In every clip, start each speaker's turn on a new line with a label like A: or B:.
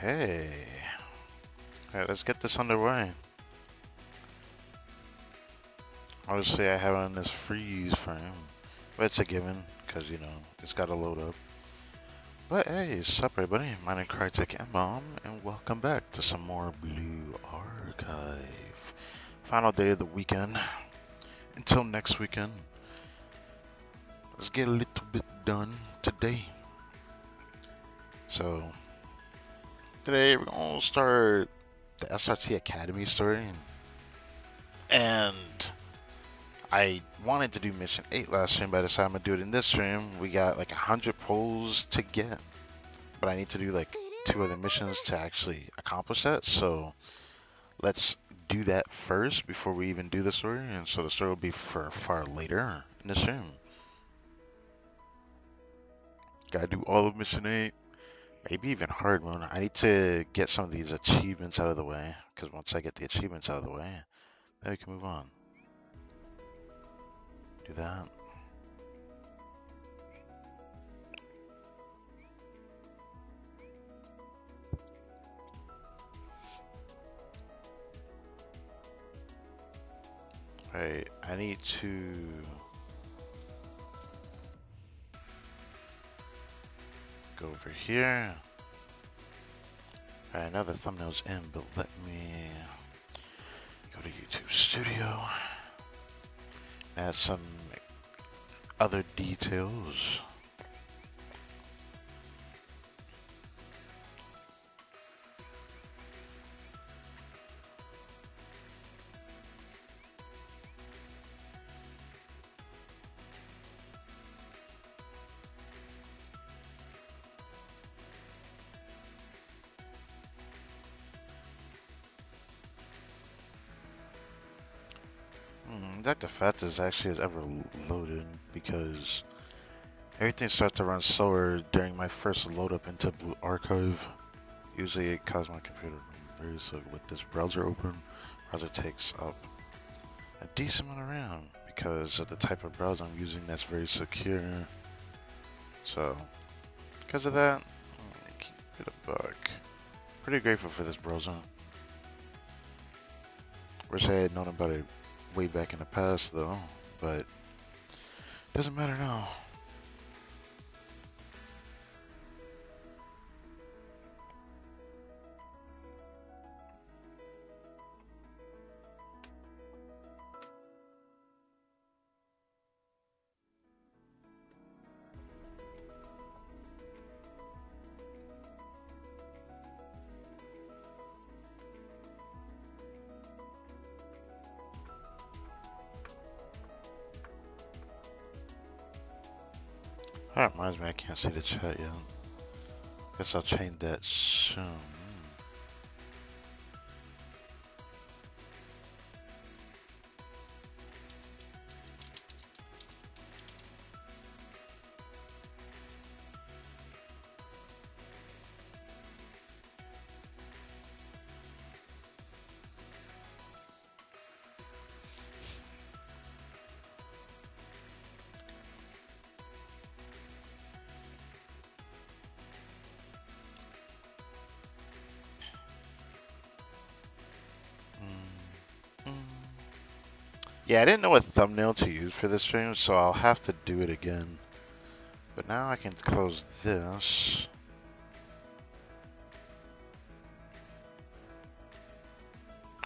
A: Okay. Alright, let's get this underway. Obviously, I have it on this freeze frame, but it's a given because it's got to load up. But hey, what's up, everybody? My name is Crytek M-Bomb, and welcome back to some more Blue Archive. Final day of the weekend. Until next weekend, let's get a little bit done today. So, today we're gonna start the SRT Academy story, and I wanted to do mission 8 last stream, but I decided I'm gonna do it in this stream. We got like 100 polls to get, but I need to do like 2 other missions to actually accomplish that. So let's do that first before we even do the story. And so the story will be for far later in the stream. Gotta do all of mission 8, maybe even hard mode. I need to get some of these achievements out of the way, because once I get the achievements out of the way, then we can move on. Do that. Alright, I need to go over here. Alright, now the thumbnail's in, but let me go to YouTube Studio. Add some other details. Dr. Fat is actually has ever loaded because everything starts to run slower during my first load up into Blue Archive. Usually it causes my computer very slow. With this browser open, browser takes up a decent amount of RAM because of the type of browser I'm using that's very secure. So because of that, keep it a buck. Pretty grateful for this browser. Wish I had known about it way back in the past though, but doesn't matter now. That reminds me, I can't see the chat yet. Guess I'll change that soon. Yeah, I didn't know what thumbnail to use for this stream, so I'll have to do it again. But now I can close this.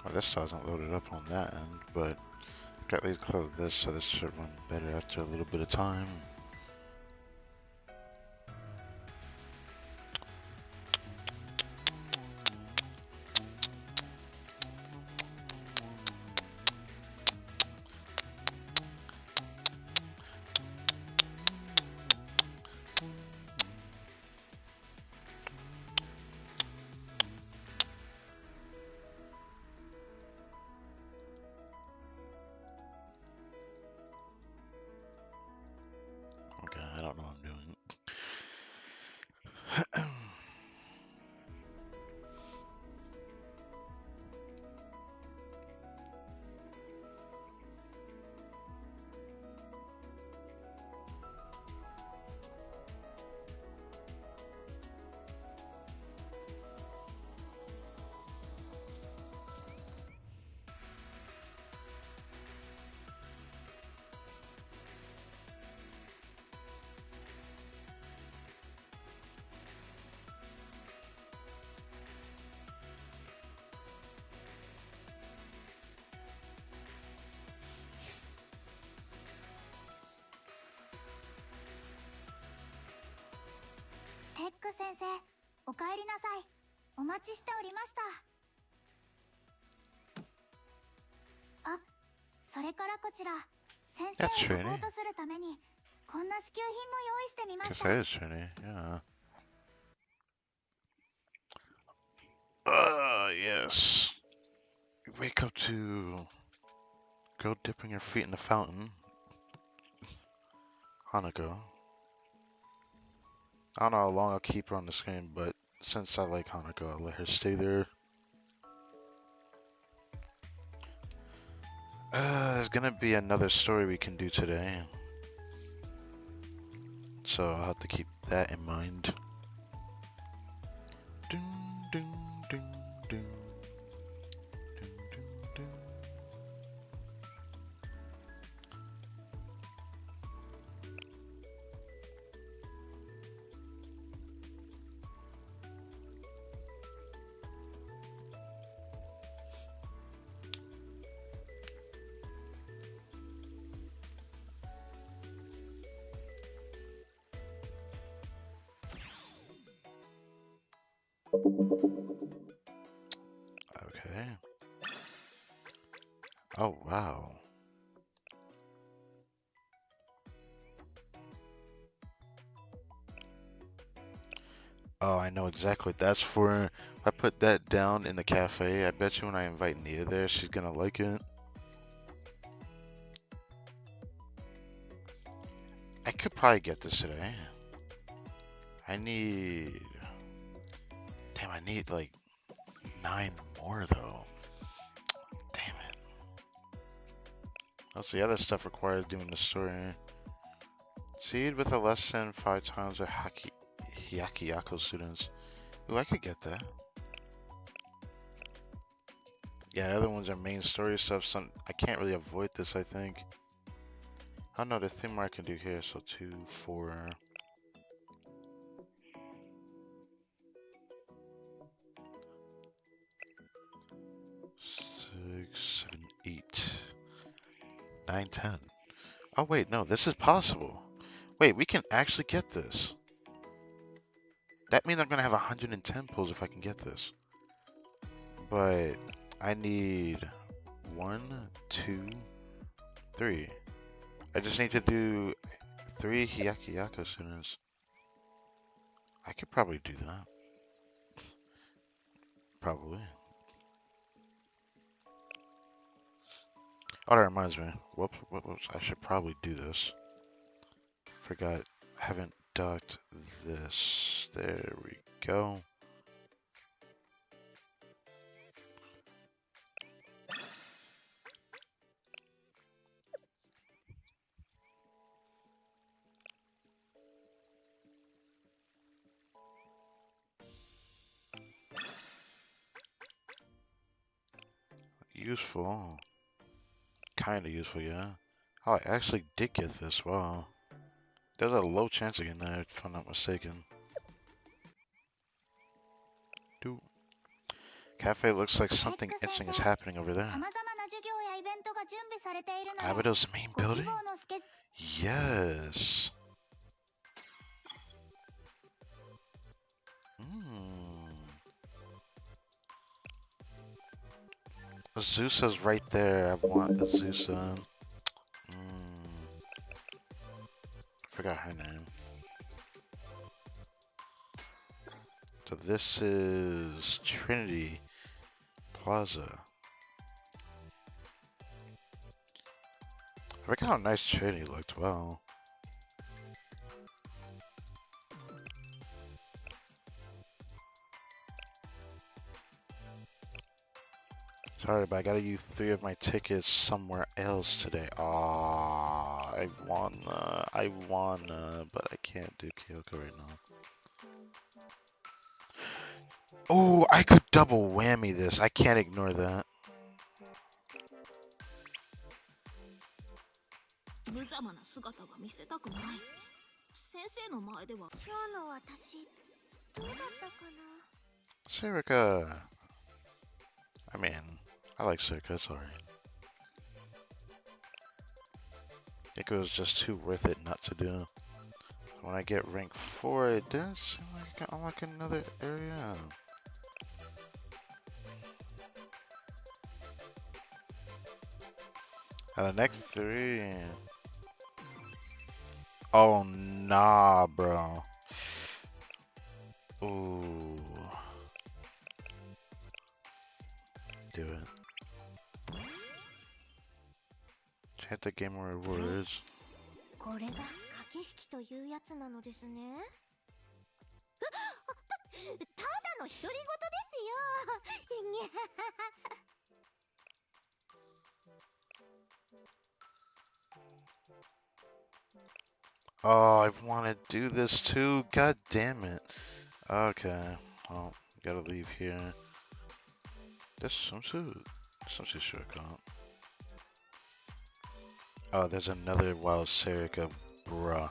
A: Well, this hasn't loaded up on that end, but I can at least close this, so this should run better after a little bit of time.
B: なさい。お待ちしておりました。あ、それからこちら、先生をサポートするために、こんな支給品も用意してみました。
A: Guess that is Trini, yeah. Yes. You wake up to go dipping your feet in the fountain. Hanako. I don't know how long I'll keep her on the screen, but since I like Hanako, I'll let her stay there. There's gonna be another story we can do today. So I'll have to keep that in mind. Dun, dun, dun, dun. Dun, dun, dun. Okay. Oh, wow. Oh, I know exactly what that's for. If I put that down in the cafe, I bet you when I invite Nia there, she's gonna like it. I could probably get this today. I need... Damn, I need like 9 more though. Damn it. Also, the other stuff requires doing the story. Seed with a lesson 5 times with Hyakiyako students. Ooh, I could get that. Yeah, the other ones are main story stuff. I can't really avoid this, I think. I don't know, the thing I can do here. So 2, 4... 6, 7, 8, 9, 10. Oh wait, no, this is possible. Wait, we can actually get this. That means I'm gonna have 110 pulls if I can get this. But I need 1, 2, 3. I just need to do 3 Hyakiyako students. I could probably do that. Probably. Oh, that reminds me. Whoops. I should probably do this. Forgot. Haven't docked this. There we go. Useful. Kinda useful, yeah. Oh, I actually did get this. Wow. There's a low chance of getting that, if I'm not mistaken. Dude. Cafe looks like something interesting is happening over there. Abido's main building? Yes. Azusa's right there. I want Azusa. Forgot her name. So this is Trinity Plaza. I forgot how nice Trinity looked. Wow. Sorry, but I gotta use 3 of my tickets somewhere else today. Ah, I wanna, but I can't do Kyoko right now. Oh, I could double whammy this. I can't ignore that. Serica. I mean, I like Serica, it's alright. I think it was just too worth it not to do. when I get rank 4, it didn't seem like I can unlock another area. And the next 3. Oh, nah, bro. Ooh. Do it. Hit the game rewards.
B: これが駆け引きというやつなのですね。ただの独り言ですよ。にゃ
A: Oh, I want to do this too. God damn it. Okay. Well, gotta leave here. There's some shortcut. Oh, there's another wild Serica, bruh.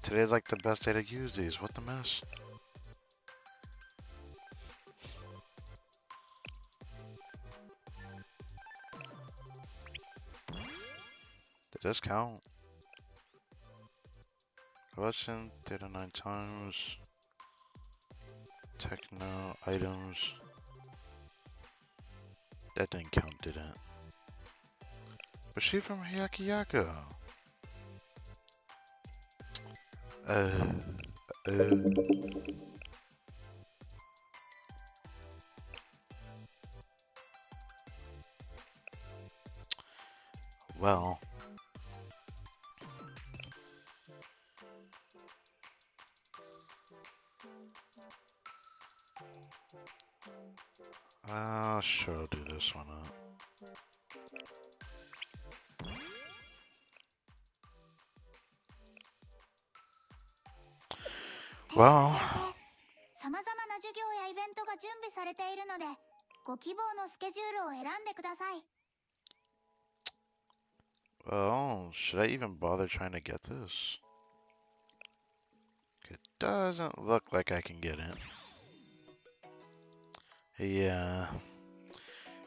A: Today's like the best day to use these. What the mess? Did this count? Collection 39 times. Techno items. That didn't count, did it? Was she from Hyakiyako? Well. Sure, I'll do this one up. Well.
B: 様々な授業やイベントが準備されているので、ご希望のスケジュールを選んでください。
A: Well, should I even bother trying to get this? It doesn't look like I can get it. Yeah.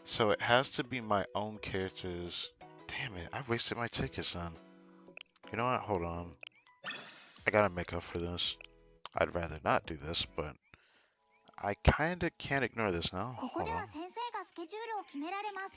A: So it has to be my own characters. Damn it, I wasted my tickets then. You know what? Hold on. I gotta make up for this. I'd rather not do this, but I kinda can't ignore this now.
B: ここでは先生がスケジュールを決められます。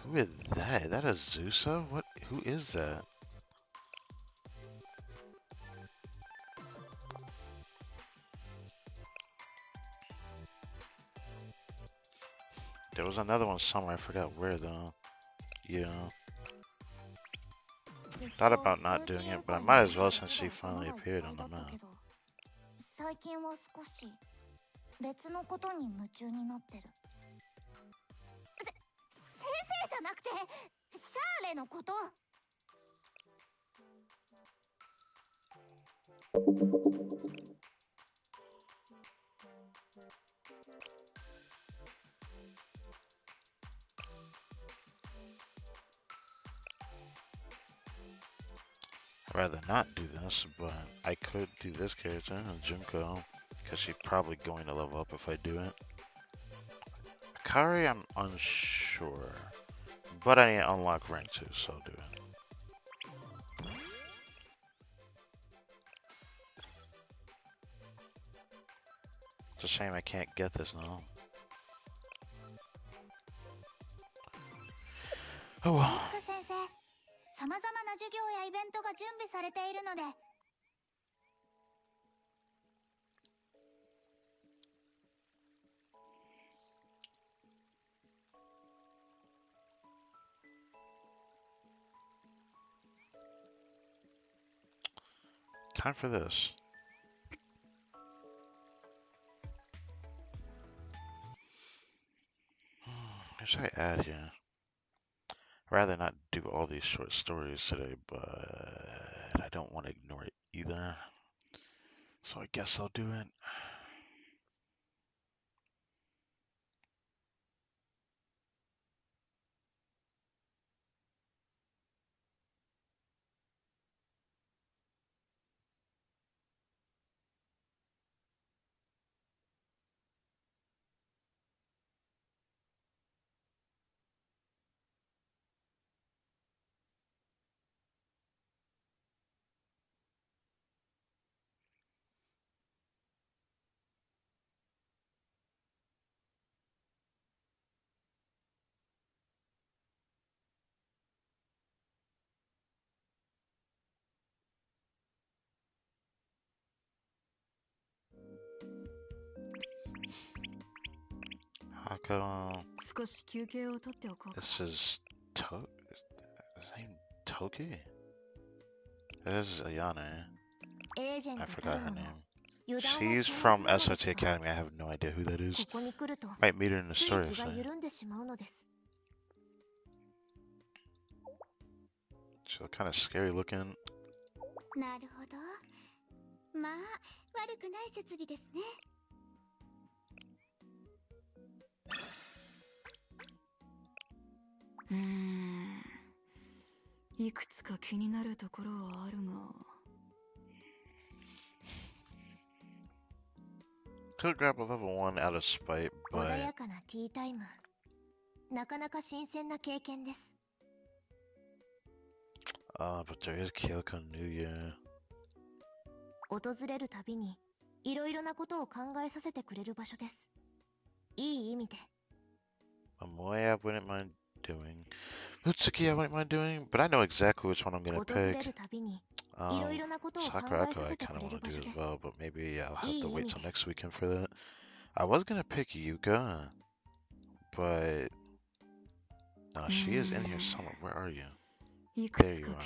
A: Who is that? Is that a Zusa? What? Who is that? There was another one somewhere. I forgot where though. Yeah. Thought about not doing it, but I might as well since she finally appeared on the map.
B: 最近は少し別のことに夢中になってる。先生じゃなくてシャーレのこと。
A: I'd rather not do this, but I could do this character, Junko, because she's probably going to level up if I do it. Akari, I'm unsure, but I need to unlock rank 2, so I'll do it. It's a shame I can't get this now. Oh well.
B: 様々な授業やイベントが準備されているので。
A: Time for this. What should I add here? I'd rather not do all these short stories today, but I don't want to ignore it either. So I guess I'll do it. This is Is his name Toki? This is Ayane. I forgot her name. She's from SOT Academy. I have no idea who that is. Might meet her in the story actually. She's kind of scary looking.
B: なるほど。まあ、悪くない設備ですね。
C: いくつか気になるところはあるが。
A: Could grab a level 1 out of spite, but
B: 穏やかなティータイム。なかなか新鮮な経験です。
A: but there is Kyoko New Year.
B: 訪れるたびにいろいろなことを考えさせてくれる場所です。いい意味で。
A: Amoy, I wouldn't mind doing. Utsuki, I wouldn't mind doing, but I know exactly which one I'm gonna pick. Sakurako, I kind of want to do as well, but maybe I'll have to wait till next weekend for that. I was gonna pick Yuka, but no, she is in here somewhere. Where are you? There you are.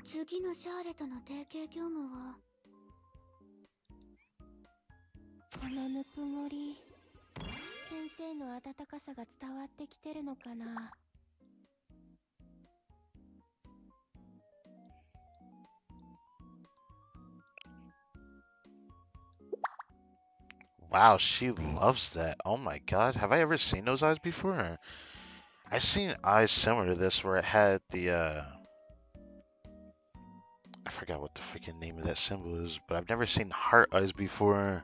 B: 次のシャーレとの提携業務はこのぬくもり先生の温かさが伝わってきてるのかな。
A: Wow, she loves that. Oh my god, have I ever seen those eyes before? I've seen eyes similar to this where it had the I forgot what the freaking name of that symbol is, but I've never seen heart eyes before.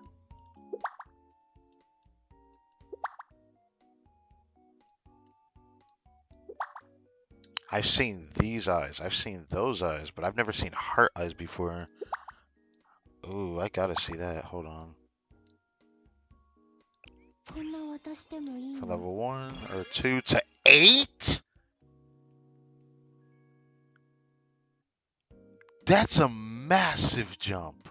A: I've seen these eyes, I've seen those eyes, but I've never seen heart eyes before. Ooh, I gotta see that. Hold on. For level 1 or 2 to 8? That's a massive jump.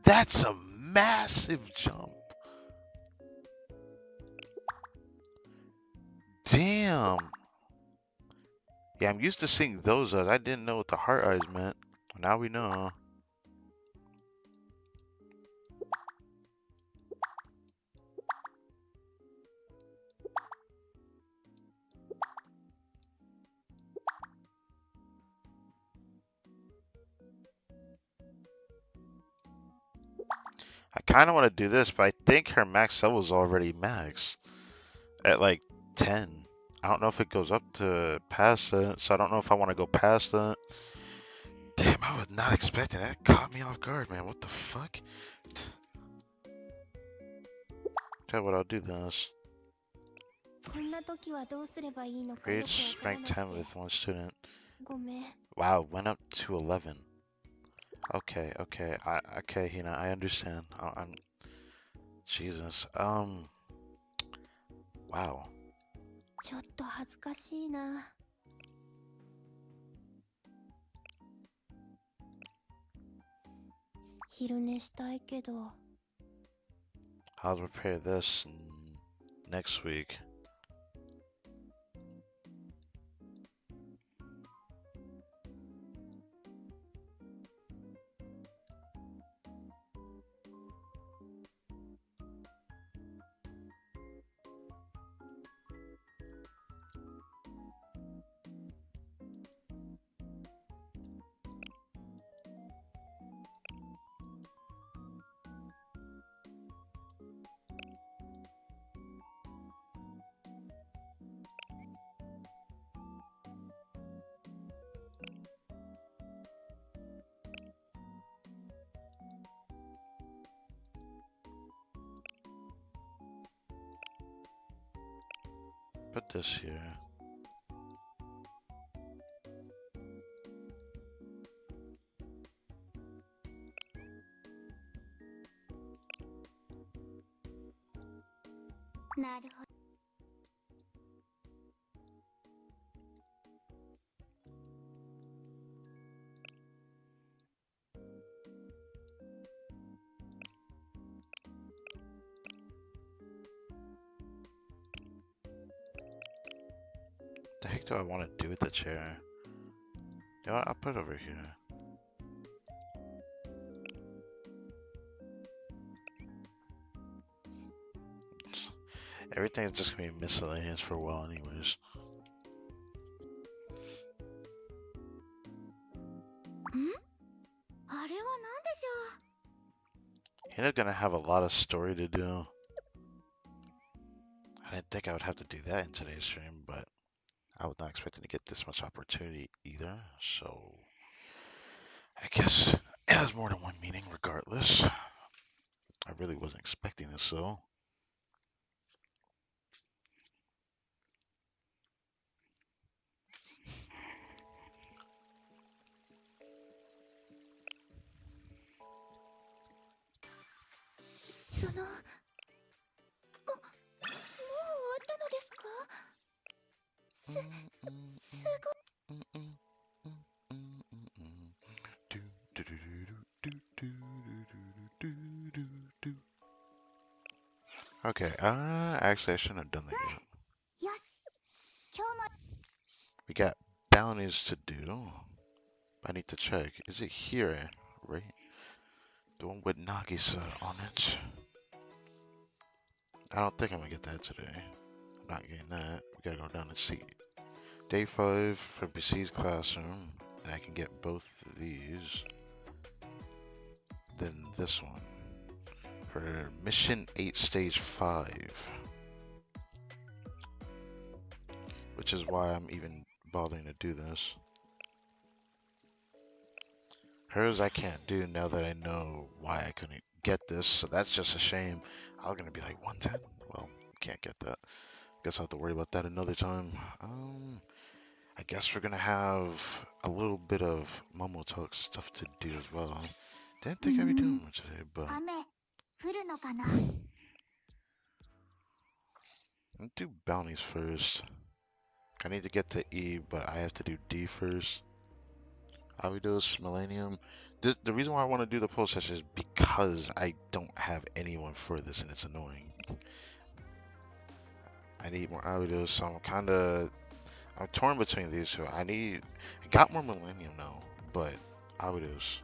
A: That's a massive jump. Damn. Yeah, I'm used to seeing those eyes. I didn't know what the heart eyes meant. Now we know. I kind of want to do this, but I think her max level is already max at like 10. I don't know if it goes up to past that, so I don't know if I want to go past that. Damn, I was not expecting that. Caught me off guard, man. What the fuck? Tell you what, I'll do this. Reach rank 10 with 1 student. Wow, went up to 11. Okay, okay, Hina, I understand. I'm Jesus. Wow.
B: ちょっと恥ずかしいな。昼寝したいけど。
A: I'll prepare this next week. Put this here. The heck do I want to do with the chair? You know what? I'll put it over here. Everything is just gonna be miscellaneous for a while, anyways.
B: あれは何でしょう
A: You're gonna have a lot of story to do. I didn't think I would have to do that in today's stream, but I was not expecting to get this much opportunity either. So I guess it has more than one meaning regardless. I really wasn't expecting this though.
B: そのもう終わったのですかすご
A: Okay, actually I shouldn't have done that yet.
B: よし今日も
A: We got bounties to do. I need to check. Is it here, right? The one with Nagisa on it. I don't think I'm gonna get that today. I'm not getting that. We gotta go down and see. Day 5 for Besieged Classroom. And I can get both of these. Then this one. For Mission 8 Stage 5. Which is why I'm even bothering to do this. Hers I can't do now that I know why I couldn't get this, so that's just a shame. I was gonna be like 110. Well, can't get that. Guess I'll have to worry about that another time. I guess we're gonna have a little bit of Momo Talk stuff to do as well. Didn't think I'd be doing much today, but
B: 雨降るのかな
A: let's do bounties first. I need to get to E, but I have to do D first. Avidos, Millennium. The reason why I want to do the poll session is because I don't have anyone for this and it's annoying. I need more Avidos, so I'm torn between these two. I got more Millennium now, but Avidos.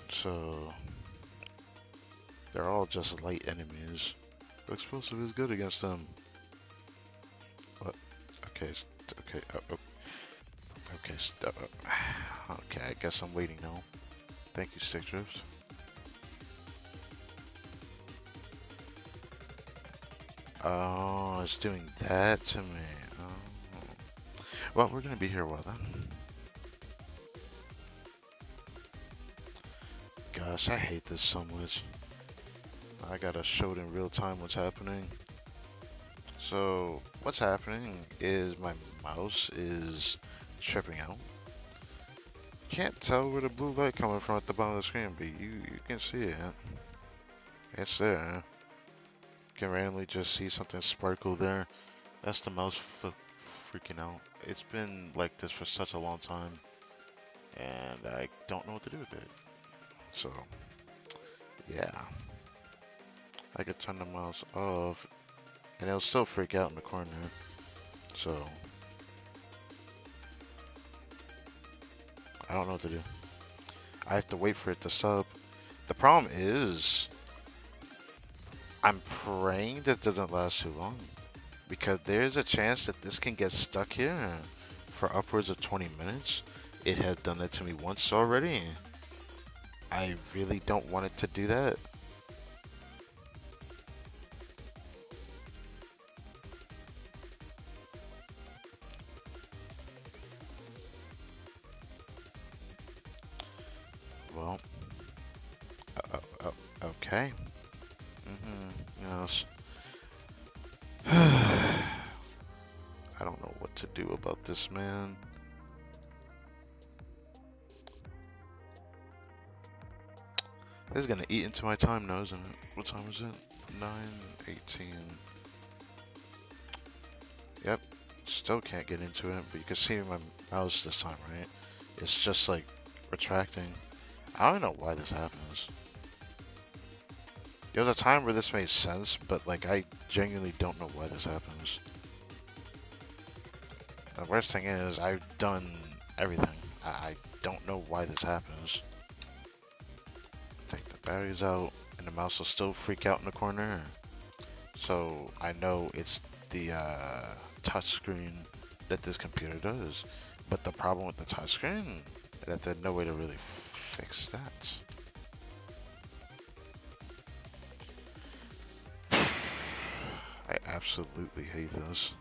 A: So they're all just light enemies. Explosive is good against them. What? Okay, okay, okay, okay, I guess I'm waiting now. Thank you, Stick Drift. Oh, it's doing that to me. Oh. Well, we're gonna be here a while then. Gosh, I hate this so much. I gotta show it in real time what's happening. So, what's happening is my mouse is tripping out. Can't tell where the blue light coming from at the bottom of the screen, but you can see it. It's there. You can randomly just see something sparkle there. That's the mouse freaking out. It's been like this for such a long time, and I don't know what to do with it. So, yeah. I could turn the mouse off, and it'll still freak out in the corner. So, I don't know what to do. I have to wait for it to sub. The problem is, I'm praying that doesn't last too long, because there's a chance that this can get stuck here for upwards of 20 minutes. It has done that to me once already. I really don't want it to do that. Well, okay. Yes. I don't know what to do about this, man. This is gonna eat into my time now, isn't it? What time is it? 9:18. Yep. Still can't get into it, but you can see my mouse this time, right? It's just like retracting. I don't know why this happens. There was a time where this made sense, but like I genuinely don't know why this happens. The worst thing is, I've done everything. I don't know why this happens. Take the batteries out, and the mouse will still freak out in the corner. So I know it's the touchscreen that this computer does. But the problem with the touchscreen is that there's no way to really fix that. I absolutely hate this.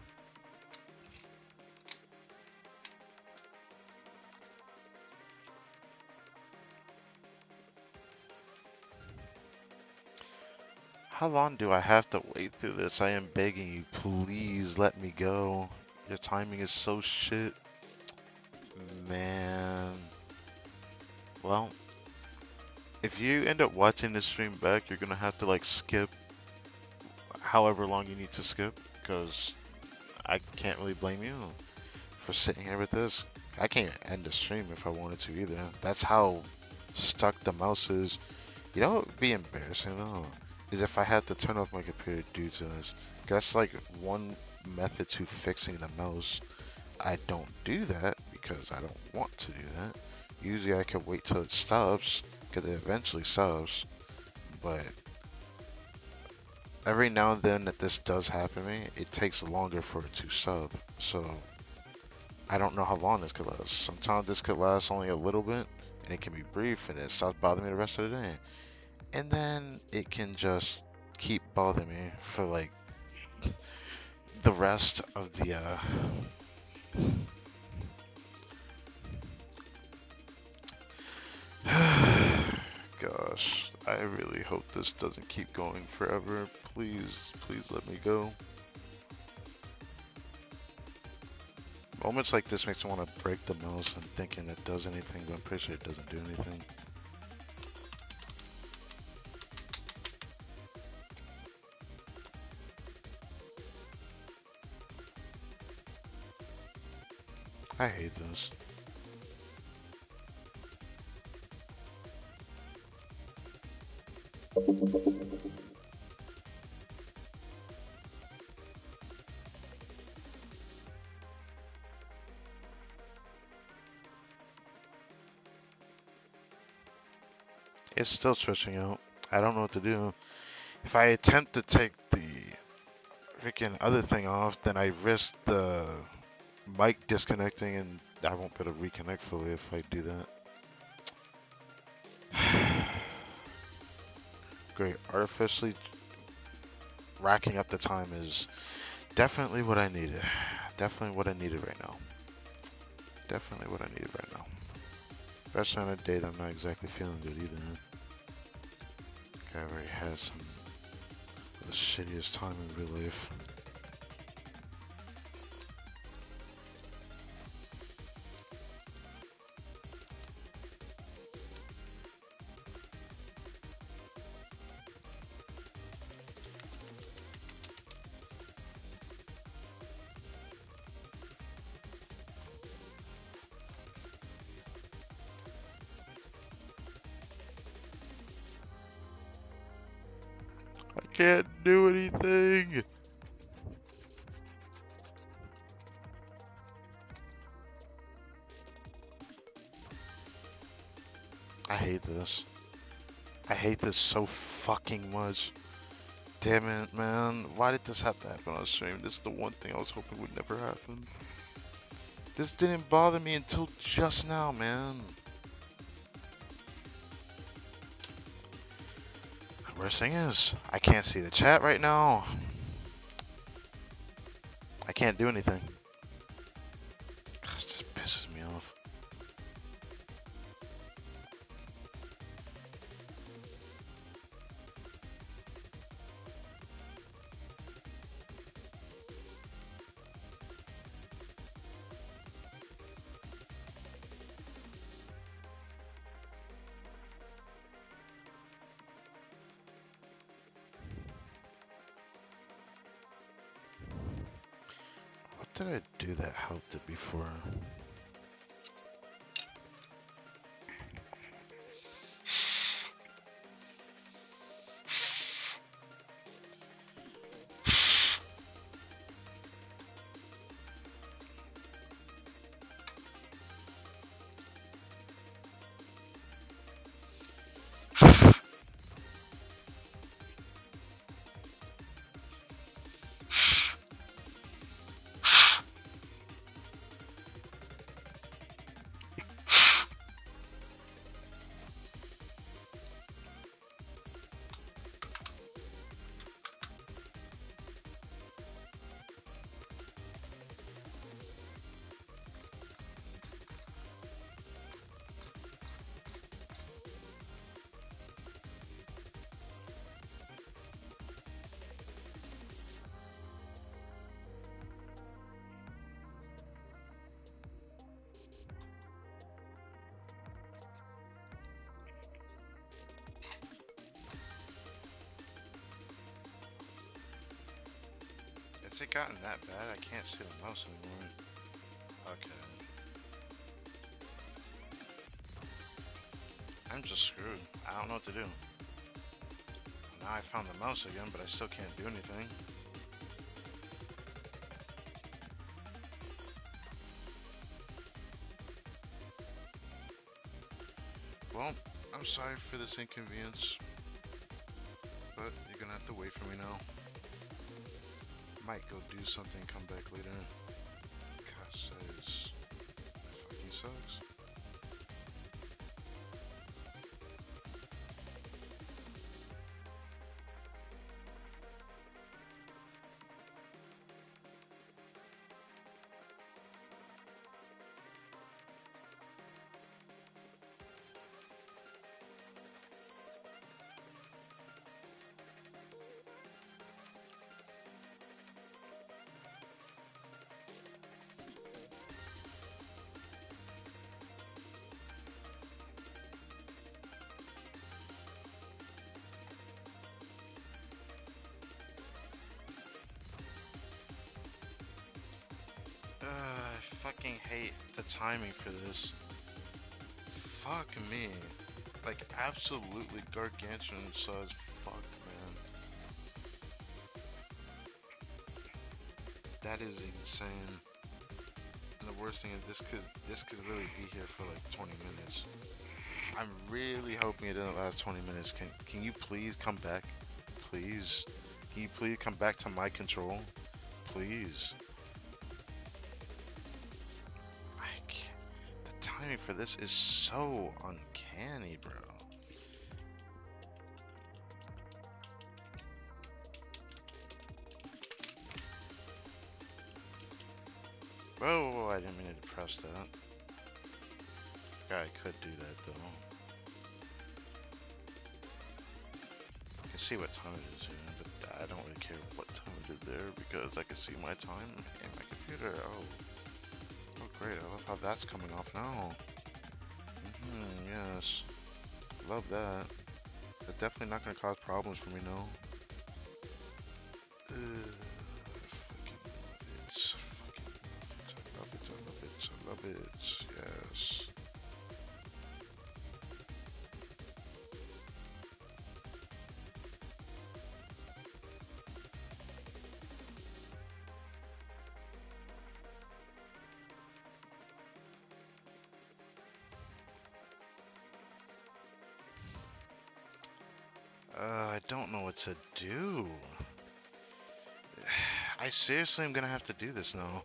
A: How long do I have to wait through this? I am begging you, please let me go. Your timing is so shit. Man. Well, if you end up watching this stream back, you're gonna have to like skip however long you need to skip, because I can't really blame you for sitting here with this. I can't end the stream if I wanted to either. That's how stuck the mouse is. You know what would be embarrassing though? Is if I had to turn off my computer due to this. That's like one method to fixing the mouse. I don't do that because I don't want to do that. Usually I could wait till it stops, because it eventually stops. But every now and then that this does happen to me, it takes longer for it to sub. So I don't know how long this could last. Sometimes this could last only a little bit, and it can be brief, and it stops bothering me the rest of the day. And then it can just keep bothering me for like the rest of the gosh, I really hope this doesn't keep going forever. Please, please let me go. Moments like this makes me want to break the mouse and thinking it does anything, but I'm pretty sure it doesn't do anything. I hate this. It's still switching out. I don't know what to do. If I attempt to take the freaking other thing off, then I risk the mic disconnecting and I won't be able to reconnect fully if I do that. Great. Artificially racking up the time is definitely what I needed. Definitely what I needed right now. Definitely what I needed right now. Especially on a day that I'm not exactly feeling good either. Guy already has some of the shittiest time in real life. I can't do anything! I hate this. I hate this so fucking much. Damn it, man. Why did this have to happen on stream? This is the one thing I was hoping would never happen. This didn't bother me until just now, man. Worst thing is, I can't see the chat right now. I can't do anything. Gosh, this pisses me off. What did I do that helped it before? Has it gotten that bad? I can't see the mouse anymore. Okay. I'm just screwed. I don't know what to do. Now I found the mouse again, but I still can't do anything. Well, I'm sorry for this inconvenience, but you're gonna have to wait for me now. Might go do something, come back later. Gosh, that fucking sucks. I fucking hate the timing for this. Fuck me. Like, absolutely gargantuan size. Fuck, man. That is insane. And the worst thing is this could literally be here for like 20 minutes. I'm really hoping it doesn't last 20 minutes. Can you please come back? Please. Can you please come back to my control? Please. I can't. The timing for this is so uncanny, bro. Whoa, I didn't mean to press that. I could do that though. I can see what time it is here, but I don't really care what time it is there because I can see my time in my computer. Oh great! I love how that's coming off now. Yes, love that. That's definitely not gonna cause problems for me now. Fucking love it. I love it. Yes. I don't know what to do. I seriously am gonna have to do this now.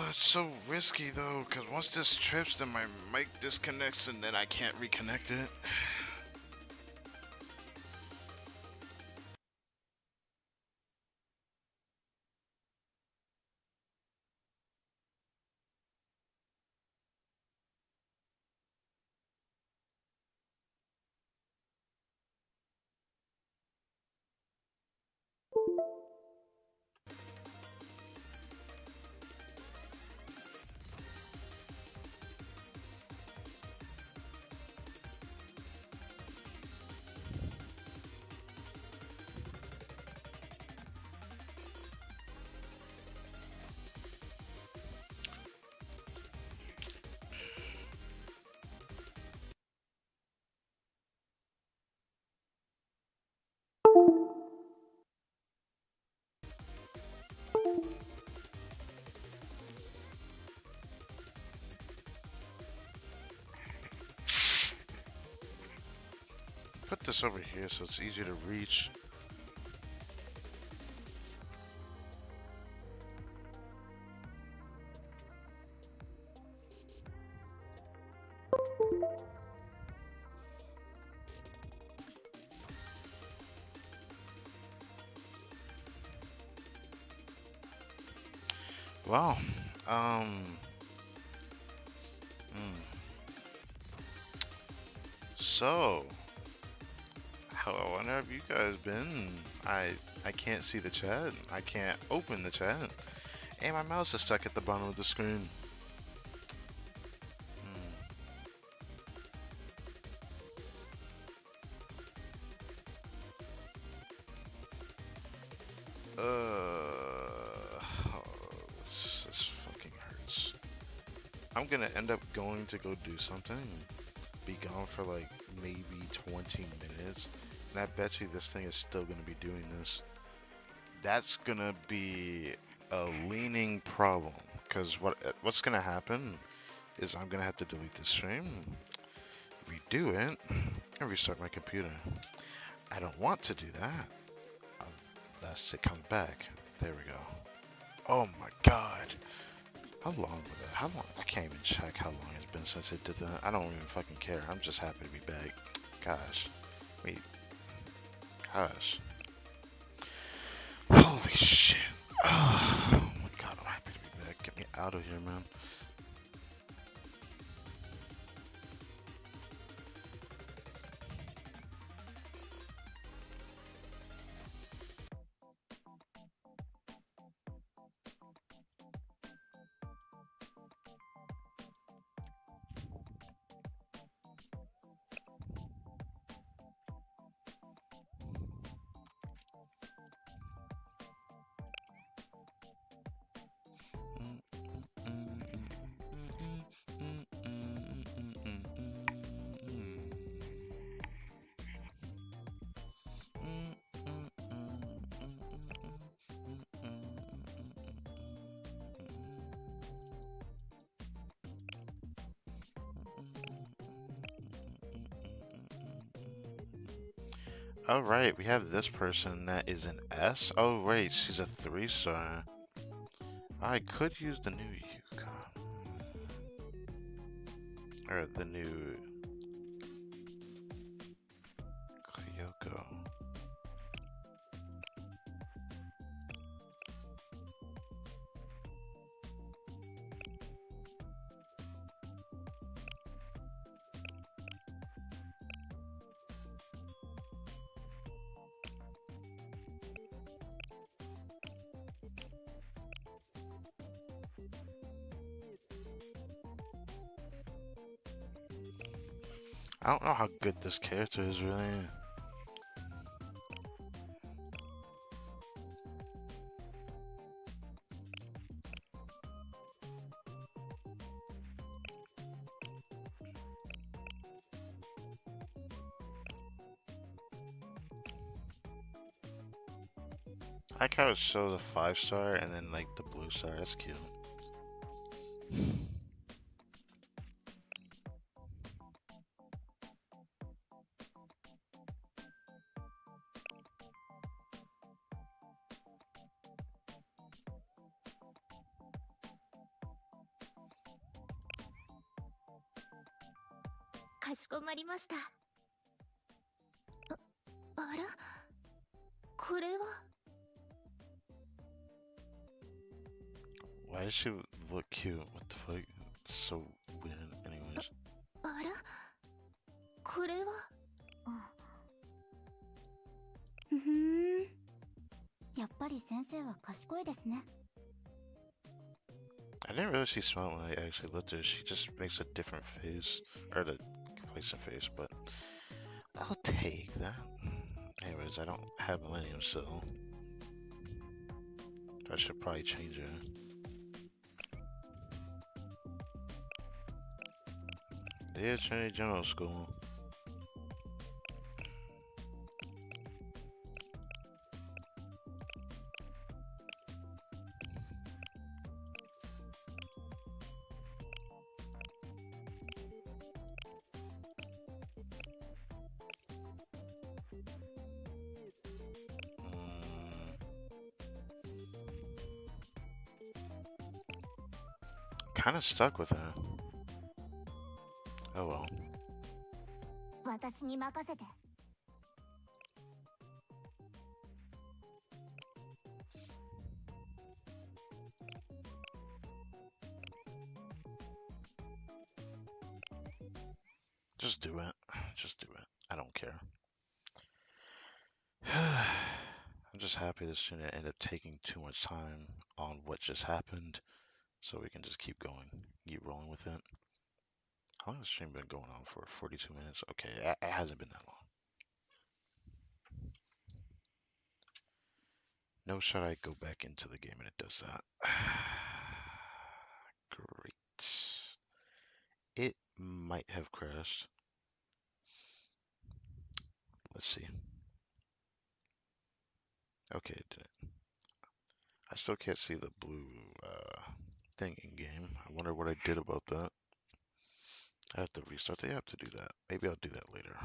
A: It's so risky though, because once this trips, then my mic disconnects and then I can't reconnect it. Put this over here so it's easier to reach. Well, so, how I wonder have you guys been? I can't see the chat. I can't open the chat. And my mouse is stuck at the bottom of the screen. Oh, this fucking hurts. I'm gonna end up going to go do something, be gone for like maybe 20 minutes, and I bet you this thing is still gonna be doing this. That's gonna be a leaning problem, because what's gonna happen is I'm gonna have to delete the stream, redo it, and restart my computer. I don't want to do that. Unless it comes back. There we go. Oh my god. How long was that? How long? I can't even check how long it's been since it did that. I don't even fucking care. I'm just happy to be back. Gosh. Wait. Gosh. Holy shit. Oh my god, I'm happy to be back. Get me out of here, man. All right, we have this person that is an S. Oh wait, she's a 3-star. I could use the new Yuka. Or the new Kyoko. I don't know how good this character is really. I like how it shows a 5-star and then like the blue star. That's cute. Why does she look cute? What the fuck? It's so weird. Anyways.
B: あらこれはふふんやっぱり先生は賢いですね
A: I didn't realize she smiled when I actually looked at her. She just makes a different face. Or the complacent face, but I'll take that. Anyways, I don't have Millennium, so I should probably change her. Yeah, Trinity General School. Kind of stuck with her. Oh well.
B: 私に任せて
A: Just do it. Just do it. I don't care. I'm just happy this shouldn't end up taking too much time on what just happened, so we can just keep going, keep rolling with it. How long has the stream been going on for? 42 minutes? Okay, it hasn't been that long. No shot I go back into the game and it does that. Great. It might have crashed. Let's see. Okay, it didn't. I still can't see the blue thing in game. I wonder what I did about that. I have to restart the app to do that. Maybe I'll do that later.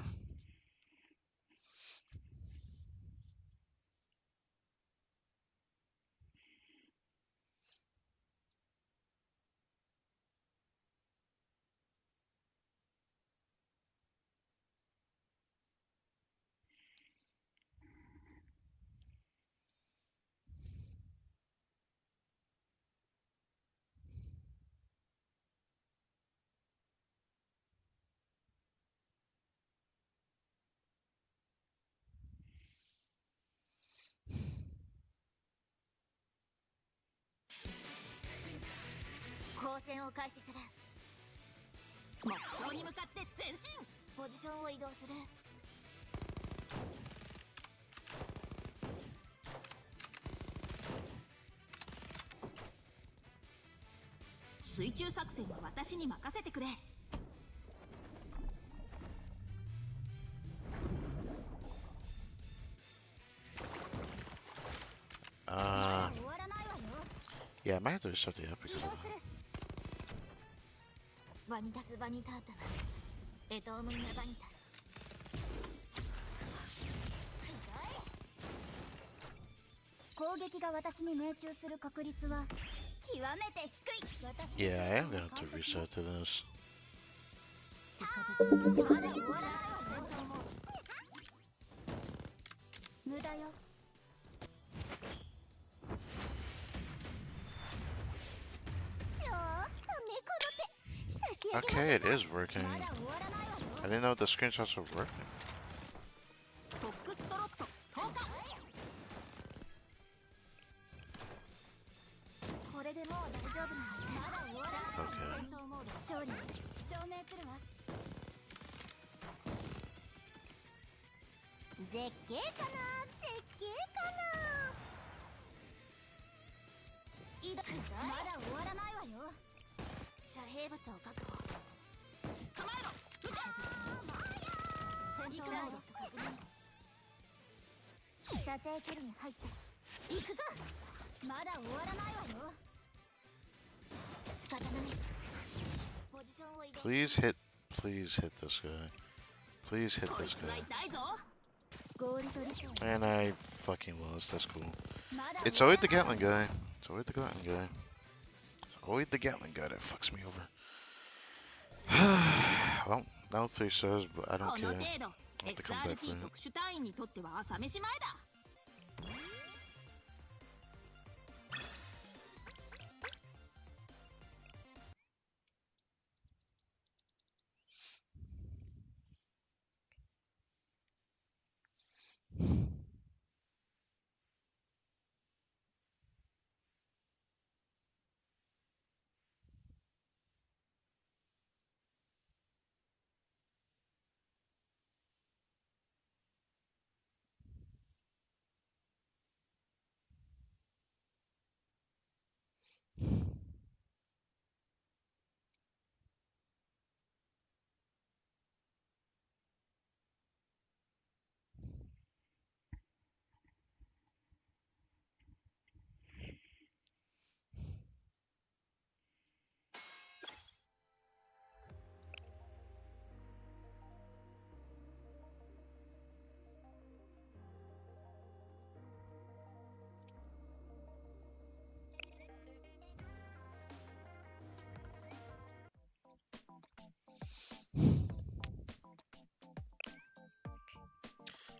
A: Yeah, I might have to restart the app because of that. Yeah, I am gonna have to restart to this. Okay, it is working. I didn't know the screenshots were working. Please hit this guy. Please hit this guy. And I fucking lost, that's cool. It's always the Gatling guy. It's always the Gatling guy. It's always the Gatling guy that fucks me over. Well, now 3 stars, but I don't care. I have to come back for it.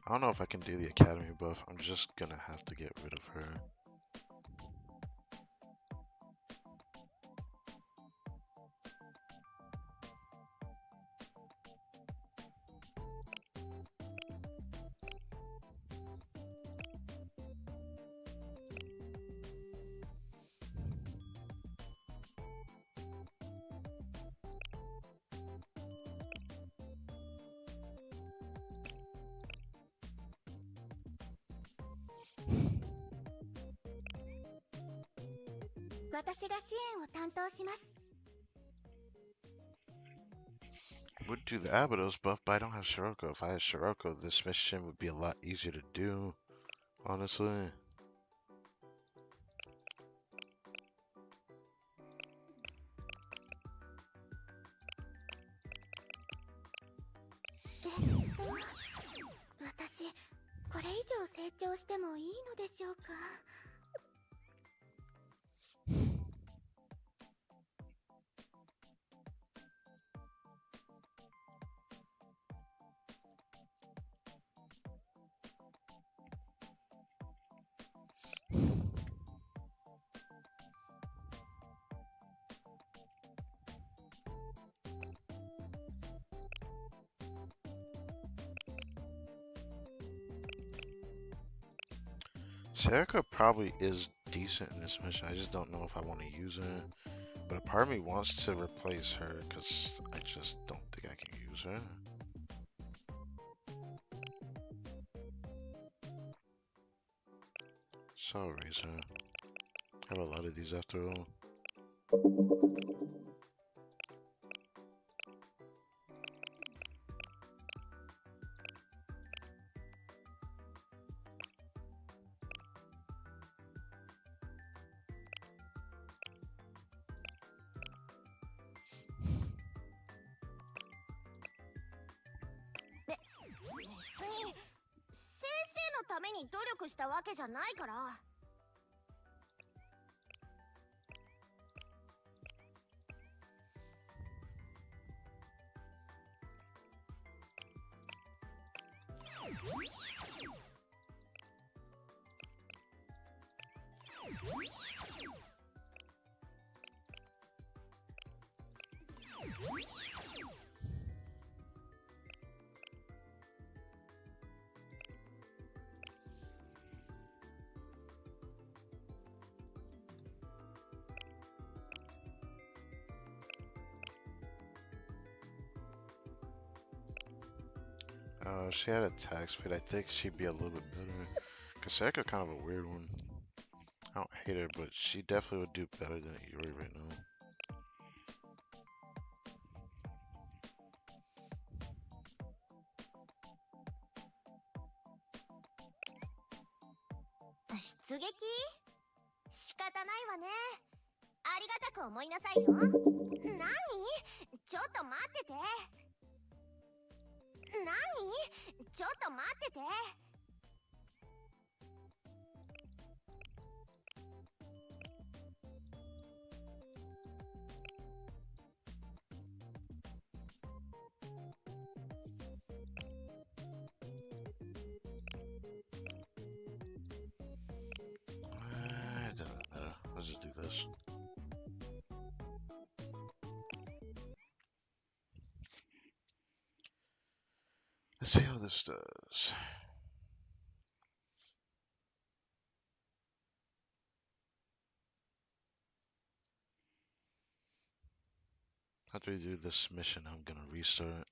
A: I don't know if I can do the academy buff. I'm just gonna have to get rid of her.
B: 私が支援を担当します。
A: Would do the Abydos buff, but I don't have Shiroko. If I had Shiroko, this mission would be a lot easier to do, honestly. Serica probably is decent in this mission. I just don't know if I want to use her. But a part of me wants to replace her because I just don't think I can use her. So I'll raise her. I have a lot of these after all. She had attack speed. I think she'd be a little bit better. Kaseka kind of a weird one. I don't hate her, but she definitely would do better than Yuri right now. It doesn't matter. Let's just do this. Let's see how this does. After we do this mission, I'm gonna restart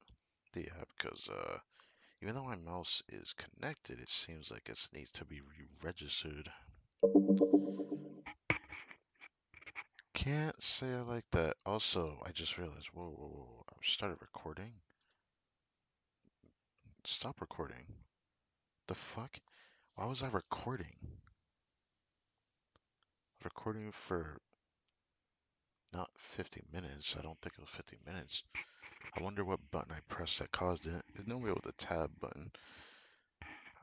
A: the app because even though my mouse is connected, it seems like it needs to be re-registered. Can't say I like that. Also, I just realized, whoa, I started recording. Stop recording. The fuck? Why was I recording? Recording for not 50 minutes. I don't think it was 50 minutes. I wonder what button I pressed that caused it. There's no way with the tab button.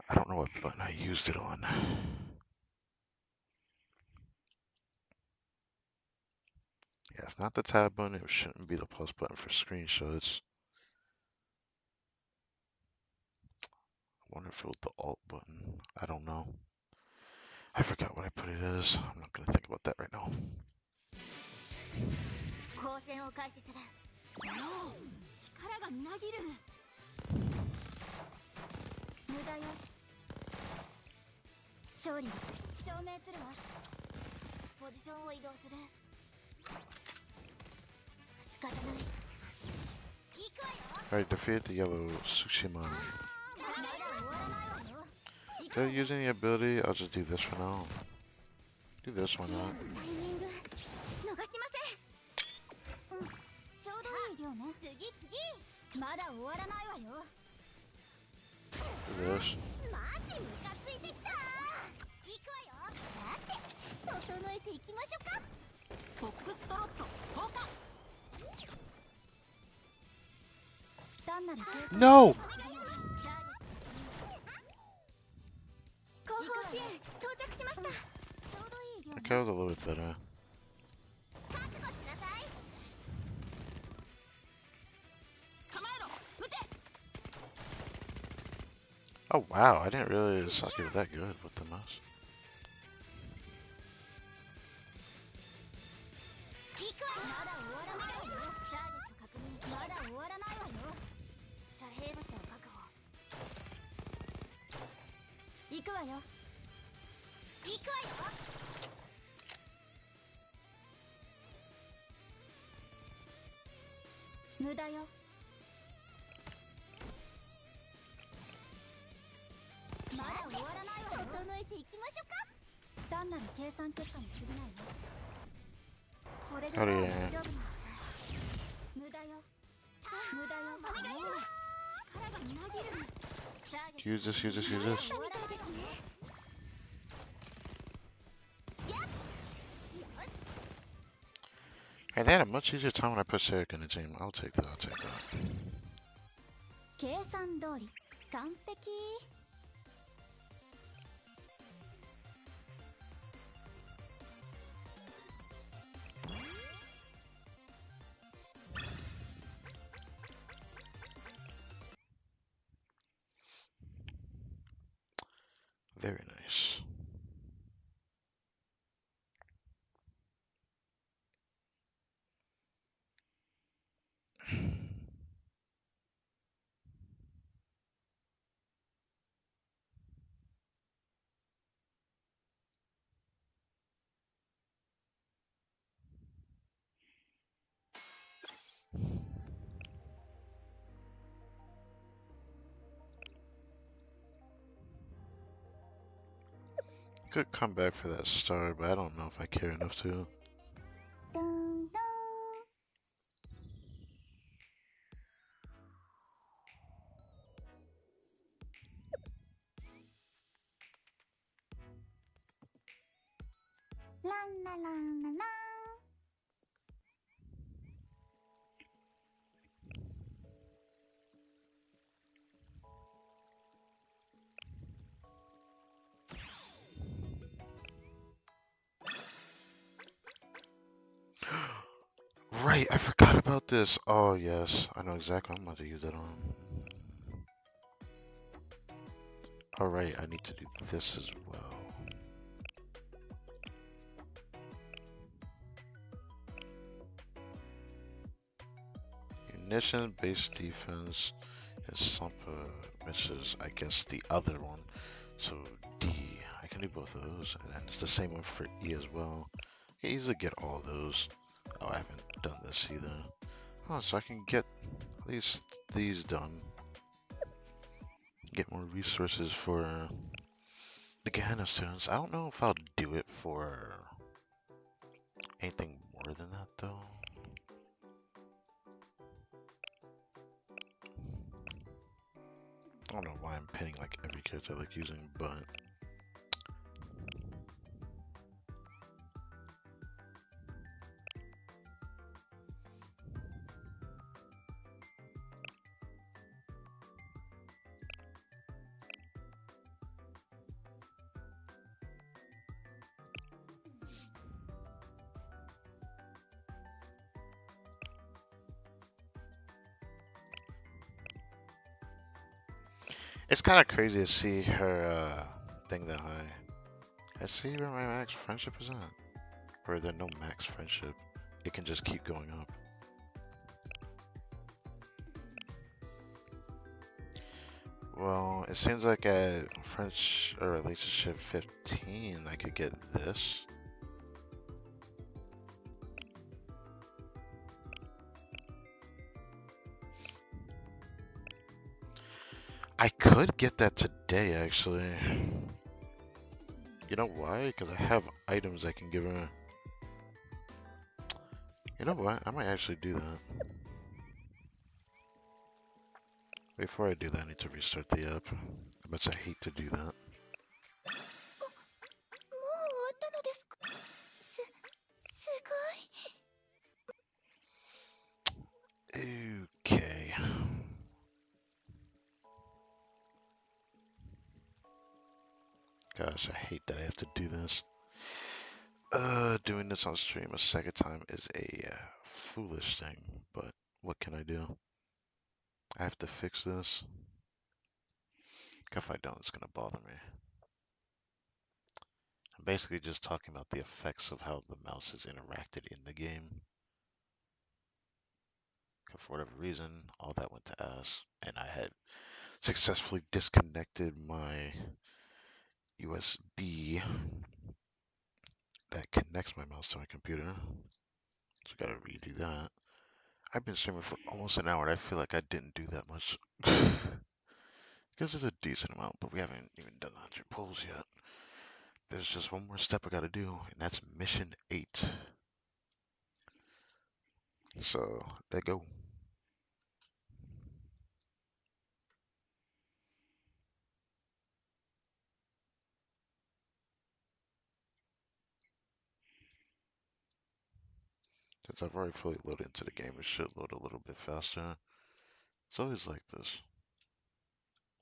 A: I don't know what button I used it on. Yeah, it's not the tab button. It shouldn't be the plus button for screenshots. I wonder if it was the alt button. I don't know. I forgot what I put it as. I'm not gonna think about that right now. Alright, defeat the yellow Tsushima. If they're using the ability, I'll just do this for now. Do this one not.
B: よね。次まだ終わらないわよ。
A: This.
B: マジムカついてきた。行くわよ。さて整えていきましょうか。
C: フォックストロット交換。
B: 単なる
A: No!
B: 後方支援到着しました。ちょうどいい量。
A: Okay, that was a little bit better.
B: 覚悟しなさい。
C: 構えろ。撃て。
A: Oh wow, I didn't realize Saki was that good with the mouse.
B: 行くわよ。まだ終わらないわよ。ターゲット確認。まだ終わらないわよ。遮蔽物を確保。行くわよ。行くわよ。無駄よ。まだ終わらないわよ。整えていきましょうか。単なる計算結果に過ぎないわ。これでもう大丈夫なんです。無駄よ。無駄よ。お願いします。力がみなぎる。
A: Use this, use this, use this. Hey, they had a much easier time when I put Sarek in the team. I'll take that, I'll take that.
B: 計算通り完璧。
A: Very nice. Could come back for that star, but I don't know if I care enough to.
B: ドンドン。 ランラランララン。
A: Right, I forgot about this. Oh yes, I know exactly what I'm about to use that on. Alright, I need to do this as well. Munition, base defense, and Slumper misses, I guess, the other one. So D, I can do both of those, and then it's the same one for E as well. I can easily get all those. Oh, I haven't done this either. Oh, so I can get at least these done. Get more resources for the Gehenna students. I don't know if I'll do it for anything more than that, though. I don't know why I'm pinning like every character I like using, but it's kind of crazy to see her thing that high. I see where my max friendship is at. Or there's no max friendship. It can just keep going up. Well, it seems like at French or relationship 15, I could get this. I could get that today, actually. You know why? Because I have items I can give her. You know what? I might actually do that. Before I do that, I need to restart the app. I bet I hate to do that.
B: もう終わったのですか。すごい。
A: Okay. Gosh, I hate that I have to do this. Doing this on stream a second time is a foolish thing, but what can I do? I have to fix this. If I don't, it's gonna bother me. I'm basically just talking about the effects of how the mouse is interacted in the game. For whatever reason, all that went to ass, and I had successfully disconnected my USB that connects my mouse to my computer. So I gotta redo that. I've been streaming for almost an hour and I feel like I didn't do that much. Because it's a decent amount, but we haven't even done 100 pulls yet. There's just one more step I gotta do, and that's mission 8. So, let go. Since I've already fully loaded into the game, it should load a little bit faster. It's always like this.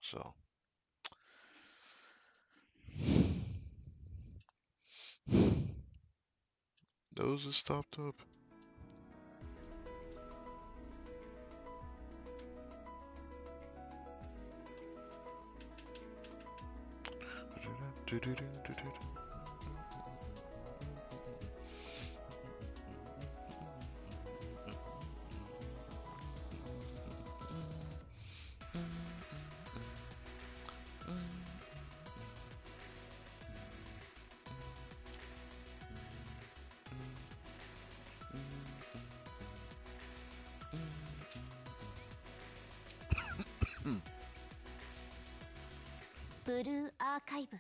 A: So. Nose is stopped up.
B: ブルーアーカイブ。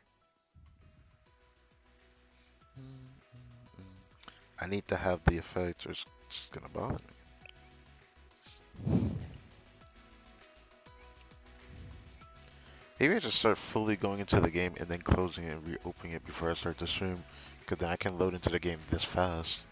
A: I need to have the effect or it's gonna bother me. Maybe I just start fully going into the game and then closing it and reopening it before I start the stream. Because then I can load into the game this fast.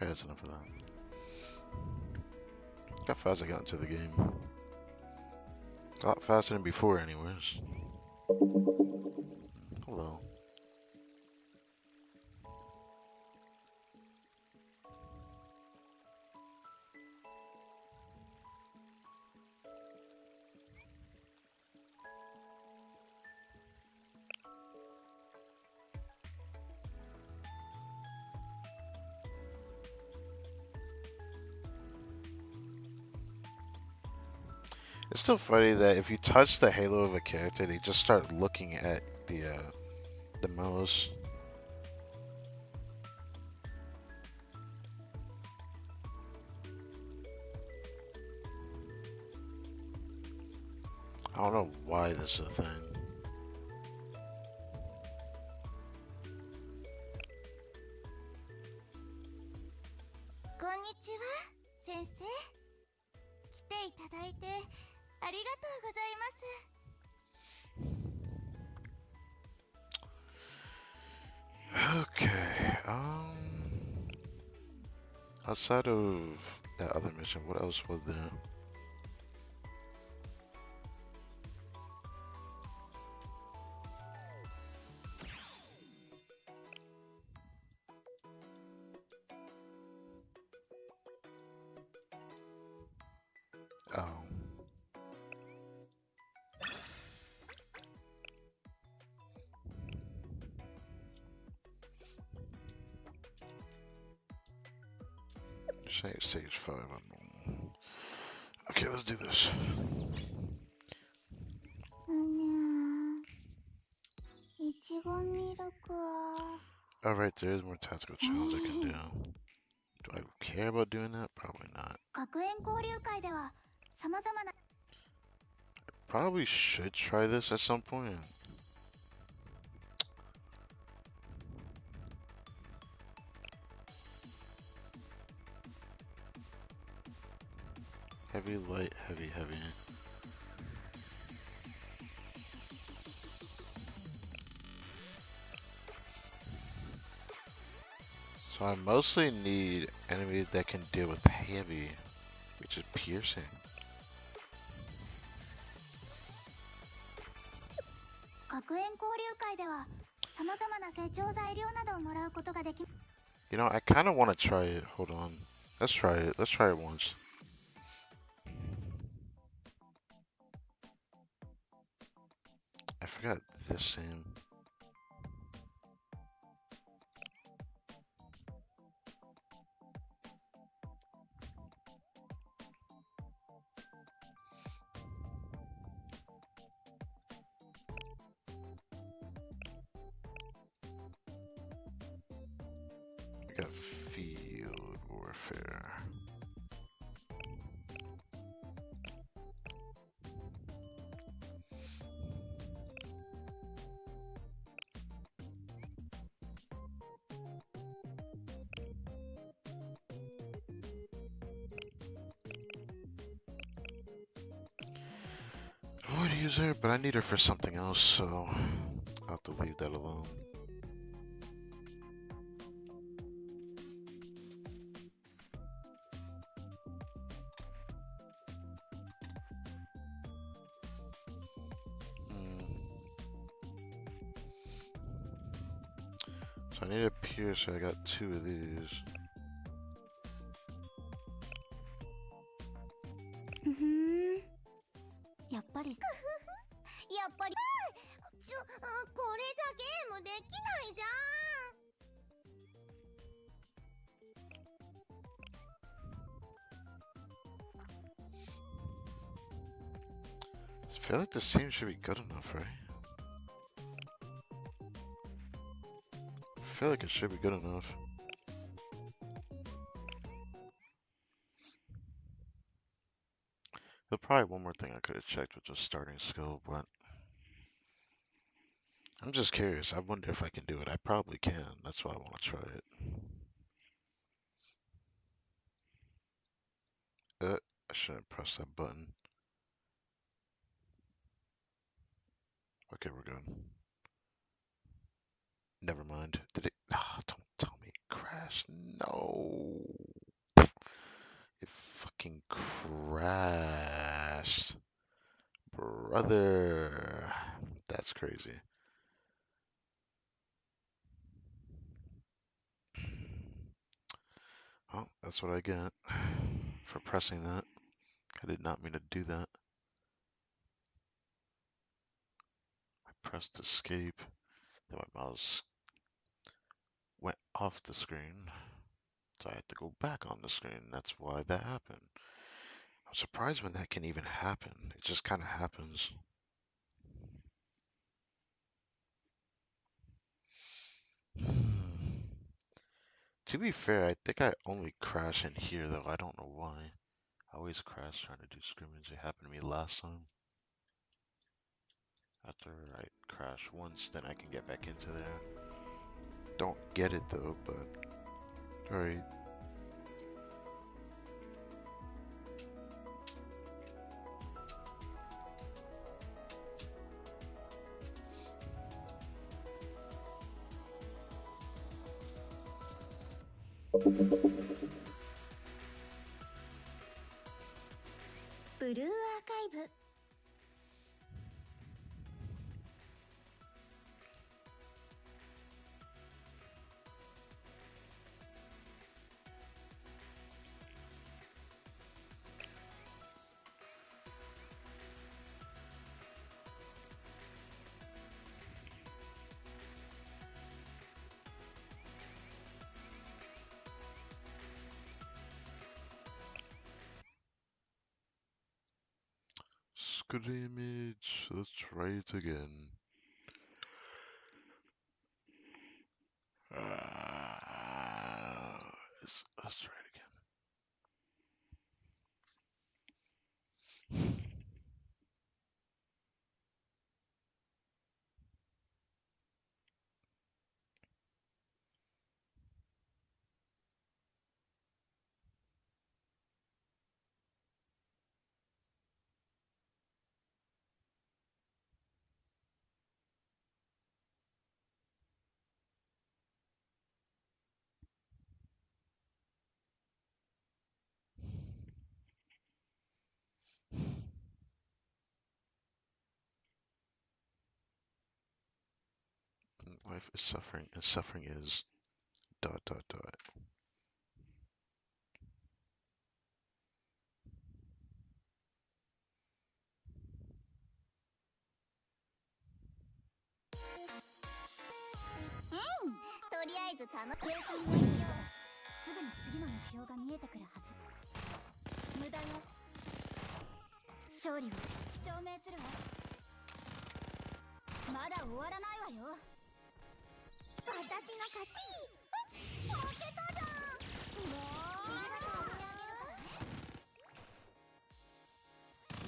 A: Okay, that's enough of that. Look how fast I got into the game. A lot faster than before anyways. Hello. It's still funny that if you touch the halo of a character, they just start looking at the mouse. I don't know why this is a thing.
B: こんにちは、先生。来ていただいてありがとうございます。
A: Okay, outside of that other mission, what else was there? Oh. Say it's stage 5 on normal. Okay, let's do this. Alright, there is more tactical challenge I can do. Do I care about doing that? Probably not. Probably should try this at some point. Heavy, light, heavy, heavy. So I mostly need enemies that can deal with heavy, which is piercing. You know, I kind of want to try it. Hold on. Let's try it. Let's try it once. I forgot this scene. We got field warfare. I would use her, but I need her for something else, so I'll have to leave that alone. So I need a piercer. I got 2 of these. I feel like the scene should be good enough, right? I feel like it should be good enough. There's probably one more thing I could have checked, which was starting skill, but I'm just curious. I wonder if I can do it. I probably can. That's why I want to try it. I shouldn't press that button. Okay, we're good. Never mind. Did it? Ah, don't tell me it crashed. No. It fucking crashed. Brother. That's crazy. Well, that's what I get for pressing that. I did not mean to do that. I pressed escape. Then my mouse went off the screen. So I had to go back on the screen. That's why that happened. I'm surprised when that can even happen. It just kind of happens. To be fair, I think I only crash in here though. I don't know why. I always crash trying to do scrimmage. It happened to me last time. After I crash once, then I can get back into there. Don't get it though, but alright.
B: Blue Archive.
A: good image. Let's try it again. Let's try it again. Life is suffering, and suffering is dot dot dot.
C: うん
B: とりあえず楽し計算ができるからすぐに次の目標が見えてくるはず。無駄よ。勝利を証明するわ。まだ終わらないわよ。私の勝ち。負けたじゃん。もう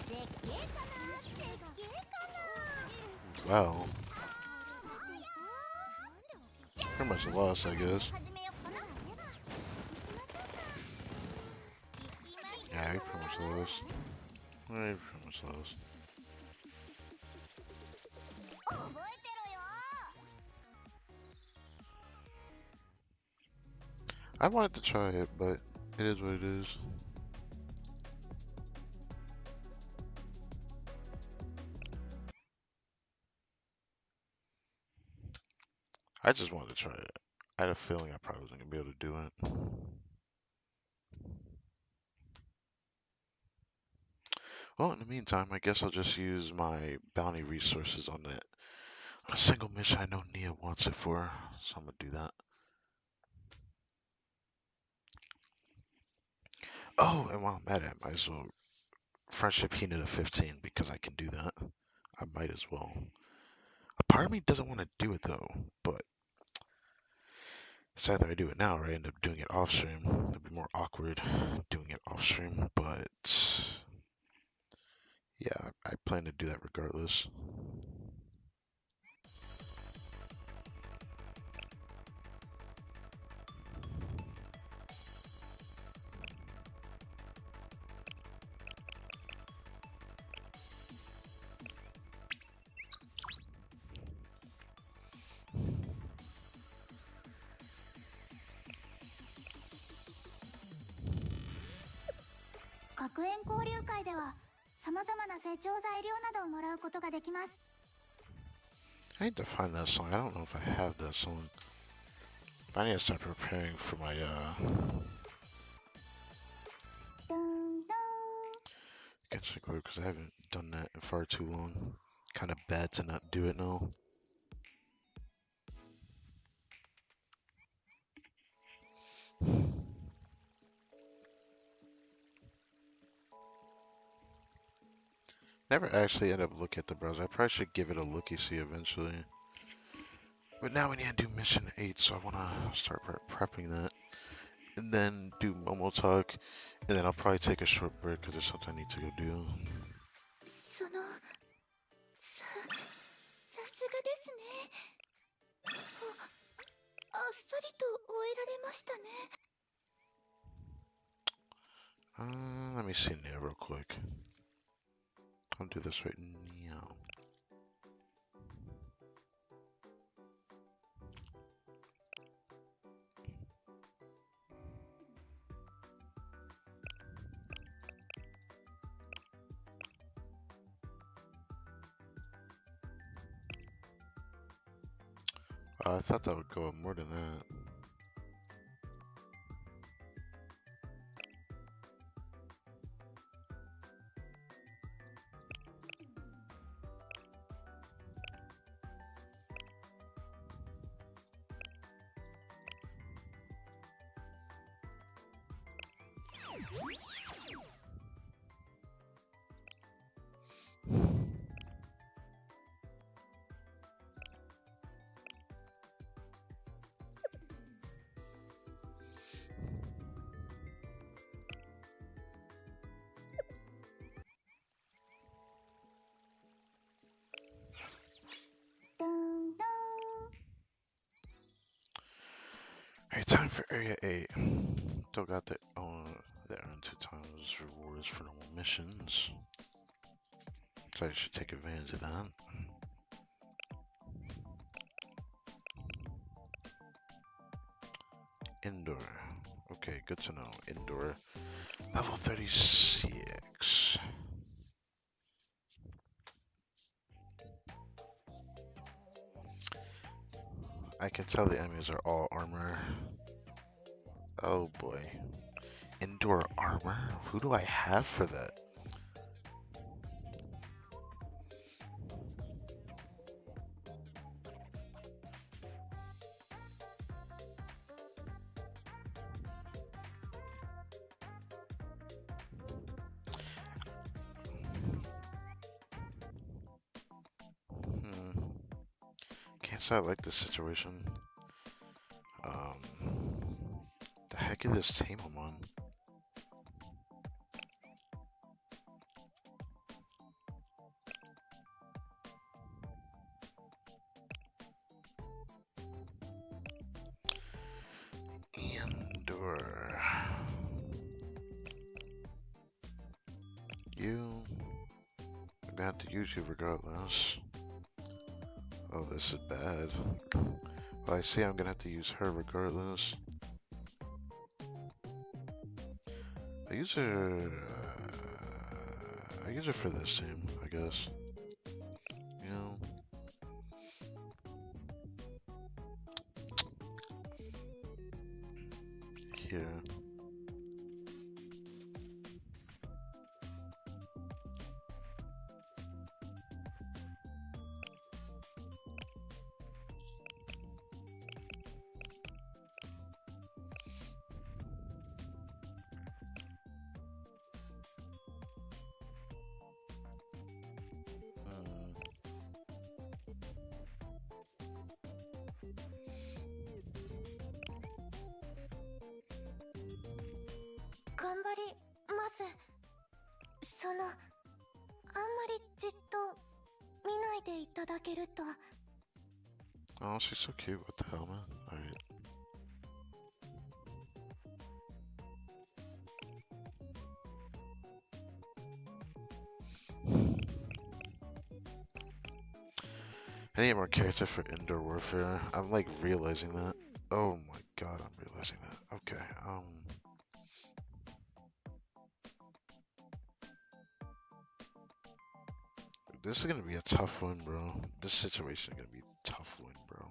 B: 絶景かな、絶景かな。
A: Wow, pretty much lost, I guess. Yeah, we pretty much lost. We pretty much lost. I wanted to try it, but it is what it is. I just wanted to try it. I had a feeling I probably wasn't gonna be able to do it. Well, in the meantime, I guess I'll just use my bounty resources on that. A single mission I know Nia wants it for, so I'm gonna do that. Oh, and while I'm at it, I might as well friendship Hina to 15 because I can do that. I might as well. A part of me doesn't want to do it though, but it's either I do it now or I end up doing it off stream. It'd be more awkward doing it off stream, but yeah, I plan to do that regardless.
B: I
A: need to find that song. I don't know if I have that song. I need to start preparing for my Genshin Club because I haven't done that in far too long. Kind of bad to not do it now. Never actually end up looking at the browser. I probably should give it a looky-see eventually. But now we need to do mission 8, so I want to start prepping that. And then do Momo Talk. And then I'll probably take a short break because there's something I need to go do.
B: さりと終えられましたね。
A: Let me see Nia real quick. I'll do this right now. I thought that would go up more than that. Time for Area 8. Still got the earn 2 times rewards for normal missions. So I should take advantage of that. Indoor. Okay, good to know. Indoor. Level 36. I can tell the enemies are all armor. Oh boy. Indoor armor? Who do I have for that? Can't say I like this situation. The heck is this team I'm on? Indoor. I'm gonna have to use you regardless. Oh, this is bad. Well, I see I'm gonna have to use her regardless. I use her. I use her for this team, I guess. You know. Here. Oh, she's so cute with the helmet. Alright. I need more character for indoor warfare. I'm like realizing that. Oh my god, I'm realizing that. Okay, this is gonna be a tough one, bro. This situation is gonna be a tough one, bro.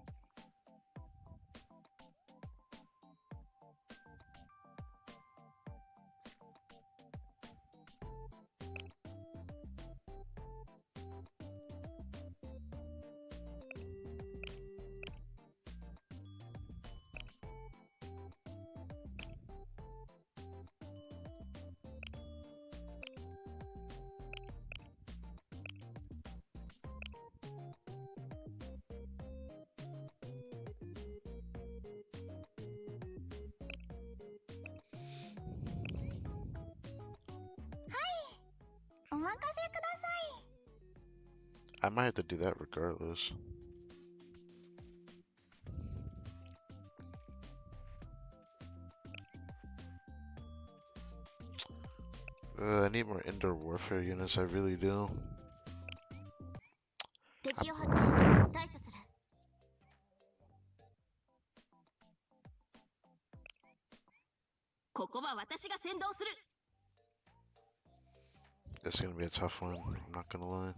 A: I might have to do that regardless. I need more indoor warfare units, I really do. This is gonna be a tough one, I'm not gonna lie.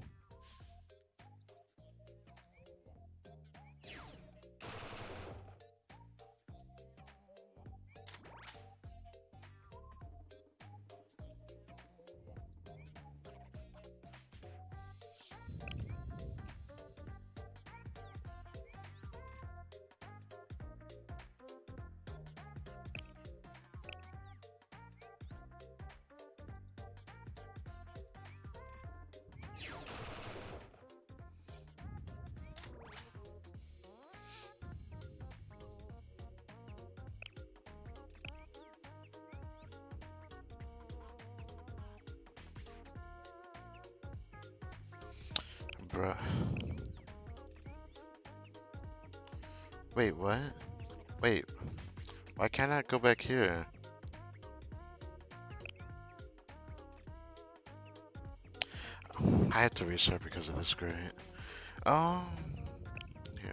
A: Bruh. Wait, what? Wait. Why can't I go back here? I had to restart because of this grade. Um, yeah.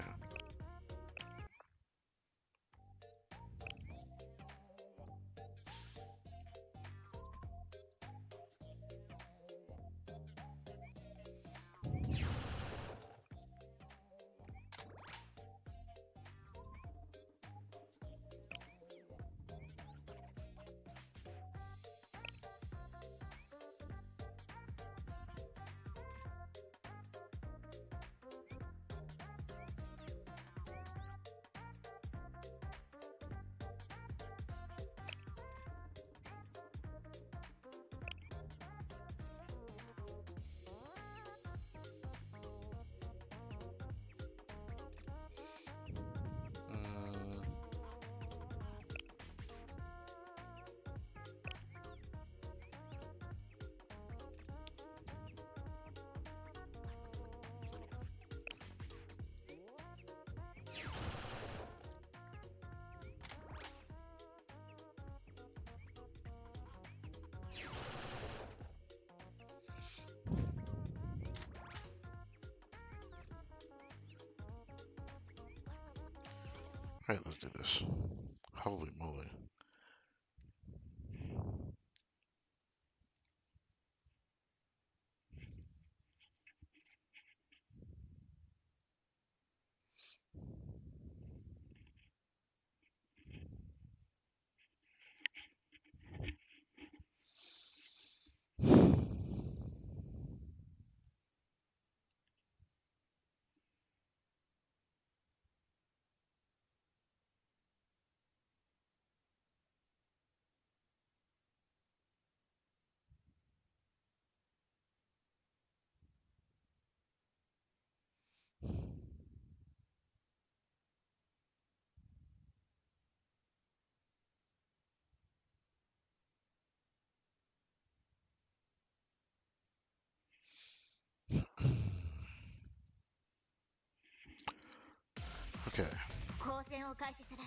A: Mm, Alright, let's do this. Holy moly. Okay,
B: 交戦を開始する。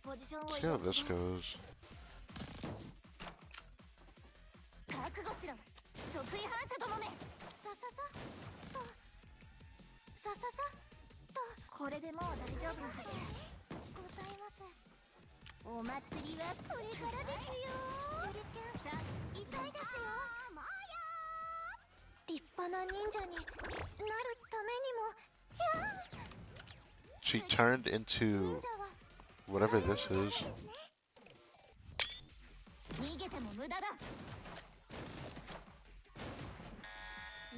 B: ポジションを
A: see
B: 移
A: how
B: 動
A: this
B: して
A: goes.
B: 覚悟しろ。即位反射どもめ。さささとさささとこれでもう大丈夫なはずございます。お祭りはこれからですよ。手裏剣さ痛いですよ。もうや立派な忍者になるためにもや
A: She turned
B: 忍
A: into
B: 者は
A: whatever this is.
C: 逃げても無駄だ。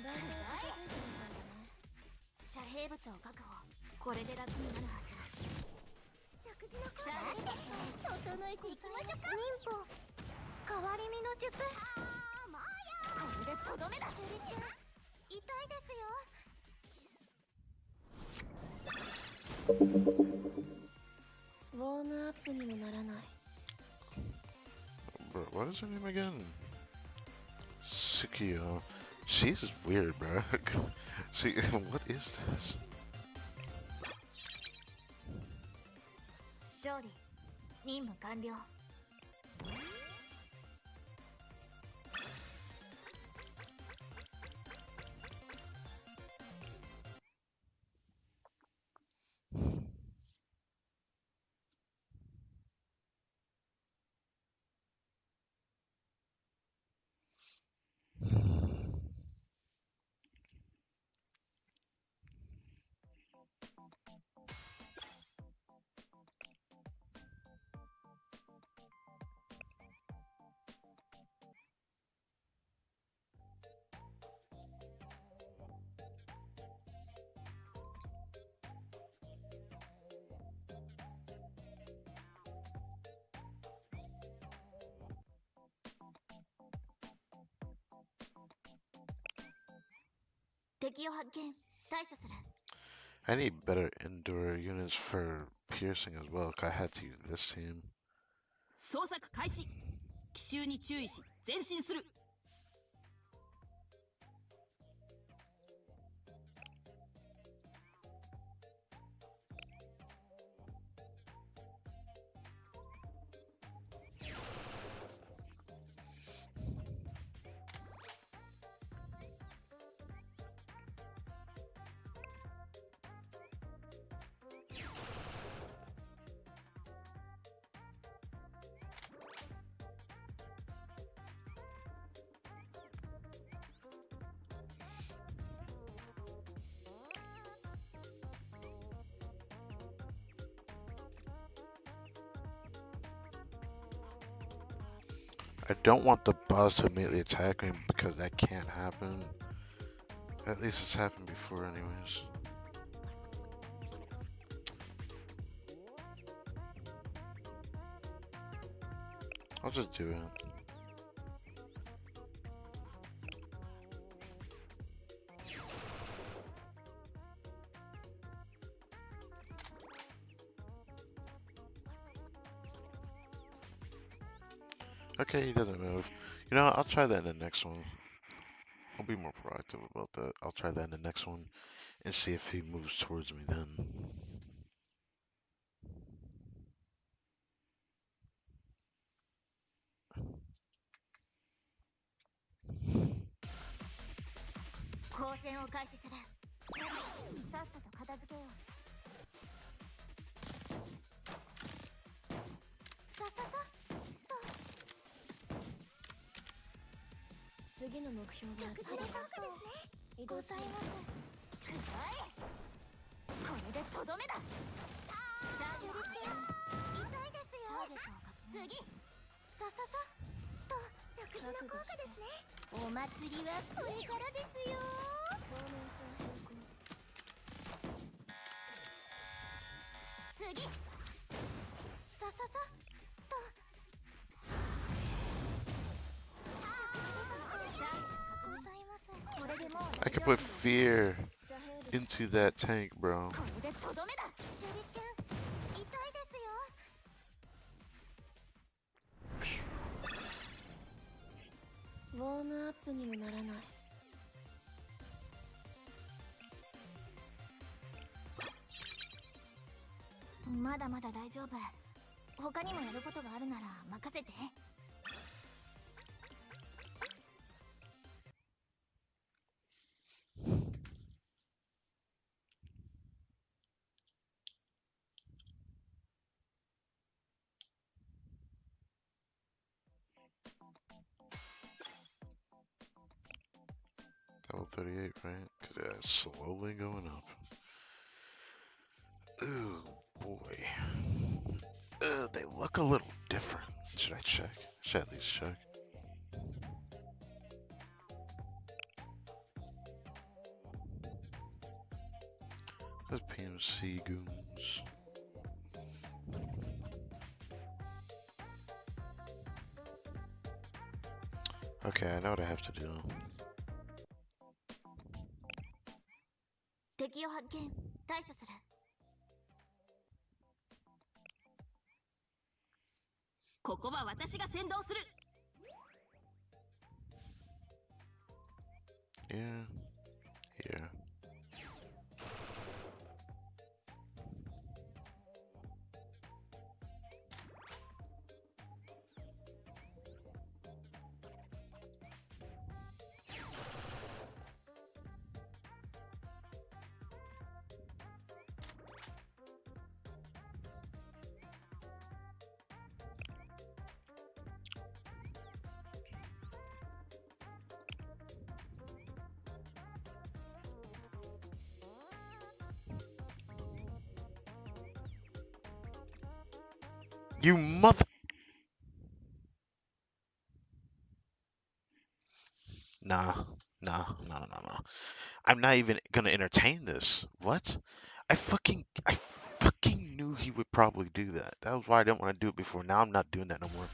B: だいぶ片付いてるみたいだね。遮蔽物を確保。これで楽になるはず。食事のコーナーで整えていきましょうか。忍法変わり身の術。これでとどめだ。手裏剣痛いですよ。ウォームアップにもならない。
A: Bro, what is her name again? Sukiyo. She's weird, bro. See, what is this?
B: 勝利任務完了。敵を発見。対処する。
A: I need better indoor units for piercing as well. 'Cause I had to use this team.
C: 捜索開始。奇襲に注意し前進する。
A: I don't want the boss to immediately attack me because that can't happen. At least it's happened before anyways. I'll just do it. Okay, he doesn't move. You know, I'll try that in the next one. I'll be more proactive about that. I'll try that in the next one and see if he moves towards me then. I can put fear into that tank, bro. Level 38, right? Cause yeah, it's slowly going up. Ooh, boy. They look a little different. Should I check? Should I at least check? Those PMC goons. Okay, I know what I have to do. Yeah, yeah. You mother. Nah, nah. I'm not even gonna entertain this. What? I fucking knew he would probably do that. That was why I didn't want to do it before. Now I'm not doing that no more.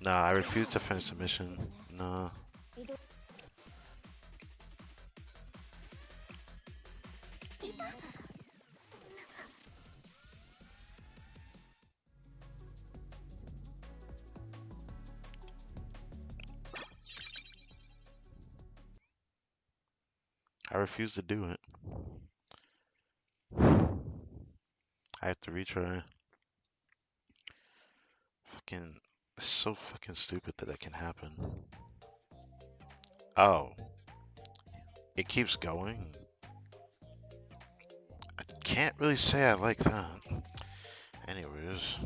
A: Nah, I refuse to finish the mission. Nah. I refuse to do it. I have to retry. Fucking, it's so fucking stupid that that can happen. Oh, it keeps going? I can't really say I like that. Anyways.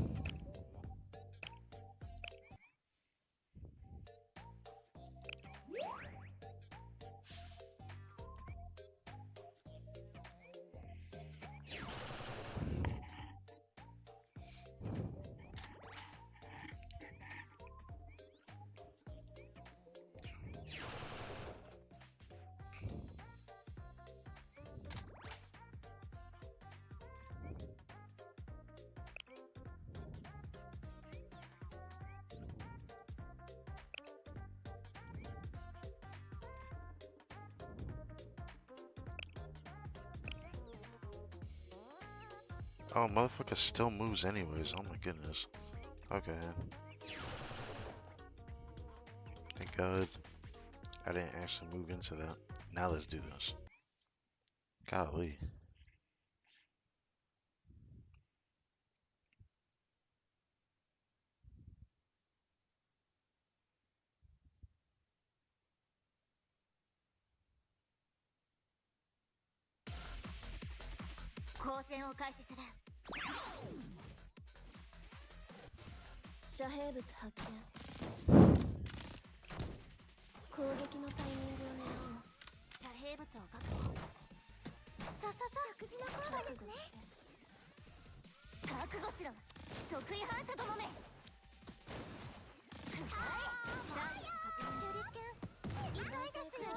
A: Oh, motherfucker still moves anyways. Oh my goodness. Okay. Thank God I didn't actually move into that. Now let's do this. Golly.
B: 交戦を開始する。遮蔽物発見。攻撃のタイミングを狙おう。遮蔽物を確保。さ食事の効果ですね。覚悟しろ、得意反射どもめ。手裏剣痛いですよ。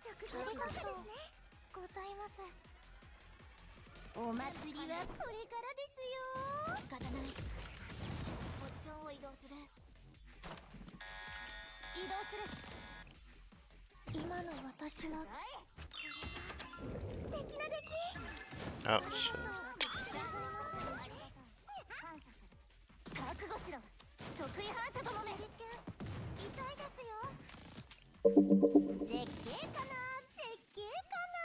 B: 食事の効果ですね。ございます。お祭りはこれからですよ。仕方ない。ポジションを移動する。移動する。今の私は素敵な出来。
A: Oh shit.
B: 反射する。覚悟しろ、得意反射どもめ。痛いですよ。絶景かな、絶景かな。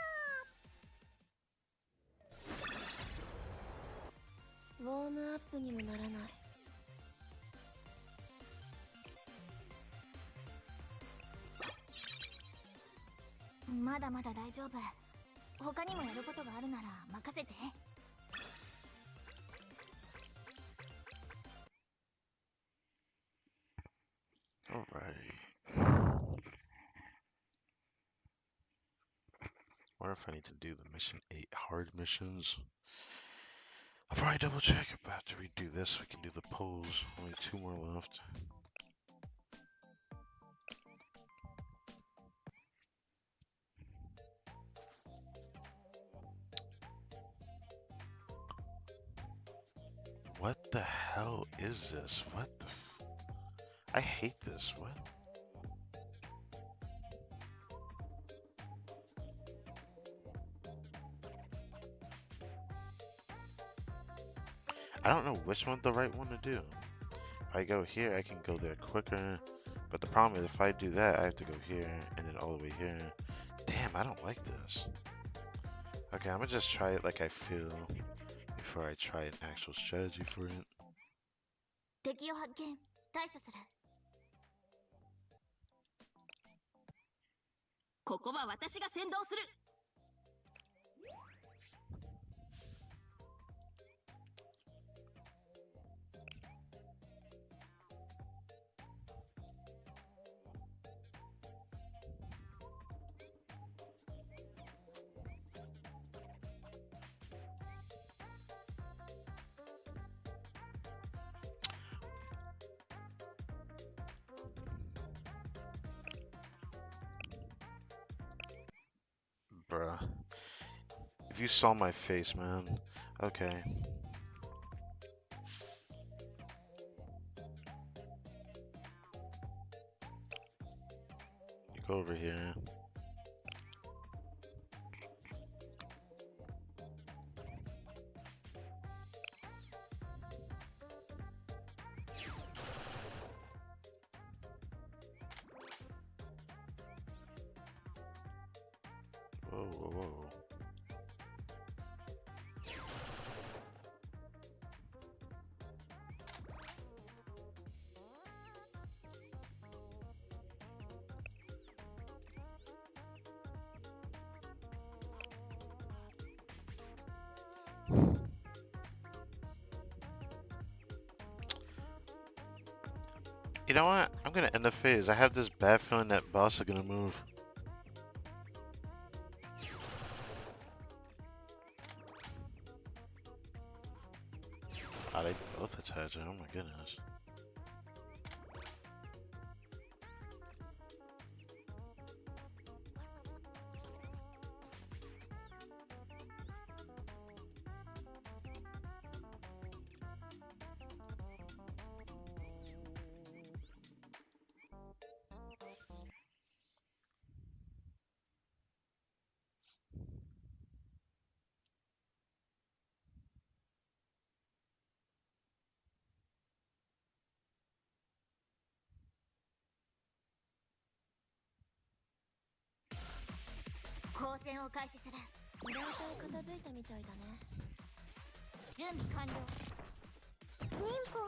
B: ウォームアップにもならない。まだまだ大丈夫。他にもやることがあるなら任せて。
A: Alright. Wonder if I need to do the mission 8 hard missions. I'll probably double check if after we do this we can do the pose. Only 2 more left. What the hell is this? What the I hate this. What? I don't know which one's the right one to do. If I go here, I can go there quicker. But the problem is if I do that, I have to go here and then all the way here. Damn, I don't like this. Okay, I'm gonna just try it like I feel before I try an actual strategy for it.
B: 敵を発見、対処する。
C: ここは私が先導する。
A: Bruh. If you saw my face, man. Okay. You go over here. Whoa, whoa, whoa. You know what? I'm gonna end the phase. I have this bad feeling that boss are gonna move. Oh, they both attach it. Oh my goodness.
B: 交戦を開始する。大体片付いたみたいだね。準備完了。忍法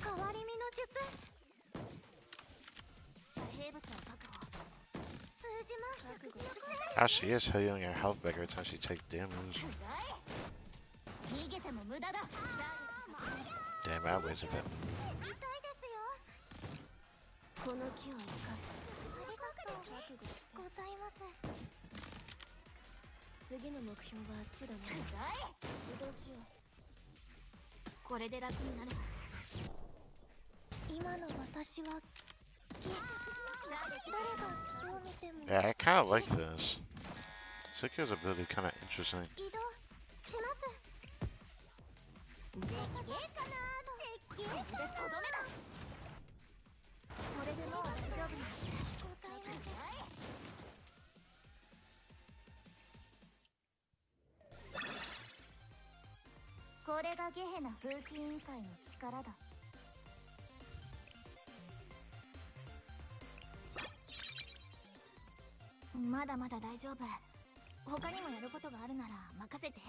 B: 変わり身の術。遮蔽物を確保。通じます。
A: Ah, she is healing her health back every time she takes damage.
B: 逃げても無駄だ。
A: Damn, I wasted that.
B: 痛いですよ。この木を生かす。ありがとうございます。次の目標はあっちだね。移動しよう。これで楽になるはず。今の私は木。誰がどう見ても。
A: Yeah, I kind of like this. Sukiyo's ability kind of interesting.
B: 移動します。絶景かな。絶景でとどめだ。これでもう大丈夫です。ございます。これがゲヘナ風紀委員会の力だ。まだまだ大丈夫。他にもやることがあるなら任せて。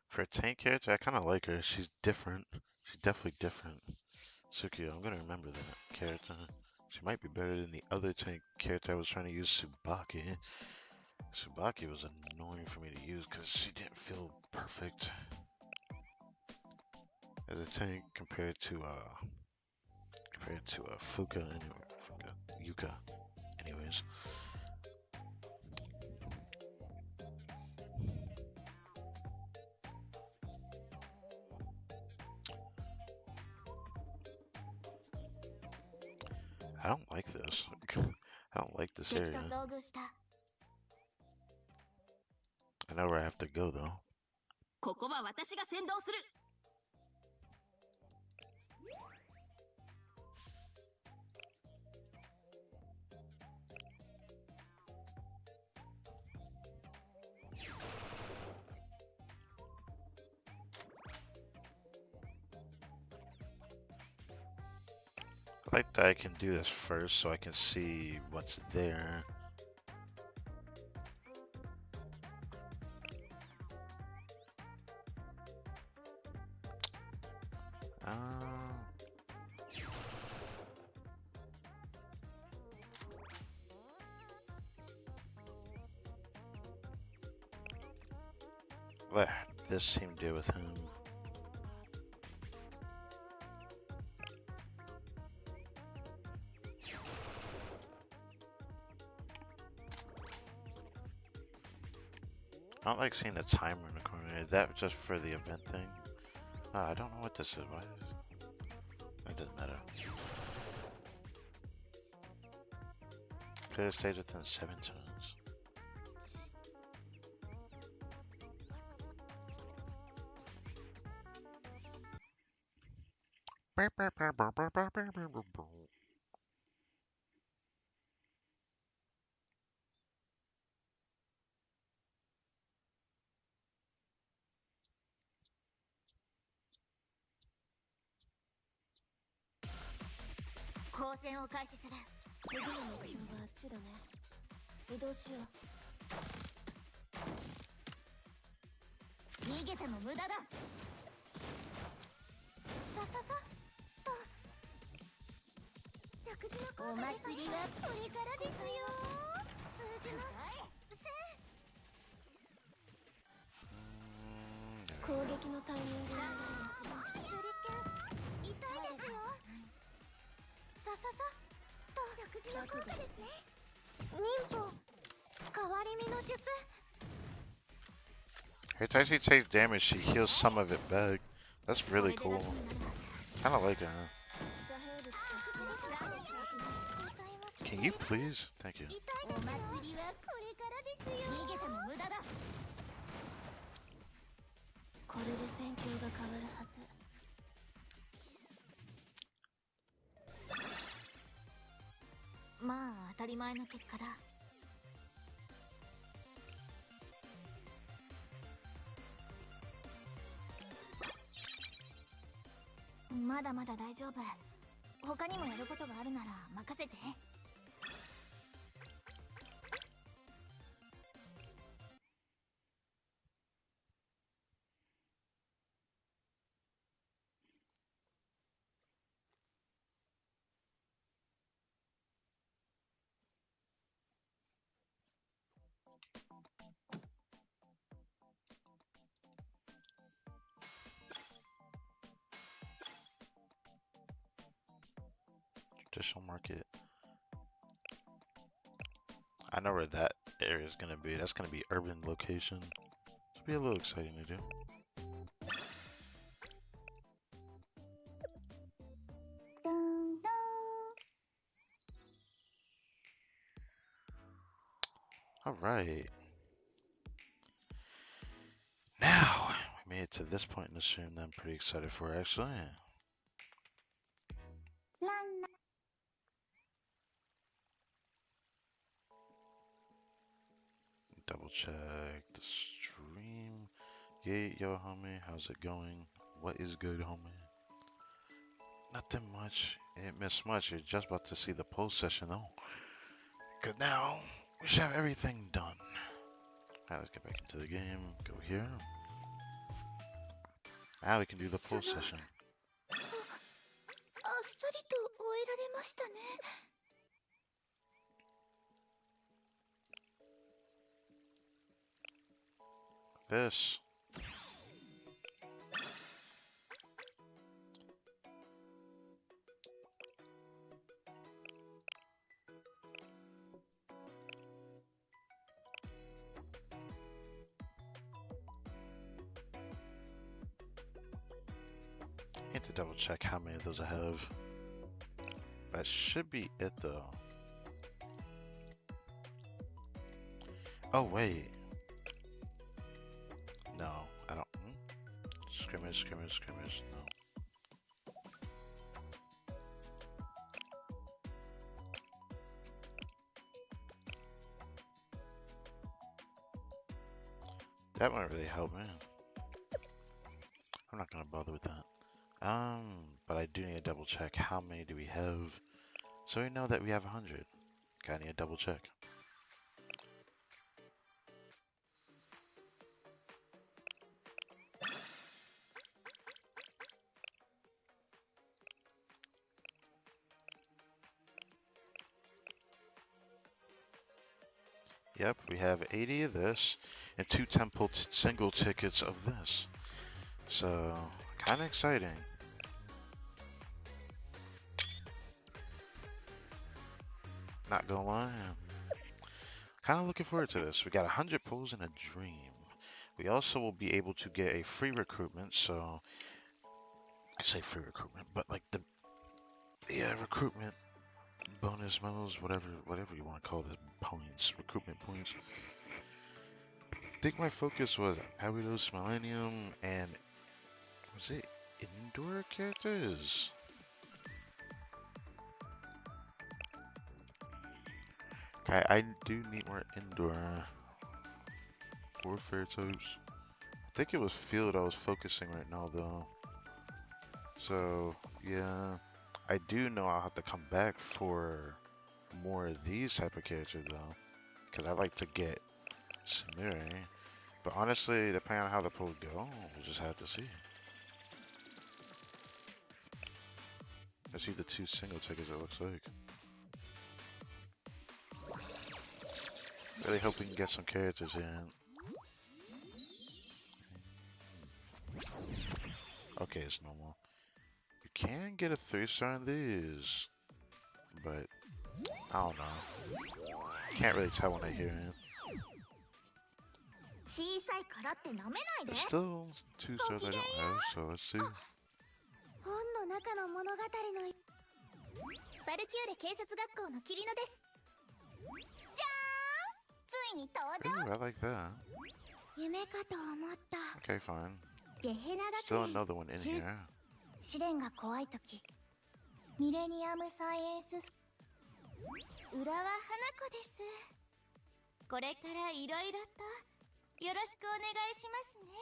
A: For a tank character, I kind of like her. She's different. She's definitely different. Sukiyo, I'm gonna remember that character. She might be better than the other tank character I was trying to use, Tsubaki. Tsubaki was annoying for me to use because she didn't feel perfect as a tank compared to Fuka and Yuka. Anyways. I don't like this. I don't like this area. I know where I have to go though.
C: ここは私が先導する。
A: I like that I can do this first so I can see what's there. Let this team deal with him. I don't like seeing the timer in the corner. Is that just for the event thing? I don't know what this is. Why is it doesn't matter. Clear the stage within 7 turns. Every time she takes damage, she heals some of it back. That's really cool. Kinda like her. Can you please? Thank you.
B: まだまだ大丈夫。他にもやることがあるなら任せて。
A: Traditional market. I know where that area is gonna be. That's gonna be urban location. It's be a little exciting to do.
B: Dun, dun.
A: All right. Now we made it to this point in the stream that I'm pretty excited for, actually.
B: Lan, lan.
A: Double check the stream. Yeah, yo, homie, how's it going? What is good, homie? Nothing much. Ain't missed much. You're just about to see the post session, though. Because now we should have everything done. Alright, let's get back into the game. Go here. Now we can do the post session.
B: あっさりと終えられましたね。
A: This. Need to double check how many of those I have. That should be it though. Oh wait. No, I don't. Scrimmage, no. That won't really help me. I'm not gonna bother with that. But I do need to double check how many do we have, so we know that we have 100. Gotta need to double check. Yep, we have 80 of this and 2 temple single tickets of this. So, kind of exciting. Not gonna lie, kind of looking forward to this. We got 100 pulls and a dream. We also will be able to get a free recruitment, so I say free recruitment, but like the recruitment bonus medals, whatever you want to call this, points, recruitment points. I think my focus was Abydos, Millennium, and was it indoor characters? Okay, I do need more indoor warfare types. I think it was field I was focusing right now though. So yeah, I do know I'll have to come back for more of these type of characters though, because I like to get Samiri. But honestly, depending on how the polls go, we'll just have to see. I see the 2 single tickets, it looks like. Really hope we can get some characters in. Okay, it's normal. You can get a 3-star in these, but I don't know. Can't really tell when I hear him. There's still 2 stars I don't have, so let's see.
B: 本の中の物語のバルキューレ警察学校のキリノです。じゃーん、ついに登場。
A: Ooh, I like that.
B: 夢かと思った。
A: Okay, fine.
B: ゲヘナ
A: Still
B: 学
A: another one in here.
B: 試練が怖いとき。ミレニアムサイエンスス浦和花子です。これからいろいろとよろしくお願いしますね。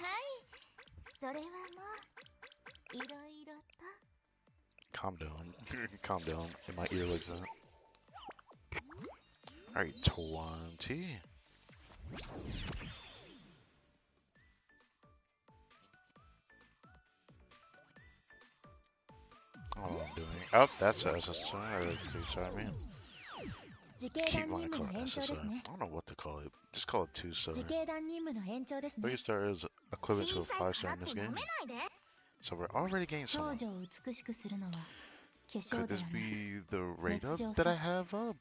B: はい、それはもう
A: Calm down. Calm down in my ear like that. Alright, 20. Oh, I'm doing. Oh, that's SSI. Sorry, man. Keep wanting to call it SSI. I don't know what to call it. Just call it 2-star. 3-star is equivalent to a 5-star in this game. So we're already getting someone. Could this be the rate up that I have up?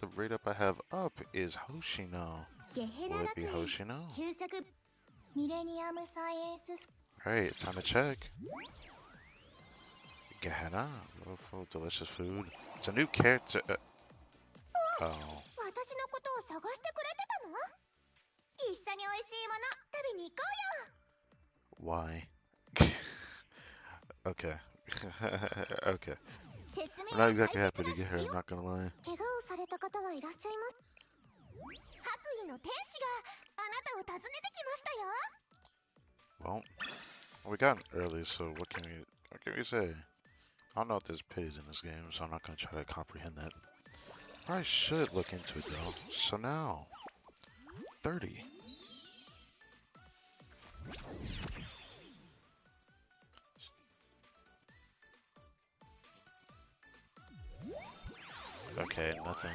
A: The rate up I have up is Hoshino. Will it be Hoshino? Alright, time to check. Gehenna, full delicious food. It's a new character. Oh. Why? Okay. Okay. I'm not exactly happy to get her, I'm not gonna lie. Well, we got it early, so what can we say? I don't know if there's pities in this game, so I'm not gonna try to comprehend that. I should look into it though. So now, 30. Okay, nothing.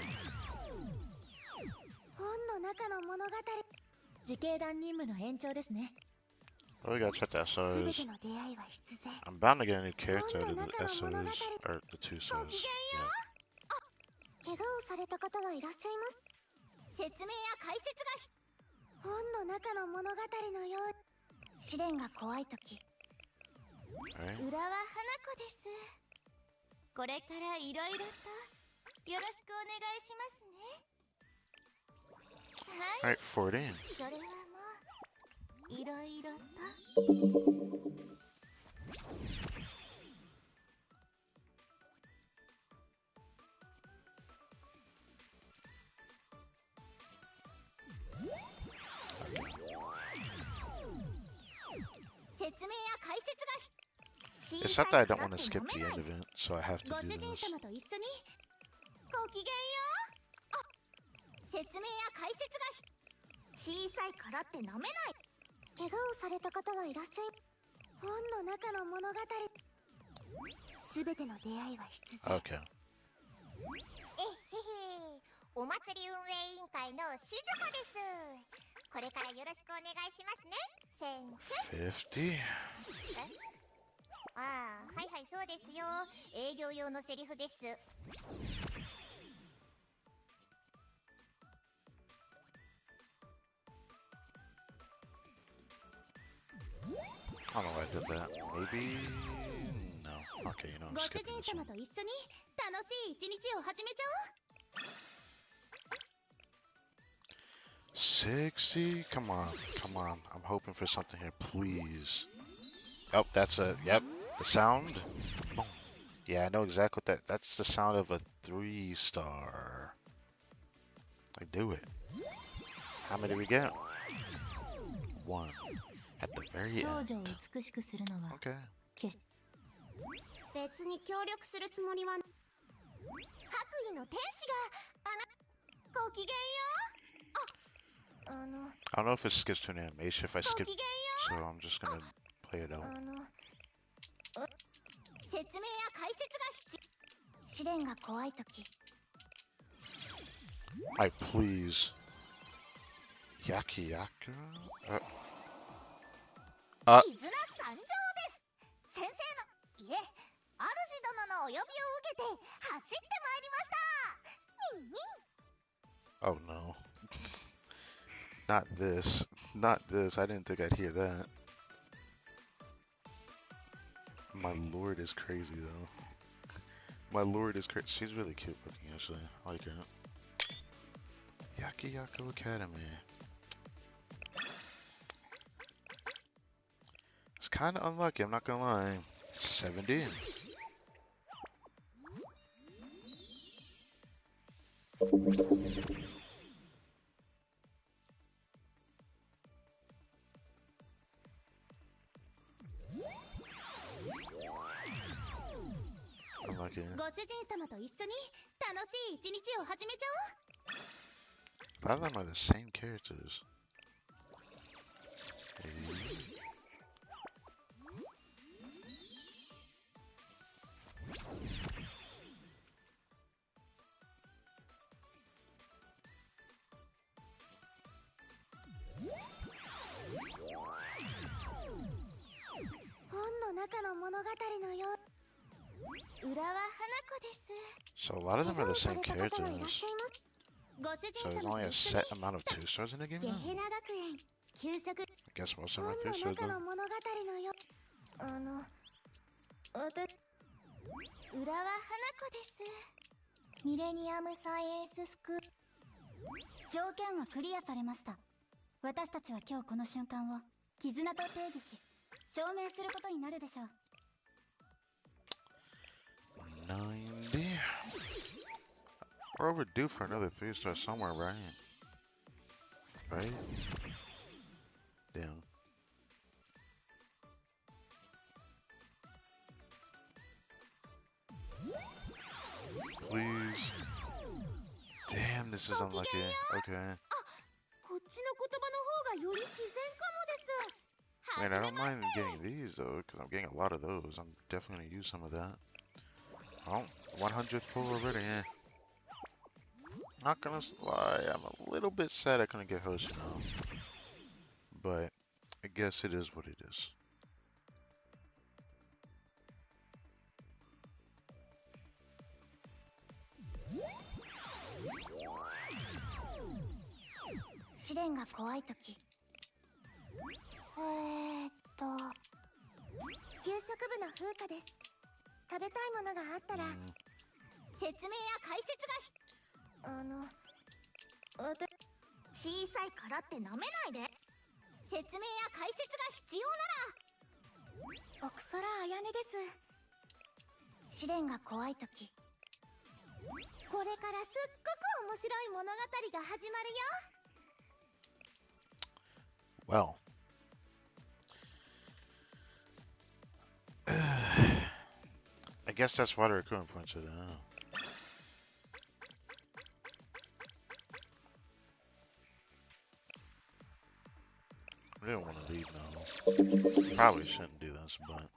A: Oh, we gotta check the SOs. I'm bound to get a new character out of the SOs, or the 2-stars. Yeah. Alright, 14. It's not that I don't want to skip the end of it, so I have to do this. Okay.
B: お祭り運営委員会の静香です。これからよろしくお願いしますね、先生。
A: 50?
B: ああ、はいはい、そうですよ。営業用のセリフです。
A: I don't know why I did that. Maybe... No. Okay, you know, I'm
B: ご主
A: skipping
B: 人
A: this
B: 様
A: one.
B: と一緒に楽しい一日を始めちゃおう。
A: 60? Come on, come on. I'm hoping for something here, please. Oh, that's a, yep, the sound. Boom. Yeah, I know exactly what that's the sound of a 3-star. I do it. How many do we get? 1. At the very end. Okay.
B: 別に協力するつもりは。白衣の天使がごきげんよう。
A: I don't know if it skips to an animation if I skip, so I'm just gonna play it out.
B: 説明や解説が必要。試練が怖いとき。
A: I please. Yaki Yaka?
B: 絆参上です。先生の、いえ、主殿のお呼びを受けて走ってまいりました。ニンニン。
A: Oh no. Not this. Not this. I didn't think I'd hear that. My lord is crazy though. My lord is crazy. She's really cute looking actually. I like her. Yaki Yako Academy. It's kind of unlucky, I'm not gonna lie. 70. like it.
B: ご主人様と一緒に楽しい一日を始めちゃ
A: A lot of them are the same characters. Hey.
B: おう。本の中の物語のよう。浦和花子です。
A: So a lot of them are the same
B: 怪我をされた方がいらっ
A: characters.
B: しゃいます。ご主
A: So
B: 人
A: there's
B: 様
A: only
B: と
A: a
B: 一緒に
A: set amount of 2 stars in the game
B: ゲ
A: now?
B: ヘナ学園給食
A: I guess most of
B: 本
A: them are 3 stars
B: の中
A: though.
B: の物語のよ浦和花子です。ミレニアムサイエンススクール条件はクリアされました。私たちは今日この瞬間を絆と定義し証明することになるでしょう。
A: 90. We're overdue for another 3 star somewhere, right? Right? Damn. Please. Damn, this is unlucky. Okay.
B: こっちの言葉の方がより自然かもです。
A: I mean, I don't mind getting these though, because I'm getting a lot of those. I'm definitely gonna use some of that. Oh, 100th pull already, eh? Not gonna lie, I'm a little bit sad I couldn't get Hoshi now. But I guess it is what it is. Well. I guess that's why the recruitment points are there. I don't want to leave now. Probably shouldn't do this, but.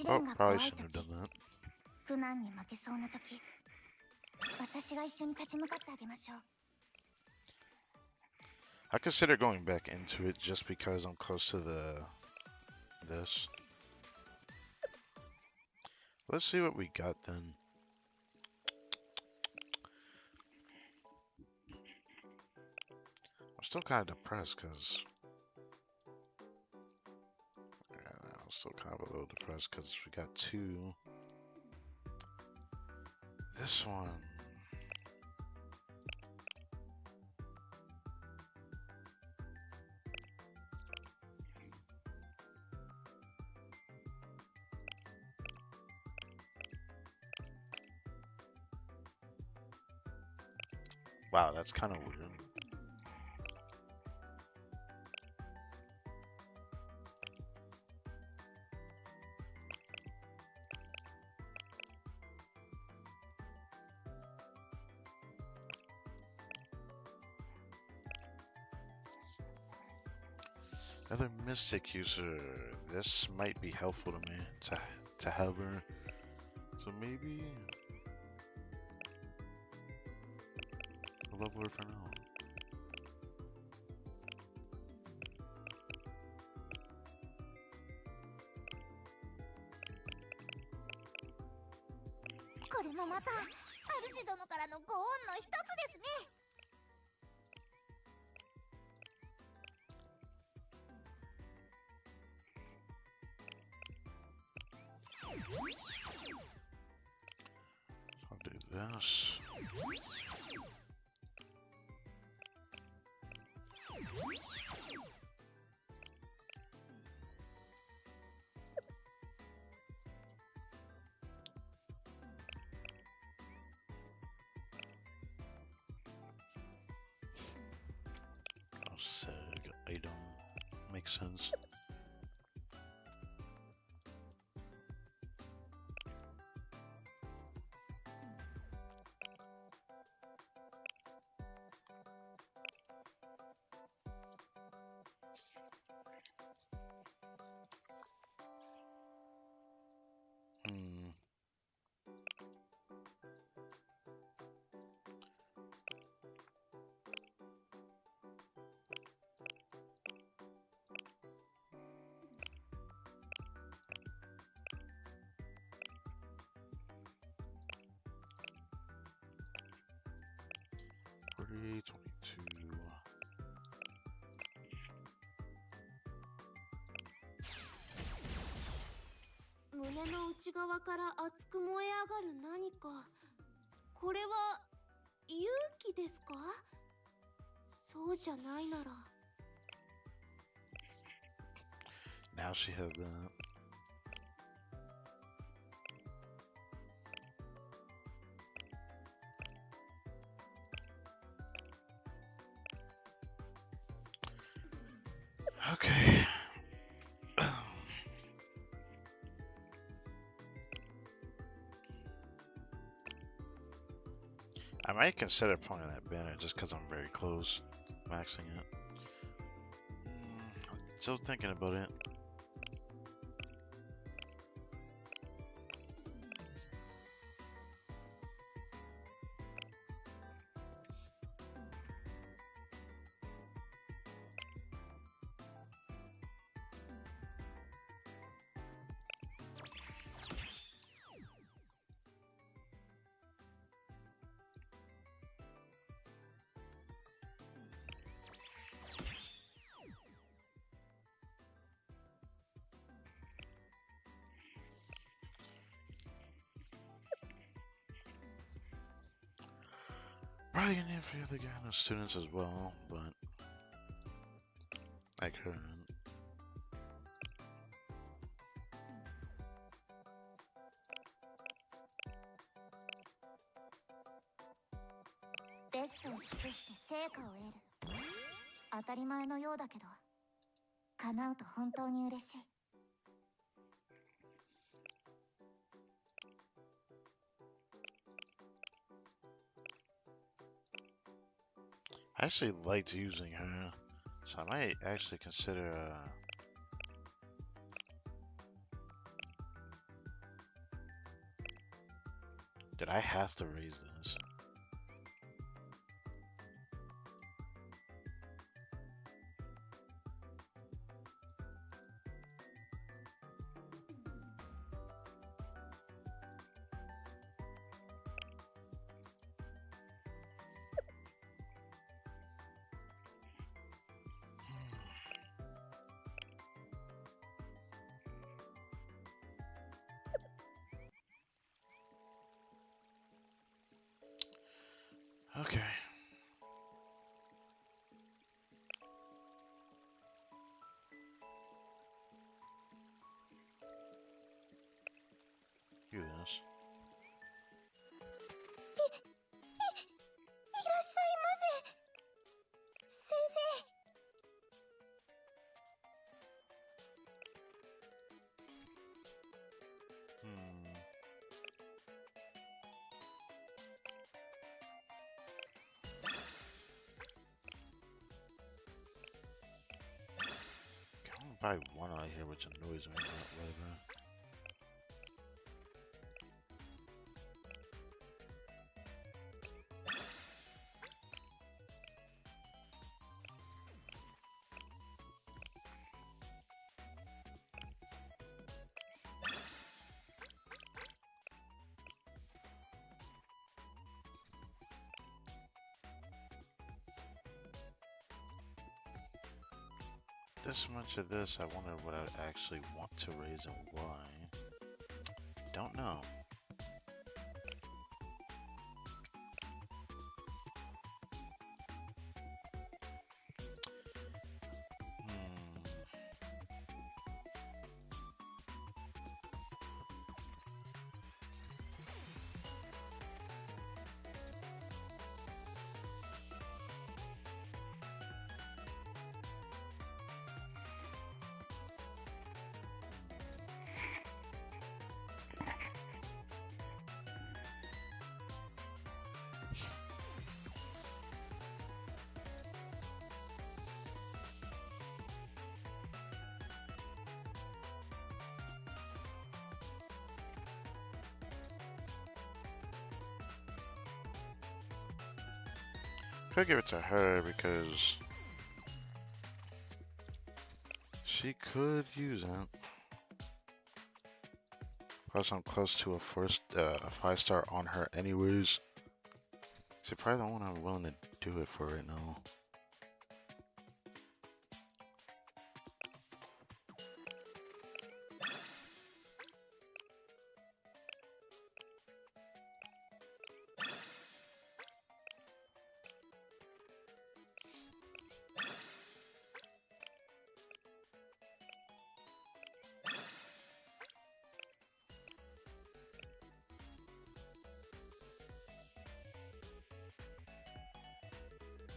A: Oh, probably shouldn't have done that.
B: 苦難に負けそうな時、私が一緒に立ち向かってあげましょう。
A: I consider going back into it just because I'm close to this. Let's see what we got then. I'm still kind of depressed because I'm still kind of a little depressed because we got 2. This one. Wow, that's kind of weird. Another mystic user. This might be helpful to me to have her. So maybe I'll level her for now. I'll do this. makes sense. Hmm. Three 22.
B: 胸の内側から熱く燃え上がる何か。これは勇気ですか？そうじゃないなら。
A: Now she has that. Okay. I might consider pulling that banner just because I'm very close maxing it. I'm still thinking about it. Probably gonna name for the other guy and the students as well, but I couldn't.
B: ベストを尽くして成果を得る。当たり前のようだけど、叶うと本当に嬉しい。
A: I actually liked using her, so I might actually consider. Did I have to raise this? Okay. Do this.
B: いらっしゃいませ。先生。
A: Okay, I'm gonna buy one out here, which annoys me, but whatever. This much of this, I wonder what I actually want to raise and why. Don't know. Could give it to her because she could use it. Plus, I'm close to a 5-star on her anyways. She's probably the one I'm willing to do it for right now.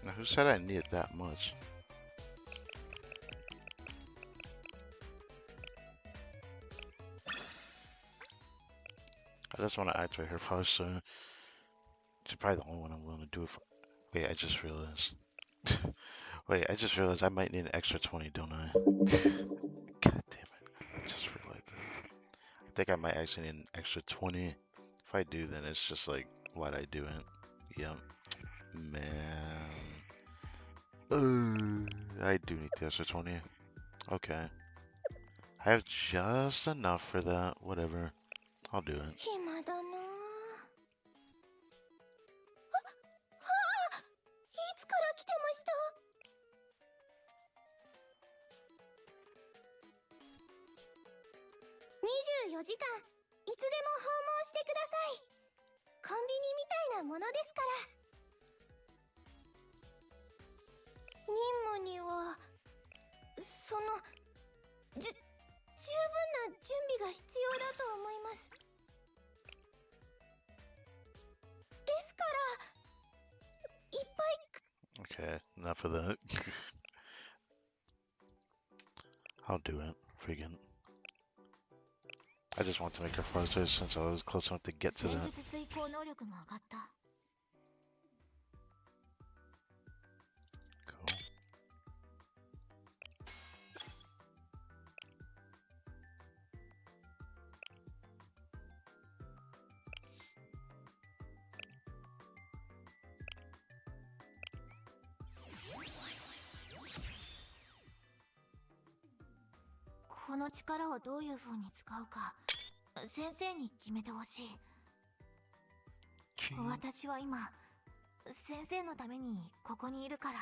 A: Now, who said I need that much? I just want to activate her 5-star. She's probably the only one I'm willing to do it for. Wait, I just realized. Wait, I just realized I might need an extra 20, don't I? God damn it. I just realized that. I think I might actually need an extra 20. If I do, then it's just like, why'd I do it? Yep. Man. I do need the extra 20. Okay. I have just enough for that. Whatever. I'll do it.
B: 暇だなあ。いつから来てました？24時間いつでも訪問してください。コンビニみたいなものですから。任務には十分な準備が必要だと思います。ですからいっぱい。
A: Okay, enough of that. I'll do it. Freaking. I just want to make her faster since I was close enough to get to
B: 戦
A: that.
B: 術遂行能力が上がった。
A: Cool.
B: This この力をどういう風に使うか先生に決めてほしい。私は今先生のためにここにいるから。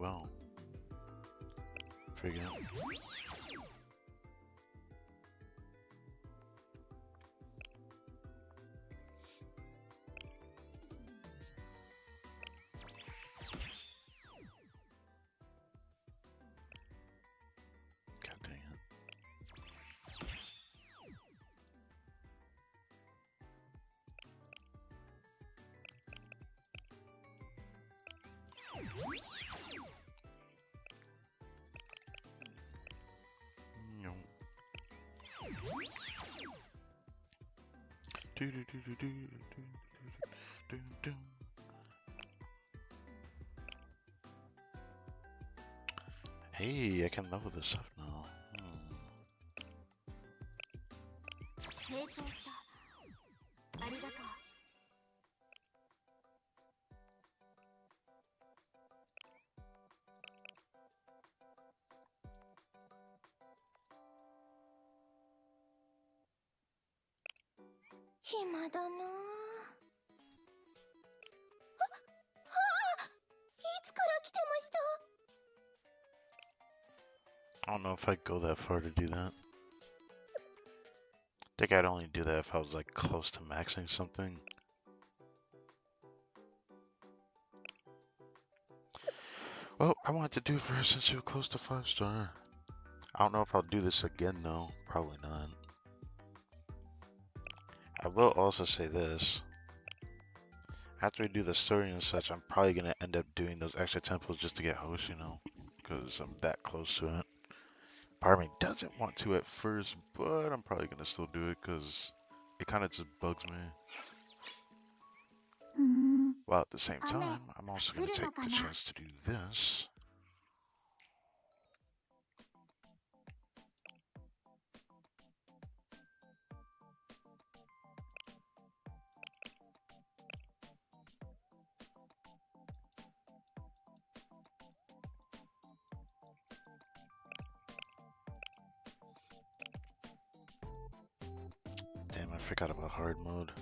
A: Well, figure it. God dang it. No. Do do do do do do do do. Hey, I can level this up now.
B: 成長した。ありがとう。暇だなあ。いつから来てました？
A: I don't know if I'd go that far to do that. I think I'd only do that if I was like close to maxing something. Well, I wanted to do it for her since she was close to 5-star. I don't know if I'll do this again though. Probably not. I will also say this. After we do the story and such, I'm probably going to end up doing those extra temples just to get host, you know, because I'm that close to it. Part of me doesn't want to at first, but I'm probably going to still do it because It kind of just bugs me.
B: うーん
A: While at the same
B: 雨
A: time, I'm also
B: 降
A: going to
B: るの
A: take
B: か
A: the
B: な
A: chance to do this. Damn, I forgot about hard mode.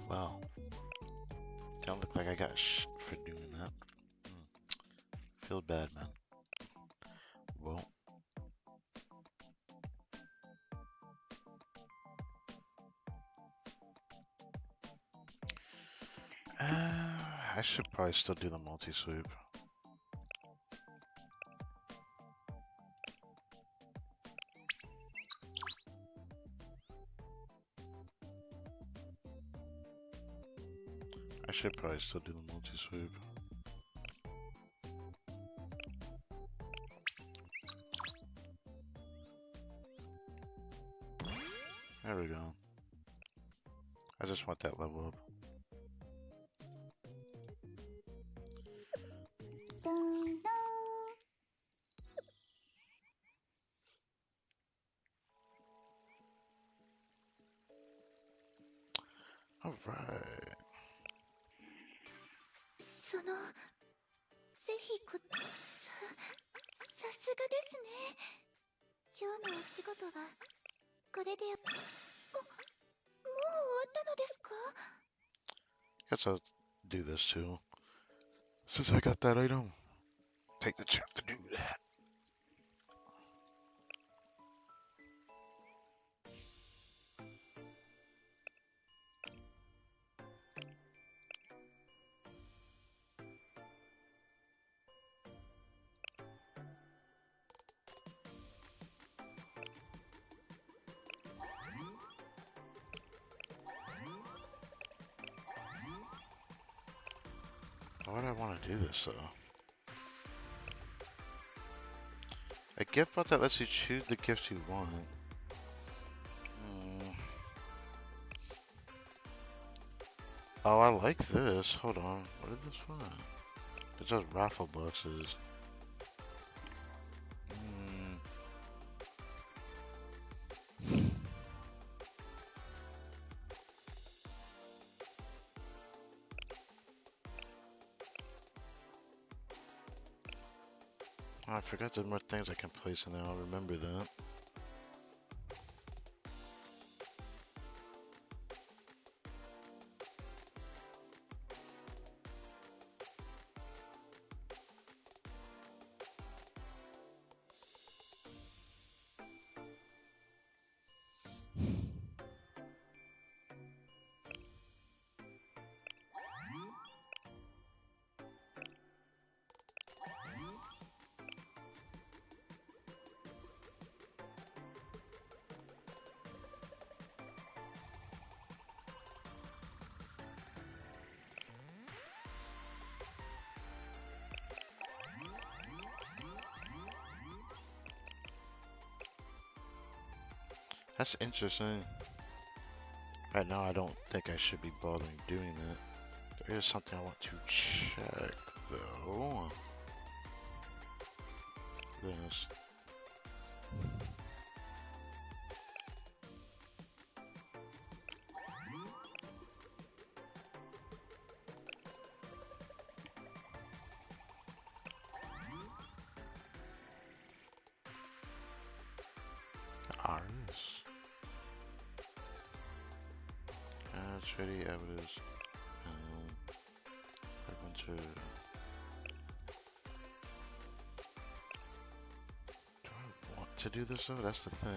A: Wow. Don't look like I got for doing that. Feel bad, man. Well, I should probably still do the multi-sweep. I should probably still do the multi-sweep. There we go. I just want that level up.
B: ドンドン
A: Alright.
B: そのぜひさすがですね今日のお仕事はこれでもう終わったのですか
A: Guess I'll do this too. Since I got that item, take the chance to do that. Why do I want to do this though? A gift bot that lets you choose the gift you want. Oh, I like this. Hold on. What is this one? It's just raffle boxes. Oh, I forgot there's more things I can place in there. I'll remember that. That's interesting. Right now, I don't think I should be bothering doing that. There is something I want to check, though. This. Ours. That's ready evidence. Bunch of. Do I want to do this though? That's the thing.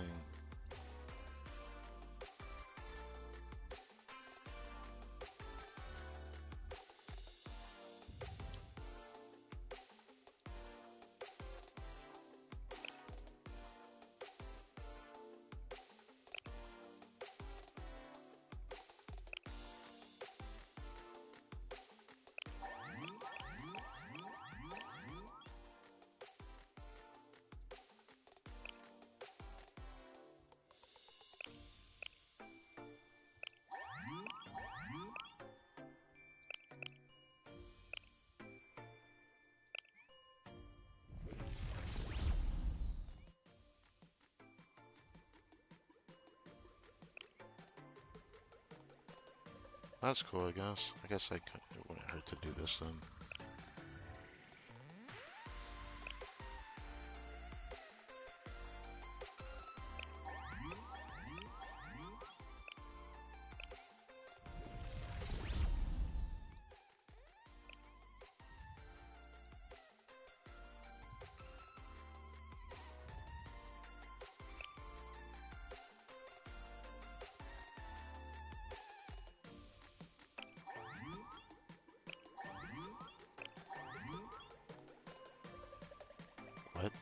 A: That's cool, I guess. I guess it wouldn't hurt to do this then. What?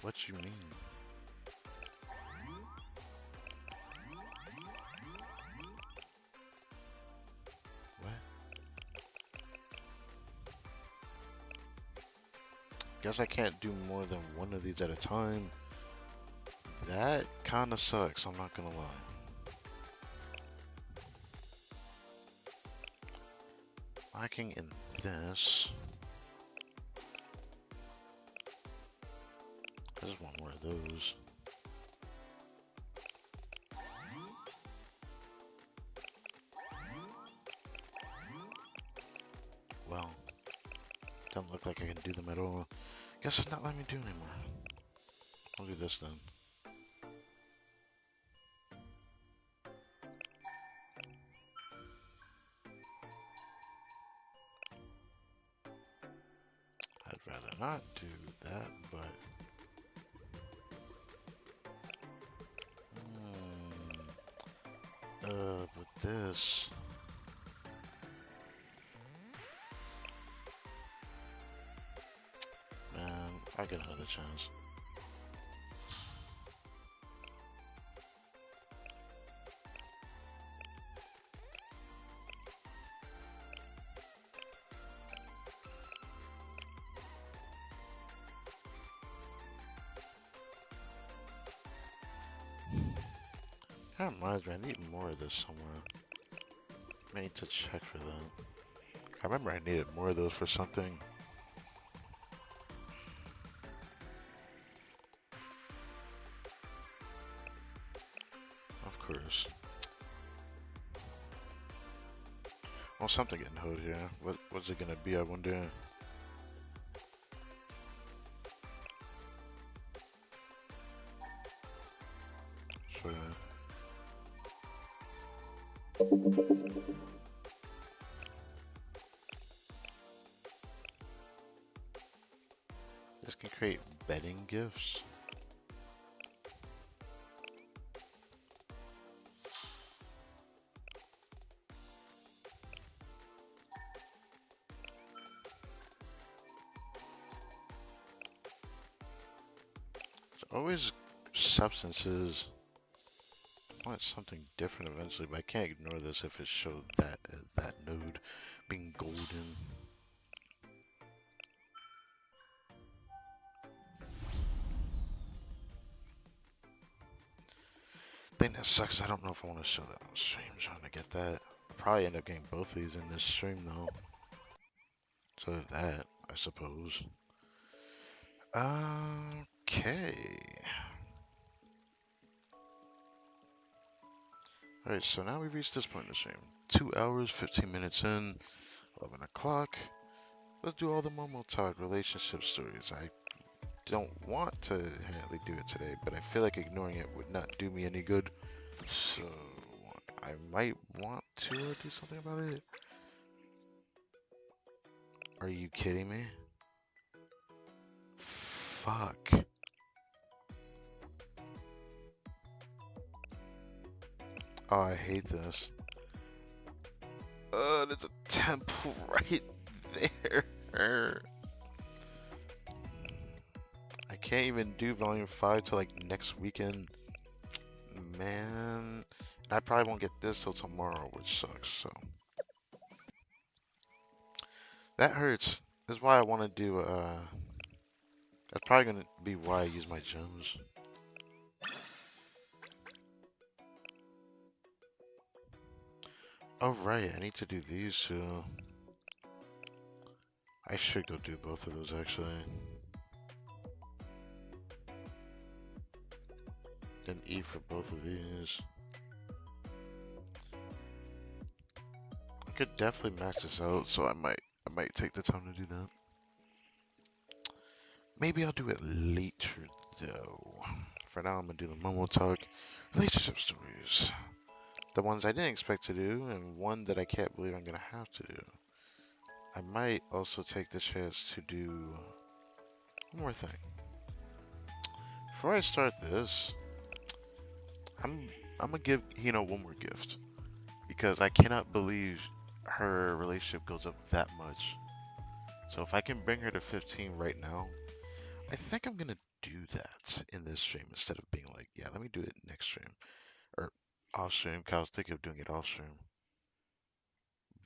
A: What you mean? What? Guess I can't do more than one of these at a time. That kinda sucks, I'm not gonna lie. Lacking in this. I just want more of those. Well, doesn't look like I can do them at all. Guess it's not letting me do anymore. I'll do this then. I'd rather not do that, but... but this... Man, I get another chance. That reminds me, I need more of this somewhere. I need to check for that. I remember I needed more of those for something. Of course. Well, something getting hoed here. What's it gonna be, I wonder? Sure. This can create betting gifts. There's always substances. I want something different eventually, but I can't ignore this if it shows that as that node being golden. thing that sucks, I don't know if I want to show that on stream. I'm trying to get that. I'll probably end up getting both of these in this stream though. So that, I suppose. Okay. Alright, so now we've reached this point in the stream. 2 hours, 15 minutes in, 11 o'clock. Let's do all the Momo talk relationship stories. I don't want to inherently do it today, but I feel like ignoring it would not do me any good. So I might want to do something about it. Are you kidding me? Fuck. Oh, I hate this. There's a temple right there. I can't even do volume 5 till like next weekend. Man. And I probably won't get this till tomorrow, which sucks, so. That hurts. That's why I want to do, that's probably going to be why I use my gems. Oh, right, I need to do these too. I should go do both of those, actually. Then E for both of these. I could definitely max this out, so I might take the time to do that. Maybe I'll do it later, though. For now, I'm gonna do the Momo Talk relationship stories. The ones I didn't expect to do, and one that I can't believe I'm gonna have to do. I might also take the chance to do one more thing. Before I start this, I'm gonna give Hino one more gift because I cannot believe her relationship goes up that much. So if I can bring her to 15 right now, I think I'm gonna do that in this stream instead of being like, yeah, let me do it next stream or off stream. Cause I was thinking of doing it off stream,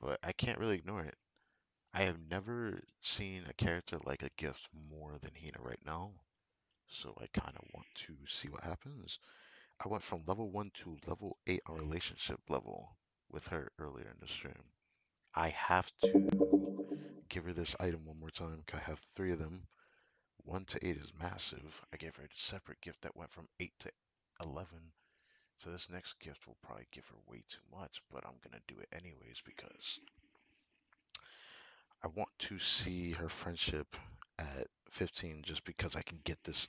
A: but I can't really ignore it. I have never seen a character like a gift more than Hina right now, so I kind of want to see what happens. I went from level 1 to level 8 on relationship level with her earlier in the stream. I have to give her this item one more time, 'cause I have 3 of them. 1 to 8 is massive. I gave her a separate gift that went from 8 to 11. So this next gift will probably give her way too much, but I'm gonna do it anyways because I want to see her friendship at 15 just because I can get this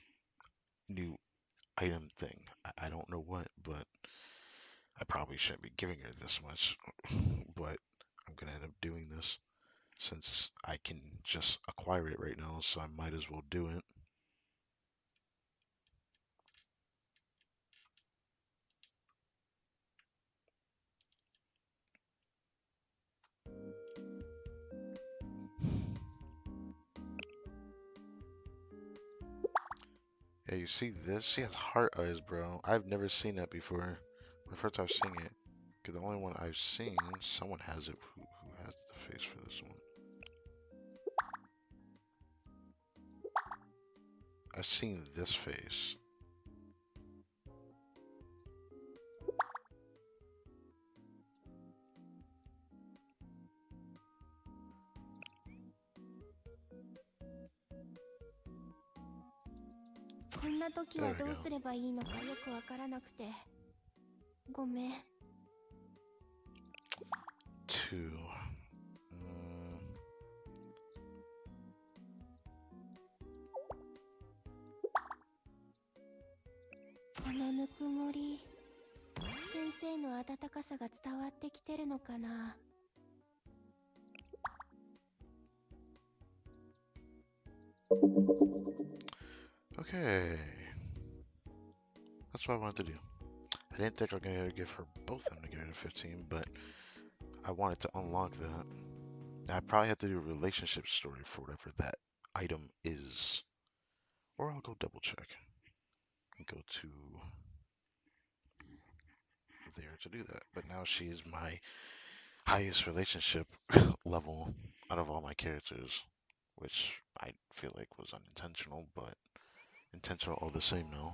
A: new item thing. I don't know what, but I probably shouldn't be giving her this much, but I'm gonna end up doing this since I can just acquire it right now, so I might as well do it. Yeah, you see this? She has heart eyes, bro. I've never seen that before. My first time seeing it. Because the only one I've seen, someone has it who has the face for this one. I've seen this face. There we go.
B: ごめん。
A: Two.
B: このぬくもり、先生の温かさが伝わってきてるのかな。
A: Okay. That's what I wanted to do. I didn't think I was going to give her both of them to get her to 15, but I wanted to unlock that. I probably have to do a relationship story for whatever that item is. Or I'll go double check and go to there to do that. But now she is my highest relationship level out of all my characters, which I feel like was unintentional, but intentional all the same now.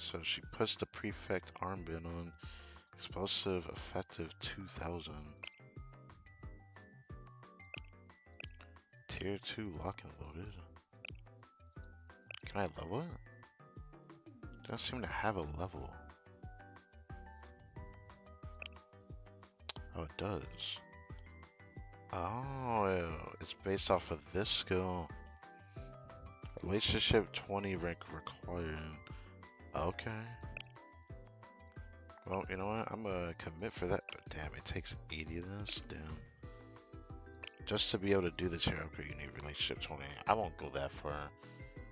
A: So she puts the prefect armband on. Explosive effective 2000. Tier 2 lock and loaded. Can I level it? Doesn't seem to have a level. Oh, it does. Oh, it's based off of this skill. Relationship 20 rank required. Okay. Well, you know what? I'm gonna commit for that. Damn, it takes 80 of this? Damn. Just to be able to do this here, okay, you need relationship 20. I won't go that far.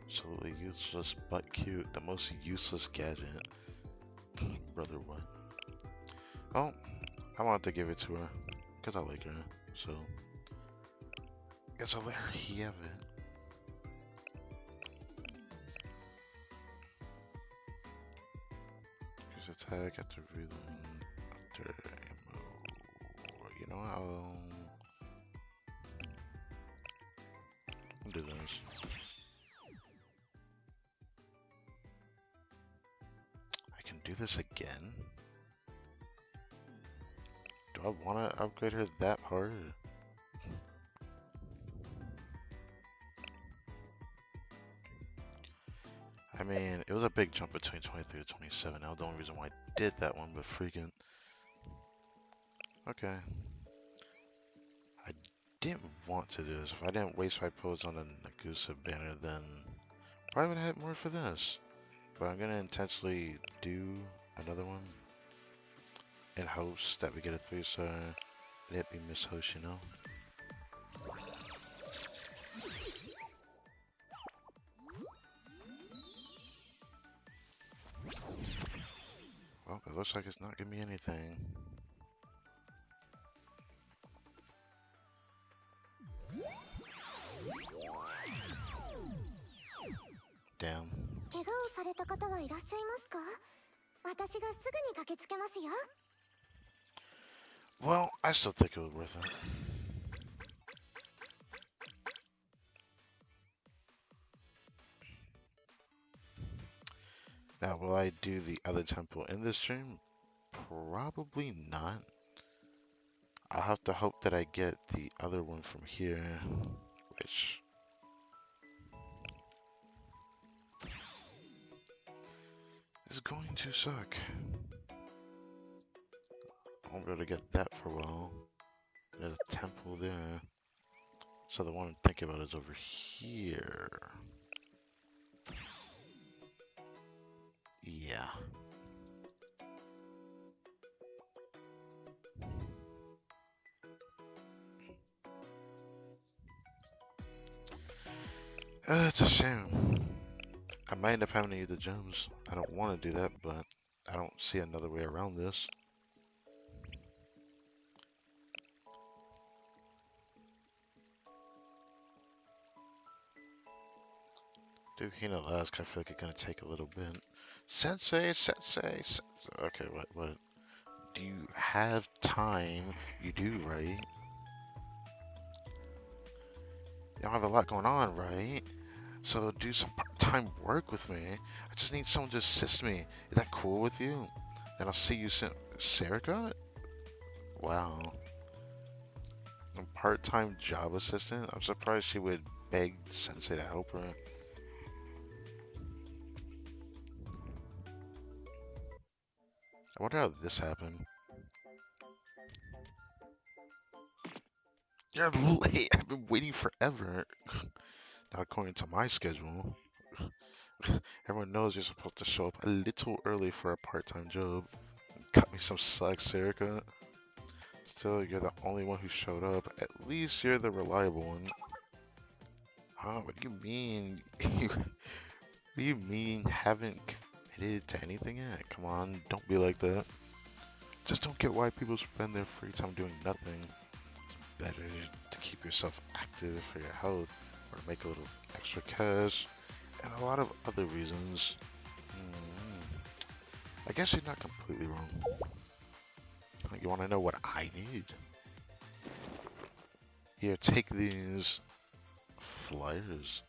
A: Absolutely useless, but cute. The most useless gadget. Brother, what? Oh, I wanted to give it to her. Because I like her. So, guess I'll let her have it. Use attack after breathing. After ammo. You know what? I'll do this. I can do this again? Do I want to upgrade her that hard? I mean, it was a big jump between 23 to 27. That was the only reason why I did that one, but freaking... Okay. I didn't want to do this. If I didn't waste my pose on the Nagusa banner, then probably would have had more for this. But I'm going to intentionally do another one in hopes that we get a 3-star and it be Miss Host, you know? Well, it looks like it's not giving me anything. Damn.
B: 怪我をされた方はいらっしゃいますか？私がすぐに駆けつけますよ。
A: Well, I still think it was worth it. Now, will I do the other temple in this stream? Probably not. I'll have to hope that I get the other one from here, which... is going to suck. I won't be able to get that for a while. There's a temple there. So the one I'm thinking about is over here. Yeah. It's a shame. I might end up having to use the gems. I don't want to do that, but I don't see another way around this. Do Hina Lask, I feel like it's gonna take a little bit. Sensei. Okay, what? Do you have time? You do, right? You don't have a lot going on, right? So do some part-time work with me. I just need someone to assist me. Is that cool with you? Then I'll see you soon. Serica? Wow. A part-time job assistant? I'm surprised she would beg Sensei to help her. I wonder how this happened. You're late. I've been waiting forever. Not according to my schedule. Everyone knows you're supposed to show up a little early for a part-time job. Cut me some slack, Serica. Still, you're the only one who showed up. At least you're the reliable one. Huh? What do you mean? What do you mean haven't committed to anything yet? Come on, don't be like that. Just don't get why people spend their free time doing nothing. It's better to keep yourself active for your health or make a little extra cash and a lot of other reasons. I guess you're not completely wrong. You want to know what I need? Here, take these flyers.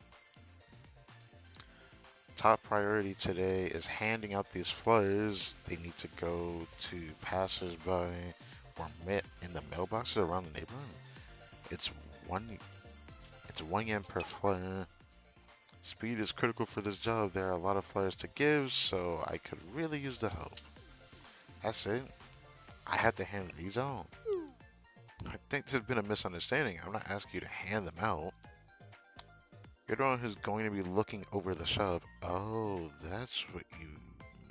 A: top priority today is handing out these flyers. They need to go to passersby or in the mailboxes around the neighborhood. It's one it's 1 yen per flyer. Speed is critical for this job. There are a lot of flyers to give, so I could really use the help. That's it. I have to hand these out. I think there's been a misunderstanding. I'm not asking you to hand them out. You're the one who's going to be looking over the shop. Oh, that's what you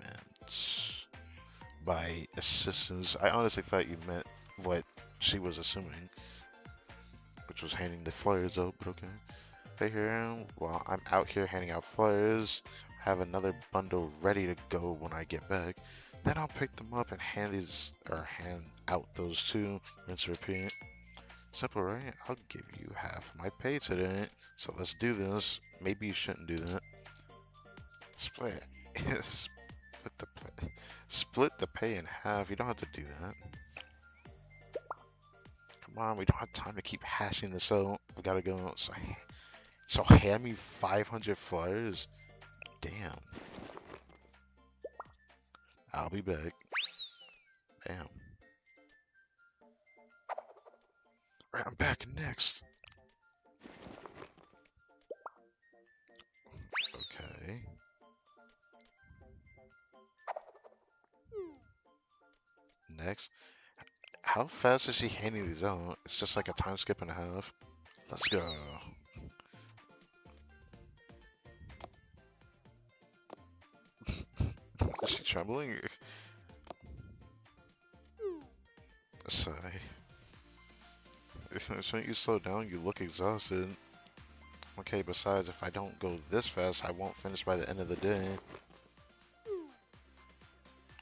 A: meant by assistance. I honestly thought you meant what she was assuming, which was handing the flyers out, but okay. Right here, while I'm out here handing out flyers, I have another bundle ready to go when I get back. Then I'll pick them up and hand out those two. Rinse, repeat. Simple, right? I'll give you half my pay today. So let's do this. Maybe you shouldn't do that. Split. Split the pay in half. You don't have to do that. Come on, we don't have time to keep hashing this out. We gotta go. So hand me 500 flyers. Damn. I'll be back. Damn. Right, I'm back next. Okay. Next. How fast is she handing these out? It's just like a time skip and a half. Let's go. Is she trembling? A sigh. Shouldn't you slow down? You look exhausted. Okay, besides, if I don't go this fast, I won't finish by the end of the day.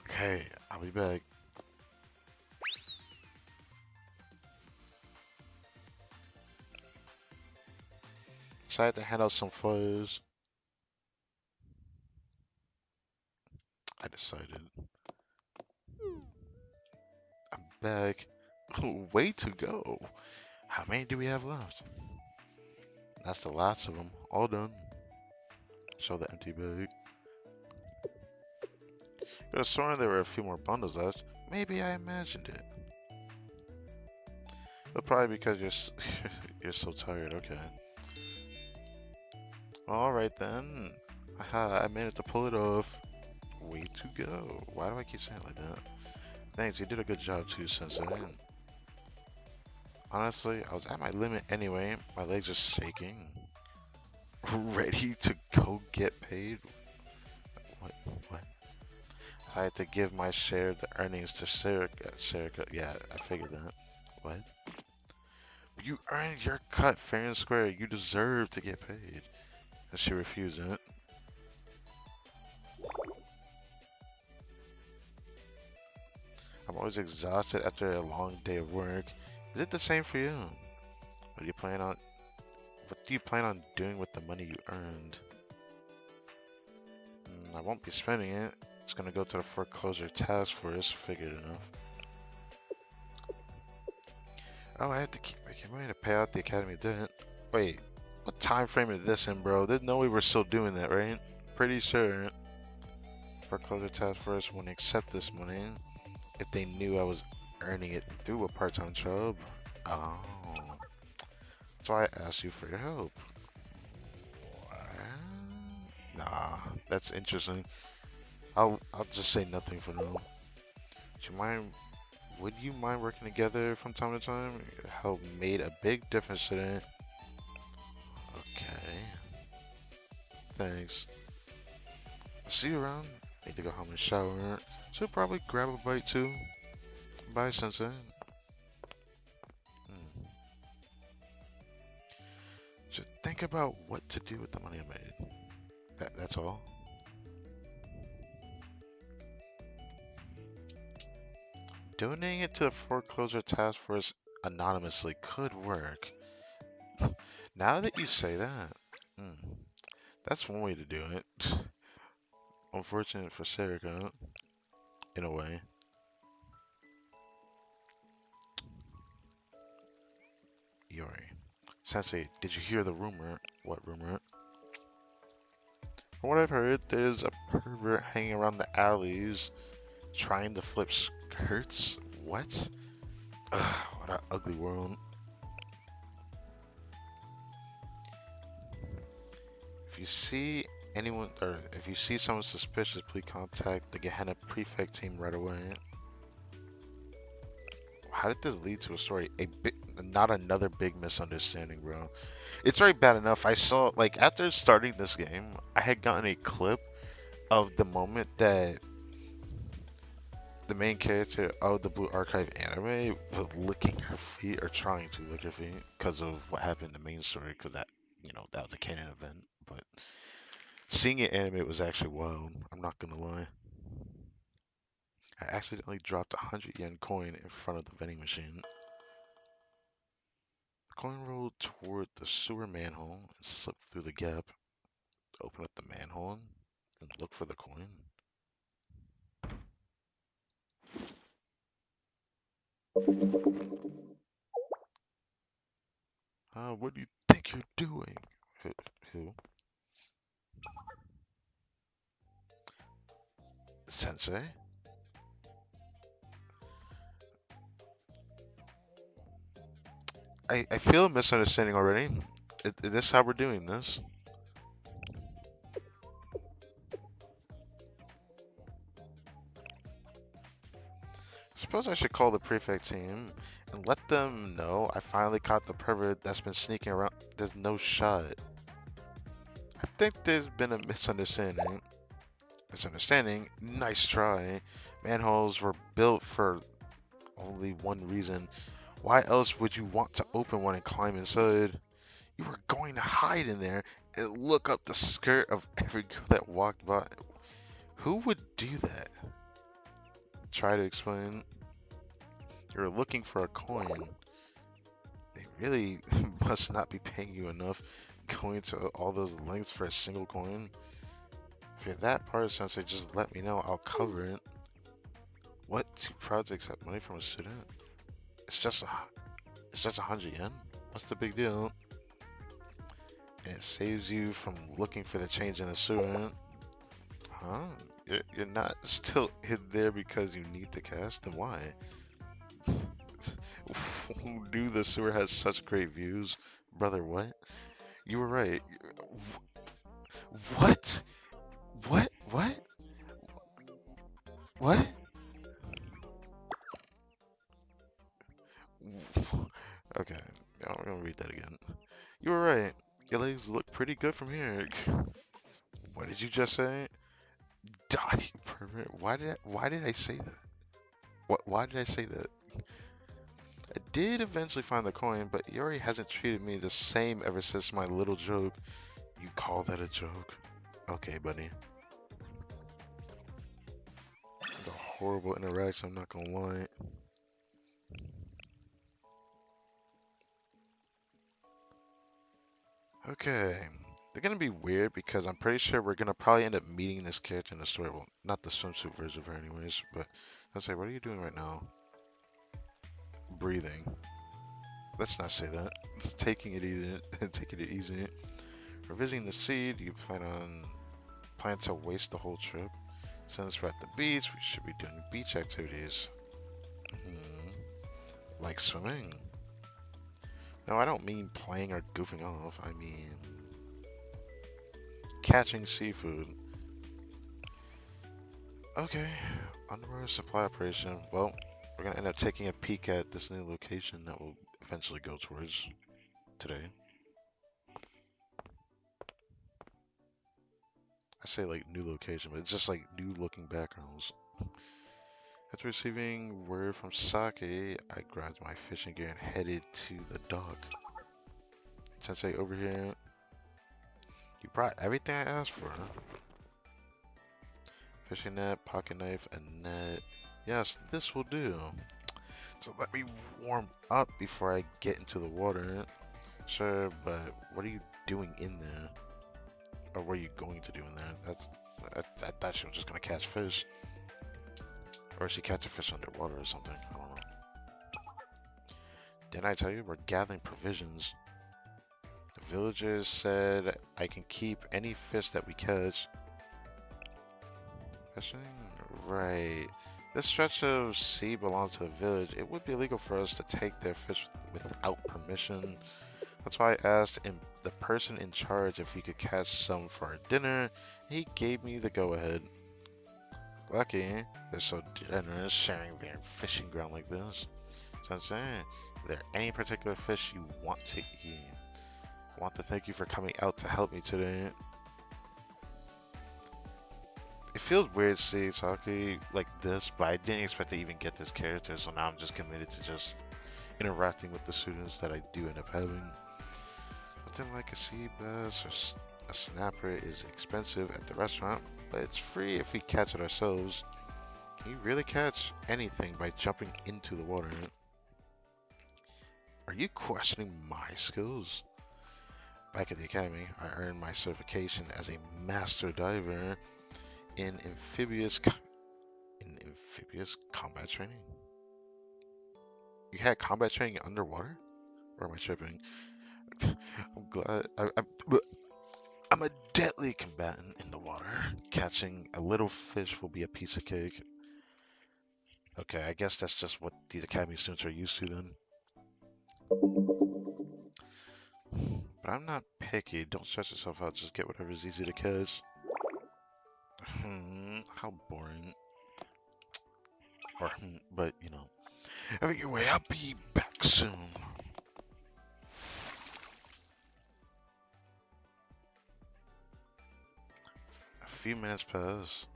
A: Okay, I'll be back. So I had to hand out some flyers. I decided. I'm back. Way to go. How many do we have left? That's the last of them. All done. Show the empty bag. Could have sworn there were a few more bundles left. Maybe I imagined it. But probably because you're so tired. Okay. All right then. Haha, I managed to pull it off. Way to go. Why do I keep saying it like that? Thanks, you did a good job too, Sensei. Honestly, I was at my limit anyway. My legs are shaking. Ready to go get paid? What? What? So I had to give my share of the earnings to Serica. Yeah, I figured that. What? You earned your cut fair and square. You deserve to get paid. And she refused it. I'm always exhausted after a long day of work. Is it the same for you? What do you plan on? What do you plan on doing with the money you earned? I won't be spending it. It's gonna go to the foreclosure task force. Figured enough. Oh, I have to keep making money to pay out the academy debt. Wait, what time frame is this in, bro? Didn't know we were still doing that, right? Pretty sure foreclosure task force wouldn't accept this money if they knew I was earning it through a part-time job. Oh, that's why I asked you for your help. Nah, that's interesting. I'll just say nothing for now. Would you mind working together from time to time? Your help made a big difference today. Okay. Thanks. I'll see you around. Need to go home and shower. Should probably grab a bite too. Bye, Sensei. Just think about what to do with the money I made. That's all. Donating it to the foreclosure task force anonymously could work. Now that you say that, that's one way to do it. Unfortunate for Serica, in a way. Yori. Sensei, did you hear the rumor? What rumor? From what I've heard, there's a pervert hanging around the alleys trying to flip skirts. What? Ugh, what an ugly world. If you see anyone, or if you see someone suspicious, please contact the Gehenna Prefect team right away. How did this lead to a story? Not another big misunderstanding, bro. It's already bad enough. I saw, like, after starting this game, I had gotten a clip of the moment that the main character of the Blue Archive anime was licking her feet or trying to lick her feet because of what happened in the main story. Because that, that was a canon event. But seeing it animate was actually wild. I'm not gonna lie. I accidentally dropped a 100 yen coin in front of the vending machine. The coin rolled toward the sewer manhole and slipped through the gap. Open up the manhole and look for the coin. What do you think you're doing? Who? Sensei? I feel a misunderstanding already. Is this how we're doing this? Suppose I should call the prefect team and let them know I finally caught the pervert that's been sneaking around. There's no shot. I think there's been a misunderstanding. Nice try. Manholes were built for only one reason. Why else would you want to open one and climb inside? You were going to hide in there and look up the skirt of every girl that walked by. Who would do that? Try to explain. You were looking for a coin. They really must not be paying you enough going to all those lengths for a single coin. If you're that part, Sensei, just let me know. I'll cover it. What? 2 projects have money from a student? It's just 100 yen. What's the big deal? And it saves you from looking for the change in the sewer. Huh? You're not still hid there because you need the cash? Then why? Who knew the sewer has such great views? Brother, what? You were right. What? What? What? What? Okay, I'm gonna read that again. You were right. Your legs look pretty good from here. What did you just say? Die, you pervert. Why did I say that? Why did I say that? I did eventually find the coin, but Yuri hasn't treated me the same ever since my little joke. You call that a joke? Okay, buddy. The horrible interaction, I'm not gonna lie. Okay. They're gonna be weird because I'm pretty sure we're gonna probably end up meeting this character in the story. Well, not the swimsuit version of her anyways, but I'll say, what are you doing right now? Breathing. Let's not say that. Taking it easy. Taking it easy. For visiting the seed, you plan to waste the whole trip. Since we're at the beach, we should be doing beach activities. Like swimming. No, I don't mean playing or goofing off. I mean catching seafood. Okay, underwater supply operation. Well, we're gonna end up taking a peek at this new location that we'll eventually go towards today. I say like new location, but it's just like new looking backgrounds. After receiving word from Sake, I grabbed my fishing gear and headed to the dock. Sensei, over here. You brought everything I asked for. Fishing net, pocket knife, a net. Yes, this will do. So let me warm up before I get into the water. Sure, but what are you doing in there? Or what are you going to do in there? I thought she was just gonna catch fish. Or she catch a fish underwater or something. I don't know. Didn't I tell you we're gathering provisions? The Villagers said I can keep any fish that we catch. Fishing? Right. This stretch of sea belongs to the village. It would be illegal for us to take their fish without permission. That's why I asked the person in charge if we could catch some for our dinner. He gave me the go-ahead. Lucky, they're so generous sharing their fishing ground like this. So I'm saying, is there any particular fish you want to eat? I want to thank you for coming out to help me today. It feels weird seeing Saki like this, but I didn't expect to even get this character, so now I'm just committed to just interacting with the students that I do end up having. Nothing like a sea bass or a snapper is expensive at the restaurant, but it's free if we catch it ourselves. Can you really catch anything by jumping into the water? Are you questioning my skills? Back at the academy, I earned my certification as a master diver in amphibious combat training. You had combat training underwater? Or am I tripping? I'm glad. I'm a deadly combatant in the water. Catching a little fish will be a piece of cake. Okay, I guess that's just what these academy students are used to then. But I'm not picky. Don't stress yourself out. Just get whatever's easy to catch. How boring. Or, but you know. Have your way. I'll be back soon. A few minutes pass.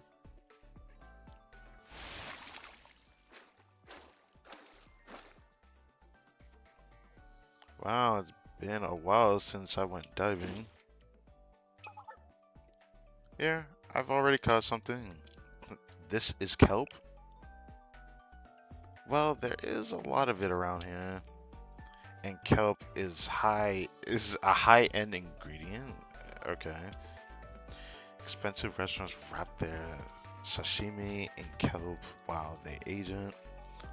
A: Wow, it's been a while since I went diving. Here, I've already caught something. This is kelp? Well, there is a lot of it around here. And kelp is a high-end ingredient. Okay. Expensive restaurants wrap their sashimi in kelp while they age it,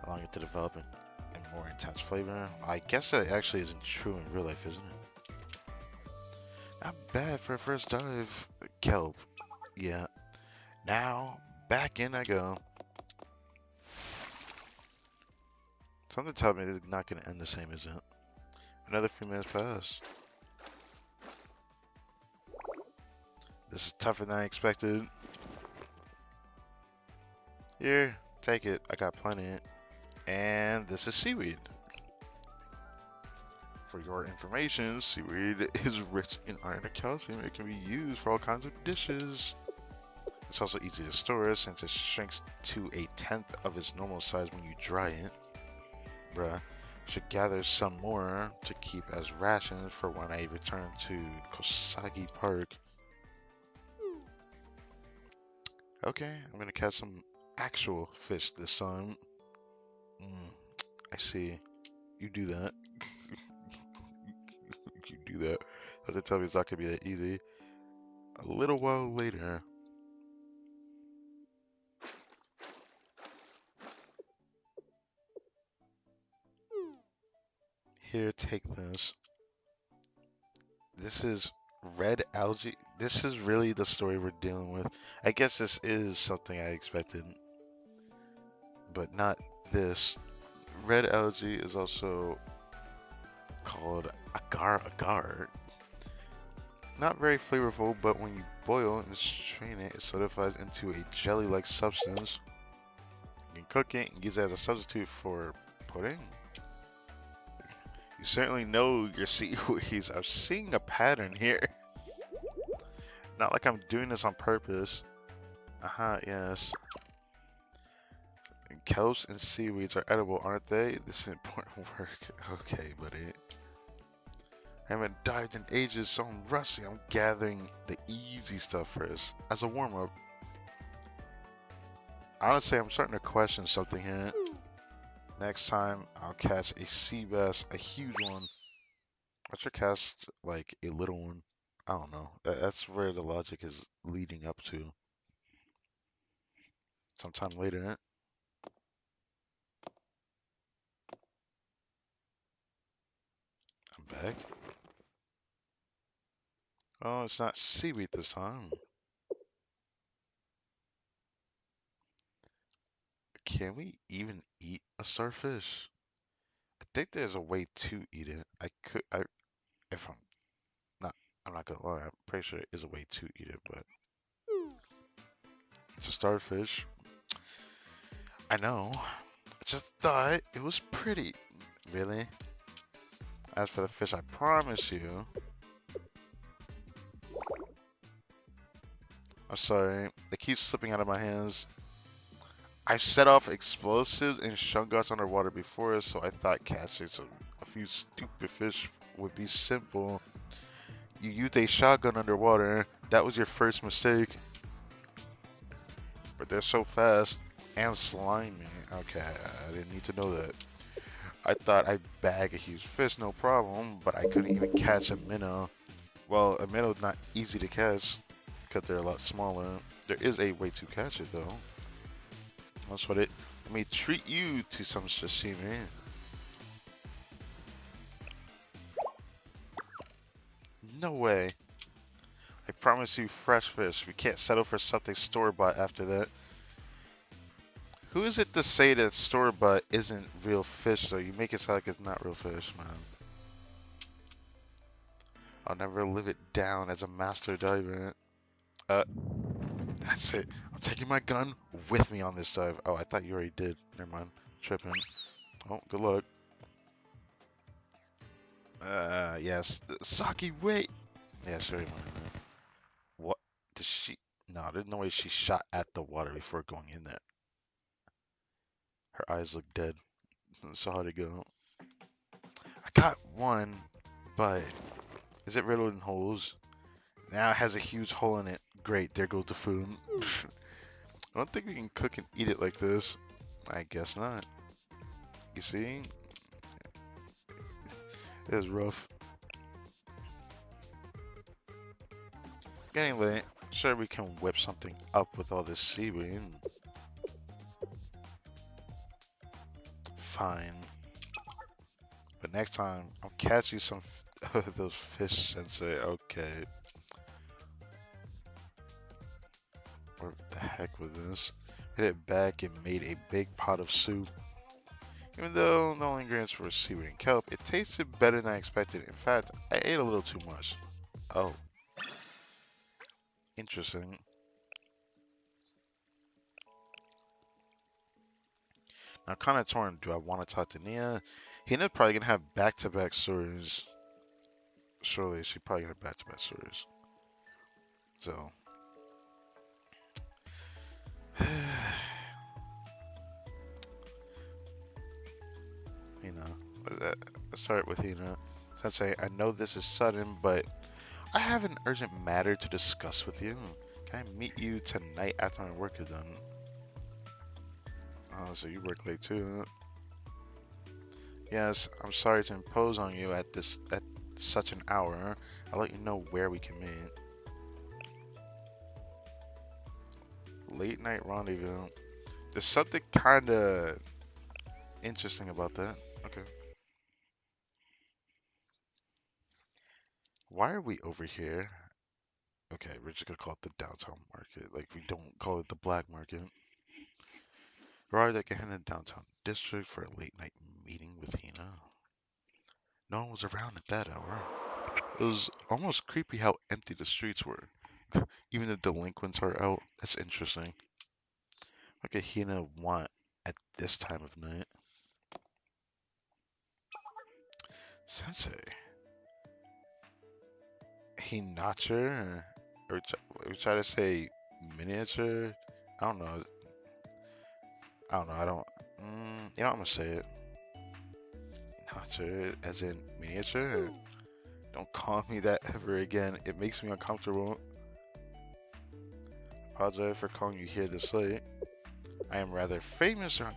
A: allowing it to develop a more intense flavor. I guess that actually isn't true in real life, isn't it? Not bad for a first dive. Kelp. Yeah. Now, back in I go. Something tells me it's not going to end the same, is it? Another few minutes pass. This is tougher than I expected. Here, take it. I got plenty. And this is seaweed. For your information, seaweed is rich in iron and calcium. It can be used for all kinds of dishes. It's also easy to store since it shrinks to a tenth of its normal size when you dry it. Bruh, should gather some more to keep as rations for when I return to Kosagi Park. Okay, I'm gonna catch some actual fish this time. I see. You do that. You do that. Doesn't tell me it's not gonna be that easy. A little while later. Here, take this. This is red algae. This is really the story we're dealing with. I guess this is something I expected, but not this. Red algae is also called agar agar. Not very flavorful, but when you boil and strain it, it solidifies into a jelly-like substance. You can cook it and use it as a substitute for pudding. You certainly know your seaweeds. I'm seeing a pattern here. Not like I'm doing this on purpose. Yes. Kelps and seaweeds are edible, aren't they? This is important work. Okay, buddy. I haven't dived in ages, so I'm rusty. I'm gathering the easy stuff first. As a warm-up. Honestly, I'm starting to question something here. Next time, I'll catch a sea bass, a huge one. I should catch, like, a little one. I don't know. That's where the logic is leading up to. Sometime later. I'm back. Oh, it's not seaweed this time. Can we even eat a starfish? I think there's a way to eat it. If not, I'm not gonna lie. I'm pretty sure there is a way to eat it, but it's a starfish. I know. I just thought it was pretty. Really? As for the fish, I promise you. I'm sorry. They keep slipping out of my hands. I've set off explosives and shun guards underwater before, so I thought catching a few stupid fish would be simple. You used a shotgun underwater. That was your first mistake. But they're so fast and slimy. Okay, I didn't need to know that. I thought I'd bag a huge fish, no problem, but I couldn't even catch a minnow. Well, a minnow's not easy to catch because they're a lot smaller. There is a way to catch it though. That's what it. Let me treat you to some sashimi. No way. I promise you fresh fish. We can't settle for something store-bought after that. Who is it to say that store-bought isn't real fish though? You make it sound like it's not real fish, man. I'll never live it down as a master diver. Uh, that's it. I'm taking my gun with me on this dive. Oh, I thought you already did. Never mind. Tripping. Oh, good luck. Yes. Saki, wait. Yeah, sure. What? Did she? No, there's no way she shot at the water before going in there. Her eyes look dead. So how'd it go? I got one, but is it riddled in holes? Now it has a huge hole in it. Great, there goes the food. I don't think we can cook and eat it like this. I guess not. You see? It is rough. Anyway, sure we can whip something up with all this seaweed. Fine. But next time, I'll catch you some of those fish and say, okay. Or the heck with this. Hit it back and made a big pot of soup. Even though the only ingredients were seaweed and kelp, it tasted better than I expected. In fact, I ate a little too much. Oh, interesting. Now, I'm kind of torn. Do I want to talk to Nia? Hina's probably gonna have back-to-back stories. Surely, she's probably gonna have back-to-back stories. So, Hina. Let's start with Hina. Sensei, I know this is sudden, but I have an urgent matter to discuss with you. Can I meet you tonight after my work is done? Oh, so you work late too, huh? Yes, I'm sorry to impose on you at such an hour. I'll let you know where we can meet. Late night rendezvous. There's something kinda interesting about that. Okay. Why are we over here? Okay, we're just gonna call it the downtown market. Like we don't call it the black market. Arrived at Gehenna downtown district for a late night meeting with Hina. No one was around at that hour. It was almost creepy how empty the streets were. Even the delinquents are out. That's interesting. What could Hina want at this time of night? Sensei. Hinacher? Or we try to say miniature? I don't know. I don't know. I don't. You know, I'm gonna say it. Hinacher, as in miniature? Don't call me that ever again. It makes me uncomfortable. Apologize for calling you here this late. I am rather famous around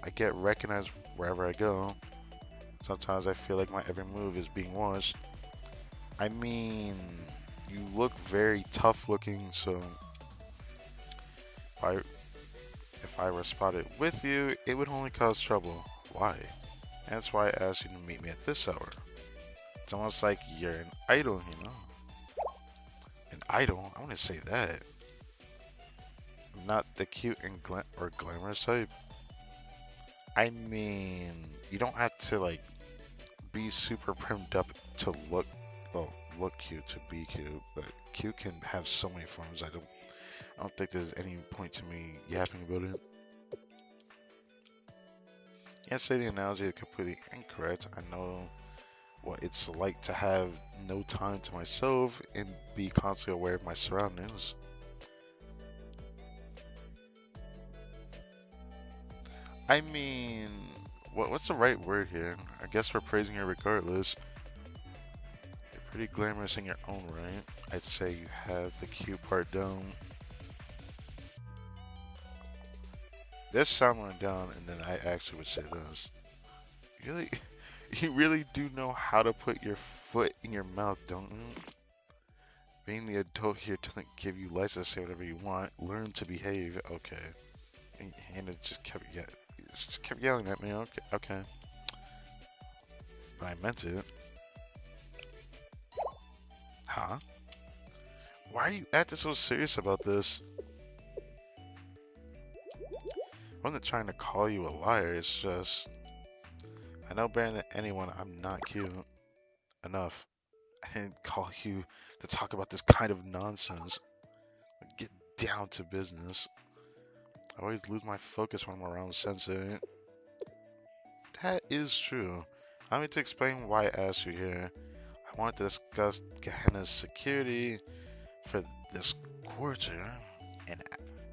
A: I get recognized wherever I go. Sometimes I feel like my every move is being watched. I mean, you look very tough looking, so I, if I were spotted with you, it would only cause trouble. Why? That's why I asked you to meet me at this hour. It's almost like you're an idol, you know? I want to say that. Not the cute and or glamorous type. I mean, you don't have to like be super primed up to well, look cute to be cute, but cute can have so many forms. I don't think there's any point to me yapping about it. Can't say the analogy is completely incorrect. I know what it's like to have no time to myself and be constantly aware of my surroundings. I mean, what's the right word here? I guess we're praising her regardless. You're pretty glamorous in your own right. I'd say you have the cute part down. This sound went down, and then I actually would say this. Really, you really do know how to put your foot in your mouth, don't you? Being the adult here doesn't give you license to say whatever you want. Learn to behave. Okay. And it just kept yelling at me. Okay, okay. But I meant it. Huh? Why are you acting so serious about this? I wasn't trying to call you a liar. It's just I know better than anyone I'm not cute enough. I didn't call you to talk about this kind of nonsense. Get down to business. I always lose my focus when I'm around Sensei. That is true. Allow me to explain why I asked you here. I wanted to discuss Gehenna's security for this quarter and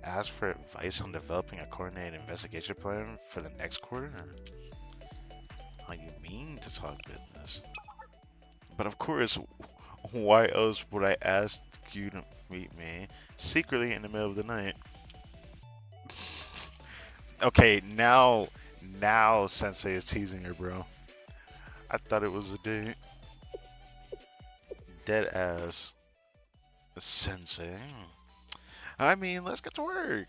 A: ask for advice on developing a coordinated investigation plan for the next quarter. Oh, you mean to talk business? But of course, why else would I ask you to meet me secretly in the middle of the night? Okay, now Sensei is teasing her, bro. I thought it was a date. Dead ass. Sensei. I mean, let's get to work.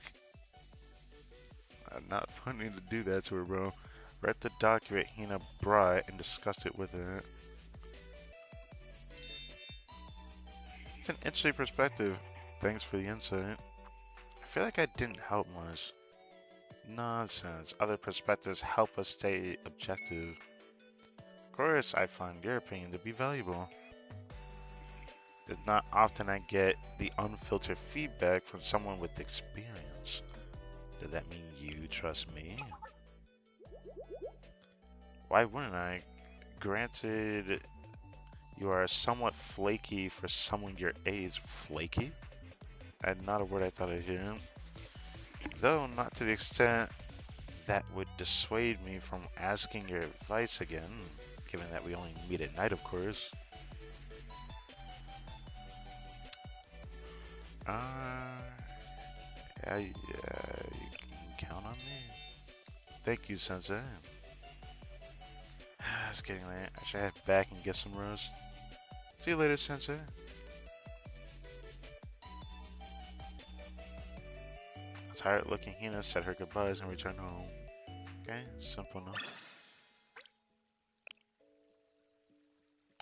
A: Not funny to do that to her, bro. Read the document Hina brought and discussed it with her. It's an interesting perspective. Thanks for the insight. I feel like I didn't help much. Nonsense. Other perspectives help us stay objective. Of course, I find your opinion to be valuable. It's not often I get the unfiltered feedback from someone with experience. Does that mean you trust me? Why wouldn't I? Granted, you are somewhat flaky for someone your age. Flaky? And not a word I thought I'd hear. Though not to the extent that would dissuade me from asking your advice again, given that we only meet at night, of course. Yeah, you can count on me. Thank you, Sensei. It's getting late. I should head back and get some rest. See you later, Sensei. Tired looking Hina said her goodbyes and returned home. Okay, simple enough.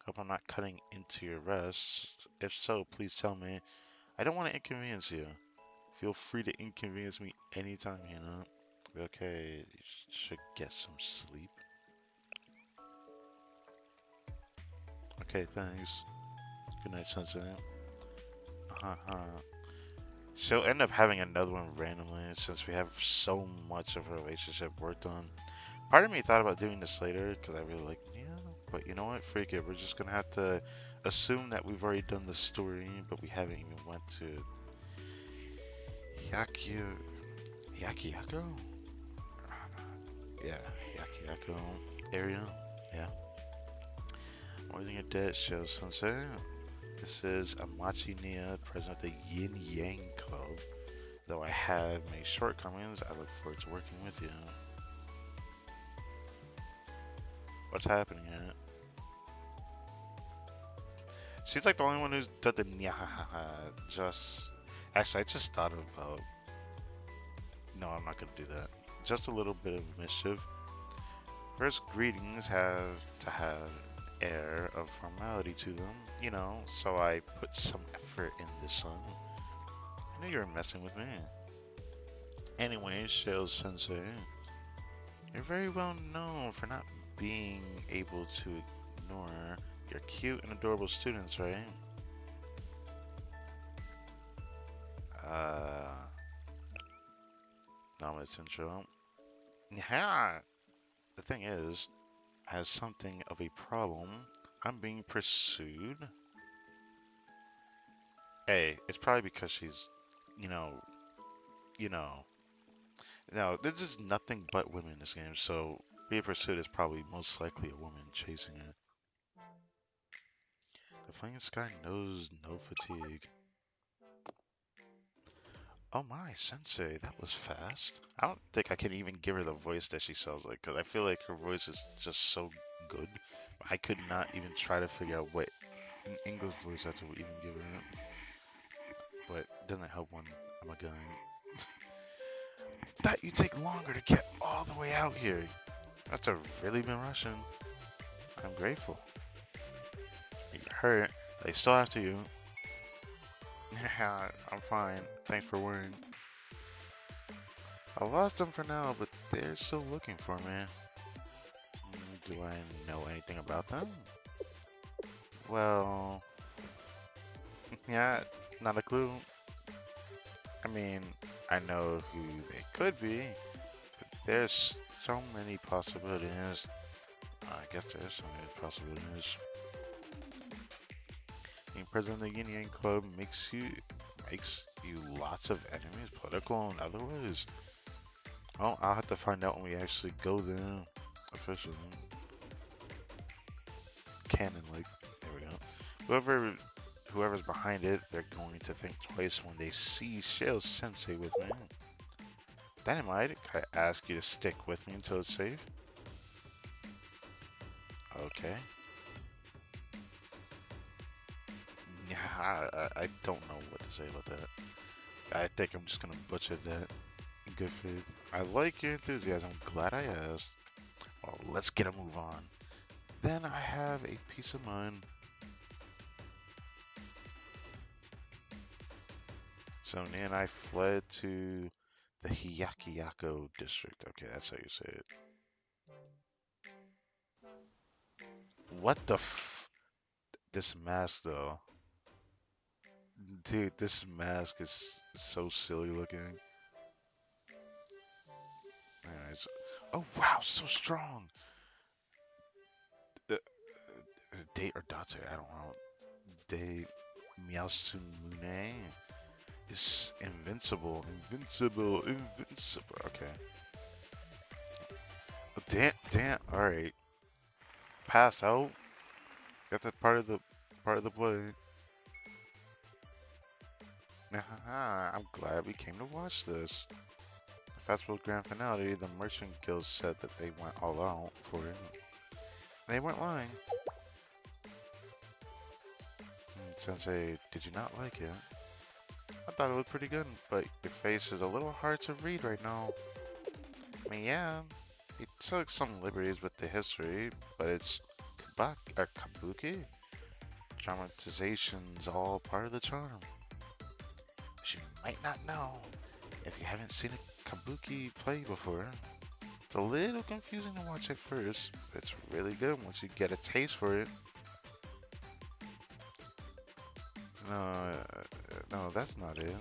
A: Hope I'm not cutting into your rest. If so, please tell me. I don't want to inconvenience you. Feel free to inconvenience me anytime, Hina. Okay, you should get some sleep. Okay, thanks. Good night, Sensei. She'll end up having another one randomly since we have so much of a relationship worked on. Part of me thought about doing this later because I really like Nia, but you know what? Freak it. We're just gonna have to assume that we've already done the story, but we haven't even went to Yakiyako? Yeah, Yakiyako area. Yeah. More Than Your Dead show, Sensei. This is Amachi Nia, president of the Yin Yang Club. Though I have many shortcomings, I look forward to working with you. What's happening here? She's like the only one who's done the nyahaha. Actually, I just thought about. No, I'm not gonna do that. Just a little bit of mischief. First, greetings have to have air of formality to them, so I put some effort in this son. I knew you were messing with me. Anyway, Shale Sensei, you're very well known for not being able to ignore your cute and adorable students, right? Uh, Nominate intro. Yeah, the thing is, I have something of a problem. I'm being pursued. Hey, it's probably because she's, you know, you know. No, there's just nothing but women in this game, so being pursued is probably most likely a woman chasing it. The flaming sky knows no fatigue. Oh my, Sensei, that was fast. I don't think I can even give her the voice that she sounds like, because I feel like her voice is just so good. I could not even try to figure out what an English voice actor would even give her. But it doesn't help when I'm a guy. Thought you'd take longer to get all the way out here. Must have really been rushing. I'm grateful. You hurt. They still after you. Yeah, I'm fine. Thanks for worrying. I lost them for now, but they're still looking for me. Do I know anything about them? Well, yeah, not a clue. I mean, I know who they could be, but there's so many possibilities. I guess there's so many possibilities. Being president of the Union Club makes you lots of enemies, political and otherwise. Oh, I'll have to find out when we actually go there officially. Canon, like, there we go. Whoever's behind it, they're going to think twice when they see Shale Sensei with me. Dynamite, can I ask you to stick with me until it's safe? Okay. Yeah, I don't know what to say about that. I think I'm just gonna butcher that in good faith. I like your enthusiasm. Glad I asked. Well, let's get a move on. Then I have a peace of mind. So Nia and I fled to the Hiyakiyako district. Okay, that's how you say it. What the f? This mask though. Dude, this mask is so silly looking. Anyways. Oh wow, so strong. Uh, Date or Date, I don't know. Date Meowsumune is invincible. Invincible. Okay. Oh, damn. All right. Passed out. Got that part of the play. I'm glad we came to watch this. The festival's grand finale, the Merchant Guild said that they went all out for it. They weren't lying. Sensei, did you not like it? I thought it was pretty good, but your face is a little hard to read right now. I mean, yeah, he took some liberties with the history, but it's kabuki? Dramatization's all part of the charm. But you might not know if you haven't seen a kabuki play before. It's a little confusing to watch at first, but it's really good once you get a taste for it. No, that's not it.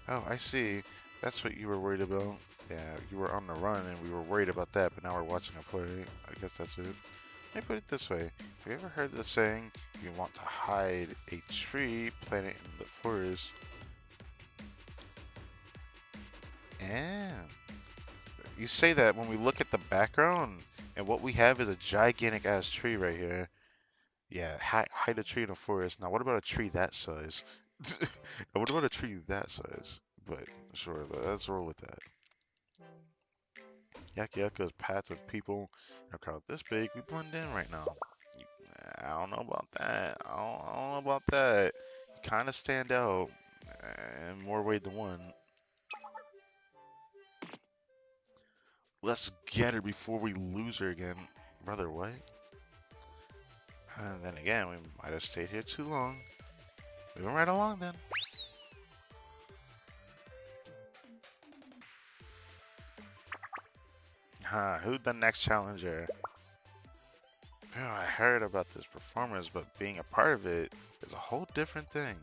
A: Oh, I see. That's what you were worried about. Yeah, you were on the run and we were worried about that, but now we're watching a play. I guess that's it. Let me put it this way. Have you ever heard the saying, if you want to hide a tree, plant it in the forest? And you say that when we look at the background, and what we have is a gigantic ass tree right here. Yeah, hide a tree in a forest. Now, what about a tree that size? Now, what about a tree that size? But sure, let's roll with that. Yaki Yaka's path of people in a crowd this big, we blend in right now. I don't know about that. I don't know about that. You kind of stand out in more ways than one. Let's get her before we lose her again. Brother, what? And then again, we might have stayed here too long. Moving right along then. Who's the next challenger? Oh, I heard about this performance, but being a part of it is a whole different thing.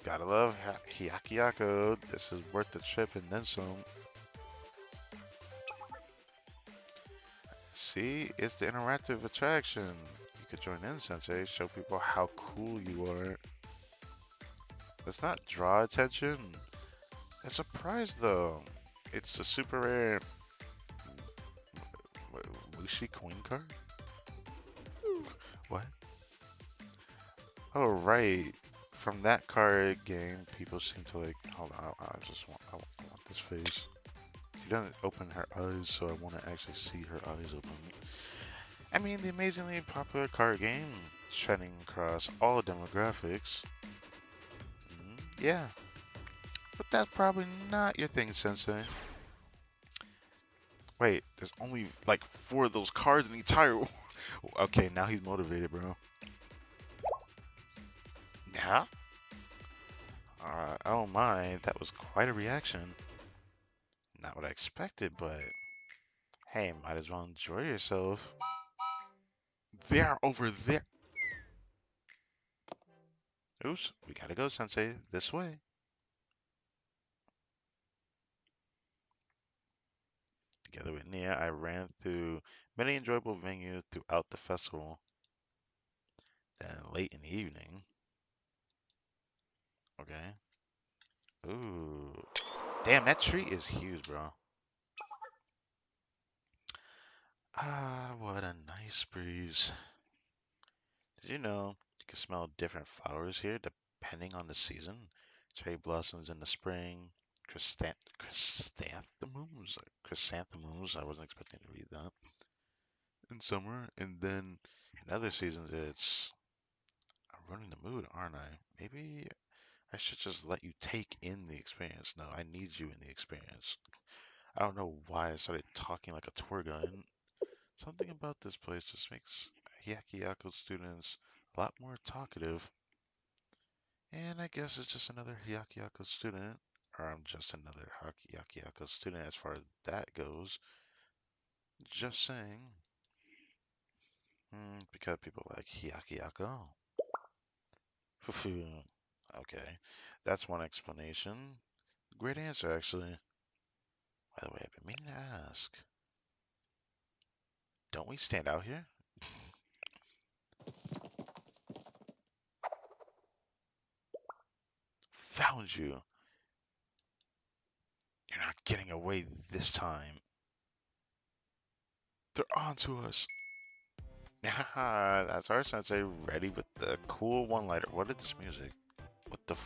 A: Gotta love Hyakuyaku. This is worth the trip and then some. See, it's the interactive attraction. You could join in, Sensei. Show people how cool you are. Let's not draw attention. It's a prize, though. It's the super rare Mushi coin card? What? Oh, right. From that card game, people seem to like. Hold on, I want this face. She doesn't open her eyes, so I want to actually see her eyes open. I mean, the amazingly popular card game, trending across all demographics. Yeah, but that's probably not your thing, Sensei. Wait, there's only like 4 of those cards in the entire. Okay, now he's motivated, bro. Yeah? I don't mind. That was quite a reaction. Not what I expected, but hey, might as well enjoy yourself. They're over there. Oops, we gotta go, Sensei. This way. Together with Nia, I ran through many enjoyable venues throughout the festival. Then late in the evening. Okay. Ooh. Damn, that tree is huge, bro. Ah, what a nice breeze. Did you know you can smell different flowers here depending on the season? Cherry blossoms in the spring, chrysanthemums. I wasn't expecting to read that. In summer, and then in other seasons, it's I'm ruining the mood, aren't I? Maybe I should just let you take in the experience. No, I need you in the experience. I don't know why I started talking like a tour guide. Something about this place just makes Hyakuyaku students a lot more talkative. And I guess it's just another Hyakuyaku student, or I'm just another Hyakuyaku student as far as that goes. Just saying. Because people like Hyakuyaku. Okay, that's one explanation. Great answer, actually. By the way, I've been meaning to ask. Don't we stand out here? Found you. You're not getting away this time. They're on to us. That's our sensei ready with the cool one-liner. What is this music? What the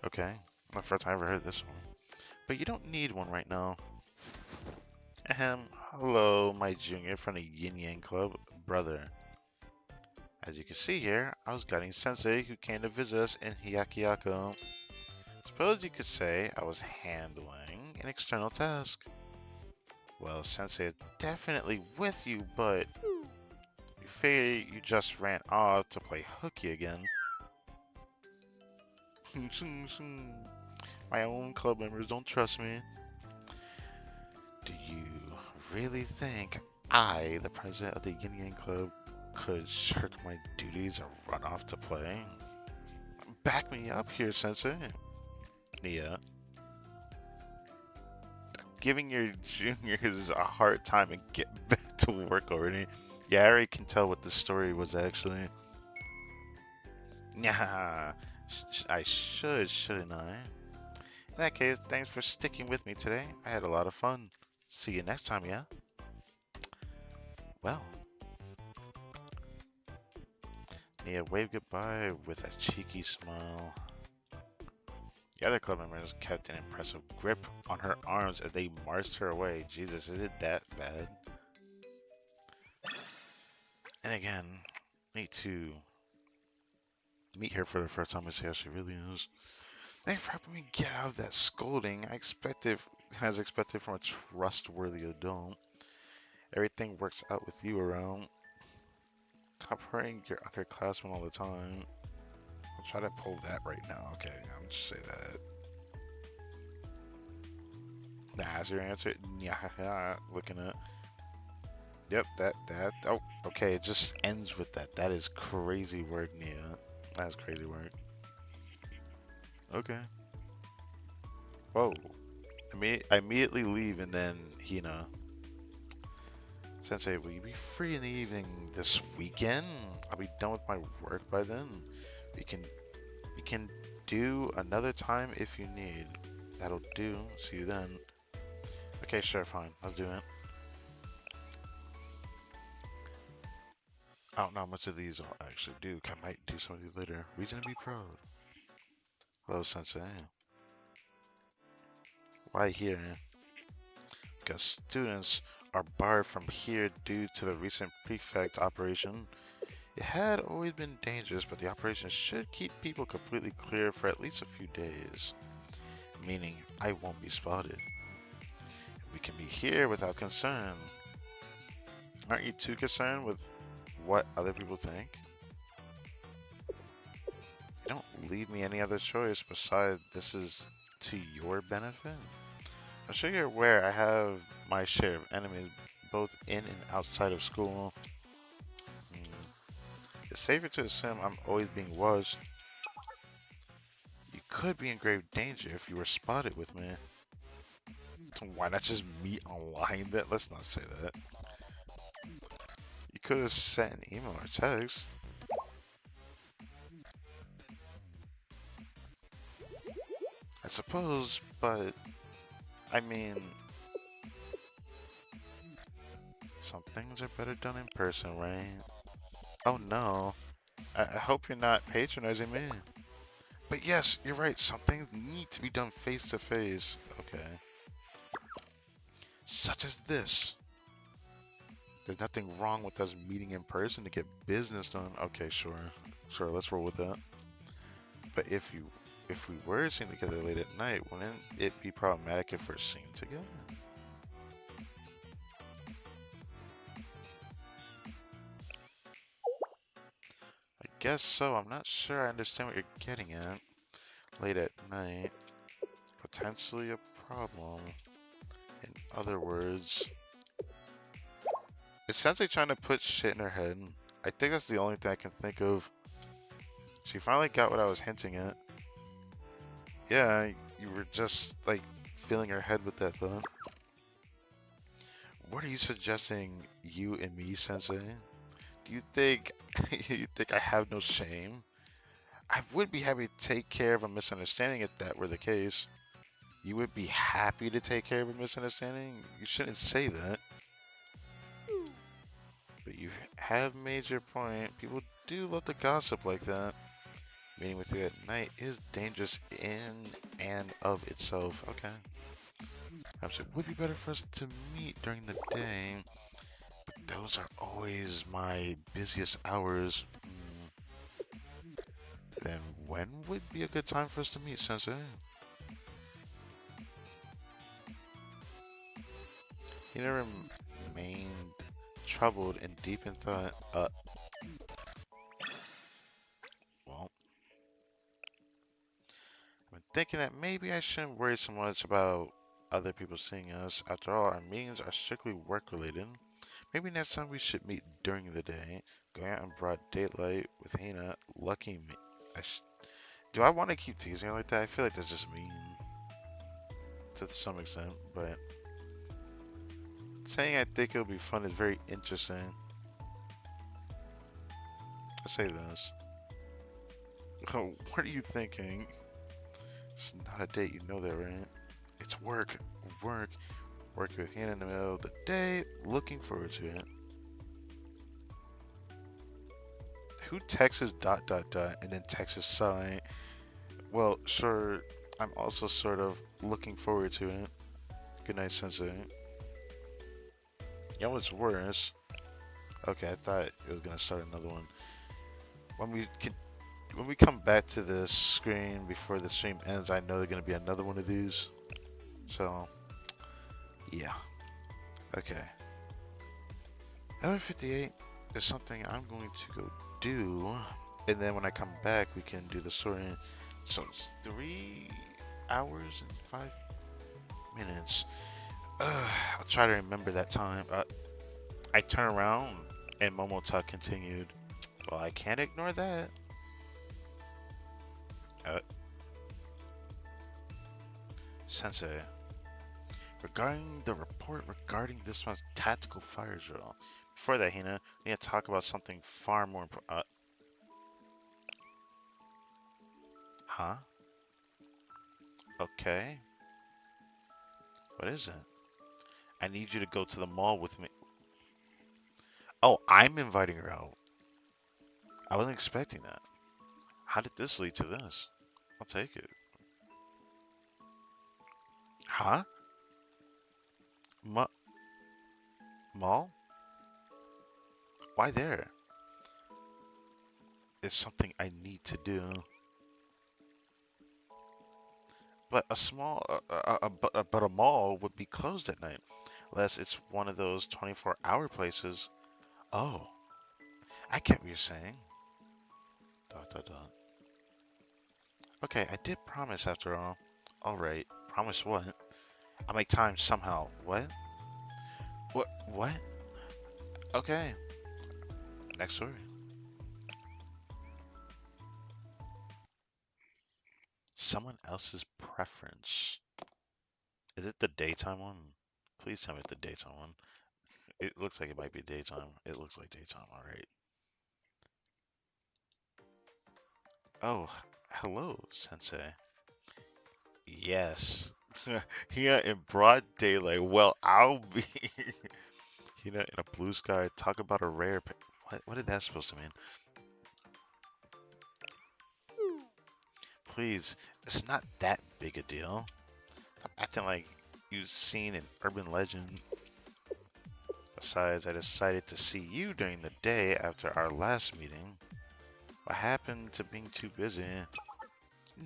A: Okay, my first time I ever heard this one. But you don't need one right now. Ahem. Hello, my junior from the Yin Yang Club. Brother. As you can see here, I was guiding Sensei who came to visit us in Hyakuyaku. Suppose you could say I was handling an external task. Well, Sensei is definitely with you, but you figure you just ran off to play hooky again. My own club members don't trust me. Do you really think I, the president of the Yin Yang Club, could shirk my duties and run off to play? Back me up here, Sensei. Yeah. Giving your juniors a hard time and get back to work already. Yeah, I already can tell what the story was actually. Nah, I should, shouldn't I? In that case, thanks for sticking with me today. I had a lot of fun. See you next time, yeah? Well, Nia waved goodbye with a cheeky smile. The other club members kept an impressive grip on her arms as they marched her away. Jesus, is it that bad? And again, need to meet her for the first time and see how she really is. Thanks for helping me get out of that scolding. As expected from a trustworthy adult. Everything works out with you around. Stop hurting your underclassmen all the time. I'll try to pull that right now. Okay, I'm just say that. Nah, is your answer? Yeah, looking at. Yep, that. Oh, okay, it just ends with that. That is crazy work, Nia. That's crazy work. Okay. Whoa. I immediately leave and then Hina. Sensei, will you be free in the evening this weekend? I'll be done with my work by then. We can we can do another time if you need. That'll do. See you then. Okay, sure, fine. I'll do it. I don't know how much of these I'll actually do. I might do some of these later. Reason to be proud. Hello, Sensei. Why here? Because students are barred from here due to the recent prefect operation. It had always been dangerous, but the operation should keep people completely clear for at least a few days. Meaning, I won't be spotted. We can be here without concern. Aren't you too concerned with what other people think? Don't leave me any other choice besides this is to your benefit. I'm sure you're aware I have my share of enemies both in and outside of school. It's safer to assume I'm always being watched. You could be in grave danger if you were spotted with me. Why not just meet online then? Let's not say that. You could have sent an email or text. I suppose, but I mean, some things are better done in person, right? Oh no, I hope you're not patronizing me. But yes, you're right, some things need to be done face to face. Okay. Such as this. There's nothing wrong with us meeting in person to get business done. Okay, sure. Sure, let's roll with that. But if we were seen together late at night, wouldn't it be problematic if we're seen together? I guess so. I'm not sure I understand what you're getting at. Late at night, potentially a problem. In other words, it sounds like trying to put shit in her head. I think that's the only thing I can think of. She finally got what I was hinting at. Yeah, you were just like filling her head with that thought. What are you suggesting, you and me, Sensei? Do you think you think I have no shame? I would be happy to take care of a misunderstanding if that were the case. You would be happy to take care of a misunderstanding? You shouldn't say that. But you have made your point. People do love to gossip like that. Meeting with you at night is dangerous in and of itself. Okay. Perhaps it would be better for us to meet during the day. But those are always my busiest hours. Then when would be a good time for us to meet, Sensei? He never remained troubled and deep in thought. Well, I've been thinking that maybe I shouldn't worry so much about other people seeing us. After all, our meetings are strictly work-related. Maybe next time we should meet during the day, going out in broad daylight with Hina. Lucky me. Do I want to keep teasing her like that? I feel like that's just mean to some extent, but saying I think it'll be fun is very interesting. I say this. Oh, what are you thinking? It's not a date, you know that, right? It's work. Work. Working with Hannah in the middle of the day. Looking forward to it. Who texts dot dot dot and then texts sigh? Well, sure. I'm also sort of looking forward to it. Good night, Sensei. You know what's worse? Okay, I thought it was gonna start another one. When we come back to this screen before the stream ends, I know there's gonna be another one of these. So, yeah. Okay. Number 58. there's something I'm going to go do, and then when I come back, we can do the story. So it's 3 hours and 5 minutes. I'll try to remember that time. I turn around and Momota continued. Well, I can't ignore that. Uh, Sensei, regarding the report regarding this month's tactical fire drill. Before that, Hina, we need to talk about something far more important. Huh? Okay. What is it? I need you to go to the mall with me. Oh, I'm inviting her out. I wasn't expecting that. How did this lead to this? I'll take it. Huh? Ma Mall? Why there? It's something I need to do. But a small, but a mall would be closed at night, unless it's one of those 24-hour places. Oh, I get what you're saying. Dot dot dot. Okay, I did promise after all. All right, promise what? I'll make time somehow. What? What? What? Okay, next story. Someone else's preference. Is it the daytime one? Please tell me it's the daytime one. It looks like it might be daytime. It looks like daytime, alright. Oh, hello, Sensei. Yes. Here in broad daylight. Well, I'll be here in a blue sky. Talk about a rare. What is that supposed to mean? Please, it's not that big a deal. Stop acting like you've seen an urban legend. Besides, I decided to see you during the day after our last meeting. What happened to being too busy?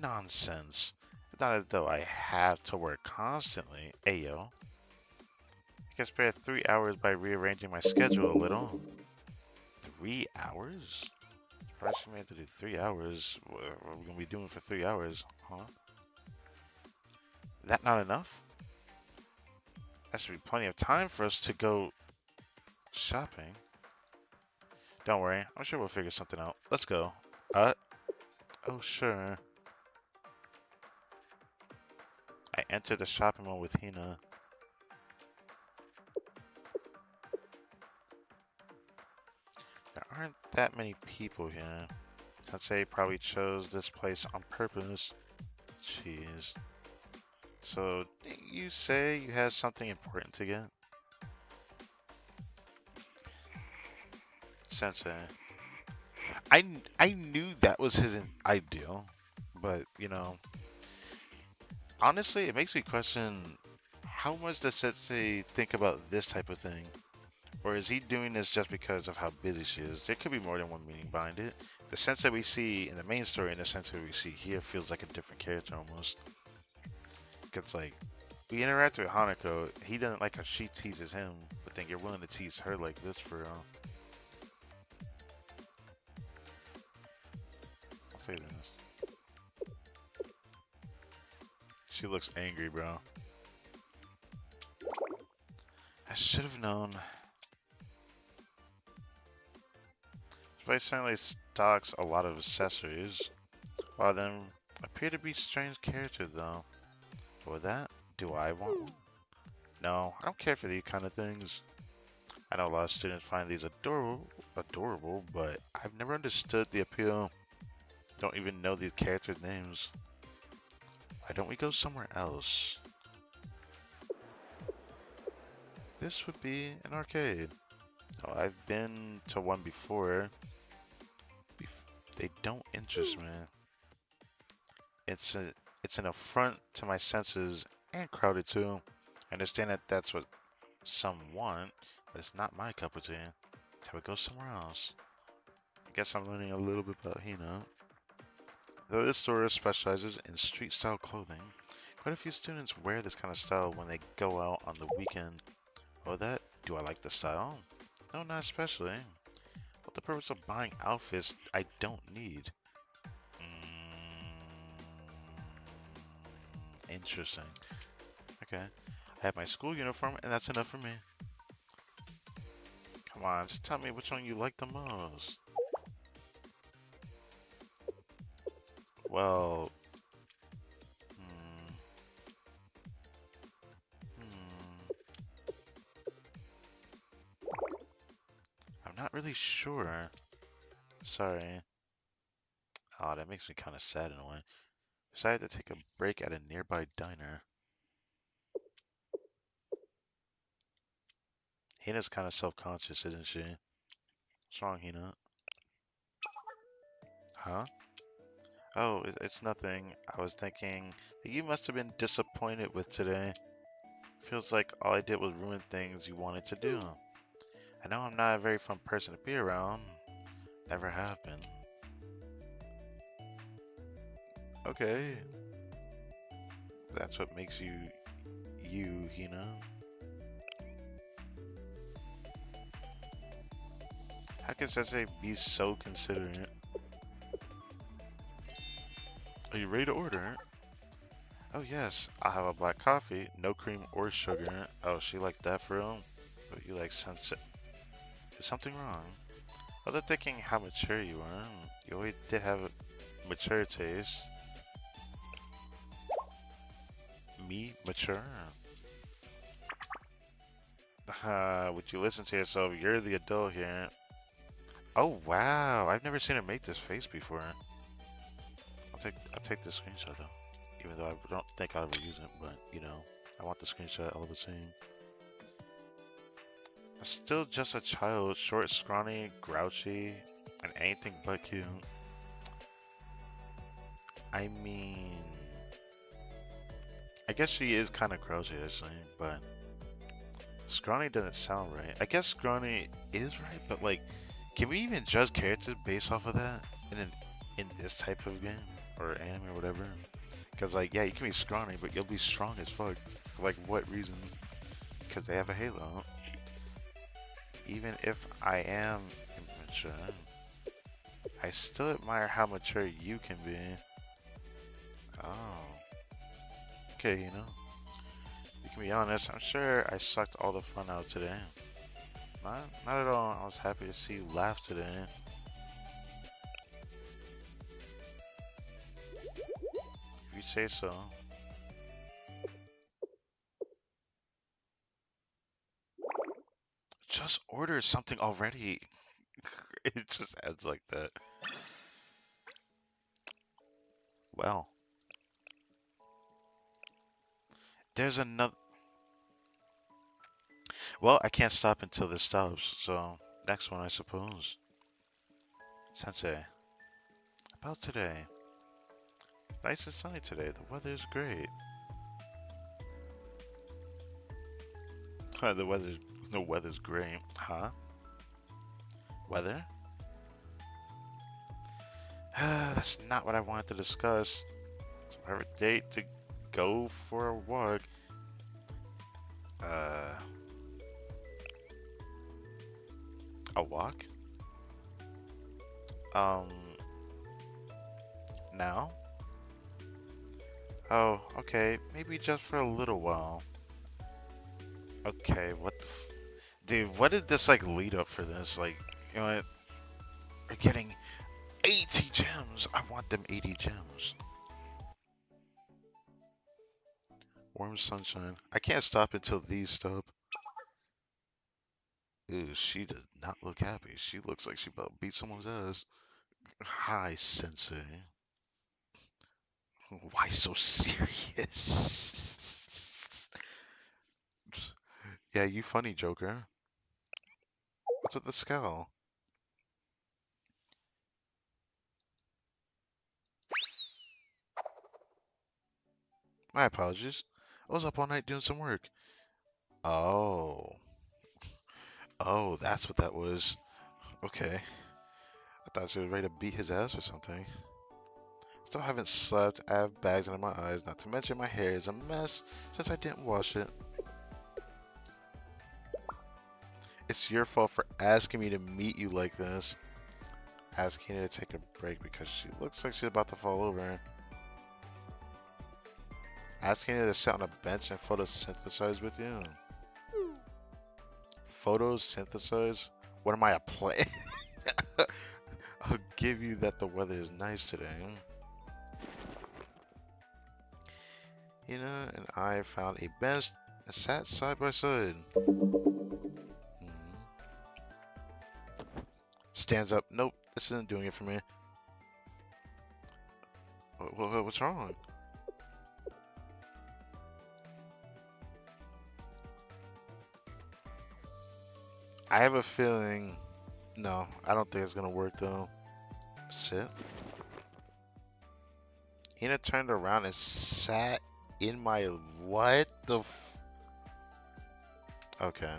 A: Nonsense. It's not as though I have to work constantly. Ayo. I can spare 3 hours by rearranging my schedule a little. 3 hours? Surprised you made to do 3 hours. What are we gonna be doing for 3 hours? Huh? That not enough? That should be plenty of time for us to go shopping. Don't worry, I'm sure we'll figure something out. Let's go. Oh sure. I entered the shopping mall with Hina. There aren't that many people here. I'd say probably chose this place on purpose. Jeez. So, you say you had something important to get? Sensei. I knew that was his ideal, but, honestly, it makes me question how much does Sensei think about this type of thing? Or is he doing this just because of how busy she is? There could be more than one meaning behind it. The Sensei we see in the main story and the Sensei we see here feels like a different character almost. Because, like, we interact with Hanako, he doesn't like how she teases him, but then you're willing to tease her like this for real. I'll say this. She looks angry, bro. I should have known. This place certainly stocks a lot of accessories. While them appear to be strange characters, though. For that, do I want one? No, I don't care for these kind of things. I know a lot of students find these adorable, but I've never understood the appeal. Don't even know these characters' names. Why don't we go somewhere else? This would be an arcade. Oh, I've been to one before. They don't interest me. It's an affront to my senses and crowded too. I understand that that's what some want, but it's not my cup of tea. Shall we go somewhere else? I guess I'm learning a little bit about Hina. Though this store specializes in street style clothing, quite a few students wear this kind of style when they go out on the weekend. Oh, that? Do I like the style? No, not especially. What the purpose of buying outfits I don't need? Mm, interesting. Okay. I have my school uniform, and that's enough for me. Come on, just tell me which one you like the most. Well, hmm, hmm, I'm not really sure. Sorry. Oh, that makes me kind of sad in a way. Decided to take a break at a nearby diner. Hina's kind of self-conscious, isn't she? What's wrong, Hina? Huh? Oh, it's nothing. I was thinking that you must have been disappointed with today. Feels like all I did was ruin things you wanted to do. I know I'm not a very fun person to be around. Never have been. Okay. That's what makes you you, Hina. How can Sensei be so considerate? Are you ready to order? Oh yes, I'll have a black coffee, no cream or sugar. Oh, she like that for real? But you like Sensei. Is something wrong? Other thinking how mature you are. You always did have a mature taste. Me, mature? Would you listen to yourself? You're the adult here. Oh wow, I've never seen her make this face before. I'll take the screenshot though. Even though I don't think I'll ever use it, but you know, I want the screenshot all the same. I'm still just a child, short, scrawny, grouchy, and anything but cute. I mean, I guess she is kind of grouchy actually, but scrawny doesn't sound right. I guess scrawny is right, but like, can we even judge characters based off of that in this type of game or anime or whatever? Because like, yeah, you can be scrawny, but you'll be strong as fuck. For like what reason? Because they have a halo. Even if I am immature, I still admire how mature you can be. Oh, okay, you know. You can be honest, I'm sure I sucked all the fun out today. Not at all. I was happy to see you laugh today. If you say so. Just order something already. It just ends like that. Well, there's another. Well, I can't stop until this stops, so next one, I suppose. Sensei, about today. Nice and sunny today. The weather is great. The weather's great. Huh? Weather? That's not what I wanted to discuss. It's a perfect date to go for a walk. Uh, a walk? Um, now? Oh, okay. Maybe just for a little while. Okay, what the Dude, what did this like lead up for this? Like, you know what? We're getting 80 gems. I want them 80 gems. Warm sunshine. I can't stop until these stop. Ew, she does not look happy. She looks like she about to beat someone's ass. Hi, Sensei. Why so serious? Yeah, you funny, Joker. What's with the scowl? My apologies. I was up all night doing some work. Oh. Oh, that's what that was. Okay. I thought she was ready to beat his ass or something. Still haven't slept. I have bags under my eyes. Not to mention my hair is a mess since I didn't wash it. It's your fault for asking me to meet you like this. Asking her to take a break because she looks like she's about to fall over. Asking her to sit on a bench and photosynthesize with you. Photosynthesize? What am I, a plant? I'll give you that the weather is nice today. Hina and I found a bench and sat side by side. Stands up. Nope, this isn't doing it for me. What's wrong? I have a feeling. No, I don't think it's gonna work though. Sit. Hina turned around and sat in my. What the Okay.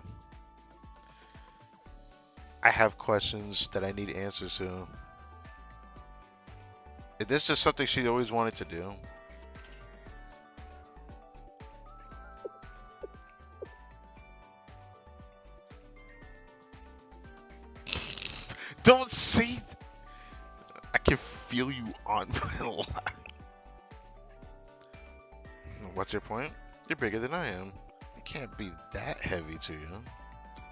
A: I have questions that I need answers to. Is this just something she always wanted to do? Don't see. I can feel you on my line. What's your point? You're bigger than I am. It can't be that heavy to you.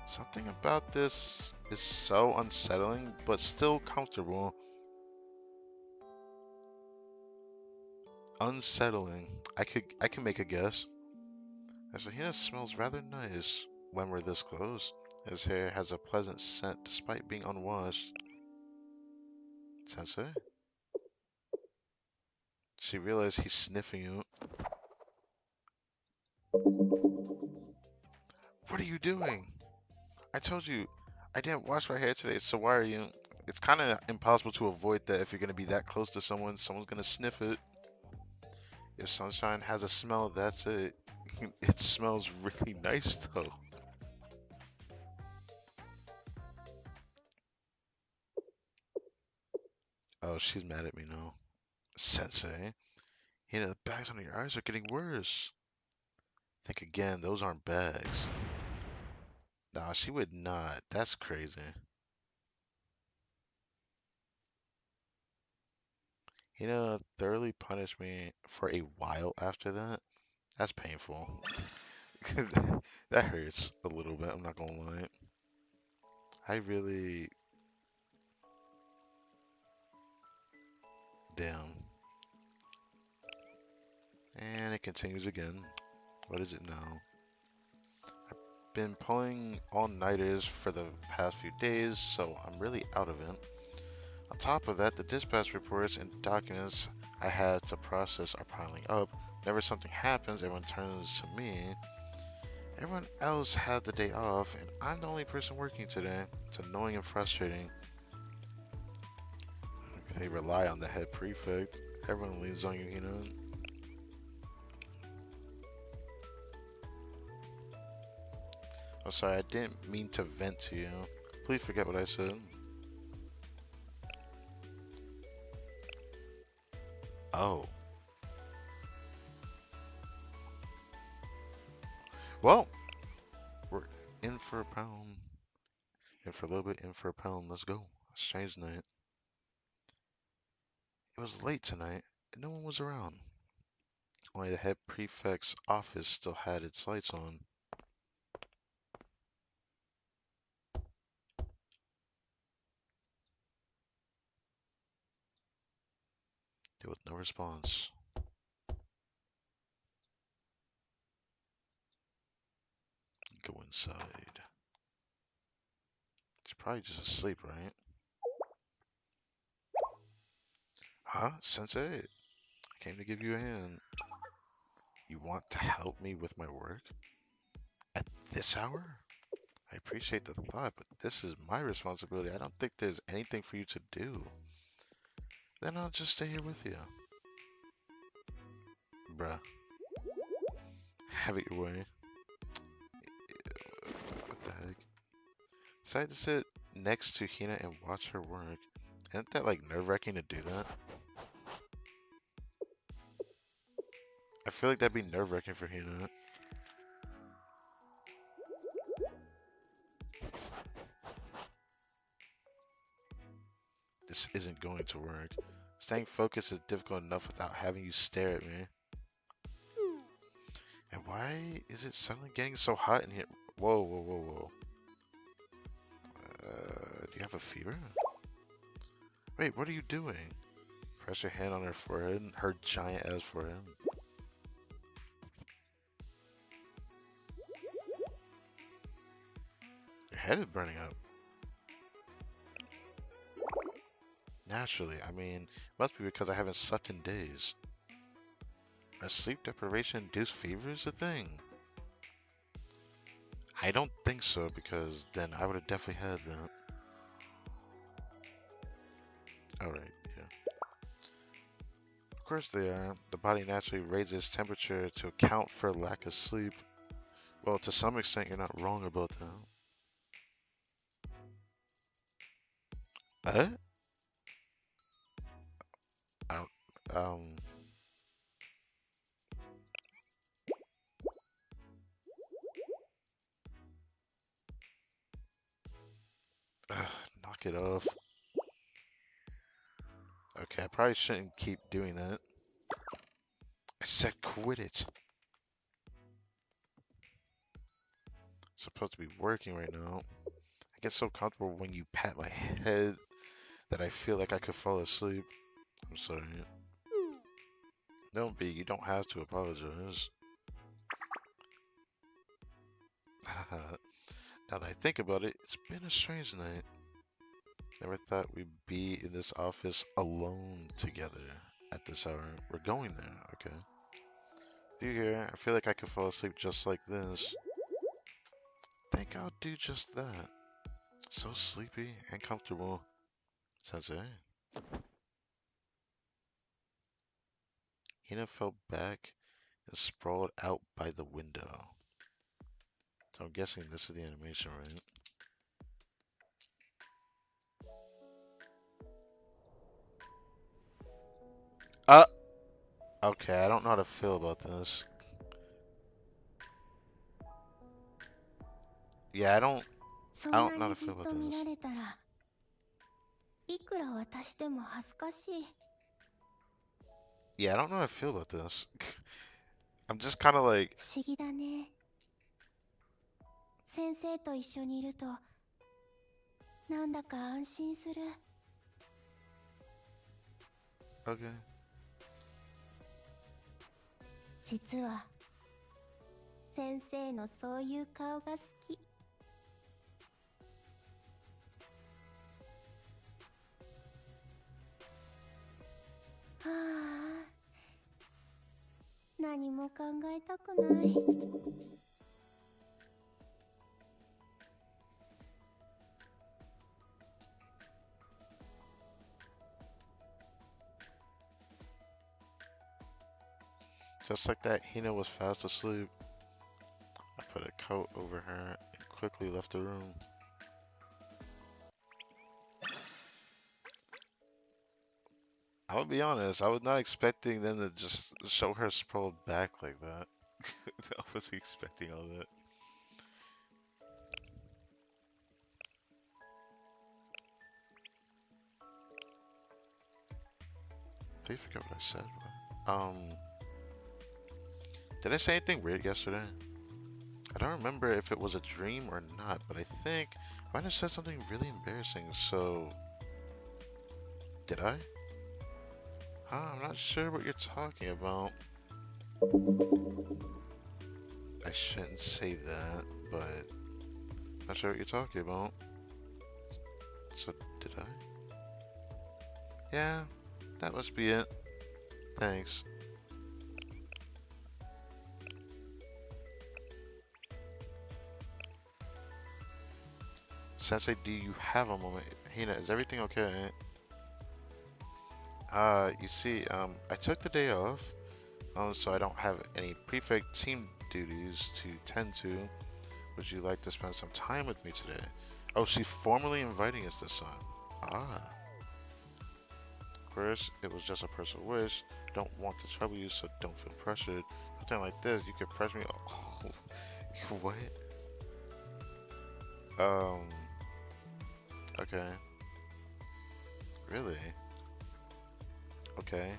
A: Something about this is so unsettling, but still comfortable. Unsettling. I can make a guess. Hina smells rather nice when we're this close. His hair has a pleasant scent despite being unwashed. Sensei? She realized he's sniffing you. What are you doing? I told you I didn't wash my hair today, so why are you? It's kind of impossible to avoid that if you're going to be that close to someone. Someone's going to sniff it. If sunshine has a smell, that's it. It smells really nice though. Oh, she's mad at me now. Sensei, you know, the bags under your eyes are getting worse. Think again, those aren't bags. Nah, she would not. That's crazy. Thoroughly punished me for a while after that. That's painful. That hurts a little bit, I'm not gonna lie. I really. Damn. And it continues again. What is it now? Been pulling all-nighters for the past few days, so I'm really out of it. On top of that, the dispatch reports and documents I had to process are piling up. Whenever something happens, everyone turns to me. Everyone else had the day off, and I'm the only person working today. It's annoying and frustrating. They rely on the head prefect. Everyone leans on you, you know? I'm sorry, I didn't mean to vent to you. Please forget what I said. Oh. Well, we're in for a pound. In for a little bit, in for a pound. Let's go. Strange night. It was late tonight, and no one was around. Only the head prefect's office still had its lights on. There was no response. Go inside. She's probably just asleep, right? Huh? Sensei? I came to give you a hand. You want to help me with my work? At this hour? I appreciate the thought, but this is my responsibility. I don't think there's anything for you to do. Then I'll just stay here with you. Bruh. Have it your way. What the heck? Decided to sit next to Hina and watch her work. Isn't that like nerve-wracking to do that? I feel like that'd be nerve-wracking for Hina. this isn't going to work. Staying focused is difficult enough without having you stare at me. And why is it suddenly getting so hot in here? Whoa, whoa, whoa, whoa. Do you have a fever? Wait, what are you doing? Press your hand on her forehead, her giant ass forehead. Your head is burning up. Naturally, I mean, it must be because I haven't slept in days. Are sleep deprivation induced fevers a thing? I don't think so, because then I would have definitely had that. Alright, yeah. Of course they are. The body naturally raises temperature to account for lack of sleep. Well, to some extent, you're not wrong about that. I don't, knock it off. Okay, I probably shouldn't keep doing that. I said quit it. It's supposed to be working right now. I get so comfortable when you pat my head that I feel like I could fall asleep. I'm sorry. Don't be, you don't have to apologize. Now that I think about it, it's been a strange night. Never thought we'd be in this office alone together at this hour. We're going there, okay? With you here, I feel like I could fall asleep just like this. Think I'll do just that. So sleepy and comfortable. Sensei. Hina fell back and sprawled out by the window. So I'm guessing this is the animation, right? Okay, I don't know how to feel about this. Yeah, I don't know how to feel about this.
B: いくら渡しても恥ずかしい。
A: Yeah, I don't know how I feel about this. I'm just kind of like,
B: 不思議だね。先生と一緒にいるとなんだか安心する。
A: okay.
B: 実は先生のそういう顔が好き。はあ、何も考えたくない。
A: Just like that, Hina was fast asleep. I put a coat over her and quickly left the room. I would be honest, I was not expecting them to just show her sprawled back like that. I wasn't expecting all that. Please forget what I said. Did I say anything weird yesterday? I don't remember if it was a dream or not, but I think I might have said something really embarrassing, so... Did I? I'm not sure what you're talking about. I shouldn't say that, but... Not sure what you're talking about. So, did I? Yeah, that must be it. Thanks. Sensei, do you have a moment? Hina, is everything okay? You see, I took the day off, so I don't have any prefect team duties to tend to. Would you like to spend some time with me today? Oh, she's formally inviting us this time. Ah. Of course, it was just a personal wish. Don't want to trouble you, so don't feel pressured. Something like this, you could press me. Oh, what? Okay. Really? Okay.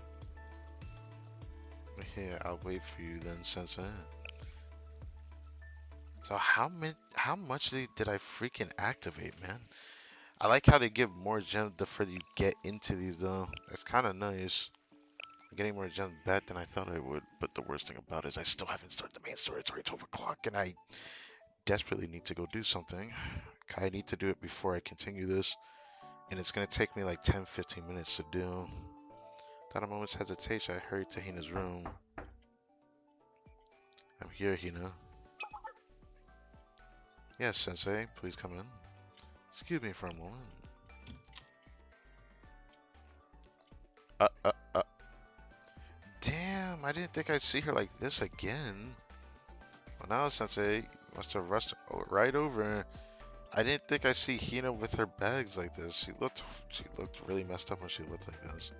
A: Here, I'll wait for you then, Sensei. So how much did I freaking activate, man? I like how they give more gems the further you get into these though. That's kind of nice. I'm getting more gems back than I thought I would, but the worst thing about it is I still haven't started the main story. It's already 12 o'clock and I desperately need to go do something. I need to do it before I continue this, and it's gonna take me like 10-15 minutes to do. Without a moment's hesitation, I hurried to Hina's room. I'm here, Hina. Yes, Sensei, please come in. Excuse me for a moment. Uh, uh. Damn, I didn't think I'd see her like this again. Well, now, Sensei, must have rushed right over. I didn't think I'd see Hina with her bags like this. She looked really messed up when she looked like this.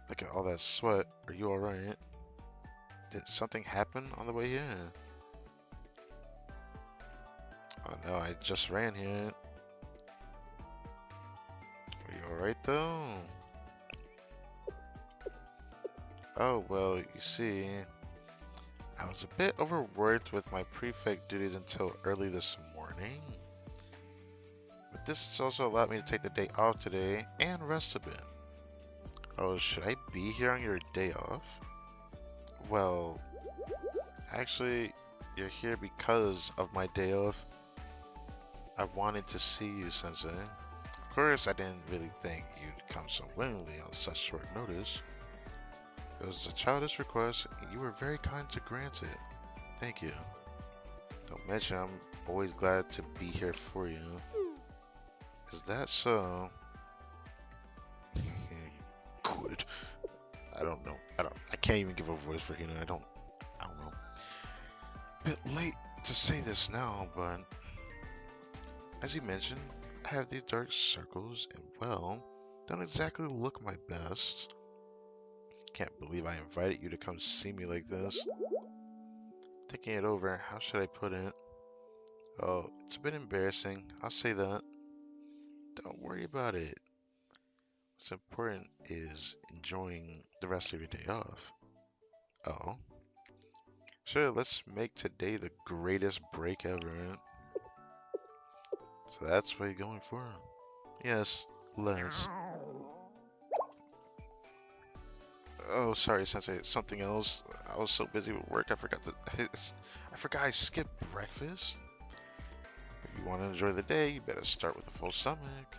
A: Look at all that sweat. Are you alright? Did something happen on the way here? Oh no, I just ran here. Are you alright though? Oh, well, you see, I was a bit overworked with my prefect duties until early this morning. But this has also allowed me to take the day off today and rest a bit. Oh, should I be here on your day off? Well, actually, you're here because of my day off. I wanted to see you, Sensei. Of course, I didn't really think you'd come so willingly on such short notice. It was a childish request, and you were very kind to grant it. Thank you. Don't mention I'm always glad to be here for you. Is that so? Good. I don't know. I can't even give a voice for Hina. I don't know. Bit late to say this now, but as you mentioned, I have these dark circles and, well, don't exactly look my best. Can't believe I invited you to come see me like this. Thinking it over, how should I put it? Oh, it's a bit embarrassing. I'll say that. Don't worry about it. What's important is enjoying the rest of your day off. Oh. Sure, let's make today the greatest break ever. So that's what you're going for? Yes, let's. Oh, sorry, Sensei. Something else. I was so busy with work, I forgot I skipped breakfast. If you want to enjoy the day, you better start with a full stomach.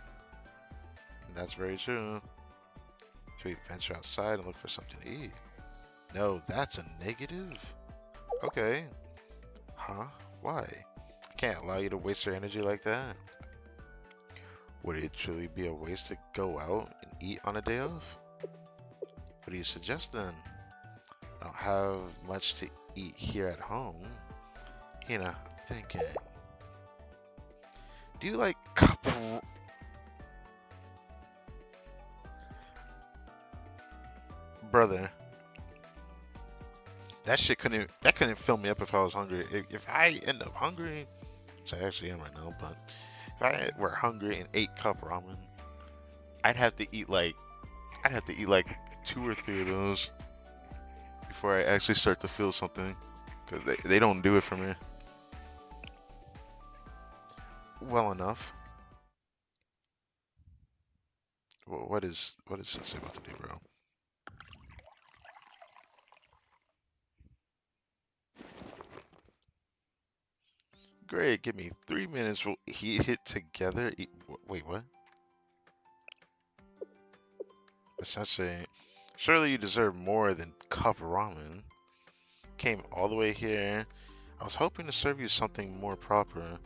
A: And that's very true. Should we venture outside and look for something to eat? No, that's a negative. Okay. Huh? Why? I can't allow you to waste your energy like that. Would it truly be a waste to go out and eat on a day off? What do you suggest then? I don't have much to eat here at home. Hina, I'm thinking. Do you like couple? Brother, that couldn't fill me up if I was hungry. If I end up hungry, which I actually am right now, but if I were hungry and ate cup ramen, I'd have to eat like 2 or 3 of those before I actually start to feel something, because they don't do it for me well enough. Well, what is Sensei about to do, bro? Great, give me 3 minutes. We'll eat it together. Wait, what? But Sensei, surely you deserve more than cup ramen. Came all the way here. I was hoping to serve you something more proper.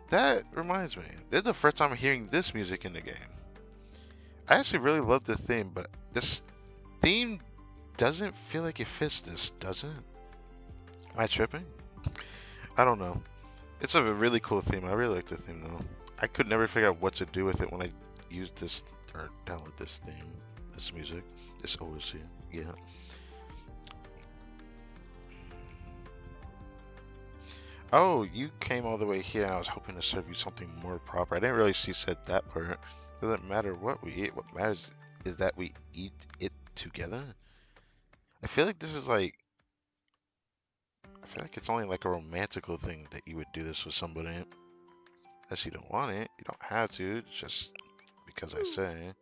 A: That reminds me, this is the first time I'm hearing this music in the game. I actually really love the theme, but this theme doesn't feel like it fits this, does it? Am I tripping? I don't know. It's a really cool theme. I really like the theme though. I could never figure out what to do with it when I used this or download this theme, this music, this OSC. Yeah. Oh, you came all the way here, and I was hoping to serve you something more proper. I didn't really see said that part. Doesn't matter what we eat. What matters is that we eat it together. I feel like this is like. I feel like it's only like a romantical thing that you would do this with somebody. Unless you don't want it, you don't have to. It's just because I say.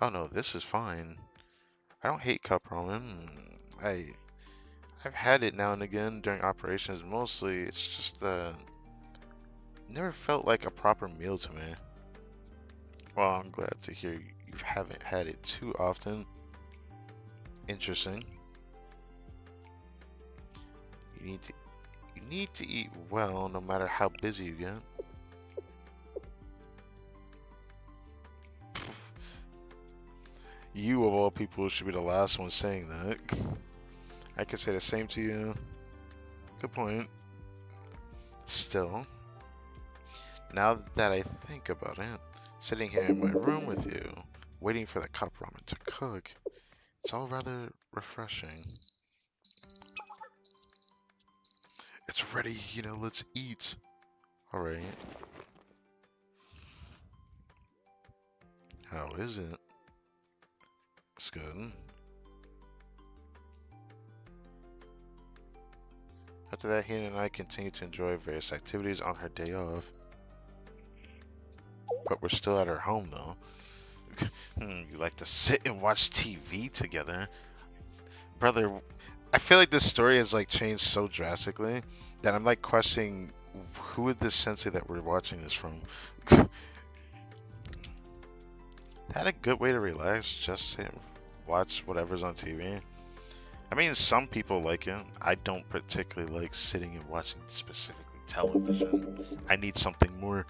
A: Oh no, this is fine. I don't hate cup ramen. I've had it now and again during operations. Mostly, it's just never felt like a proper meal to me. Well, I'm glad to hear you haven't had it too often. Interesting. You need to you need to eat well, no matter how busy you get. You of all people should be the last one saying that. I could say the same to you. Good point. Still, now that I think about it, sitting here in my room with you, waiting for the cup ramen to cook, it's all rather refreshing. It's ready, let's eat. Alright, how is it? It's good. After that, Hina and I continue to enjoy various activities on her day off. But we're still at her home, though. You like to sit and watch TV together? Brother, I feel like this story has like changed so drastically that I'm like questioning who is this sensei that we're watching this from? That a good way to relax? Just sit and watch whatever's on TV. I mean, some people like it. I don't particularly like sitting and watching specifically television. I need something more.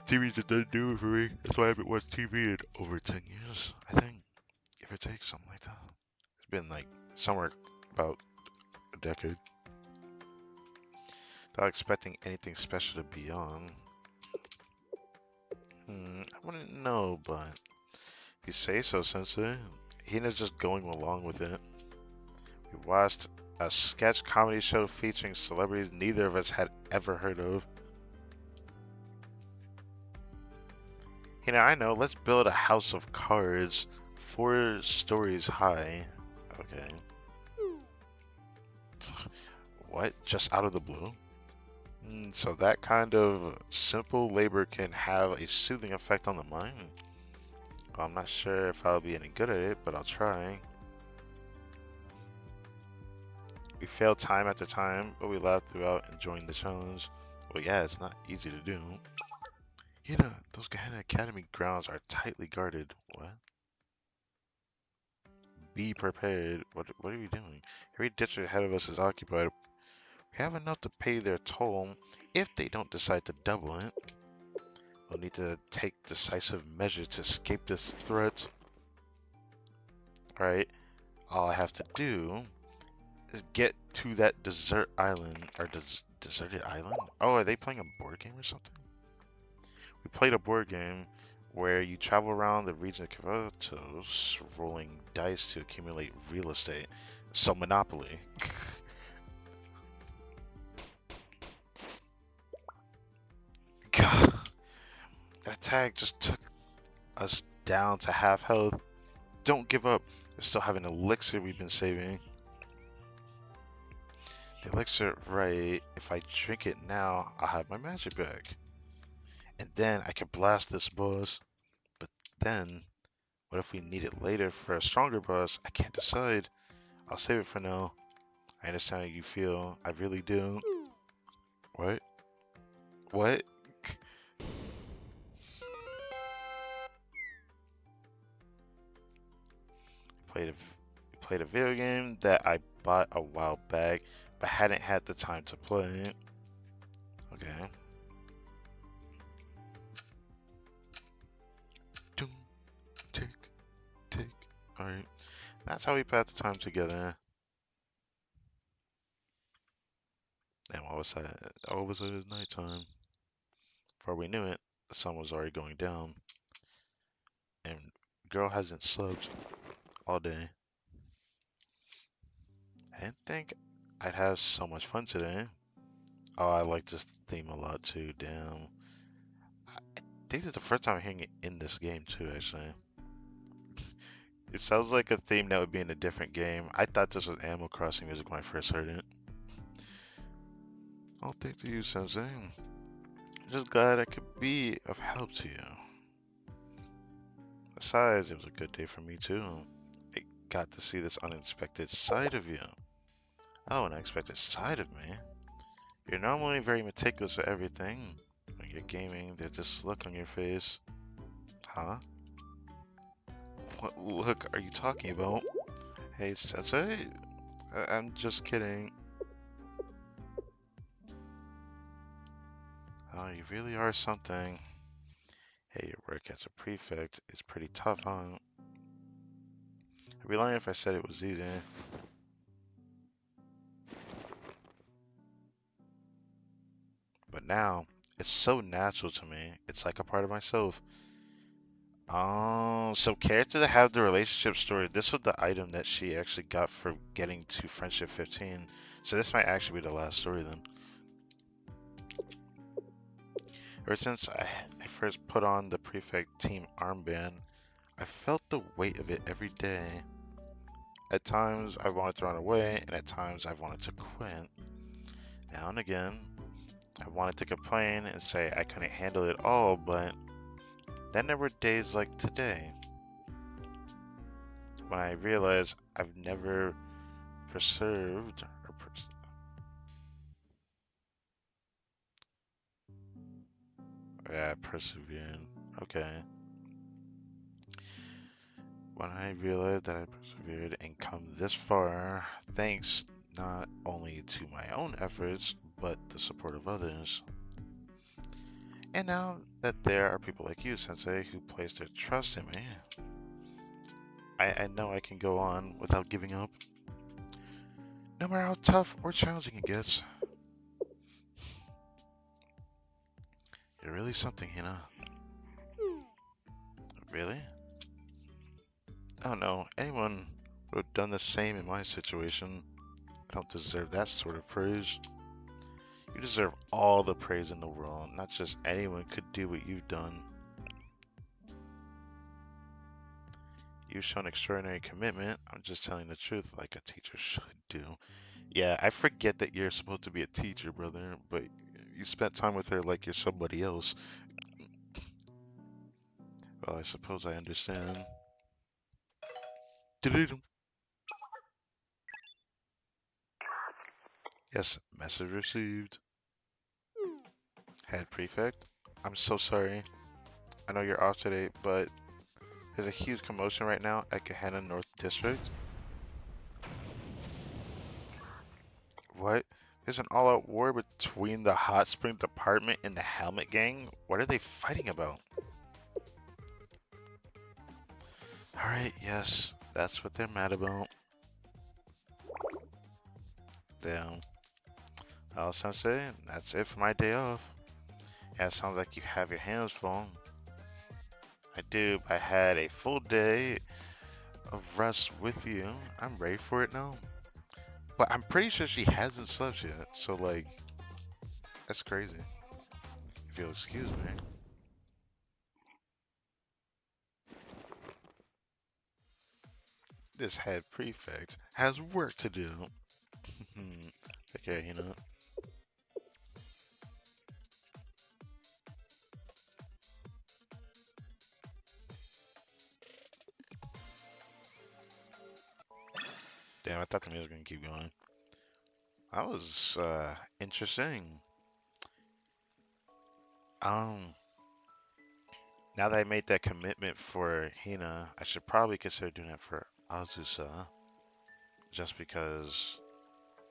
A: TV just doesn't do it for me. That's why I haven't watched TV in over 10 years, I think. Give or take, something like that. It's been like somewhere about a decade. Without expecting anything special to be on. I wouldn't know, but if you say so, Sensei. Hina's just going along with it. We watched a sketch comedy show featuring celebrities neither of us had ever heard of. I know, let's build a house of cards 4 stories high. Okay. What? Just out of the blue? So that kind of simple labor can have a soothing effect on the mind. Well, I'm not sure if I'll be any good at it, but I'll try. We failed time after time, but we laughed throughout, enjoying the challenge. Well, yeah, it's not easy to do. Those Gehenna Academy grounds are tightly guarded. What? Be prepared. What are we doing? Every ditch ahead of us is occupied. We have enough to pay their toll if they don't decide to double it. We'll need to take decisive measures to escape this threat. Alright, all I have to do is get to that desert island, or deserted island? Oh, are they playing a board game or something? We played a board game where you travel around the region of Kyotos, rolling dice to accumulate real estate. So Monopoly. God, that attack just took us down to half health. Don't give up. We still have an elixir we've been saving. The elixir, right, if I drink it now, I'll have my magic back. And then I can blast this boss. But then, what if we need it later for a stronger boss? I can't decide. I'll save it for now. I understand how you feel. I really do. What? What? Played played a video game that I bought a while back, but hadn't had the time to play. Okay. Doom, tick, tick. Alright. That's how we pass the time together. And all of a sudden it's nighttime. Before we knew it, the sun was already going down. And girl hasn't slept all day. I didn't think I'd have so much fun today. Oh, I like this theme a lot too. Damn. I think it's the first time I'm hearing it in this game too, actually. It sounds like a theme that would be in a different game. I thought this was Animal Crossing music when I first heard it. Oh, thank you, Sensei. Just glad I could be of help to you. Besides, it was a good day for me too. I got to see this unexpected side of you. Oh, an unexpected side of me? You're normally very meticulous with everything. When you're gaming, there's this look on your face. Huh? What look are you talking about? Hey, Sensei? I'm just kidding. Oh, you really are something. Hey, your work as a prefect is pretty tough, huh? I'd be lying if I said it was easy. But now, it's so natural to me. It's like a part of myself. Oh, so characters that have the relationship story, this was the item that she actually got for getting to Friendship 15. So this might actually be the last story then. Ever since I first put on the prefect team armband, I felt the weight of it every day. At times I wanted to run away, and at times I wanted to quit. Now and again, I wanted to complain and say I couldn't handle it all, but then there were days like today when I realized I've never persevered or persevered. Okay. When I realized that I persevered and come this far, thanks not only to my own efforts, but the support of others. And now that there are people like you, Sensei, who place their trust in me, I know I can go on without giving up. No matter how tough or challenging it gets. You're really something, Hina. Really? Oh no, anyone would have done the same in my situation. I don't deserve that sort of praise. You deserve all the praise in the world. Not just anyone could do what you've done. You've shown extraordinary commitment. I'm just telling the truth like a teacher should do. Yeah, I forget that you're supposed to be a teacher, brother, but you spent time with her like you're somebody else. Well, I suppose I understand. Yes, message received. Head prefect. I'm so sorry. I know you're off today, but there's a huge commotion right now at Caerbannog North District. What? There's an all-out war between the Hot Spring Department and the Helmet Gang? What are they fighting about? Alright, yes, that's what they're mad about. Damn. Well, Sensei, that's it for my day off. Yeah, it sounds like you have your hands full. I do. I had a full day of rest with you. I'm ready for it now. But I'm pretty sure she hasn't slept yet, so like, that's crazy. If you'll excuse me. This head prefect has work to do. Okay, you know. Damn, I thought the music was gonna keep going. That was interesting. Um, now that I made that commitment for Hina, I should probably consider doing it for Azusa. Just because,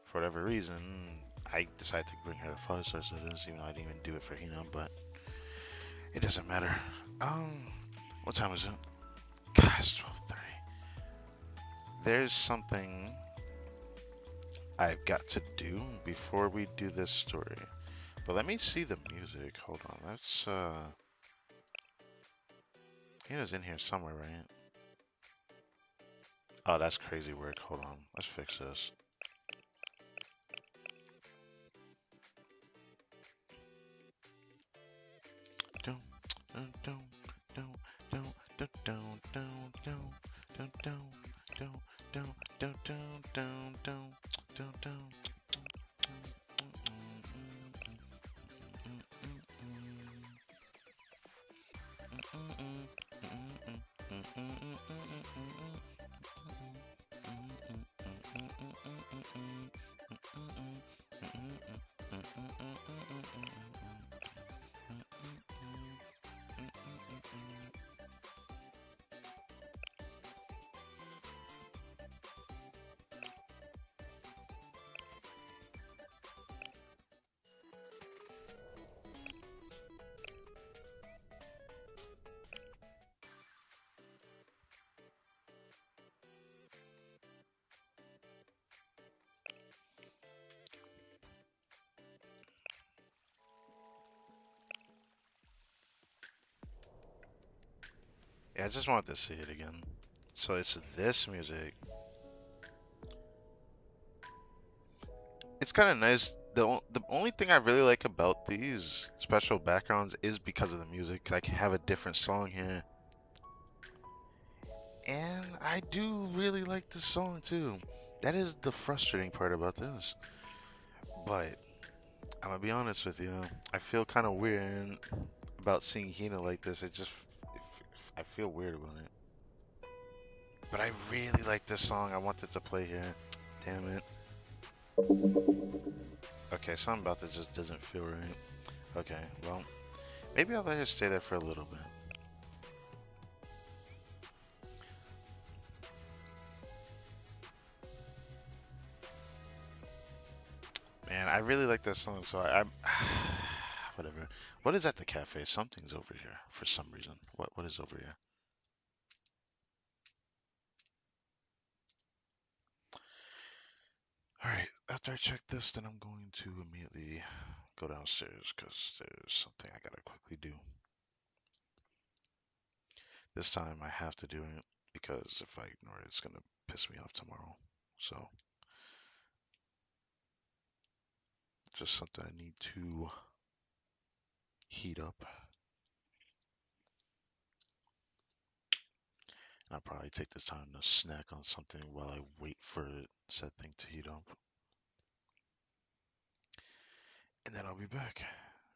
A: for whatever reason, I decided to bring her to 5-star status, even though I didn't even do it for Hina, but it doesn't matter. What time is it? Gosh, 12:30. There's something I've got to do before we do this story. But let me see the music. Hold on. Let's Hina's in here somewhere, right? Oh, that's crazy work. Hold on. Let's fix this. Yeah, I just wanted to see it again. So it's this music. It's kind of nice. The only thing I really like about these special backgrounds is because of the music. I can have a different song here. And I do really like this song too. That is the frustrating part about this. But I'm gonna be honest with you. I feel kind of weird about seeing Hina like this. I feel weird about it. But I really like this song. I wanted to play here. Damn it. Okay, something about this just doesn't feel right. Okay, well, maybe I'll let her stay there for a little bit. Man, I really like this song, so I'm whatever. What is at the cafe? Something's over here for some reason. What is over here? All right, after I check this, then I'm going to immediately go downstairs because there's something I gotta quickly do. This time I have to do it because if I ignore it, it's gonna piss me off tomorrow. So, just something I need to heat up. And I'll probably take this time to snack on something while I wait for said thing to heat up. And then I'll be back,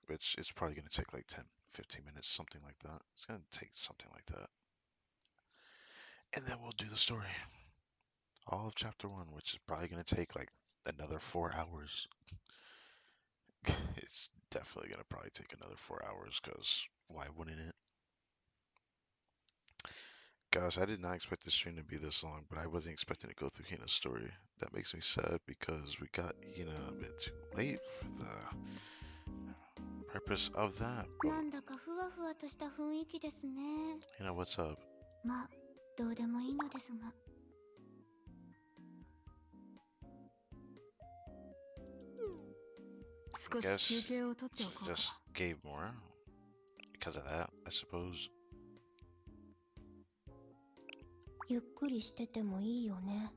A: which is probably going to take like 10, 15 minutes, something like that. It's going to take something like that. And then we'll do the story. All of chapter 1, which is probably going to take like another 4 hours. It's definitely going to probably take another 4 hours because why wouldn't it? Gosh, I did not expect this stream to be this long, but I wasn't expecting to go through Hina's story. That makes me sad because we got Hina a bit too late for the purpose of that. But,
B: なんだかふわふわとした雰囲気ですね。
A: Hina, what's up?
B: まあ、どうでもいいのですが。
C: 少し休憩をとっておこうか。
A: Just gave more because of that, I suppose.
B: ゆっくりしててもいいよね。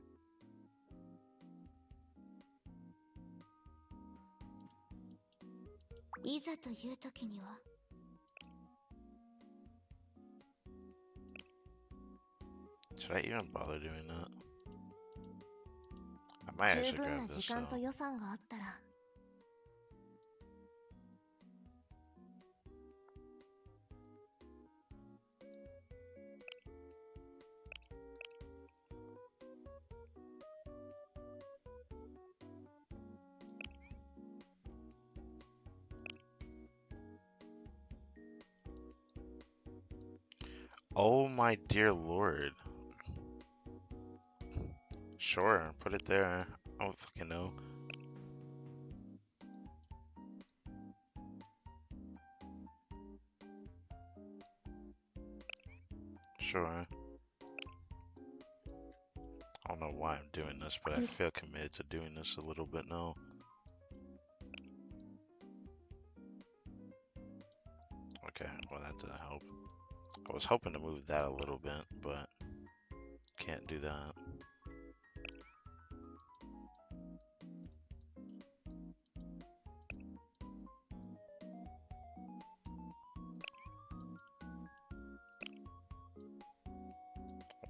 B: いざという時には。
A: Should I even bother doing that? I might
B: 十
A: actually
B: 分
A: grab
B: な
A: this
B: 時間と
A: though.
B: 予算があったら。
A: Oh my dear lord. Sure, put it there. I don't fucking know. Sure. I don't know why I'm doing this, but I feel committed to doing this a little bit now. Okay, well that didn't help. I was hoping to move that a little bit, but can't do that.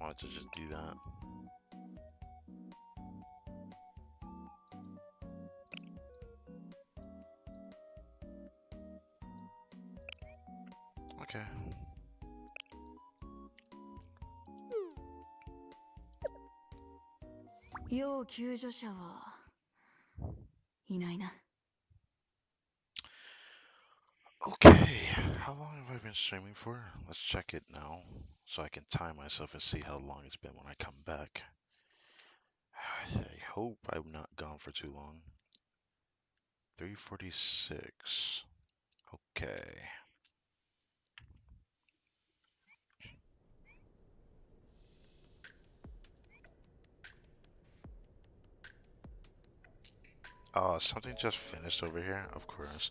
A: wanted to just do that. Okay.
C: 要救助者はいないな。
A: Okay, how long have I been streaming for? Let's check it now so I can time myself and see how long it's been when I come back. I hope I'm not gone for too long. 3:46. Okay. Something just finished over here, of course.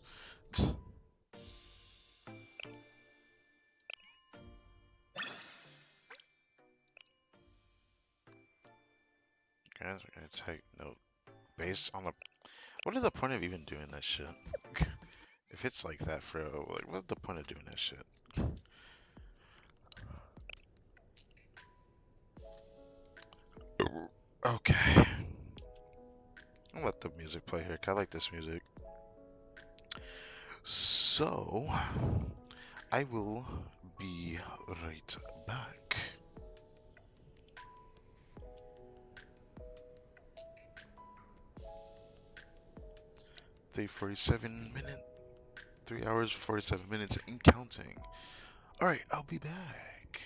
A: Guys, we're gonna take note. Based on the... What is the point of even doing this shit? If it's like that for like, what's the point of doing this shit? Okay. I'll let the music play here. I like this music. So, I will be right back. Three 3 hours, 47 minutes and counting. Alright, I'll be back.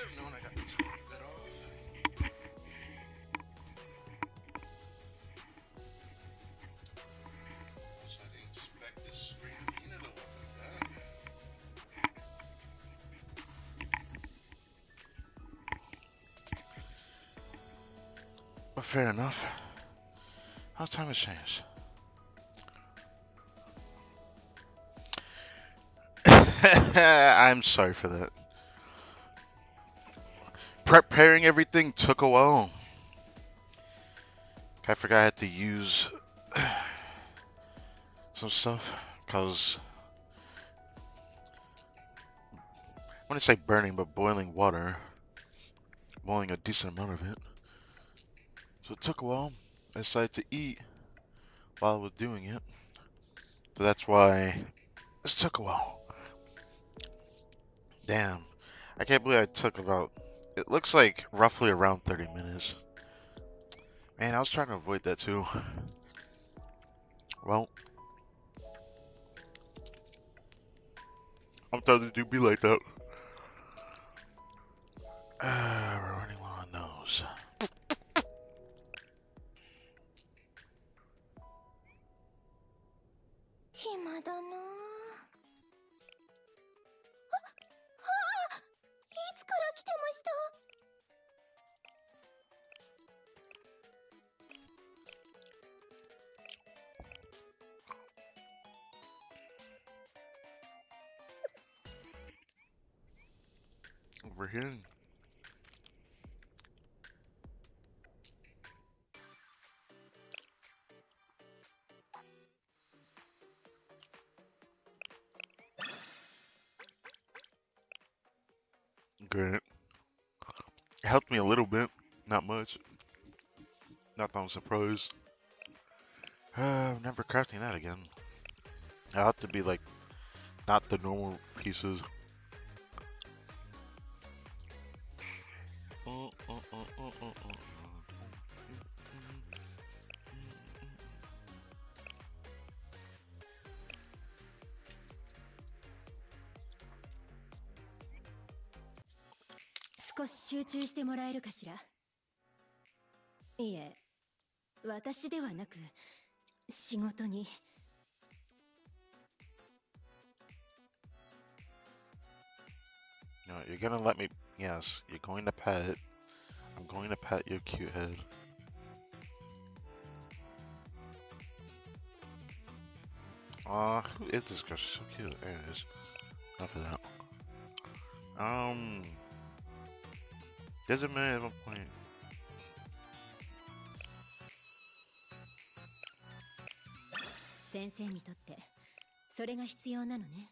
A: should have known I got the top bit off. So I didn't expect this screen painted to look like that. But fair enough. How time has changed. I'm sorry for that. Preparing everything took a while. I forgot I had to use some stuff because I wouldn't say burning, but boiling water, boiling a decent amount of it. So it took a while. I decided to eat while I was doing it. So that's why this took a while. Damn. I can't believe I took about, it looks like roughly around 30 minutes. Man, I was trying to avoid that too. Well, I'm starting to be like that. We're running low on those.
B: 暇だなあ。いつから来てました？
A: Over here. Great. It helped me a little bit, not much. Not that I'm surprised. I'm never crafting that again. I'll have to be like, not the normal pieces.
B: 少し集中してもらえるかしら。いえ、私ではなく仕事に。
A: No, you're gonna let me. Yes, you're going to pet. I'm going to pet your cute head. Who is this girl? She's so cute. There it is. Enough of that. There's a man at one point.
B: Sensei にとってそれが必要なのね。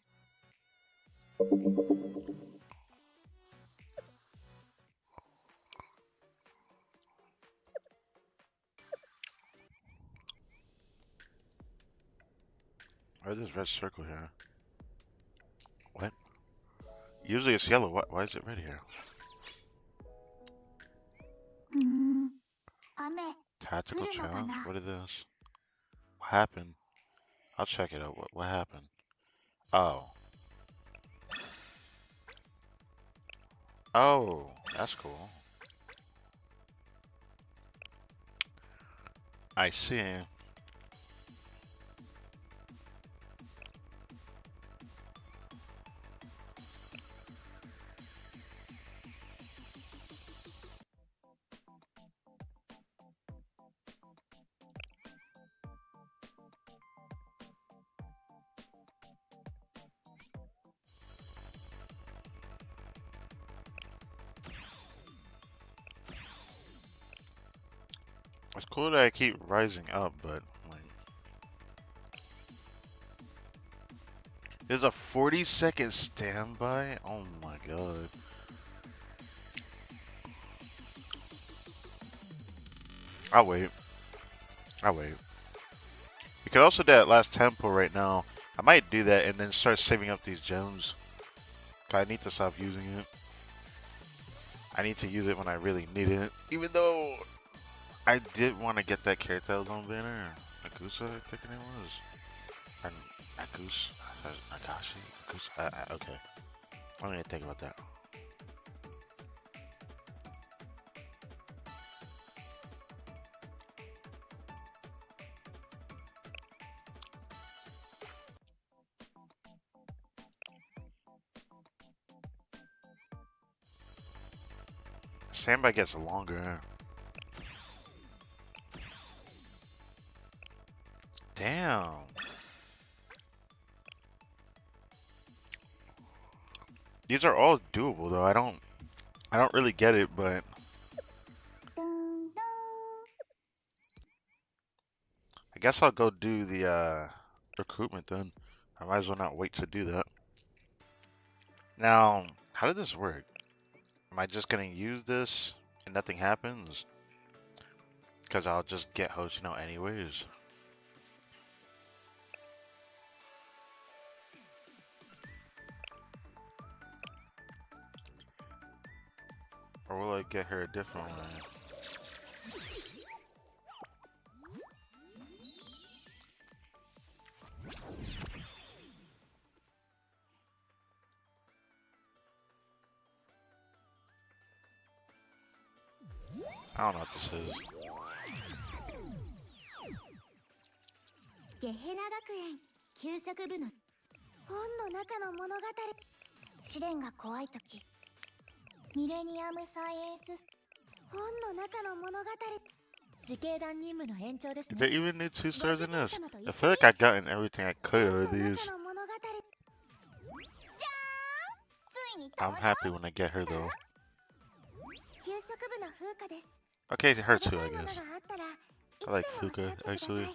A: Why is this red circle here? What? Usually it's yellow. Why is it red here? Tactical challenge? What is this? What happened? I'll check it out. What happened? Oh. Oh, that's cool. I see. It's cool that I keep rising up, but like, there's a 40-second standby. Oh my god. I'll wait. I'll wait. You could also do that last tempo right now. I might do that and then start saving up these gems. I need to stop using it. I need to use it when I really need it. Even though I did want to get that Caerbannog zone banner. Nagusa, I think her name was. And Nagus. Nagashi? Nagusa. Okay. I'm gonna think about that. Sandbag gets longer. Damn. These are all doable though. I don't really get it, but I guess I'll go do the recruitment then. I might as well not wait to do that. Now, how did this work? Am I just gonna use this and nothing happens? Because I'll just get host, you know, anyways. Or will I get her a different one? I don't know what this is.
B: ゲヘナ学園給食部の本の中の物語。試練が怖いとき、ミレニアムサイエンス本の中の物語。自警団任務の延長ですね。
A: Did they even need 2 stars in this? I feel like I gotten everything I could out of these. I'm happy when I get her though.
B: 給食部の風花です。
A: Okay, her too, I guess. I like Fuka, actually.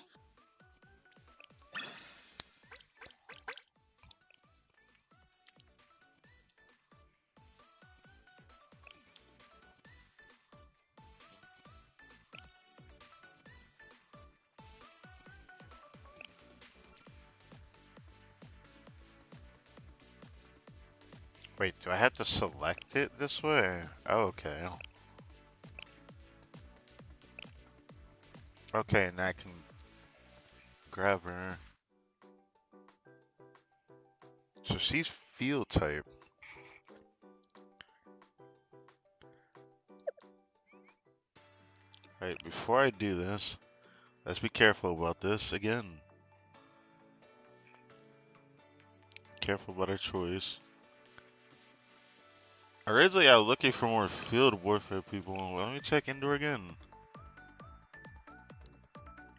A: Wait, do I have to select it this way? Oh, okay. Okay, and I can grab her. So she's field type. Right, before I do this, let's be careful about this again. Careful about our choice. Originally, I was looking for more field warfare people. Let me check indoor again.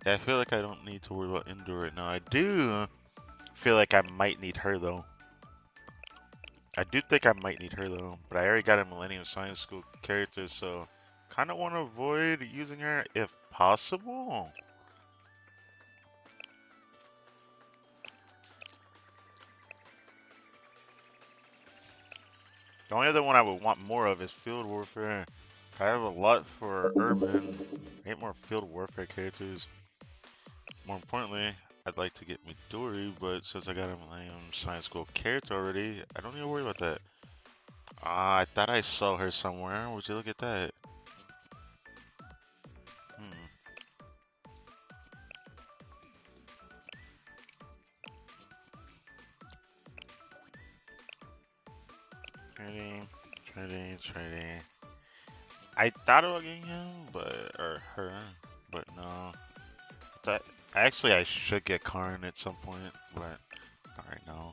A: Yeah, I feel like I don't need to worry about indoor right now. I do feel like I might need her though. I do think I might need her though, but I already got a Millennium Science School character, so kind of want to avoid using her if possible. The only other one I would want more of is Field Warfare. I have a lot for Urban. I need more Field Warfare characters. More importantly, I'd like to get Midori, but since I got a Millennium Science School character already, I don't need to worry about that. Ah, I thought I saw her somewhere. Would you look at that? Trading. I thought about getting him, or her, but no. That actually I should get Karn at some point, but not right now.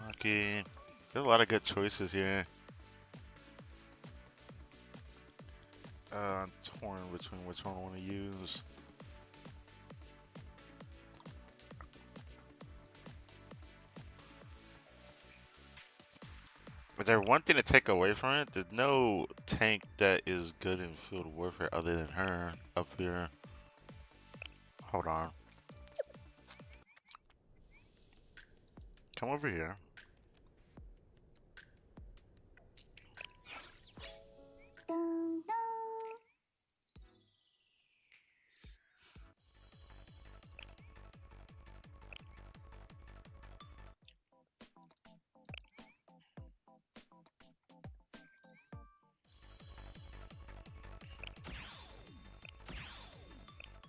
A: Okay, there's a lot of good choices here. I'm torn between which one I want to use. But there's one thing to take away from it. There's no tank that is good in field warfare other than her up here. Hold on. Come over here.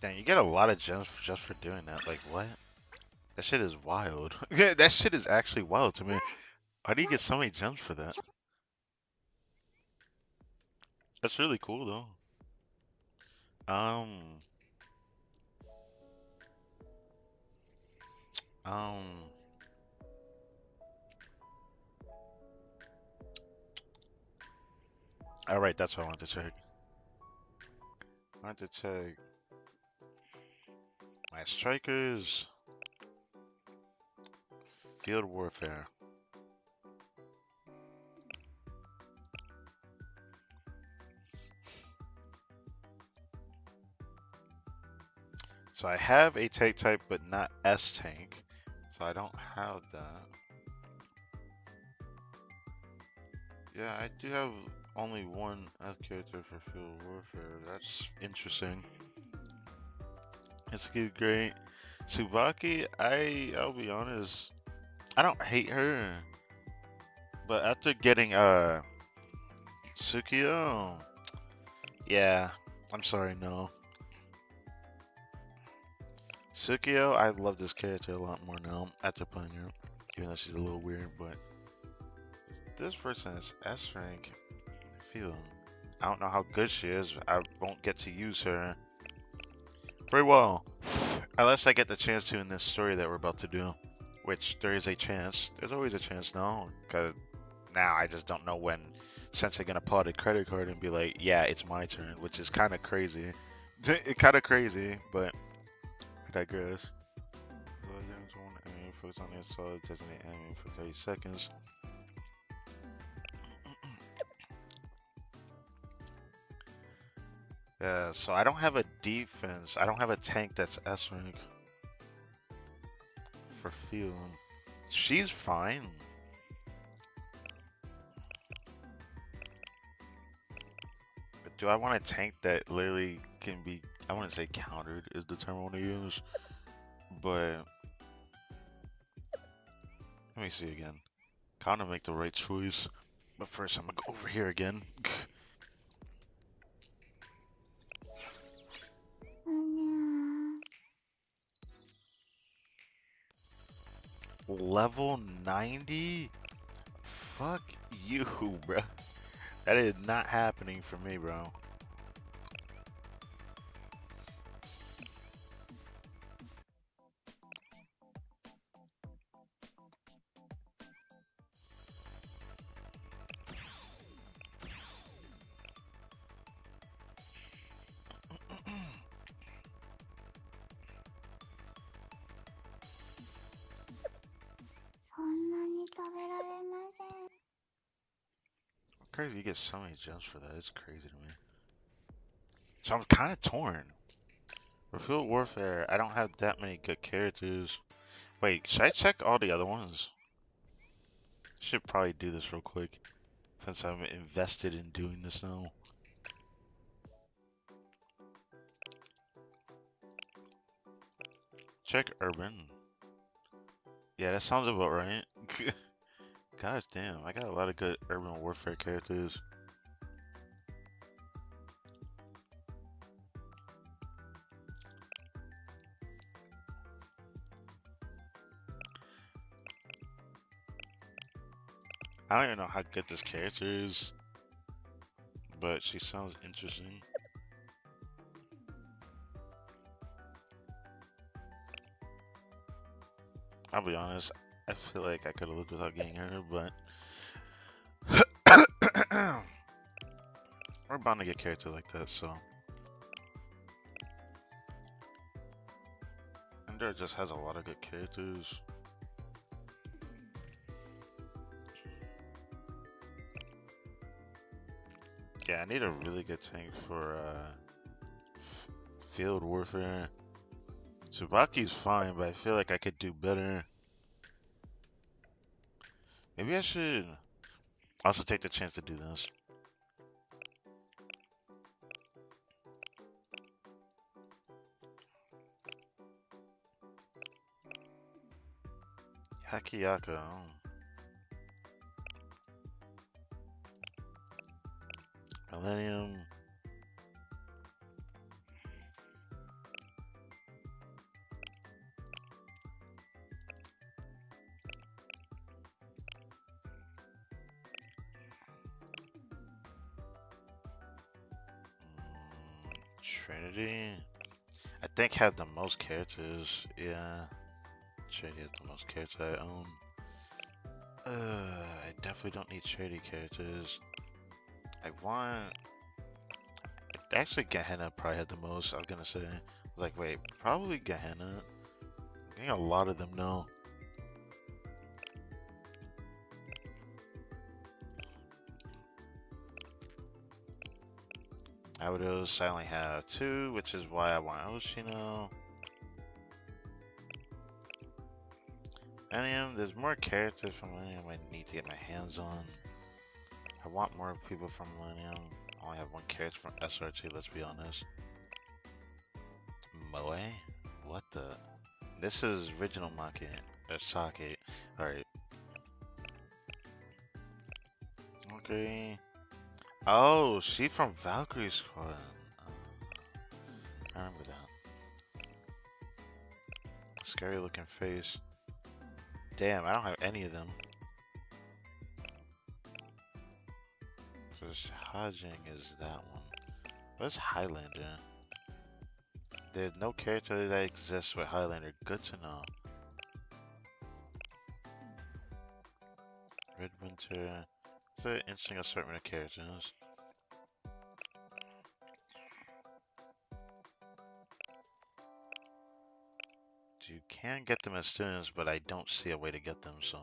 A: Dang, you get a lot of gems just for doing that. Like, what? That shit is wild. Yeah, that shit is actually wild to me. How do you get so many gems for that? That's really cool, though. Um, um, All right, that's what I want to check. I want to check my strikers, field warfare. So I have a tank type, but not S tank. So I don't have that. Yeah, I do have only one F character for field warfare. That's interesting. It's good, great. Tsubaki, I'll be honest, I don't hate her, but after getting Tsukio, yeah, I'm sorry, no. Tsukio, I love this character a lot more now after playing her, even though she's a little weird, but this person is S rank. I don't know how good she is. I won't get to use her very well. Unless I get the chance to in this story that we're about to do. Which there is a chance. There's always a chance now. Because now I just don't know when Sensei gonna pull out a credit card and be like, yeah, it's my turn. Which is kind of crazy. It's kind of crazy, but I digress. Focus on the solid, designate enemy for 30 seconds. Yeah, so I don't have a defense. I don't have a tank that's S rank for field. She's fine. But do I want a tank that literally can be, I want to say countered is the term I want to use. But let me see again. Kind of make the right choice. But first I'm gonna go over here again. Level 90? Fuck you, bro. That is not happening for me, bro. Crazy you get so many gems for that. It's crazy to me. So I'm kind of torn. For Field Warfare, I don't have that many good characters. Wait, should I check all the other ones? Should probably do this real quick since I'm invested in doing this now. Check Urban. Yeah, that sounds about right. Gosh damn, I got a lot of good Urban Warfare characters. I don't even know how good this character is, but she sounds interesting. I'll be honest, I feel like I could have lived without getting her, but we're bound to get characters like that, so. Ender just has a lot of good characters. Yeah, I need a really good tank for field warfare. Tsubaki's fine, but I feel like I could do better. Maybe I should also take the chance to do this. Hakiyaka. Millennium. Trinity. I think have the most characters. Yeah. Trinity has the most characters I own. I definitely don't need Trinity characters. I want. Actually, Gehenna probably had the most. I was gonna say. Like, wait, probably Gehenna. I'm getting a lot of them now. Abydos, I only have 2, which is why I want Oshino. Millennium, there's more characters from Millennium I need to get my hands on. I want more people from Millennium. I only have 1 character from SRT, let's be honest. Moe? What the? This is original Maki, or Sake. Alright. Okay. Oh, she from Valkyrie Squad. I remember that. Scary looking face. Damn, I don't have any of them. So Hajing is that one. What's Highlander? There's no character that exists with Highlander. Good to know. Red Winter. It's an interesting assortment of characters. You can get them as students, but I don't see a way to get them, so.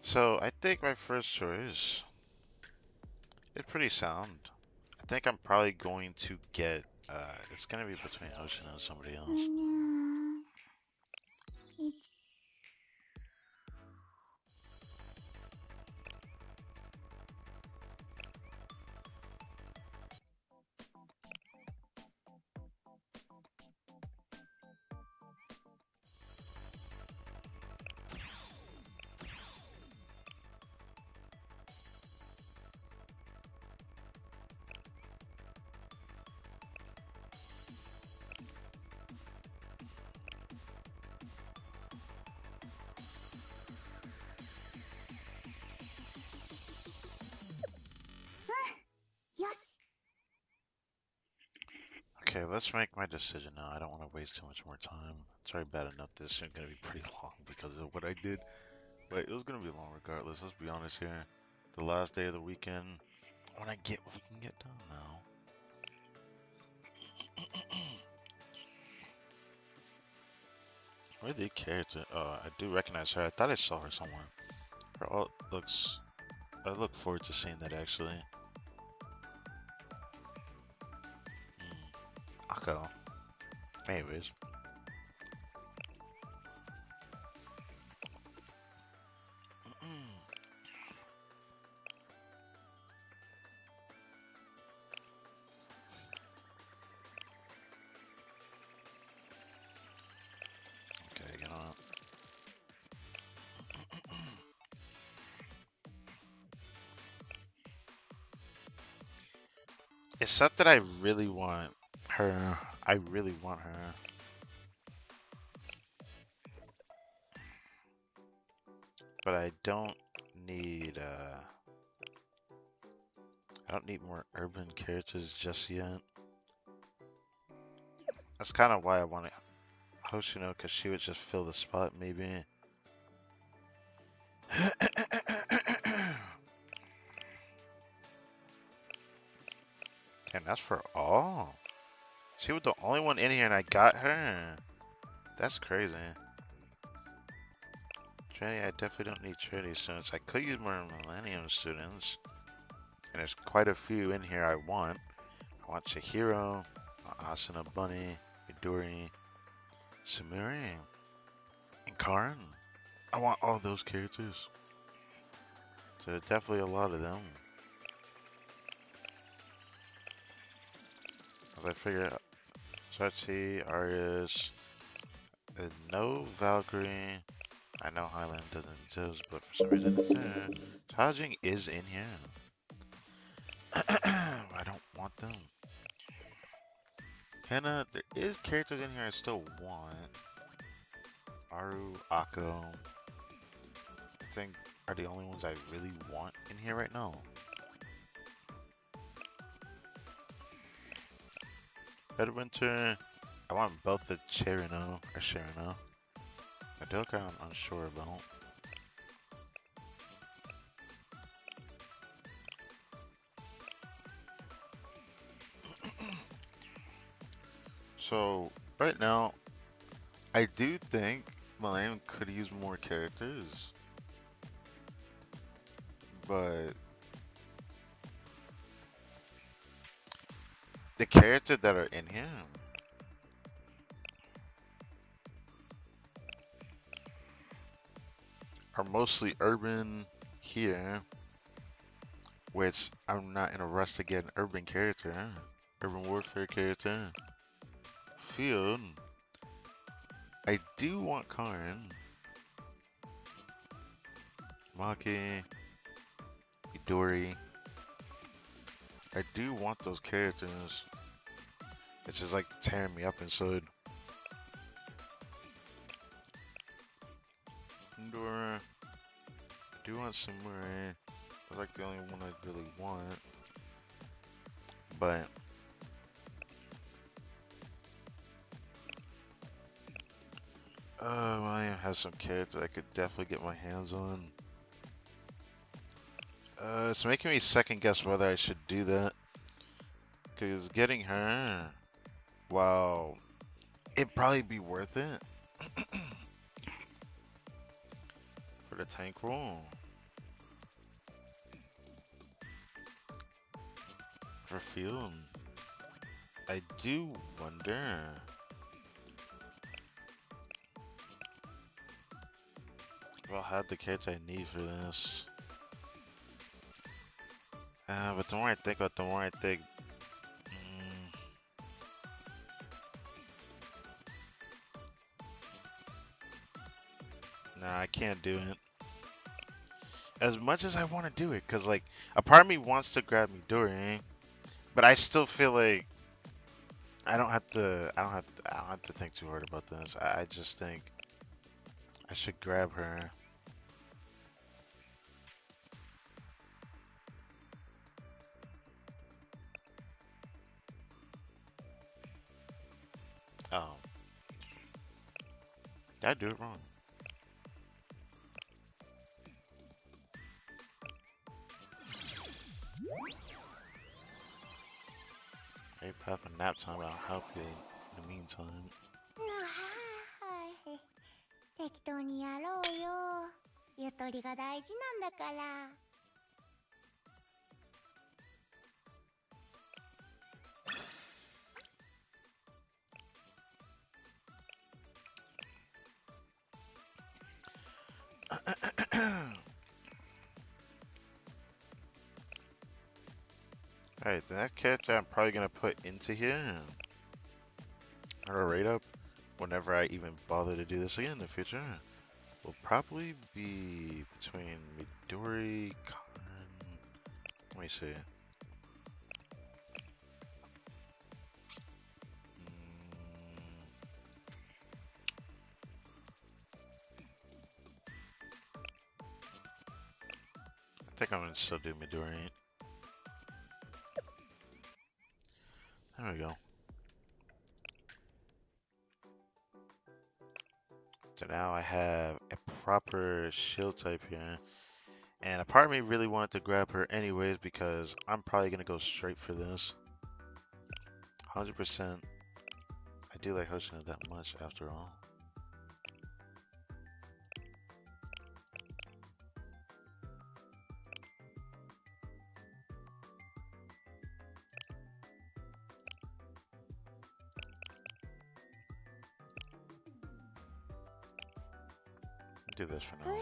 A: So, I think my first choice is pretty sound. I think I'm probably going to get, it's gonna be between Ocean and somebody else. Okay, let's make my decision now. I don't want to waste too much more time. It's already bad enough this is gonna be pretty long because of what I did. But it was gonna be long regardless, let's be honest here. The last day of the weekend. I wanna get what we can get done now. Where the character? Oh, I do recognize her. I thought I saw her somewhere. Her art looks. I look forward to seeing that actually. Akko. Anyways. Okay, you know what? It's not that I really want her. I really want her. But I don't need I don't need more urban characters just yet. That's kind of why I wanted Hoshino, because she would just fill the spot maybe. And that's for all. She was the only one in here and I got her. That's crazy. Trinity, I definitely don't need Trinity students. I could use more Millennium students. And there's quite a few in here I want. I want Chihiro, Asuna Bunny, Midori, Samuri, and Karin. I want all those characters. So there's definitely a lot of them. As I figure out, Sachi, Arius, no Valkyrie. I know Highland doesn't exist, but for some reason it's there. Tajing is in here. I don't want them. Henna, there is characters in here I still want. Aru, Akko, I think are the only ones I really want in here right now. Midwinter, I want both the Cherino or Sharino. I do look I'm unsure about. So right now, I do think Milan could use more characters, but the characters that are in here are mostly urban here, which I'm not in a rush to get an urban character, urban warfare character. Field, I do want Karn, Maki, Midori. I do want those characters. It's just like tearing me up inside. Endora, I do want Samurai. That's like the only one I really want. But Maya has some characters I could definitely get my hands on. It's making me second guess whether I should do that. Cause getting her, wow, it'd probably be worth it for the tank roll. For field, I do wonder. If I'll have the character I need for this. But the more I think about it, the more I think. Nah, I can't do it. As much as I want to do it, cause like a part of me wants to grab Midori, but I still feel like I don't have to. I don't have to think too hard about this. I just think I should grab her. Oh, did I do it wrong? Hey, Papa, nap time. I'll help you in the meantime.
B: はい。適当にやろうよ。ゆとりが大事なんだから。
A: Alright, that character I'm probably gonna put into here. Or rate up whenever I even bother to do this again in the future. Will probably be between Midori, Karin. Let me see. I think I'm gonna still do Midori. There we go. So now I have a proper shield type here. And a part of me really wanted to grab her anyways because I'm probably gonna go straight for this. 100%. I do like Hoshina that much after all. Do this for now.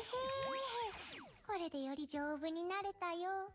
B: これでより丈夫になれたよ。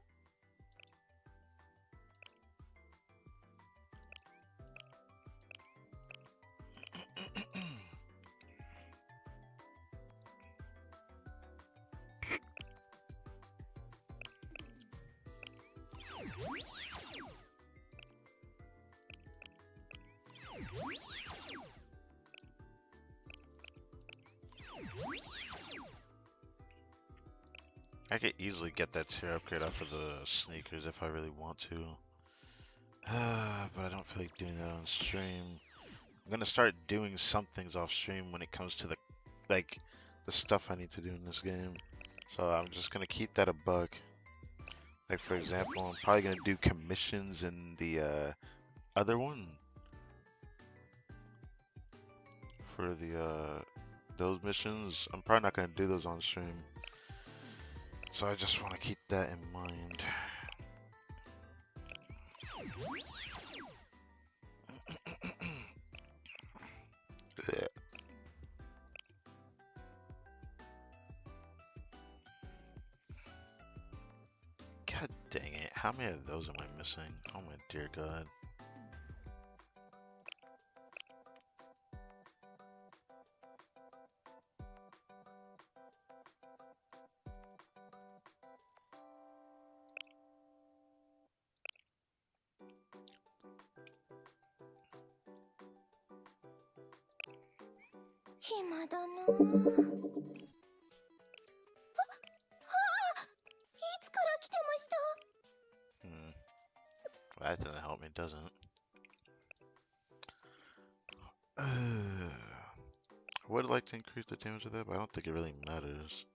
A: I could easily get that tier upgrade off of the sneakers if I really want to. But I don't feel like doing that on stream. I'm gonna start doing some things off stream when it comes to the like the stuff I need to do in this game. So I'm just gonna keep that a buck. Like for example, I'm probably gonna do commissions in the other one for the those missions. I'm probably not gonna do those on stream. So I just want to keep that in mind. God dang it. How many of those am I missing? Oh my dear God. Hmm. Well, that doesn't help me, doesn't it? I would like to increase the damage of that, but I don't think it really matters.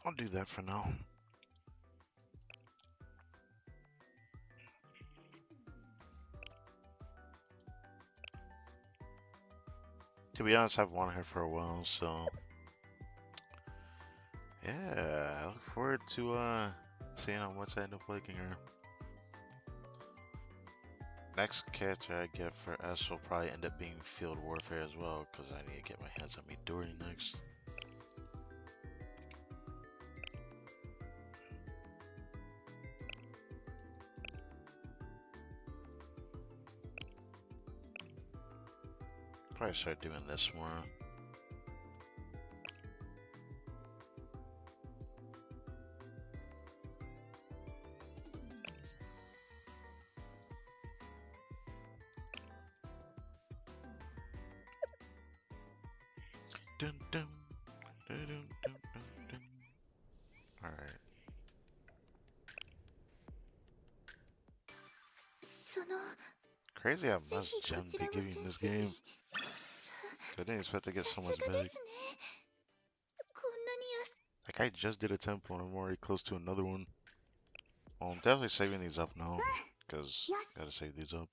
A: I'll do that for now. To be honest, I've wanted her for a while, so yeah, I look forward to seeing how much I end up liking her. Next character I get for S will probably end up being Field Warfare as well, because I need to get my hands on Midori next. Probably start doing this more. Dun, dun, dun, dun, dun, dun, dun. All right. Crazy how much gems they give you in this game. I didn't expect to get so much back. Like I just did a temple and I'm already close to another one. Well, I'm definitely saving these up now, because gotta save these up.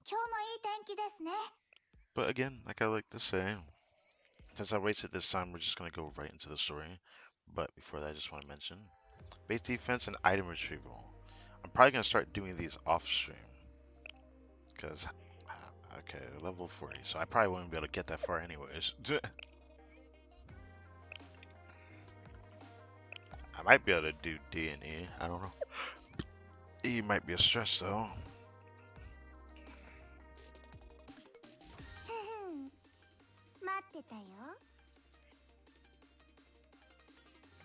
A: But again, like I like to say, since I wasted this time, we're just gonna go right into the story. But before that, I just want to mention base defense and item retrieval. I'm probably gonna start doing these off stream, because okay, level 40, so I probably wouldn't be able to get that far anyways. I might be able to do D and E. I don't know. E might be a stretch though.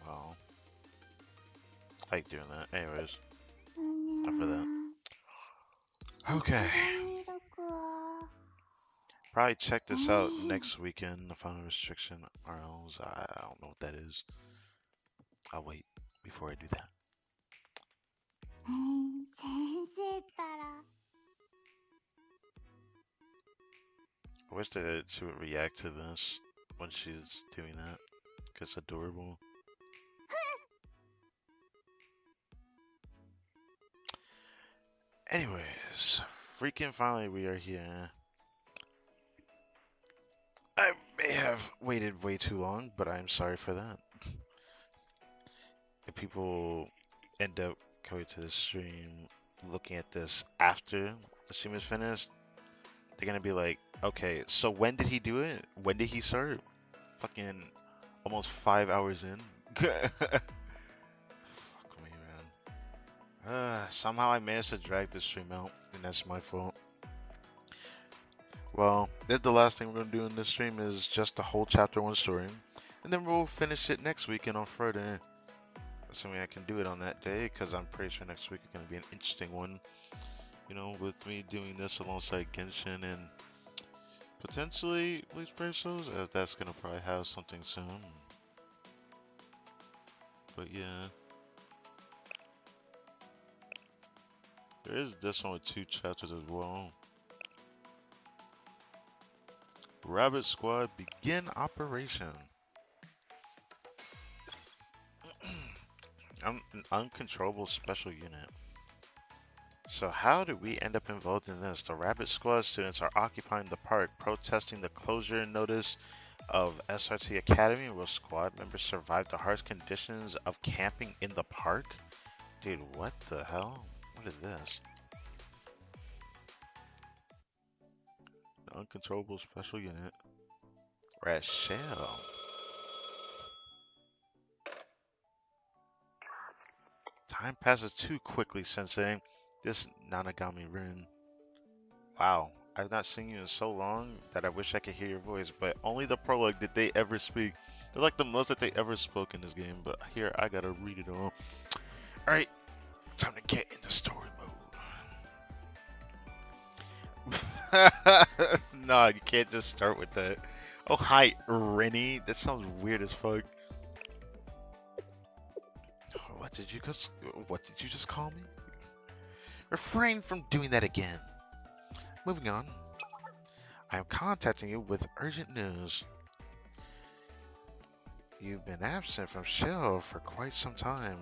A: Well, I like doing that. Anyways, enough of that. Okay. Probably check this out next weekend. The final restriction RLs. I don't know what that is. I'll wait before I do that. I wish that she would react to this when she's doing that, because it's adorable. Anyways, freaking finally we are here. I may have waited way too long, but I'm sorry for that. If people end up going to the stream looking at this after the stream is finished, they're gonna be like, okay, so when did he do it? When did he start? Fucking almost 5 hours in. Fuck me, man. Somehow I managed to drag this stream out, and that's my fault. Well, the last thing we're gonna do in this stream is just the whole chapter 1 story, and then we'll finish it next weekend on Friday. Assuming I can do it on that day, because I'm pretty sure next week is gonna be an interesting one. You know, with me doing this alongside Genshin and Potentially Bleach Braces, if that's gonna probably have something soon. But yeah. There is this one with 2 chapters as well. Rabbit Squad begin operation. An uncontrollable special unit. So how did we end up involved in this? The Rabbit Squad students are occupying the park, protesting the closure notice of SRT Academy. Will squad members survive the harsh conditions of camping in the park? Dude, what the hell? What is this? The uncontrollable special unit. We're at Shell. Time passes too quickly, Sensei. This Nanagami Rin. Wow, I've not seen you in so long that I wish I could hear your voice, but only the prologue did they ever speak. They're like the most that they ever spoke in this game, but here, I gotta read it all. Alright, time to get into story mode. No, you can't just start with that. Oh, hi, Rennie. That sounds weird as fuck. What did you just call me? Refrain from doing that again. Moving on. I am contacting you with urgent news. You've been absent from Shell for quite some time.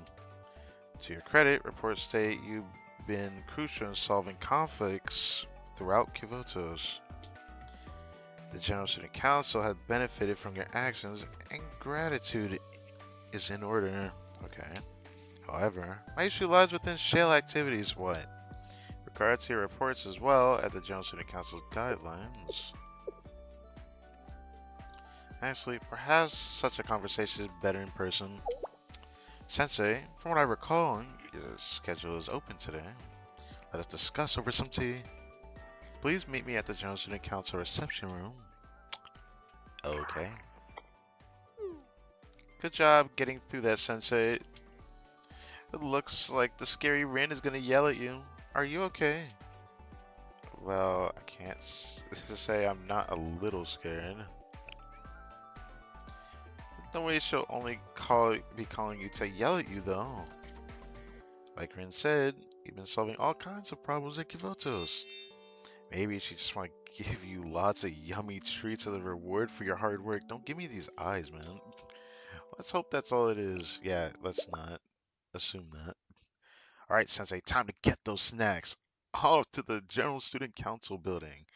A: To your credit, reports state you've been crucial in solving conflicts throughout Kivotos. The General Student Council has benefited from your actions, and gratitude is in order. Okay. However, my issue lies within Shell activities. What? Regards to your reports as well at the General Student Council's guidelines. Actually, perhaps such a conversation is better in person. Sensei, from what I recall, your schedule is open today. Let us discuss over some tea. Please meet me at the General Student Council reception room. Okay. Good job getting through that, Sensei. It looks like the scary Rin is gonna yell at you. Are you okay? Well, I can't say I'm not a little scared. The way she'll only be calling you to yell at you, though. Like Rin said, you've been solving all kinds of problems in Kivotos. Maybe she just want to give you lots of yummy treats as a reward for your hard work. Don't give me these eyes, man. Let's hope that's all it is. Yeah, let's not assume that. Alright, Sensei, time to get those snacks. Off to the General Student Council building.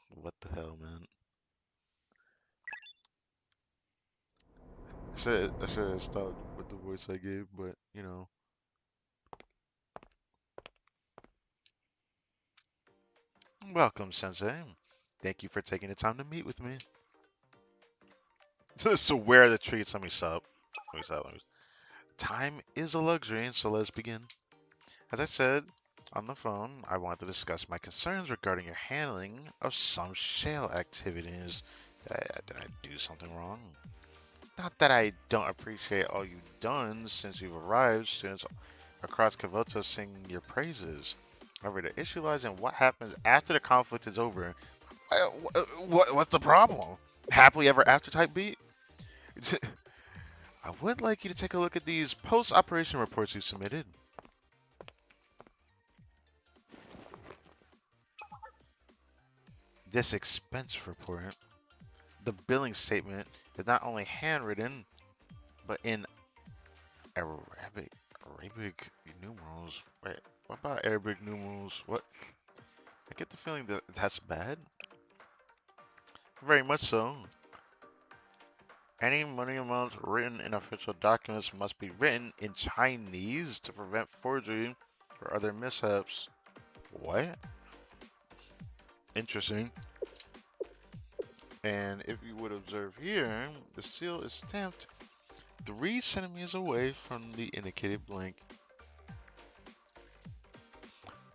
A: What the hell, man? I should have stopped with the voice I gave, but, you know. Welcome, Sensei. Thank you for taking the time to meet with me. So where are the treats? Let me stop. Time is a luxury, so let's begin. As I said on the phone, I want to discuss my concerns regarding your handling of some shale activities. Did I do something wrong? Not that I don't appreciate all you've done since you've arrived. Students across Kavoto sing your praises. However, the issue lies in what happens after the conflict is over. What's the problem? Happily ever after type beat? I would like you to take a look at these post-operation reports you submitted. This expense report, the billing statement, is not only handwritten, but in Arabic numerals. Wait, what about Arabic numerals? What? I get the feeling that that's bad. Very much so. Any money amounts written in official documents must be written in Chinese to prevent forgery or other mishaps. What? Interesting. And if you would observe here, the seal is stamped 3 centimeters away from the indicated blank.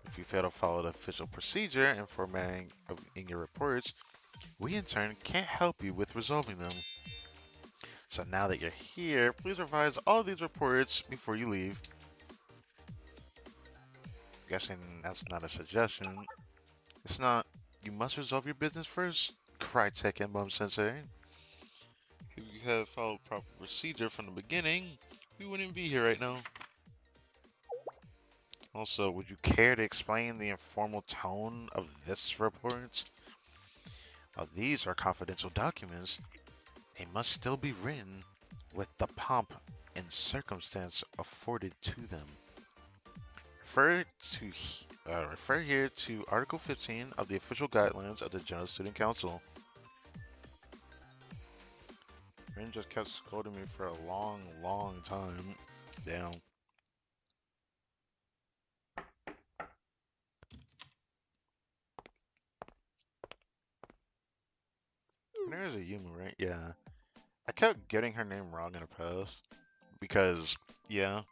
A: If you fail to follow the official procedure and formatting in your reports, we in turn can't help you with resolving them. So now that you're here, please revise all of these reports before you leave. Guessing that's not a suggestion. It's not. You must resolve your business first, cried Tekkenbum Sensei. If you had followed proper procedure from the beginning, we wouldn't be here right now. Also, would you care to explain the informal tone of this report? While these are confidential documents, they must still be written with the pomp and circumstance afforded to them. Refer here to Article 15 of the official guidelines of the General Student Council. Rin just kept scolding me for a long time. Damn. There is a human, right? Yeah. I kept getting her name wrong in the past. Because, yeah,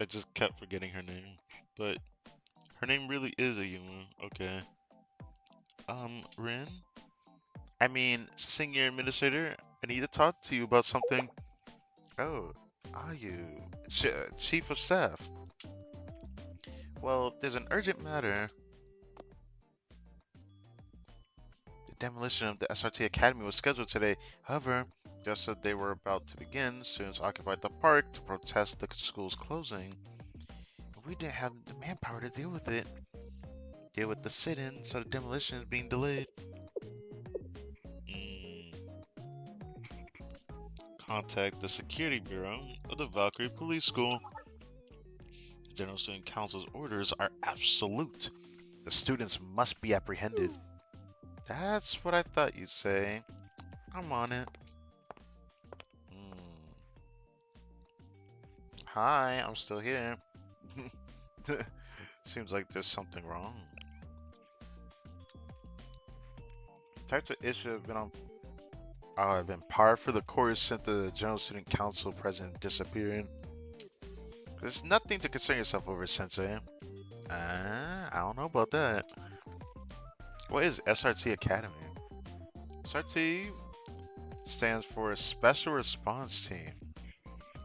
A: I just kept forgetting her name. But her name really is a human. Okay. Rin? I mean, Senior Administrator, I need to talk to you about something. Oh, are you? Chief of Staff? Well, there's an urgent matter. The demolition of the SRT Academy was scheduled today. However, just as they were about to begin, students occupied the park to protest the school's closing. We didn't have the manpower to deal with it. Deal with the sit-in, so the demolition is being delayed. Mm. Contact the Security Bureau of the Valkyrie Police School. The General Student Council's orders are absolute. The students must be apprehended. That's what I thought you'd say. I'm on it. Hmm. Hi, I'm still here. Seems like there's something wrong. Types of issue have been par for the course since the General Student Council president disappeared. There's nothing to concern yourself over, Sensei. I don't know about that. What is SRT Academy? SRT stands for Special Response Team.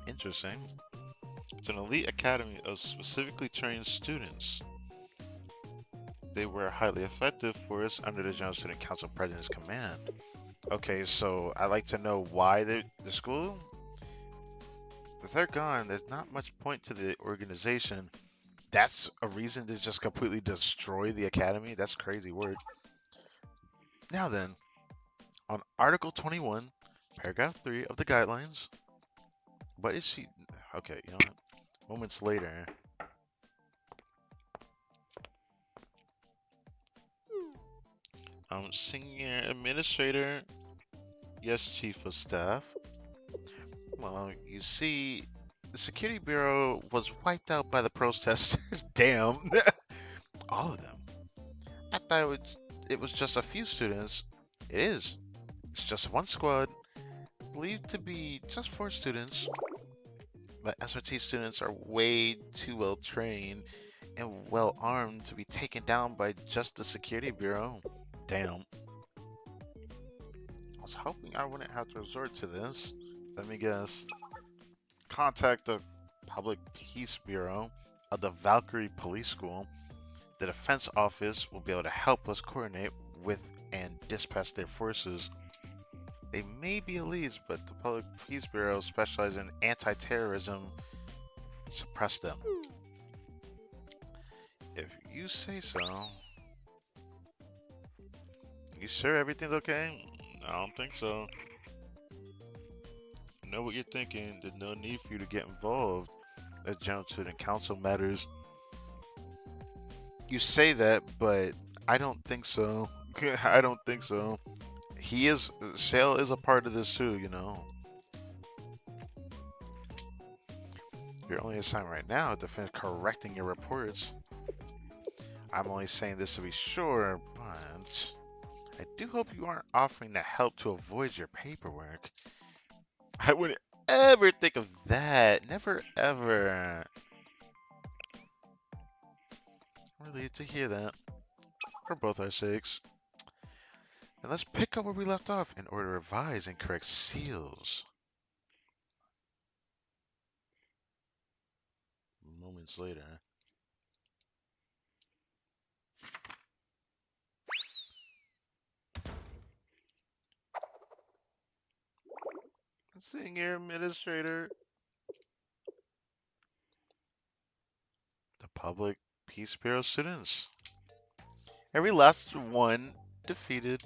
A: Interesting. It's an elite academy of specifically trained students. They were a highly effective force under the General Student Council President's command. Okay, so I'd like to know why the school? If they're gone, there's not much point to the organization. That's a reason to just completely destroy the academy? That's crazy word. Now then, on Article 21, Paragraph 3 of the guidelines, what is she? Okay, you know what? Moments later. Senior Administrator. Yes, Chief of Staff. Well, you see, the Security Bureau was wiped out by the protesters. Damn. All of them. I thought it was just a few students. It is. It's just one squad, believed to be just 4 students. But SRT students are way too well trained and well armed to be taken down by just the Security Bureau. Damn. I was hoping I wouldn't have to resort to this. Let me guess. Contact the Public Peace Bureau of the Valkyrie Police School. The Defense Office will be able to help us coordinate with and dispatch their forces. They may be elites, but the Public Peace Bureau specializes in anti-terrorism. Suppress them. If you say so. You sure everything's okay? I don't think so. I know what you're thinking. There's no need for you to get involved as General Student Council matters. You say that, but I don't think so. I don't think so. Shale is a part of this too, you know. You're only assigned right now to finish correcting your reports. I'm only saying this to be sure, but I do hope you aren't offering to help to avoid your paperwork. I wouldn't ever think of that. Never ever. I'm relieved to hear that. For both our sakes. And let's pick up where we left off in order to revise and correct seals. Moments later. Senior Administrator. The Public Peace Bureau students. Every last one defeated.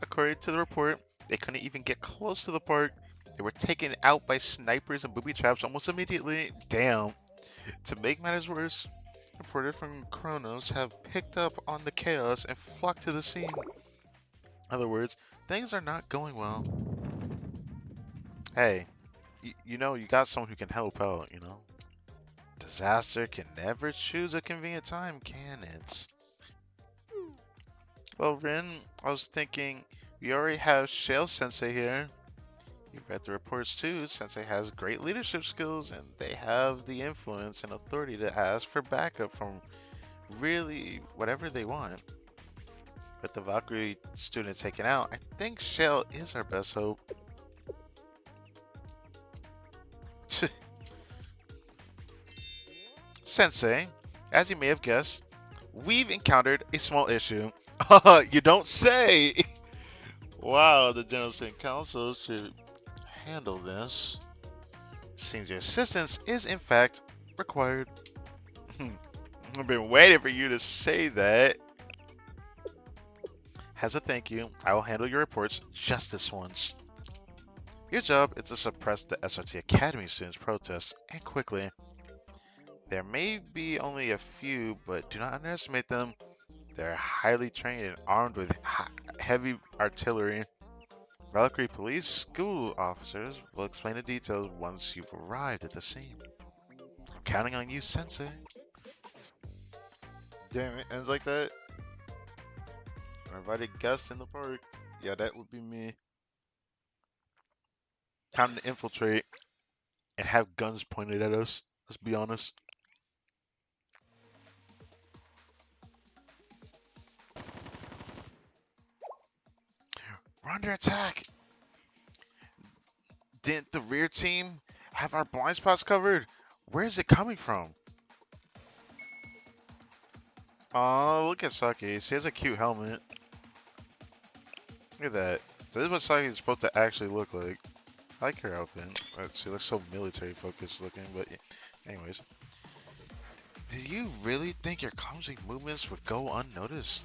A: According to the report, they couldn't even get close to the park. They were taken out by snipers and booby traps almost immediately. Damn. To make matters worse, reporters from Kronos have picked up on the chaos and flocked to the scene. In other words, things are not going well. Hey, you know, you got someone who can help out, you know? Disaster can never choose a convenient time, can it? Well, Rin, I was thinking, we already have Shale Sensei here. You've read the reports too. Sensei has great leadership skills, and they have the influence and authority to ask for backup from really whatever they want. With the Valkyrie student taken out, I think Shale is our best hope. Sensei, as you may have guessed, we've encountered a small issue. You don't say! Wow, the General Student Council should handle this. Seems your assistance is in fact required. I've been waiting for you to say that. As a thank you, I will handle your reports just this once. Your job is to suppress the SRT Academy students' protests, and quickly. There may be only a few, but do not underestimate them. They're highly trained and armed with heavy artillery. Valkyrie police school officers will explain the details once you've arrived at the scene. I'm counting on you, Sensei. Damn it, ends like that. I invited guests in the park. Yeah, that would be me. Time to infiltrate and have guns pointed at us. Let's be honest. We're under attack. Didn't the rear team have our blind spots covered? Where is it coming from? Oh, look at Saki. She has a cute helmet. Look at that. So this is what Saki is supposed to actually look like. I like her outfit. She looks so military focused looking, but anyways. Do you really think your clumsy movements would go unnoticed?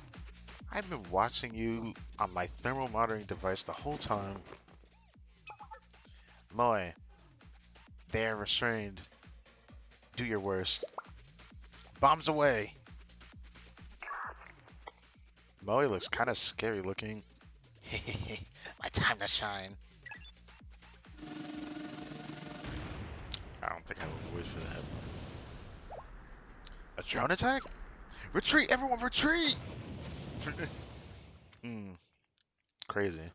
A: I've been watching you on my thermal monitoring device the whole time. Moe, they are restrained. Do your worst. Bombs away! Moe looks kind of scary looking. My time to shine. I don't think I have a voice for that. A drone attack? Retreat! Everyone retreat! Crazy.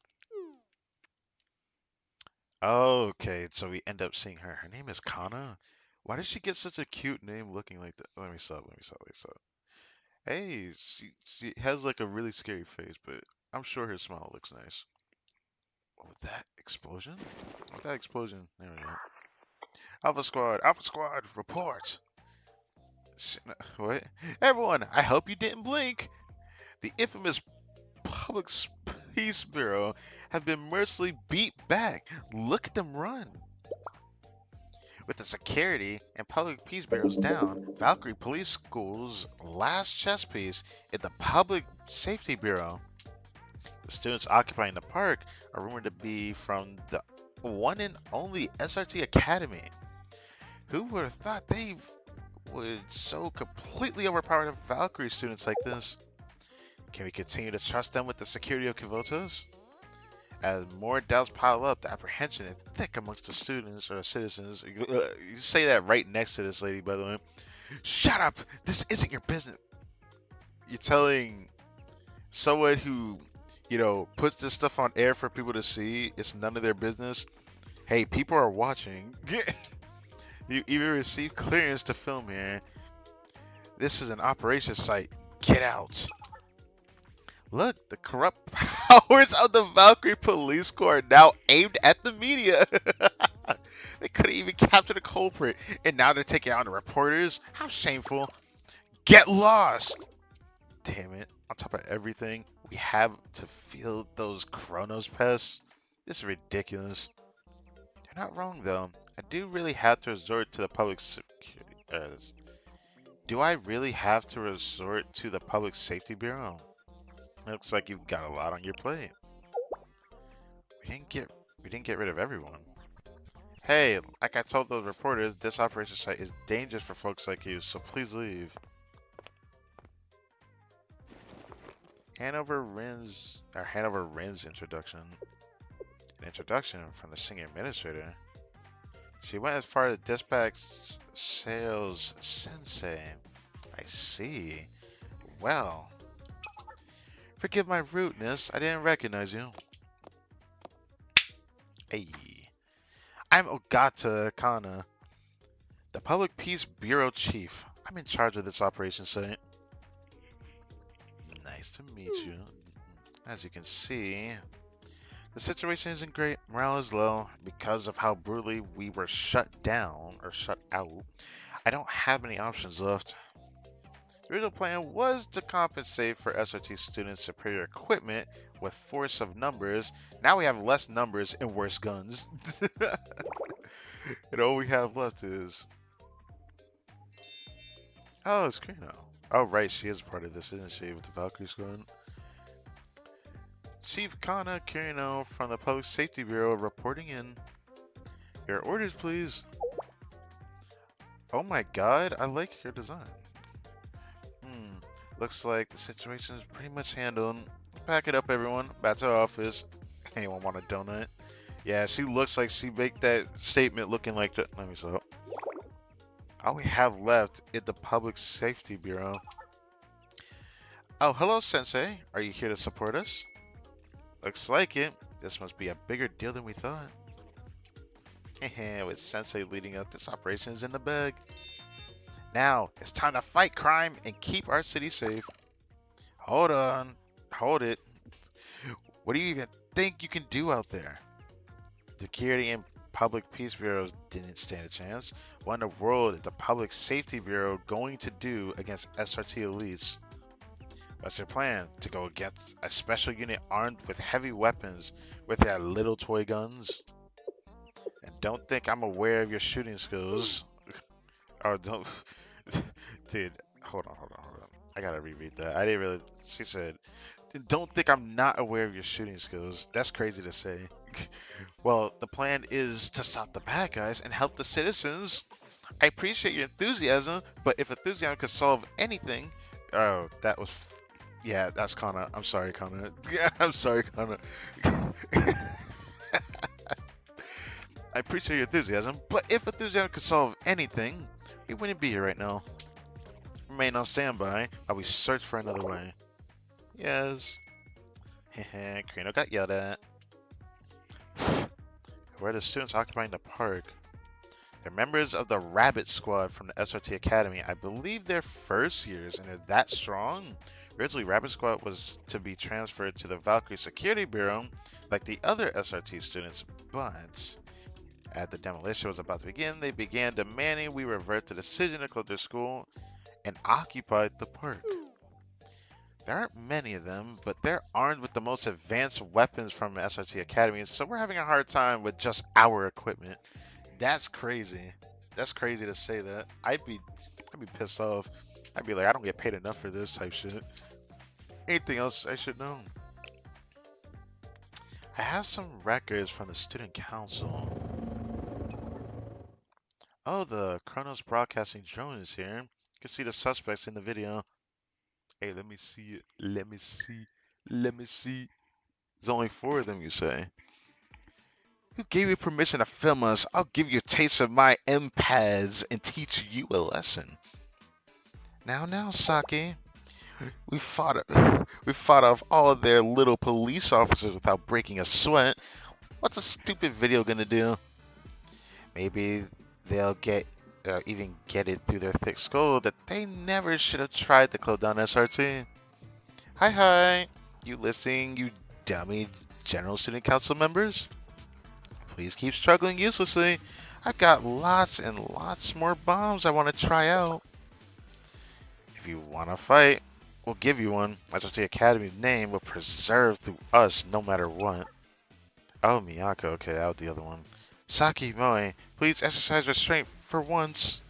A: Okay, so we end up seeing her. Her name is Kana? Why does she get such a cute name looking like that? Let me stop. Hey, she has like a really scary face, but I'm sure her smile looks nice. Oh, that explosion? Oh, that explosion. There we go. Alpha Squad, report! What? Everyone, I hope you didn't blink! The infamous Public Peace Bureau have been mercilessly beat back. Look at them run. With the security and Public Peace Bureaus down, Valkyrie Police School's last chess piece is the Public Safety Bureau. The students occupying the park are rumored to be from the one and only SRT Academy. Who would have thought they would so completely overpower the Valkyrie students like this? Can we continue to trust them with the security of Kivotos? As more doubts pile up, the apprehension is thick amongst the students or the citizens. You say that right next to this lady, by the way. Shut up! This isn't your business. You're telling someone who, puts this stuff on air for people to see, it's none of their business. Hey, people are watching. You even received clearance to film here. This is an operation site. Get out. Look, the corrupt powers of the Valkyrie Police Corps are now aimed at the media. They couldn't even capture the culprit, and now they're taking out the reporters? How shameful. Get lost! Damn it. On top of everything, we have to field those Kronos pests? This is ridiculous. not wrong though. I do really have to resort to the public security. Do I really have to resort to the Public Safety Bureau? Looks like you've got a lot on your plate. We didn't get we didn't get rid of everyone. Hey, like I told those reporters, this operation site is dangerous for folks like you, so please leave. Hanover Rin's introduction. An introduction from the senior administrator. She went as far as dispatch sales sensei. I see. Well, forgive my rudeness. I didn't recognize you. Hey, I'm Ogata Kana, the Public Peace Bureau Chief. I'm in charge of this operation site. Nice to meet you. As you can see, the situation isn't great. Morale is low because of how brutally we were shut down or shut out. I don't have any options left. The original plan was to compensate for SRT students' superior equipment with force of numbers. Now we have less numbers and worse guns. And all we have left is... Oh, it's Kirino. Oh, right, she is part of this, isn't she, with the Valkyrie Squad? Chief Kana Kirino from the Public Safety Bureau reporting in. Your orders, please. Oh my god, I like your design. Looks like the situation is pretty much handled. Pack it up, everyone. Back to the office. Anyone want a donut? Yeah, she looks like she made that statement looking like the... Let me stop. All we have left is the Public Safety Bureau. Oh, hello, Sensei. Are you here to support us? Looks like it. This must be a bigger deal than we thought. With Sensei leading up, this operation is in the bag. Now, it's time to fight crime and keep our city safe. Hold on. Hold it. What do you even think you can do out there? Security and Public Peace Bureaus didn't stand a chance. What in the world is the Public Safety Bureau going to do against SRT elites? What's your plan? To go against a special unit armed with heavy weapons with their little toy guns? And don't think I'm aware of your shooting skills. Oh, don't... Dude, hold on. I gotta reread that. I didn't really... She said, don't think I'm not aware of your shooting skills. That's crazy to say. Well, the plan is to stop the bad guys and help the citizens. I appreciate your enthusiasm, but if enthusiasm could solve anything... Oh, that was... Yeah, that's Kana. I'm sorry, Kana. Yeah, I'm sorry, Kana. I appreciate your enthusiasm, but if enthusiasm could solve anything, we wouldn't be here right now. Remain on standby while we search for another way. Yes. Hehe, Krino got yelled at. Where are the students occupying the park? They're members of the Rabbit Squad from the SRT Academy. I believe they're first years and they're that strong. Originally, Rabbit Squad was to be transferred to the Valkyrie Security Bureau like the other SRT students, but as the demolition was about to begin, they began demanding we revert to the decision to close their school and occupy the park. There aren't many of them, but they're armed with the most advanced weapons from the SRT Academy, so we're having a hard time with just our equipment. That's crazy. That's crazy to say that. I'd be pissed off. I'd be like, I don't get paid enough for this type shit. Anything else I should know? I have some records from the student council. Oh, the Kronos Broadcasting drone is here. You can see the suspects in the video. Hey, let me see it. Let me see. Let me see. There's only 4 of them, you say? Who gave you permission to film us? I'll give you a taste of my empads and teach you a lesson. Now, Saki. We fought off all of their little police officers without breaking a sweat. What's a stupid video gonna do? Maybe they'll even get it through their thick skull that they never should have tried to close down SRT. Hi. You listening, you dummy General Student Council members? Please keep struggling uselessly. I've got lots and lots more bombs I want to try out. If you want to fight, we'll give you one. SRT Academy's name will preserve through us no matter what. Oh, Miyako. Okay, that was the other one. Saki, Moe, please exercise restraint for once.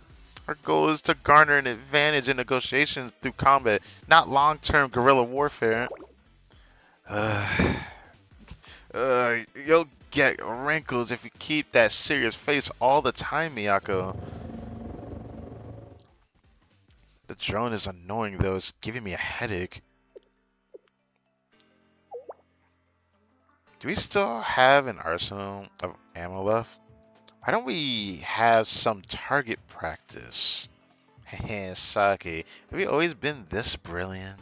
A: Our goal is to garner an advantage in negotiations through combat, not long-term guerrilla warfare. Uh, you'll get wrinkles if you keep that serious face all the time, Miyako. The drone is annoying though, it's giving me a headache. Do we still have an arsenal of ammo left? Why don't we have some target practice? Heh, Saki, have we always been this brilliant?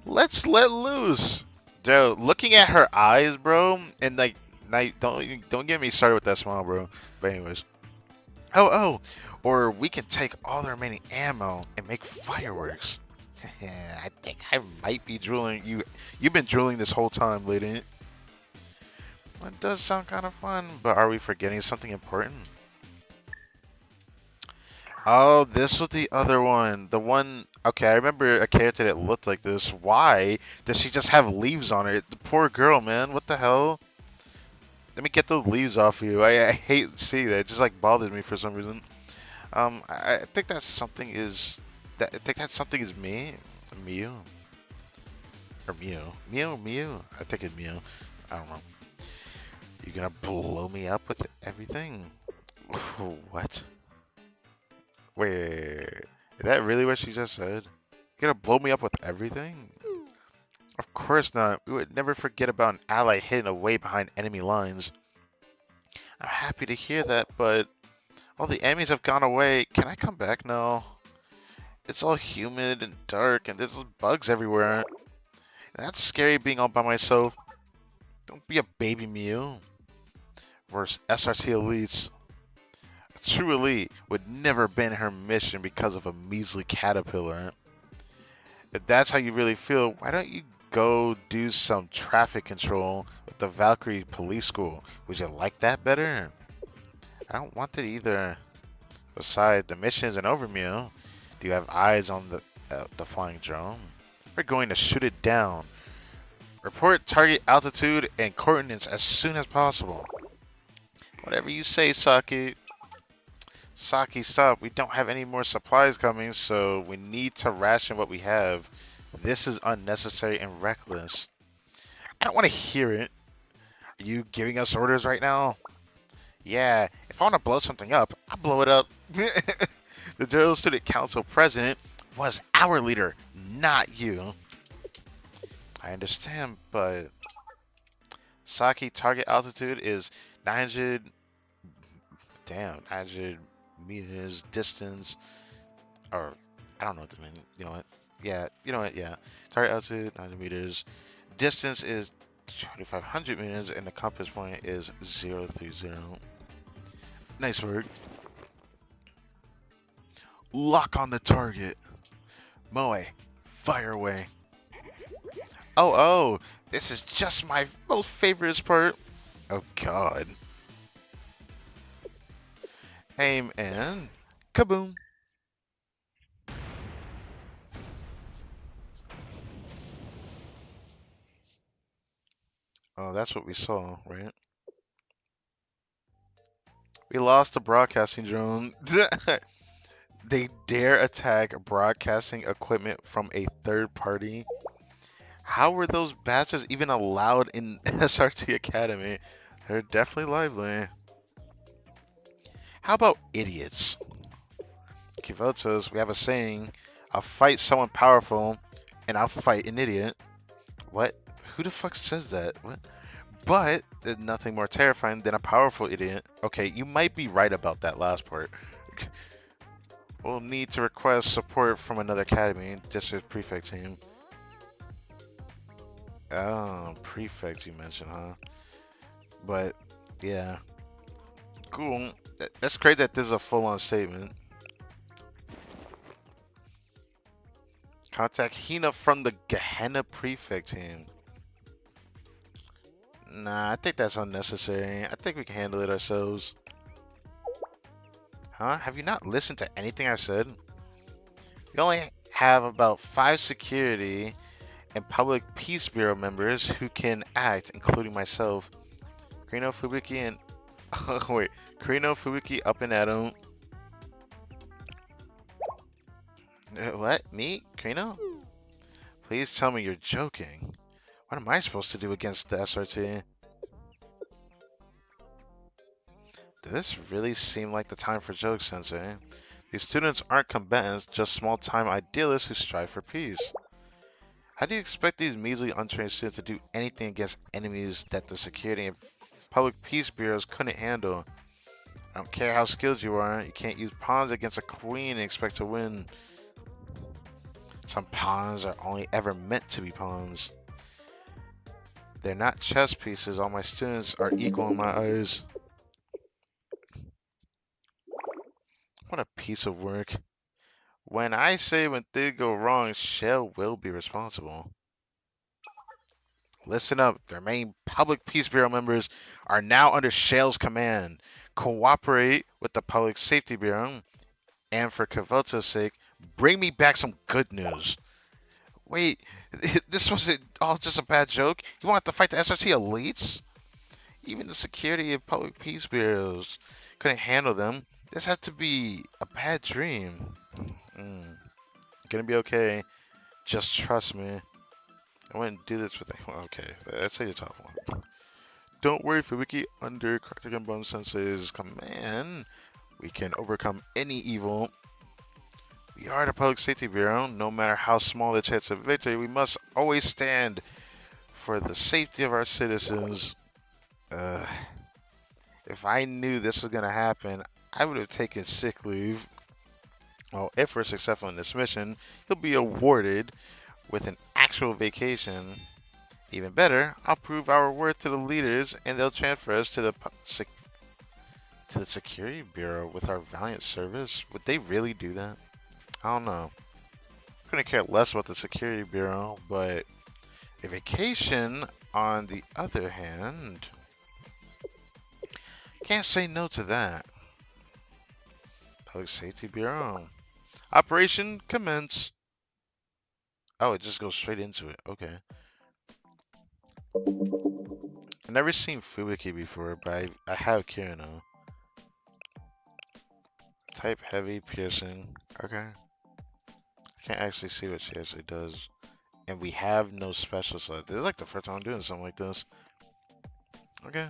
A: Let's let loose! Joe, looking at her eyes, bro, and like, don't get me started with that smile, bro. But anyways. Oh, or we can take all the remaining ammo and make fireworks. I think I might be drooling. You've been drooling this whole time, lady. That does sound kind of fun, but are we forgetting something important? Oh, this was the other one. The one... Okay, I remember a character that looked like this. Why does she just have leaves on it? The poor girl, man. What the hell? Let me get those leaves off you. I hate seeing that. It just like bothers me for some reason. I think that something is... I think that something is me. Mew. Or Mew. Mew. I think it's Mew. I don't know. You gonna blow me up with everything? What? Wait, is that really what she just said? You gonna blow me up with everything? Of course not. We would never forget about an ally hidden away behind enemy lines. I'm happy to hear that, but all the enemies have gone away. Can I come back now? It's all humid and dark, and there's bugs everywhere. That's scary being all by myself. Don't be a baby Mew. We're SRT elites. A true elite would never abandon her mission because of a measly caterpillar. If that's how you really feel, why don't you go do some traffic control with the Valkyrie Police School? Would you like that better? I don't want it either. Besides, the mission isn't over, Mew. Do you have eyes on the flying drone? We're going to shoot it down. Report target altitude and coordinates as soon as possible. Whatever you say, Saki. Saki, stop. We don't have any more supplies coming, so we need to ration what we have. This is unnecessary and reckless. I don't want to hear it. Are you giving us orders right now? Yeah, if I want to blow something up, I'll blow it up. The Drill Student Council president was our leader, not you. I understand, but... Saki, target altitude is 900... Damn, 900 meters, distance... Or, I don't know what to mean. You know what? Yeah, you know what? Yeah. Target altitude, 900 meters. Distance is 2,500 meters, and the compass point is 030. Nice work. Lock on the target. Moe, fire away. Oh, this is just my most favorite part. Oh, God. Aim and kaboom. Oh, that's what we saw, right? We lost the broadcasting drone. They dare attack broadcasting equipment from a third party. How were those bastards even allowed in SRT Academy? They're definitely lively. How about idiots? Kivotos, we have a saying, I'll fight someone powerful, and I'll fight an idiot. What? Who the fuck says that? What? But there's nothing more terrifying than a powerful idiot. Okay, you might be right about that last part. We'll need to request support from another academy, district prefect team. Oh, prefect you mentioned, huh? But, yeah. Cool. That's great that this is a full-on statement. Contact Hina from the Gehenna prefect team. Nah, I think that's unnecessary. I think we can handle it ourselves. Huh? Have you not listened to anything I said? We only have about 5 security and public peace bureau members who can act, including myself. Grino, Fubuki, and Wait, Kurino Fubuki up and at him. What? Me? Kurino? Please tell me you're joking. What am I supposed to do against the SRT? Does this really seem like the time for jokes, Sensei? These students aren't combatants, just small-time idealists who strive for peace. How do you expect these measly, untrained students to do anything against enemies that the security and public peace bureaus couldn't handle? I don't care how skilled you are, you can't use pawns against a queen and expect to win. Some pawns are only ever meant to be pawns. They're not chess pieces. All my students are equal in my eyes. What a piece of work. When I say when things go wrong, Shell will be responsible. Listen up. The remaining Public Peace Bureau members are now under Shell's command. Cooperate with the Public Safety Bureau, and for Kavoto's sake, bring me back some good news. Wait, this wasn't all just a bad joke? You want to fight the SRT elites? Even the security of public peace bureaus couldn't handle them. This had to be a bad dream. Mm, gonna be okay. Just trust me. I wouldn't do this with okay, let's say the top one. Don't worry, Fubuki. Under Caerbannog Sensei's command, we can overcome any evil. We are the Public Safety Bureau. No matter how small the chance of victory, we must always stand for the safety of our citizens. Uh, if I knew this was going to happen, I would have taken sick leave. Well, if we're successful in this mission, he'll be awarded with an actual vacation. Even better, I'll prove our worth to the leaders, and they'll transfer us to the Security Bureau with our valiant service. Would they really do that? I don't know. I'm gonna care less about the Security Bureau, but a vacation, on the other hand, can't say no to that. Public Safety Bureau. Operation commence. Oh, it just goes straight into it. Okay. I've never seen Fubuki before, but I have Kirino. Type heavy, piercing. Okay. I can't actually see what she actually does. And we have no special, so this is like the first time I'm doing something like this. Okay.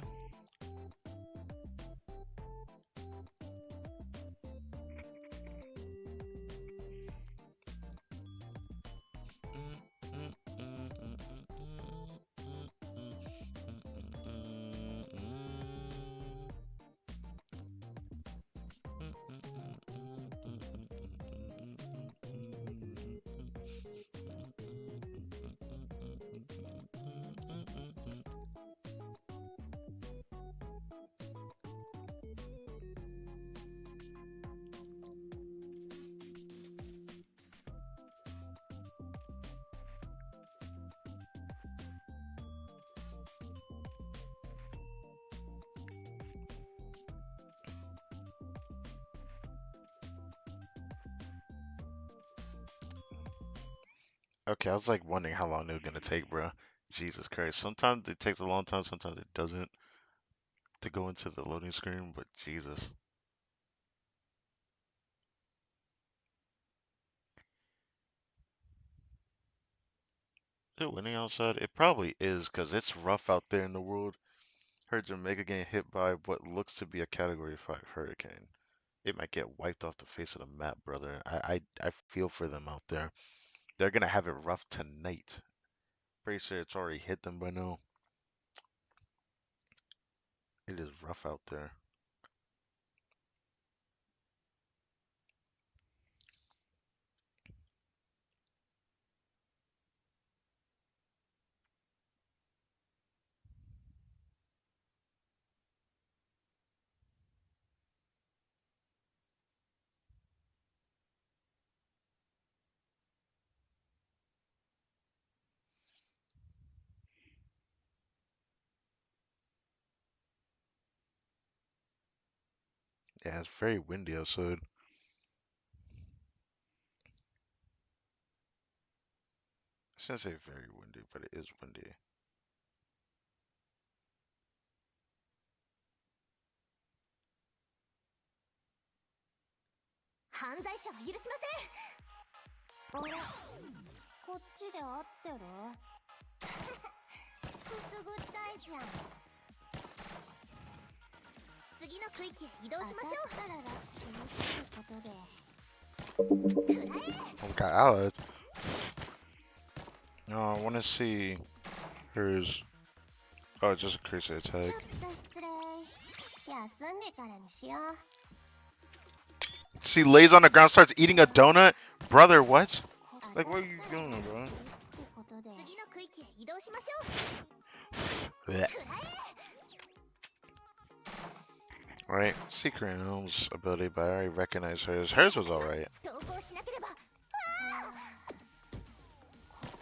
A: Okay, I was like wondering how long they were gonna take, bro. Jesus Christ. Sometimes it takes a long time, sometimes it doesn't to go into the loading screen, but Jesus. Is it winning outside? It probably is, because it's rough out there in the world. Heard Jamaica getting hit by what looks to be a Category 5 hurricane. It might get wiped off the face of the map, brother. I feel for them out there. They're gonna have it rough tonight. Pretty sure it's already hit them by now. It is rough out there. Yeah, it's very windy outside. I shouldn't say very windy, but it is windy.
B: 犯罪者は許しません。あれ、こっちで合ってる？くすぐったいじゃん。次の区域へ移動しましょう。当たったらラッキーってことで。くらえ。
A: Oh, we got allies. No, I want to see hers. Oh, just a crazy
B: ちょ
A: attack.
B: っと失礼。休んでからにしよう。
A: She lays on the ground, starts eating a donut. Brother, what? Like, what are you doing, bro?
B: 次の区域へ移動しましょう。
A: Blech. Right, Secret Elm's ability, but I already recognize hers. Hers was alright.
B: 投稿しなければ。こ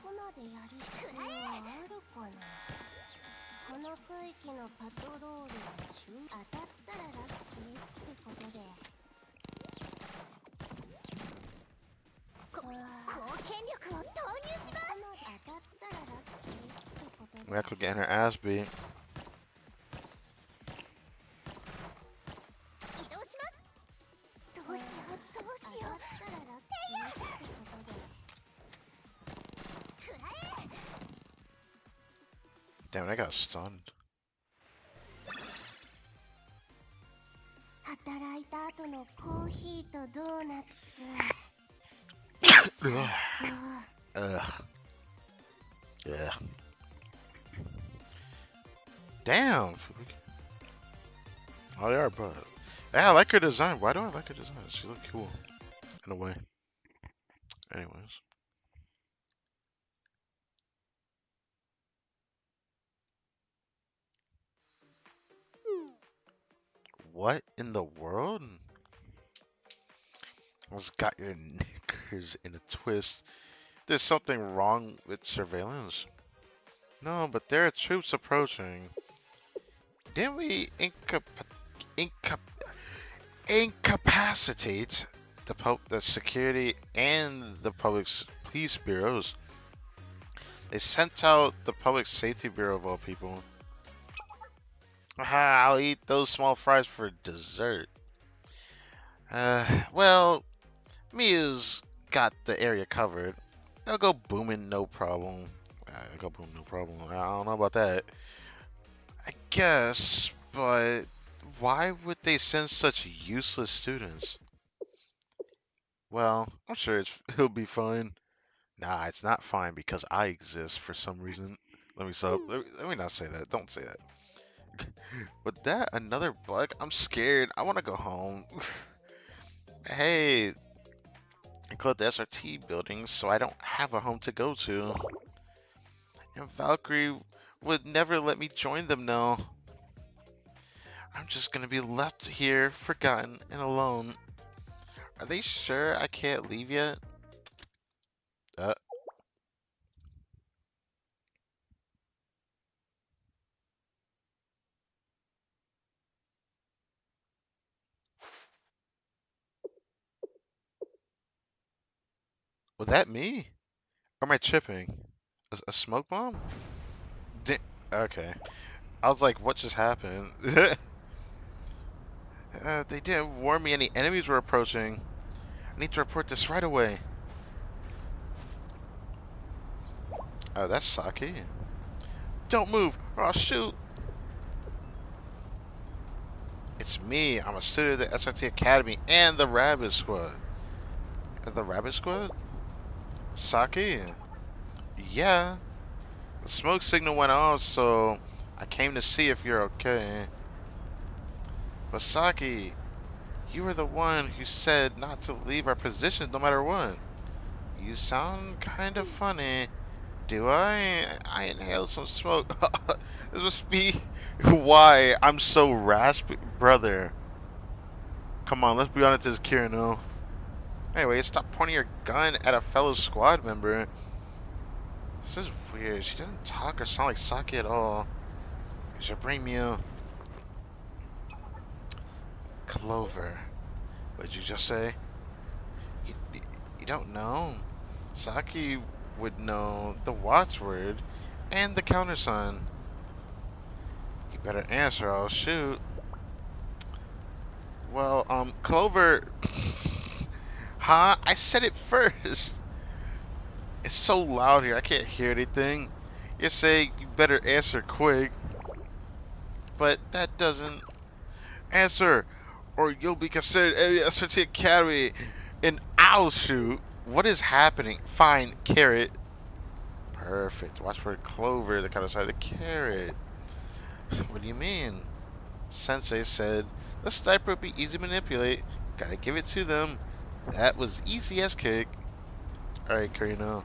B: こまでやる必要あるかな。この区域のパトロールは当たったらラッキーってことで。貢献力を投入します。当たったらラッキーってことで。
A: We actually getting her ass beat.
B: 移動します。どうしようどうしよう。当たったらラッキーってことで。くらえ。
A: Damn, I got stunned.
B: 働いた後のコーヒーとドーナツ。
A: Ugh. Yeah. Damn. Oh, they are, but yeah, I like her design. Why do I like her design? She look cool in a way. Anyways. What in the world? Almost got your knickers in a twist. There's something wrong with surveillance. No, but there are troops approaching. Didn't we incapacitate the security and the public police bureaus? They sent out the public safety bureau of all people. Aha, I'll eat those small fries for dessert. Well, Mia's got the area covered. They'll go booming, no problem. Go boom, no problem. I don't know about that. I guess, but why would they send such useless students? Well, I'm sure it'll be fine. Nah, it's not fine because I exist for some reason. Let me not say that. Don't say that. But that another bug? I'm scared. I want to go home. Hey, I closed the SRT building, so I don't have a home to go to. And Valkyrie would never let me join them now. I'm just gonna be left here, forgotten and alone. Are they sure I can't leave yet? Was that me? Or am I tripping? A smoke bomb? Okay. I was like, what just happened? They didn't warn me any enemies were approaching. I need to report this right away. Oh, that's Saki. Don't move or I'll shoot. It's me. I'm a student at the SRT Academy and the Rabbit Squad. The Rabbit Squad? Saki? Yeah. The smoke signal went off, so I came to see if you're okay. But Saki, you were the one who said not to leave our positions no matter what. You sound kind of funny. Do I? I inhaled some smoke. This must be why I'm so raspy. Brother. Come on, let's be honest with this Kirino. Anyway, stop pointing your gun at a fellow squad member. This is weird. She doesn't talk or sound like Saki at all. You should bring me a Clover. What did you just say? You don't know? Saki would know the watchword and the countersign. You better answer, I'll shoot. Well, Clover... Huh? I said it first. It's so loud here. I can't hear anything. You say you better answer quick, but that doesn't answer, or you'll be considered a certificate carry. And I'll shoot. What is happening? Fine, carrot. Perfect. Watch for clover, the kind of side of the carrot. What do you mean? Sensei said, the sniper would be easy to manipulate. Gotta give it to them. That was easy as cake. Alright, Karino.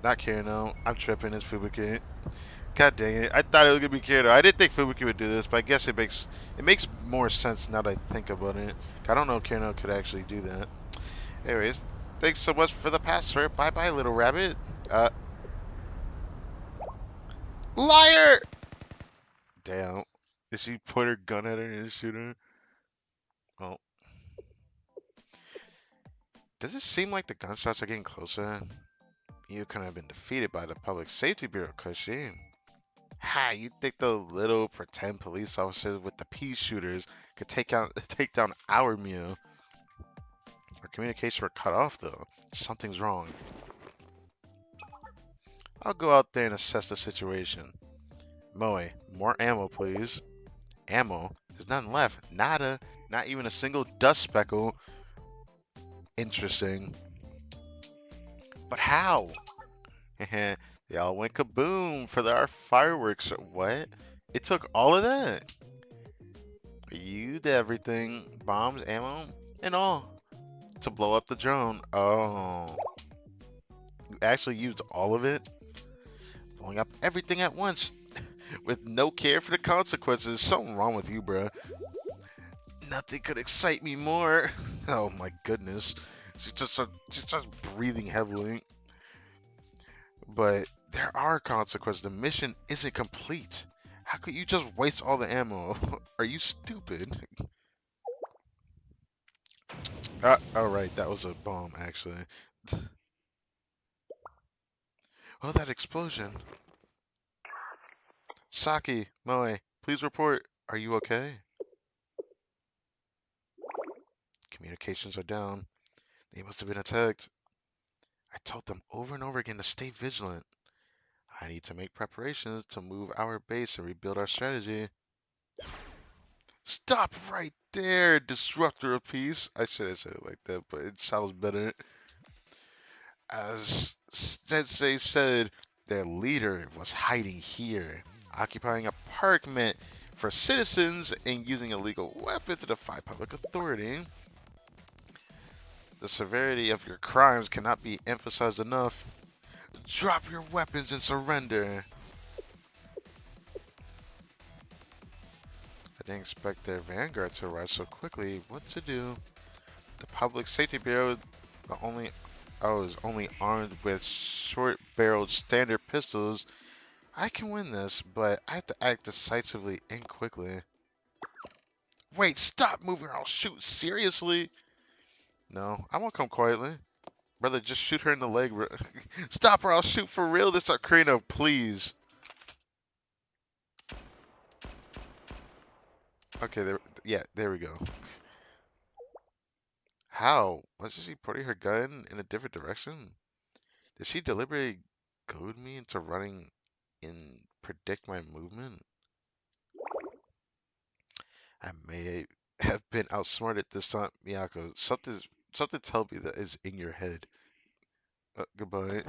A: Not Karino. I'm tripping. It's Fubuki. God dang it. I thought it was gonna be Kirito. I didn't think Fubuki would do this, but I guess it makes more sense now that I think about it. I don't know if Kirito could actually do that. Anyways, thanks so much for the password. Bye bye, little rabbit. Uh, Liar! Damn. Did she point her gun at her and shoot her? Well, does it seem like the gunshots are getting closer? You couldn't have been defeated by the Public Safety Bureau, could she? Ha! You think the little pretend police officers with the pea shooters could take down our Mew? Our communications were cut off, though. Something's wrong. I'll go out there and assess the situation. Moe, more ammo, please. Ammo? There's nothing left. Nada. Not even a single dust speckle. Interesting. But how? They all went kaboom for our fireworks. What? It took all of that? You did everything. Bombs, ammo, and all. To blow up the drone. Oh. You actually used all of it? Blowing up everything at once. With no care for the consequences. Something wrong with you, bruh. Nothing could excite me more. Oh my goodness. She's just breathing heavily. But there are consequences. The mission isn't complete. How could you just waste all the ammo? Are you stupid? Oh right, that was a bomb actually. Oh, that explosion. Saki, Moe, please report. Are you okay? Communications are down. They must have been attacked. I told them over and over again to stay vigilant. I need to make preparations to move our base and rebuild our strategy. Stop right there, disruptor of peace. I should have said it like that, but it sounds better. As Sensei said, their leader was hiding here, occupying apartment for citizens and using a legal weapon to defy public authority. The severity of your crimes cannot be emphasized enough. Drop your weapons and surrender. I didn't expect their vanguard to arrive so quickly. What to do? The Public Safety Bureau is only armed with short-barreled standard pistols. I can win this, but I have to act decisively and quickly. Wait, stop moving or I'll shoot. Seriously? No, I won't come quietly. Brother, just shoot her in the leg. Stop or I'll shoot for real this Ocarina, please. Okay, there we go. How? Was she pointing her gun in a different direction? Did she deliberately goad me into running and predict my movement? I may have been outsmarted this time, Miyako. Something tell me that is in your head. Goodbye.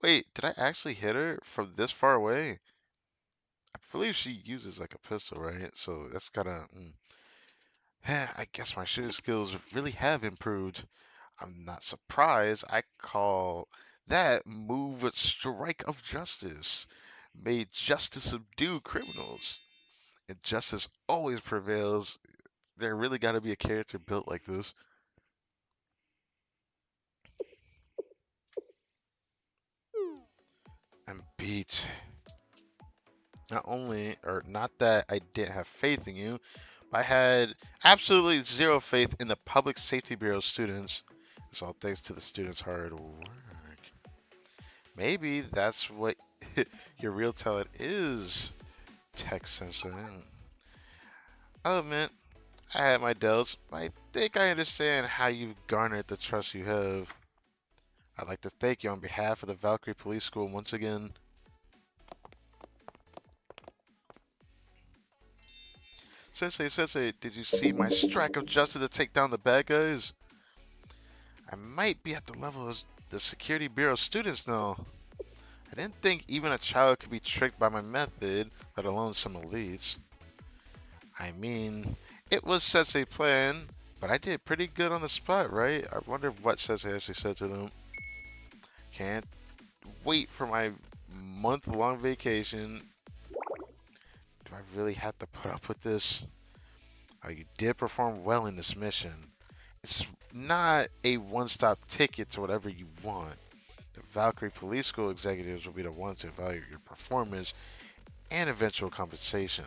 A: Wait, did I actually hit her from this far away? I believe she uses like a pistol, right? So that's gotta. I guess my shooting skills really have improved. I'm not surprised. I call that move a strike of justice. May justice subdue criminals. And justice always prevails. There really got to be a character built like this. I'm beat. Not that I didn't have faith in you, but I had absolutely zero faith in the Public Safety Bureau students. It's all thanks to the students' hard work. Maybe that's what your real talent is, tech sensor. I'll admit, I had my doubts, but I think I understand how you've garnered the trust you have. I'd like to thank you on behalf of the Valkyrie Police School once again. Sensei, did you see my strike of justice to take down the bad guys? I might be at the level of the Security Bureau students now. I didn't think even a child could be tricked by my method, let alone some elites. I mean, it was Sensei's plan, but I did pretty good on the spot, right? I wonder what Sensei actually said to them. Can't wait for my month-long vacation. Do I really have to put up with this? Oh, you did perform well in this mission. It's not a one-stop ticket to whatever you want. The Valkyrie Police School executives will be the ones to evaluate your performance and eventual compensation.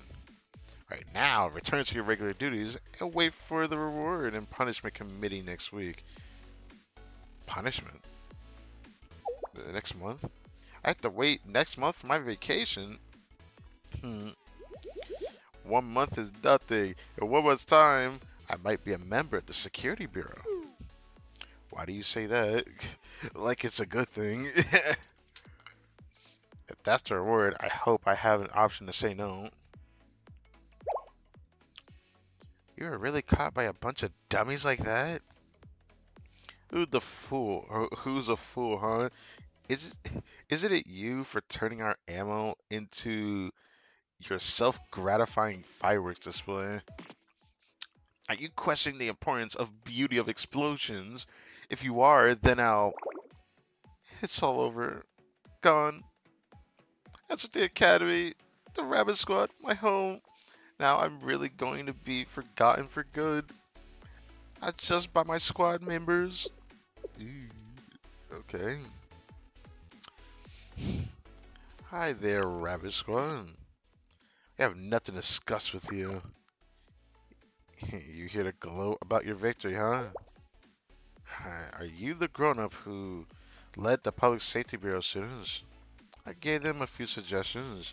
A: Right now, return to your regular duties and wait for the reward and punishment committee next week. Punishment? The next month? I have to wait next month for my vacation? 1 month is nothing. In 1 month's time, I might be a member at the Security Bureau. Why do you say that? Like it's a good thing. If that's the reward, I hope I have an option to say no. You were really caught by a bunch of dummies like that? Who's the fool? Or who's a fool, huh? Isn't it you for turning our ammo into your self-gratifying fireworks display? Are you questioning the importance of beauty of explosions? If you are, then it's all over. Gone. That's what the Academy, the Rabbit Squad, my home. Now I'm really going to be forgotten for good. Not just by my squad members. Okay. Hi there, Rabbit Squad. I have nothing to discuss with you. You here to gloat about your victory, huh? Are you the grown-up who led the Public Safety Bureau students? I gave them a few suggestions.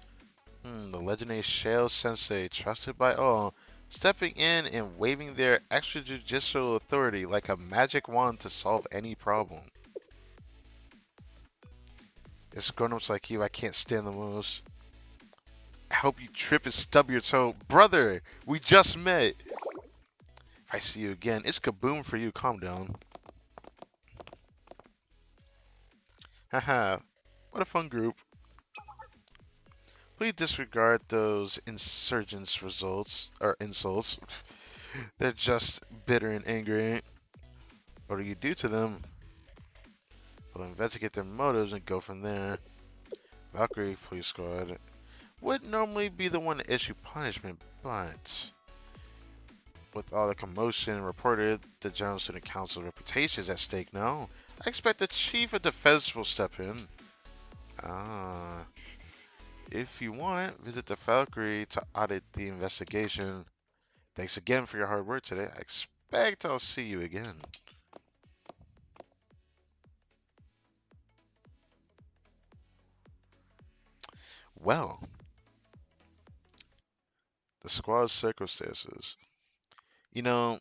A: The legendary Shale Sensei, trusted by all, stepping in and waving their extrajudicial authority like a magic wand to solve any problem. It's grown-ups like you I can't stand the most. I hope you trip and stub your toe. Brother, we just met. If I see you again, it's kaboom for you. Calm down. Haha, what a fun group. Please disregard those insurgents' results or insults. They're just bitter and angry. What do you do to them? We'll investigate their motives and go from there. Valkyrie Police Squad would normally be the one to issue punishment, but with all the commotion reported, the General Student Council's reputation is at stake now. I expect the Chief of Defense will step in. If you want, visit the Valkyrie to audit the investigation. Thanks again for your hard work today. I expect I'll see you again. Well, the squad's circumstances. You know,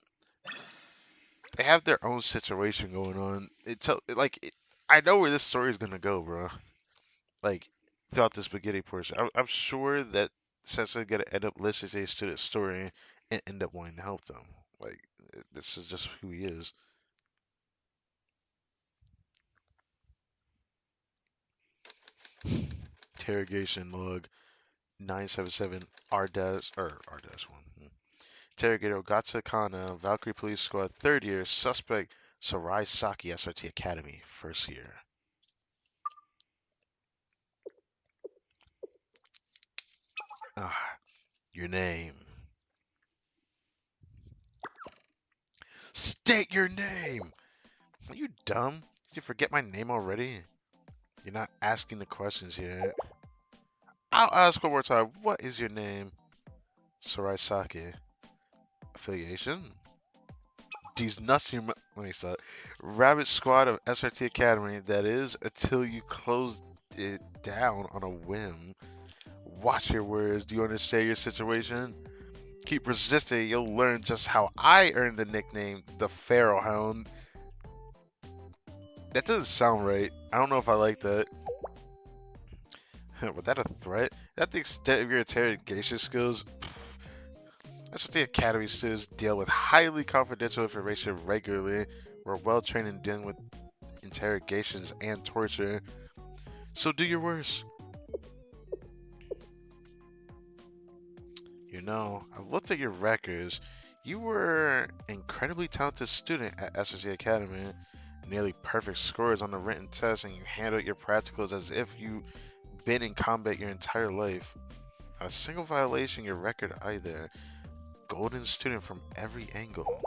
A: they have their own situation going on. I know where this story is gonna go, bro. Like throughout this beginning portion, I'm sure that Sensei's gonna end up listening to his student's story and end up wanting to help them. Like this is just who he is. Interrogation log 977 R-1. Interrogator Ogata Kana, Valkyrie Police Squad, third year, suspect Sarai Saki, SRT Academy, first year. Your name. State your name! Are you dumb? Did you forget my name already? You're not asking the questions yet. I'll ask one more time. What is your name? Sarai Saki. Affiliation? These nuts you... Let me start. Rabbit Squad of SRT Academy, that is, until you close it down on a whim. Watch your words. Do you understand your situation? Keep resisting, you'll learn just how I earned the nickname the Pharaoh Hound. That doesn't sound right. I don't know if I like that. Was that a threat? Is that the extent of your interrogation skills? Pff, that's what the Academy students deal with highly confidential information regularly. We're well trained in dealing with interrogations and torture. So do your worst. You know, I've looked at your records. You were an incredibly talented student at SSC Academy. Nearly perfect scores on the written test, and you handled your practicals as if you've been in combat your entire life. Not a single violation in your record either. Golden student from every angle.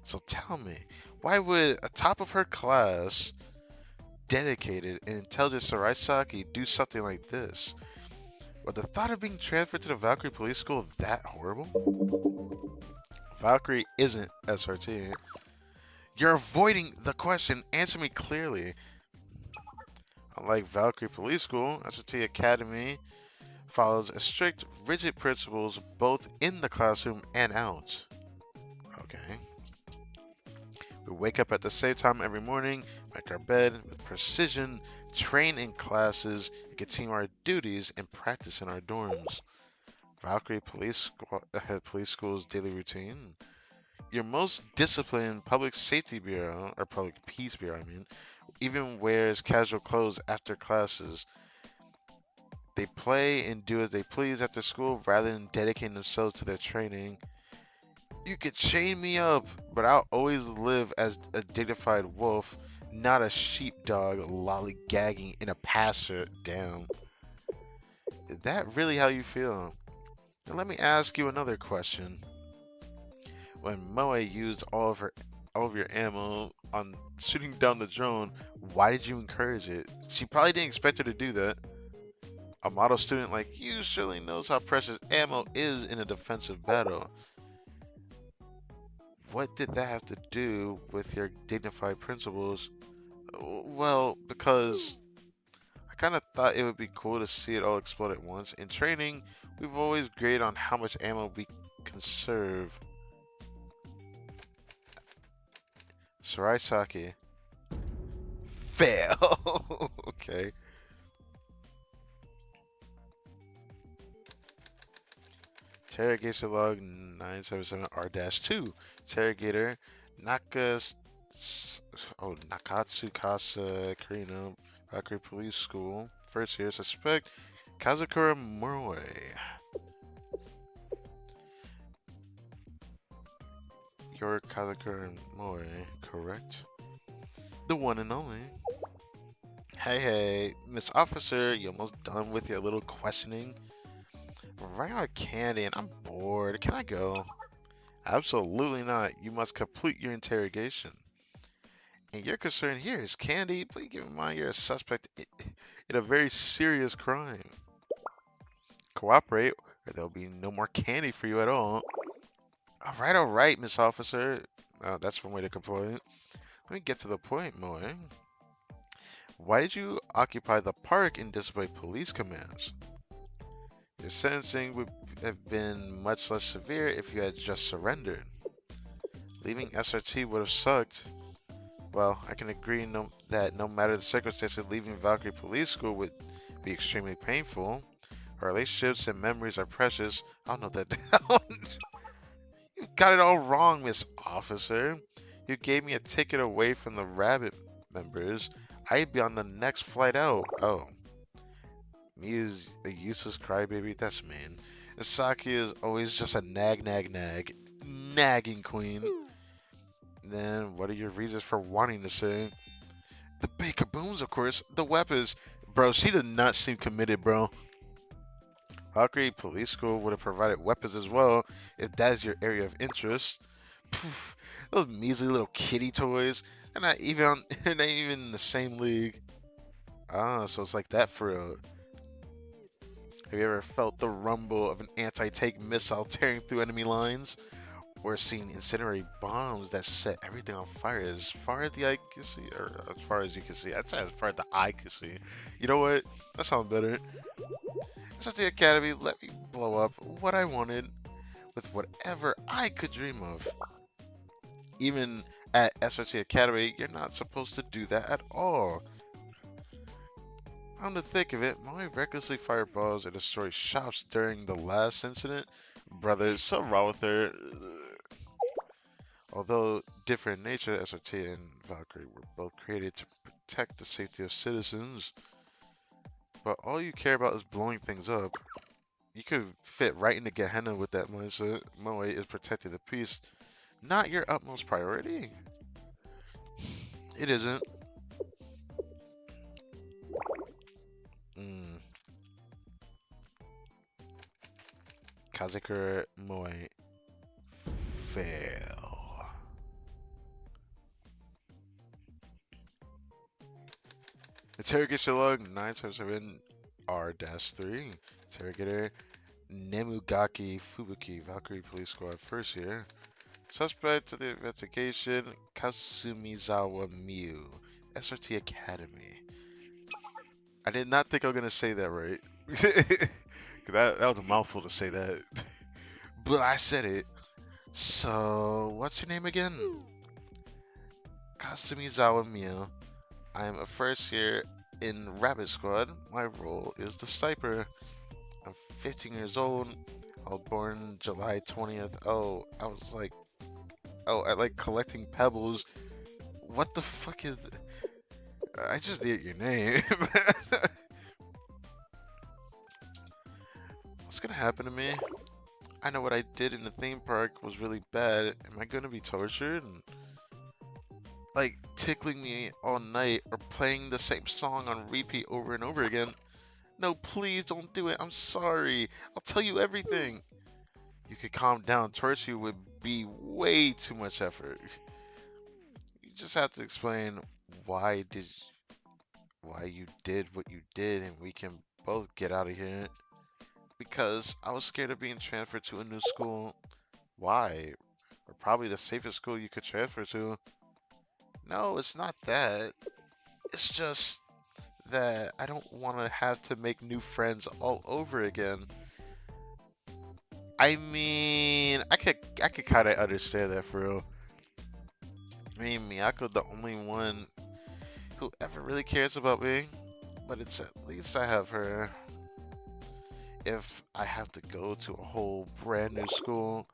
A: So tell me, why would a top of her class, dedicated and intelligent Saraisaki do something like this? Was the thought of being transferred to the Valkyrie Police School that horrible? Valkyrie isn't SRT. You're avoiding the question. Answer me clearly. Unlike Valkyrie Police School, SRT Academy follows strict, rigid principles both in the classroom and out. Okay. We wake up at the same time every morning, make our bed with precision, train in classes, and continue our duties and practice in our dorms. Valkyrie Police School's daily routine. Your most disciplined public safety bureau, or public peace bureau, I mean, even wears casual clothes after classes. They play and do as they please after school rather than dedicating themselves to their training. You could chain me up, but I'll always live as a dignified wolf, not a sheepdog lollygagging in a pasture. Damn. Is that really how you feel? And let me ask you another question. When Moe used all of your ammo on shooting down the drone, why did you encourage it? She probably didn't expect her to do that. A model student like you surely knows how precious ammo is in a defensive battle. What did that have to do with your dignified principles? Well, because I kind of thought it would be cool to see it all explode at once. In training, we've always graded on how much ammo we conserve. Saraisaki. Fail. Okay. Interrogation log 977R-2. Interrogator Nakatsu Kasa Karina, Valkyrie Police School. First year suspect Kazakura Muroi. You're Kazakura Muroi, correct? The one and only. Hey, Miss Officer, you almost done with your little questioning? I'm running out of candy and I'm bored. Can I go? Absolutely not. You must complete your interrogation. And your concern here is candy. Please keep in mind you're a suspect in a very serious crime. Cooperate, or there'll be no more candy for you at all. All right, Miss Officer. That's one way to comply. Let me get to the point, Moe. Why did you occupy the park and disobey police commands? Your sentencing would have been much less severe if you had just surrendered. Leaving SRT would have sucked. Well, I can agree that no matter the circumstances, leaving Valkyrie Police School would be extremely painful. Our relationships and memories are precious. I'll note that down. You got it all wrong, Miss Officer. You gave me a ticket away from the rabbit members. I'd be on the next flight out. Oh. Me is a useless crybaby? That's mean. And Saki is always just a nag. Nagging queen. Then what are your reasons for wanting to say? The big kabooms, of course. The weapons. Bro, she did not seem committed, bro. Valkyrie Police School would have provided weapons as well, if that is your area of interest. Poof, those measly little kitty toys. They're not even in the same league. Ah, so it's like that for real. Have you ever felt the rumble of an anti-tank missile tearing through enemy lines? Or seen incendiary bombs that set everything on fire as far as the eye can see? Or as far as you can see. I'd say as far as the eye can see. You know what? That sounds better. So the Academy let me blow up what I wanted. with whatever I could dream of. Even at SRT Academy, you're not supposed to do that at all. Come to think of it, Molly recklessly fired balls and destroyed shops during the last incident. Brother, something wrong with her. Although different in nature, SRT and Valkyrie were both created to protect the safety of citizens. But all you care about is blowing things up. You could fit right into Gehenna with that mindset. Moe is protecting the peace, not your utmost priority. It isn't. Mm. Kazekura Moe fail. Interrogation log 977 R-3. Interrogator Nemugaki Fubuki, Valkyrie Police Squad, first year. Suspect to the investigation, Kasumizawa Miu, SRT Academy. I did not think I was going to say that right. that was a mouthful to say that. But I said it. So, what's your name again? Kasumizawa Miu. I am a first year in Rabbit Squad. My role is the sniper. I'm 15 years old. I was born July 20th. Oh, I like collecting pebbles. What the fuck is... I just need your name. What's gonna happen to me? I know what I did in the theme park was really bad. Am I gonna be tortured? Like, tickling me all night or playing the same song on repeat over and over again? No, please don't do it. I'm sorry. I'll tell you everything. You could calm down. Torture you would be way too much effort. You just have to explain why did why you did what you did, and we can both get out of here. Because I was scared of being transferred to a new school. Why? Or probably the safest school you could transfer to. No, it's not that. It's just that I don't want to have to make new friends all over again. I mean, I could kind of understand that for real. I mean, Miyako the only one who ever really cares about me, but it's at least I have her. If I have to go to a whole brand new school,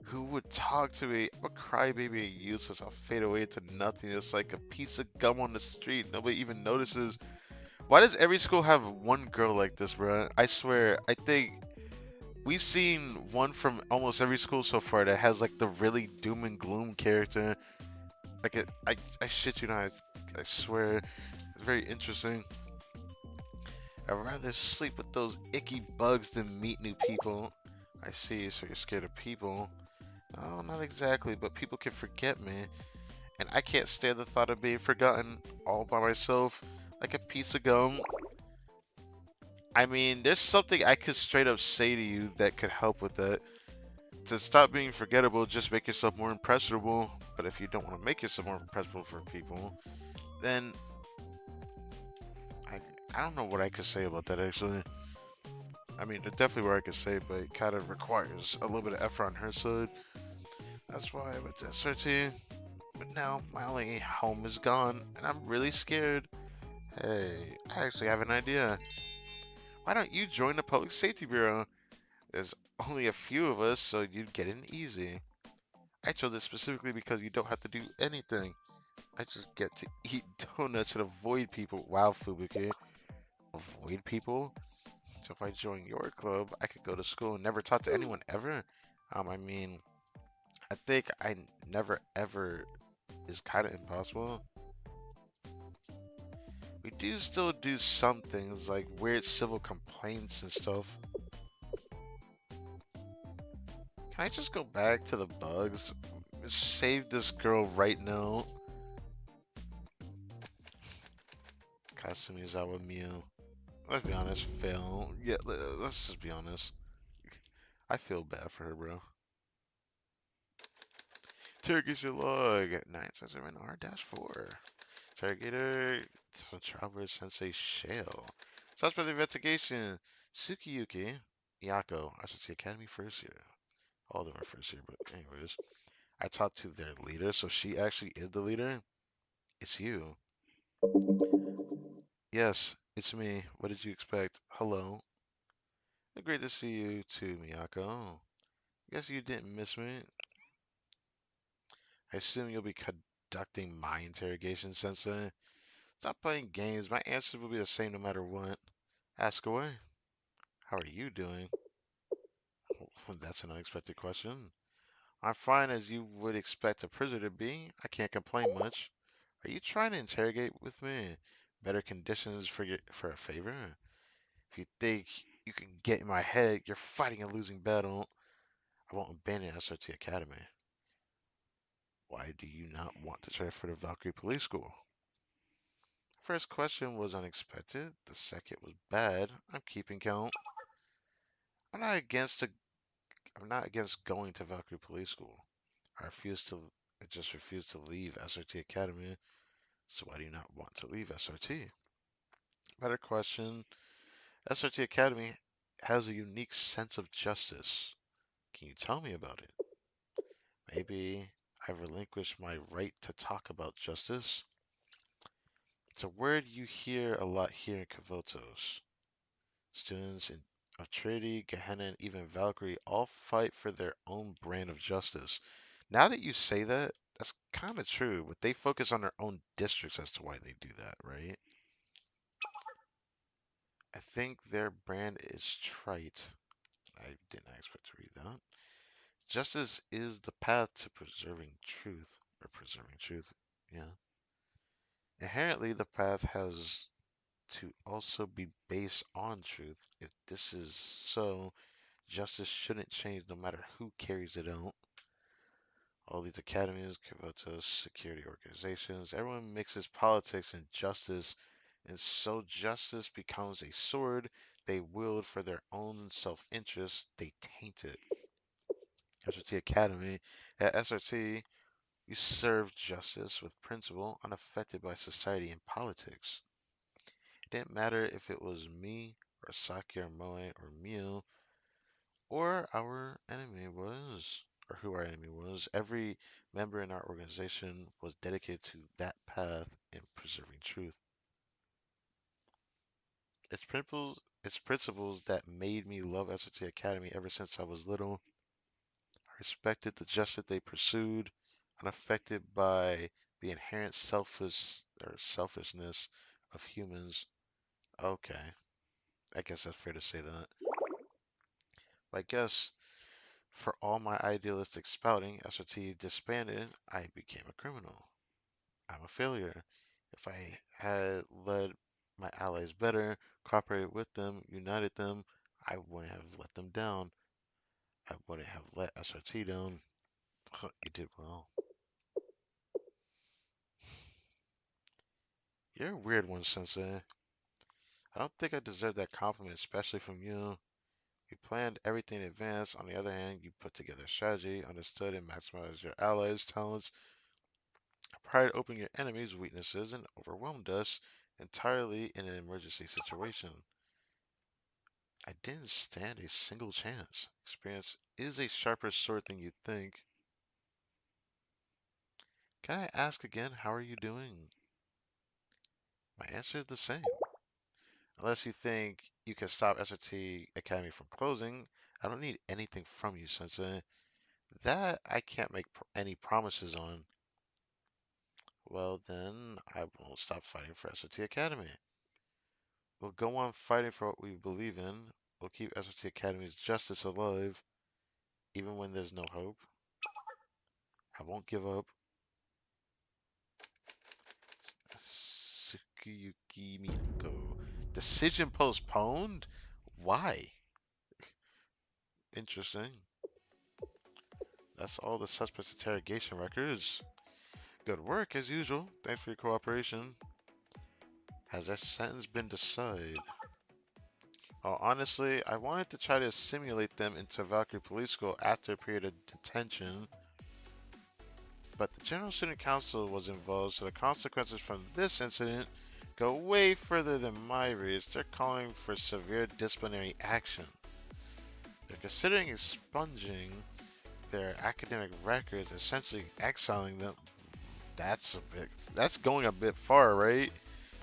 A: who would talk to me? I'm a crybaby and useless. I'll fade away into nothing. It's like a piece of gum on the street. Nobody even notices. Why does every school have one girl like this, bro? I swear, I think we've seen one from almost every school so far that has like the really doom and gloom character. Like I shit you not. I swear, it's very interesting. I'd rather sleep with those icky bugs than meet new people. I see, so you're scared of people. No, not exactly, but people can forget me. And I can't stand the thought of being forgotten all by myself, like a piece of gum. I mean, there's something I could straight up say to you that could help with that. To stop being forgettable, just make yourself more impressionable. But if you don't want to make yourself more impressionable for people, then I, I don't know what I could say about that actually. I mean, there's definitely what I could say, but it kind of requires a little bit of effort on her side. That's why I went to searching. But now my only home is gone, and I'm really scared. Hey, I actually have an idea. Why don't you join the Public Safety Bureau? There's only a few of us, so you'd get in easy. I chose this specifically because you don't have to do anything. I just get to eat donuts and avoid people. Wow, Fubuki. Avoid people? So if I join your club, I could go to school and never talk to anyone ever? I mean, I think I never ever is kind of impossible. We do still do some things like weird civil complaints and stuff. Can I just go back to the bugs? Save this girl right now. Kasumizawa Miu. Let's be honest, fail. Yeah, let's just be honest. I feel bad for her, bro. Interrogation log 977 R-4. Interrogator Traveler Sensei Shale. Suspect investigation Tsukiyuki Miyako, SRT Academy first year. All of them are first year, but anyways. I talked to their leader, so she actually is the leader. It's you. Yes, it's me. What did you expect? Hello. Great to see you too, Miyako. Guess you didn't miss me. I assume you'll be conducting my interrogation, Sensei. Stop playing games. My answers will be the same no matter what. Ask away. How are you doing? That's an unexpected question. I'm fine as you would expect a prisoner to be. I can't complain much. Are you trying to interrogate with me? Better conditions for a favor? If you think you can get in my head, you're fighting a losing battle. I won't abandon SRT Academy. Why do you not want to transfer to Valkyrie Police School? First question was unexpected. The second was bad. I'm keeping count. I'm not against a, I'm not against going to Valkyrie Police School. I refuse to I just refuse to leave SRT Academy. So why do you not want to leave SRT? Better question. SRT Academy has a unique sense of justice. Can you tell me about it? Maybe I've relinquished my right to talk about justice. It's a word you hear a lot here in Kavotos. Students in Trinity, Gehenna, and even Valkyrie all fight for their own brand of justice. Now that you say that, that's kind of true, but they focus on their own districts as to why they do that, right? I think their brand is trite. I did not expect to read that. Justice is the path to preserving truth, or preserving truth, yeah. Inherently, the path has to also be based on truth. If this is so, justice shouldn't change no matter who carries it out. All these academies, Kivotos, security organizations, everyone mixes politics and justice, and so justice becomes a sword they wield for their own self-interest. They taint it. SRT Academy. At SRT, you serve justice with principle, unaffected by society and politics. It didn't matter if it was me, or Saki, or Moe, or Miu, or our enemy was, or who our enemy was. Every member in our organization was dedicated to that path in preserving truth. Its principles that made me love SRT Academy ever since I was little. I respected the justice they pursued, unaffected by the inherent selfishness of humans. Okay, I guess that's fair to say that. I guess for all my idealistic spouting, SRT disbanded, I became a criminal. I'm a failure. If I had led my allies better, cooperated with them, united them, I wouldn't have let them down. I wouldn't have let SRT down. You did well. You're a weird one, Sensei. I don't think I deserve that compliment, especially from you. You planned everything in advance. On the other hand, you put together a strategy, understood and maximized your allies' talents, pried open your enemies' weaknesses, and overwhelmed us entirely in an emergency situation. I didn't stand a single chance. Experience is a sharper sword than you think. Can I ask again, how are you doing? My answer is the same. Unless you think you can stop SRT Academy from closing, I don't need anything from you, Sensei. That I can't make any promises on. Well, then I won't stop fighting for SRT Academy. We'll go on fighting for what we believe in. We'll keep SRT Academy's justice alive, even when there's no hope. I won't give up. Tsukiyuki Miko. Decision postponed? Why? Interesting. That's all the suspect's interrogation records. Good work, as usual. Thanks for your cooperation. Has their sentence been decided? Oh, honestly, I wanted to try to assimilate them into Valkyrie Police School after a period of detention, but the General Student Council was involved, so the consequences from this incident go way further than my reach. They're calling for severe disciplinary action. They're considering expunging their academic records, essentially exiling them. That's going a bit far, right?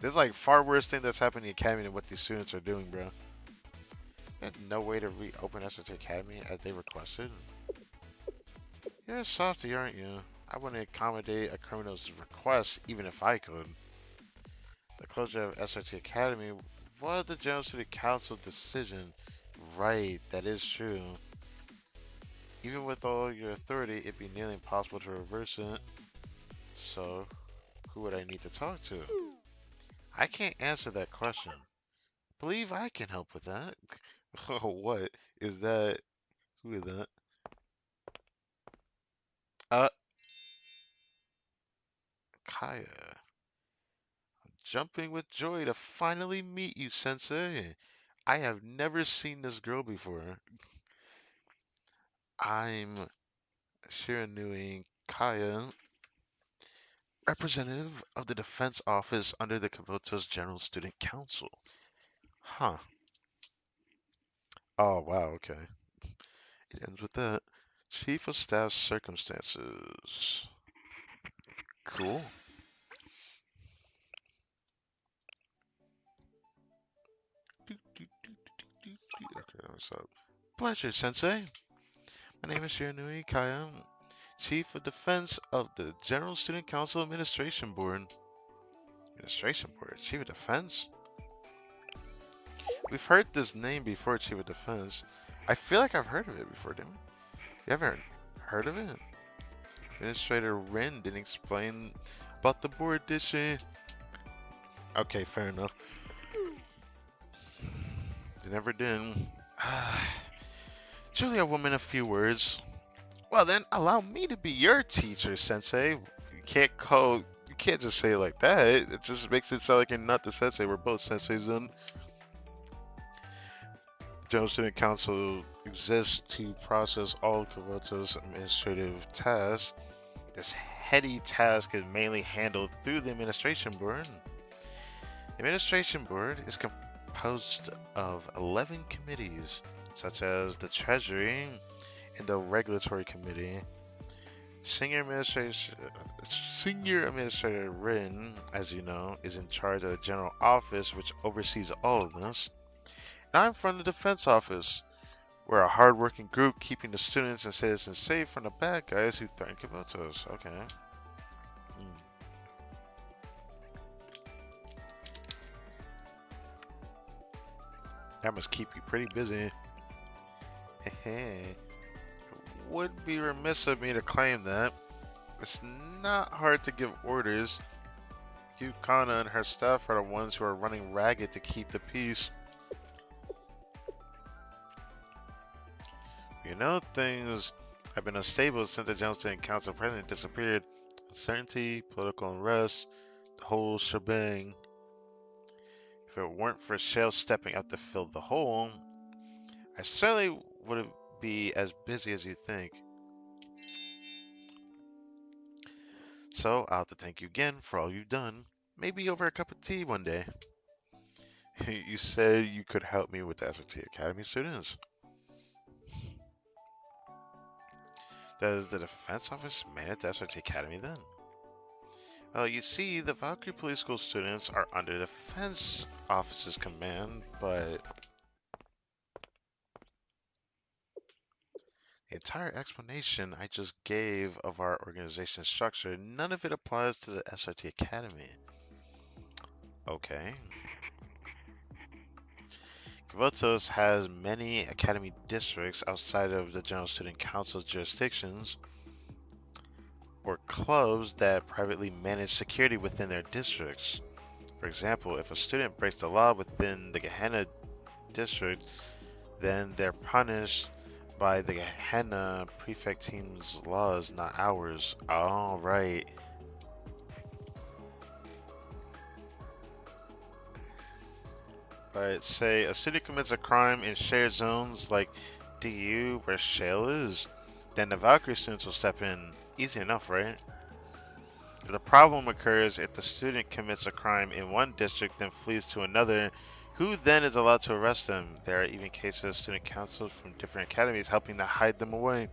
A: There's like far worse thing that's happening in the academy than what these students are doing, bro. There's no way to reopen SRT Academy as they requested. You're a softie, aren't you? I wouldn't accommodate a criminal's request even if I could. The closure of SRT Academy was the General Student Council decision. Right, that is true. Even with all your authority, it'd be nearly impossible to reverse it. So, who would I need to talk to? I can't answer that question. Believe I can help with that. Oh, what? Is that? Who is that? Uh, Kaya. Jumping with joy to finally meet you, Sensei. I have never seen this girl before. I'm Shiranui Kaya, representative of the Defense Office under the Kavoto's General Student Council. Huh. Oh, wow, okay. It ends with that. Chief of Staff Circumstances. Cool. Okay, what's up? Pleasure, Sensei. My name is Shiranui Kaya, Chief of Defense of the General Student Council Administration Board. Administration Board? Chief of Defense? We've heard this name before, Chief of Defense. I feel like I've heard of it before, didn't we? You haven't heard of it? Administrator Rin didn't explain about the board, did she? Okay, fair enough. They never did. Julia, woman, a few words. Well then, allow me to be your teacher, Sensei. You can't just say it like that. It just makes it sound like you're not the Sensei. We're both Senseis then. General Student Council exists to process all of Kavoto's administrative tasks. This heady task is mainly handled through the Administration Board. The Administration Board is composed of 11 committees, such as the Treasury and the Regulatory Committee. Senior Administrator Rin, as you know, is in charge of the General Office, which oversees all of this. And I'm from the Defense Office. We're a hard-working group keeping the students and citizens safe from the bad guys who threaten Kavotos. Okay. That must keep you pretty busy. It would be remiss of me to claim that. It's not hard to give orders. Yukana and her staff are the ones who are running ragged to keep the peace. You know, things have been unstable since the General Student Council president disappeared. Uncertainty, political unrest, the whole shebang. If it weren't for Shale stepping up to fill the hole, I certainly wouldn't be as busy as you think. So I'll have to thank you again for all you've done. Maybe over a cup of tea one day. You said you could help me with the SRT Academy students. Does the Defense Office manage the SRT Academy then? Well, you see, the Valkyrie Police School students are under the Defense Office's command, but the entire explanation I just gave of our organization structure, none of it applies to the SRT Academy. Okay. Kavotos has many academy districts outside of the General Student Council's jurisdictions, or clubs that privately manage security within their districts. For example, if a student breaks the law within the Gehenna district, then they're punished by the Gehenna prefect team's laws, not ours. All right. But say a student commits a crime in shared zones like DU where Shale is, then the Valkyrie students will step in. Easy enough, right? The problem occurs if the student commits a crime in one district then flees to another. Who then is allowed to arrest them? There are even cases of student councils from different academies helping to hide them away.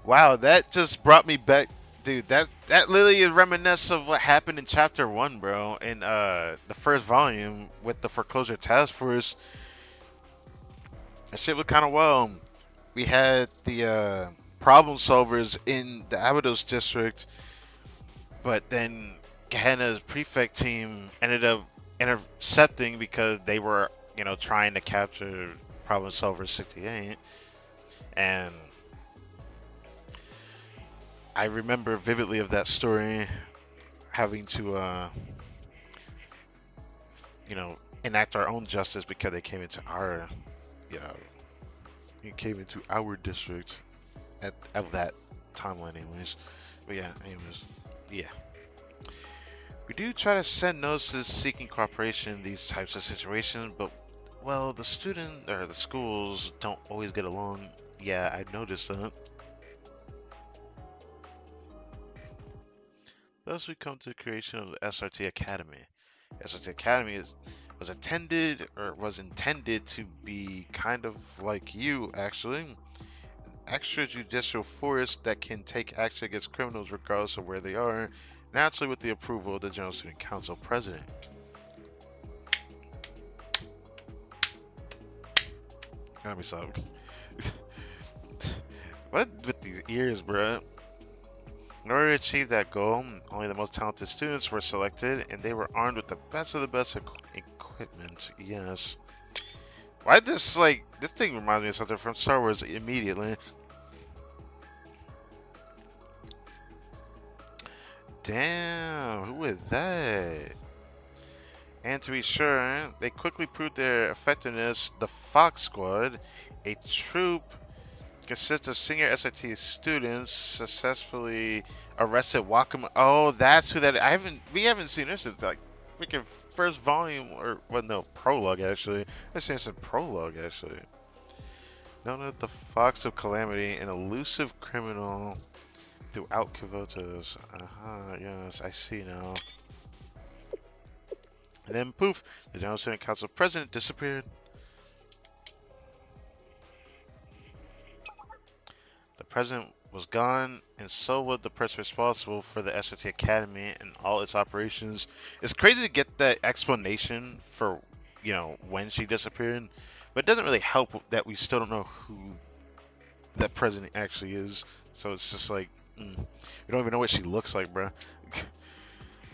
A: Wow, that just brought me back, dude. That literally is reminiscent of what happened in chapter one, bro. In the first volume with the foreclosure task force. That shit was kind of wild. We had the problem solvers in the Abydos district, but then Gehenna's prefect team ended up intercepting because they were, trying to capture problem solver 68. And I remember vividly of that story having to, enact our own justice because they came into our, you know, it came into our district at of that timeline, anyways. But yeah, anyways, yeah. We do try to send notices seeking cooperation in these types of situations, but well, the student or the schools don't always get along. Yeah, I noticed that. Thus, we come to the creation of the SRT Academy. SRT Academy was intended to be kind of like you, actually, an extrajudicial force that can take action against criminals regardless of where they are, naturally with the approval of the General Student Council President. Gotta be so. What with these ears, bruh? In order to achieve that goal, only the most talented students were selected, and they were armed with the best of the best equipment. Yes. Why this thing reminds me of something from Star Wars immediately. Damn, who is that? And to be sure, they quickly proved their effectiveness. The Fox Squad, a troop consists of senior SIT students, successfully arrested Wakama. Oh, that's who that. We haven't seen this since like freaking first volume, or well, no, prologue actually. I've seen this in prologue actually. Known as the Fox of Calamity, an elusive criminal throughout Kavotos. Yes, I see now. And then poof, the General Student Council president disappeared. The president was gone, and so was the person responsible for the SRT Academy and all its operations. It's crazy to get that explanation for, when she disappeared, but it doesn't really help that we still don't know who that president actually is. So it's just like, we don't even know what she looks like, bruh.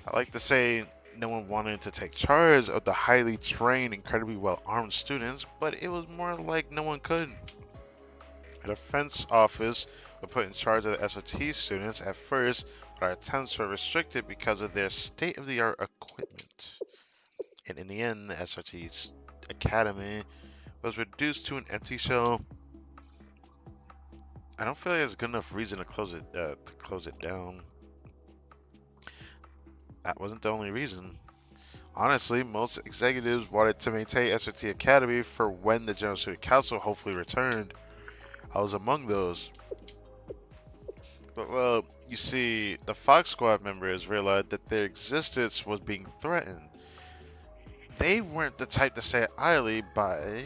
A: I like to say no one wanted to take charge of the highly trained, incredibly well-armed students, but it was more like no one could. A defense office was put in charge of the SOT students at first, but our attempts were restricted because of their state-of-the-art equipment. And in the end, the SRT Academy was reduced to an empty shell. I don't feel like there's good enough reason to close it down. That wasn't the only reason. Honestly, most executives wanted to maintain SRT Academy for when the General Student Council hopefully returned. I was among those. But well, you see, the Fox Squad members realized that their existence was being threatened. They weren't the type to stay idly by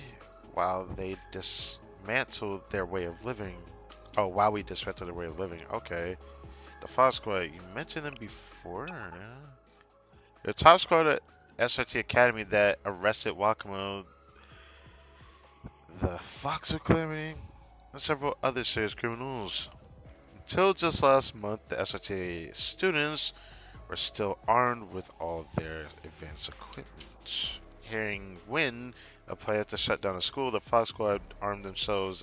A: while they dismantled their way of living. Oh, while we dismantled their way of living. Okay. The Fox Squad, you mentioned them before? The top squad at SRT Academy that arrested Wakamo, the Fox of Calamity, and several other serious criminals. Until just last month, the SRT students were still armed with all of their advanced equipment. Hearing Win, a plan to shut down a school, the Fox Squad armed themselves,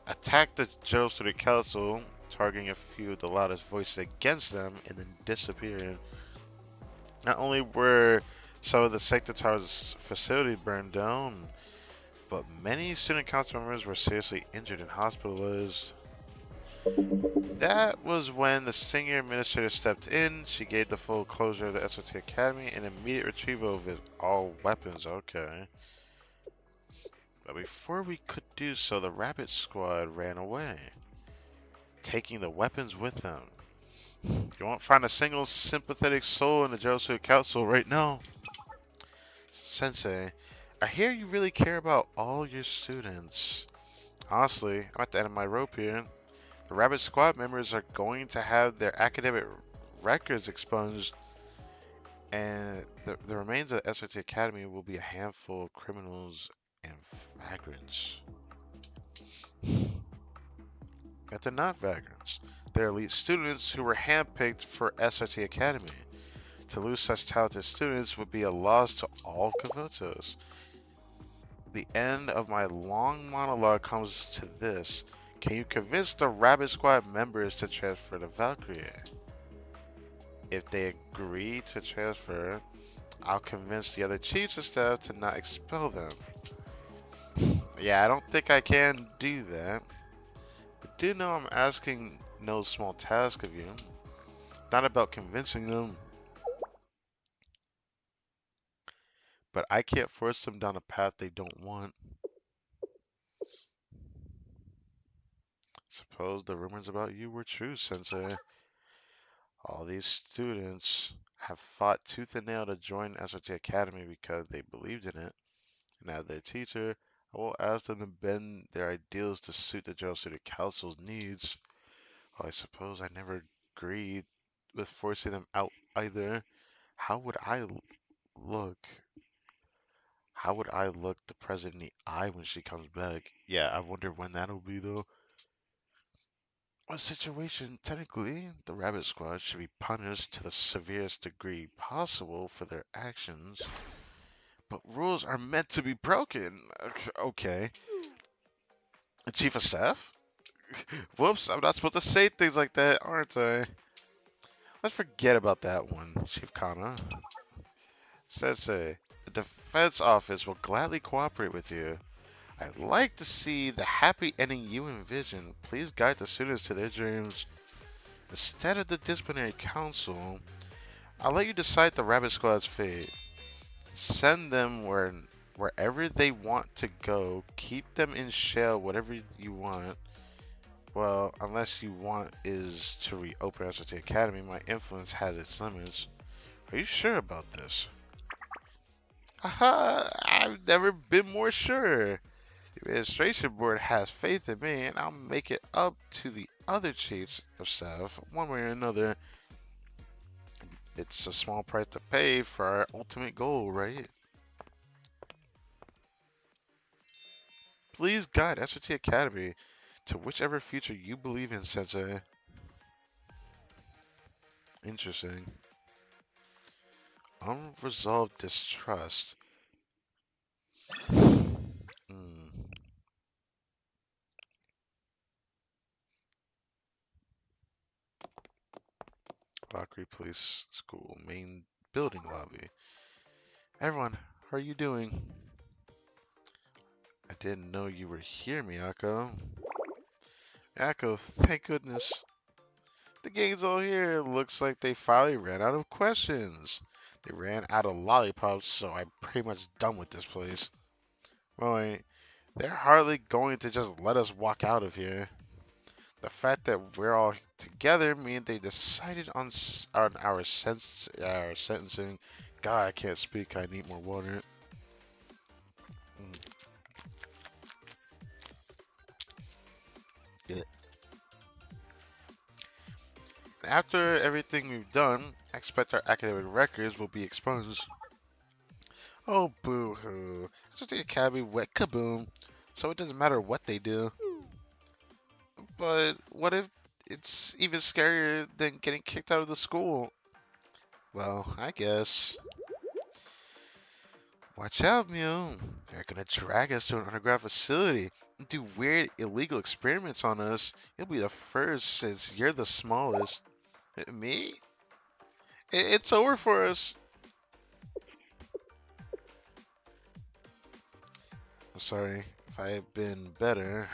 A: attacked the General Student Council, targeting a few of the loudest voices against them, and then disappeared. Not only were some of the Sector Tower's facility burned down, but many student council members were seriously injured and hospitalized. That was when the senior administrator stepped in. She gave the full closure of the SOT Academy and immediate retrieval of all weapons. Okay. But before we could do so, the Rabbit Squad ran away, taking the weapons with them. You won't find a single sympathetic soul in the Joseph Council right now. Sensei, I hear you really care about all your students. Honestly, I'm at the end of my rope here. The Rabbit Squad members are going to have their academic records expunged, and the remains of the SRT Academy will be a handful of criminals and vagrants. But they're not vagrants. They're elite students who were handpicked for SRT Academy. To lose such talented students would be a loss to all Kavotos. The end of my long monologue comes to this. Can you convince the Rabbit Squad members to transfer to Valkyrie? If they agree to transfer, I'll convince the other chiefs and staff to not expel them. Yeah, I don't think I can do that. But do know I'm asking no small task of you. Not about convincing them, but I can't force them down a path they don't want. Suppose the rumors about you were true, Sensei. All these students have fought tooth and nail to join SRT Academy because they believed in it. And as their teacher, I will ask them to bend their ideals to suit the General Student Council's needs. Well, I suppose I never agreed with forcing them out either. How would I look? How would I look the president in the eye when she comes back? Yeah, I wonder when that'll be though. A situation, technically, the Rabbit Squad should be punished to the severest degree possible for their actions. But rules are meant to be broken. Okay. Chief of Staff? Whoops, I'm not supposed to say things like that, aren't I? Let's forget about that one, Chief Kana. Sensei, the Defense Office will gladly cooperate with you. I'd like to see the happy ending you envision. Please guide the students to their dreams. Instead of the disciplinary council, I'll let you decide the Rabbit Squad's fate. Send them wherever they want to go. Keep them in shell, whatever you want. Well, unless you want is to reopen SRT Academy, my influence has its limits. Are you sure about this? Haha, I've never been more sure. The administration board has faith in me, and I'll make it up to the other chiefs of staff, one way or another. It's a small price to pay for our ultimate goal, right? Please guide SRT Academy to whichever future you believe in, Sensei. Interesting. Unresolved distrust. Hmm. Valkyrie Police School, main building lobby. Everyone, how are you doing? I didn't know you were here, Miyako. Miyako, thank goodness. The gang's all here. Looks like they finally ran out of questions. They ran out of lollipops, so I'm pretty much done with this place. Wait, they're hardly going to just let us walk out of here. The fact that we're all together means they decided on our sentencing. God, I can't speak. I need more water. Mm, yeah. After everything we've done, I expect our academic records will be expunged. Oh, boo-hoo. It's just the academy wet kaboom, so it doesn't matter what they do. But what if it's even scarier than getting kicked out of the school? Well, I guess. Watch out, Mew. They're gonna drag us to an underground facility and do weird illegal experiments on us. You'll be the first since you're the smallest. Me? It's over for us. I'm sorry. If I had been better,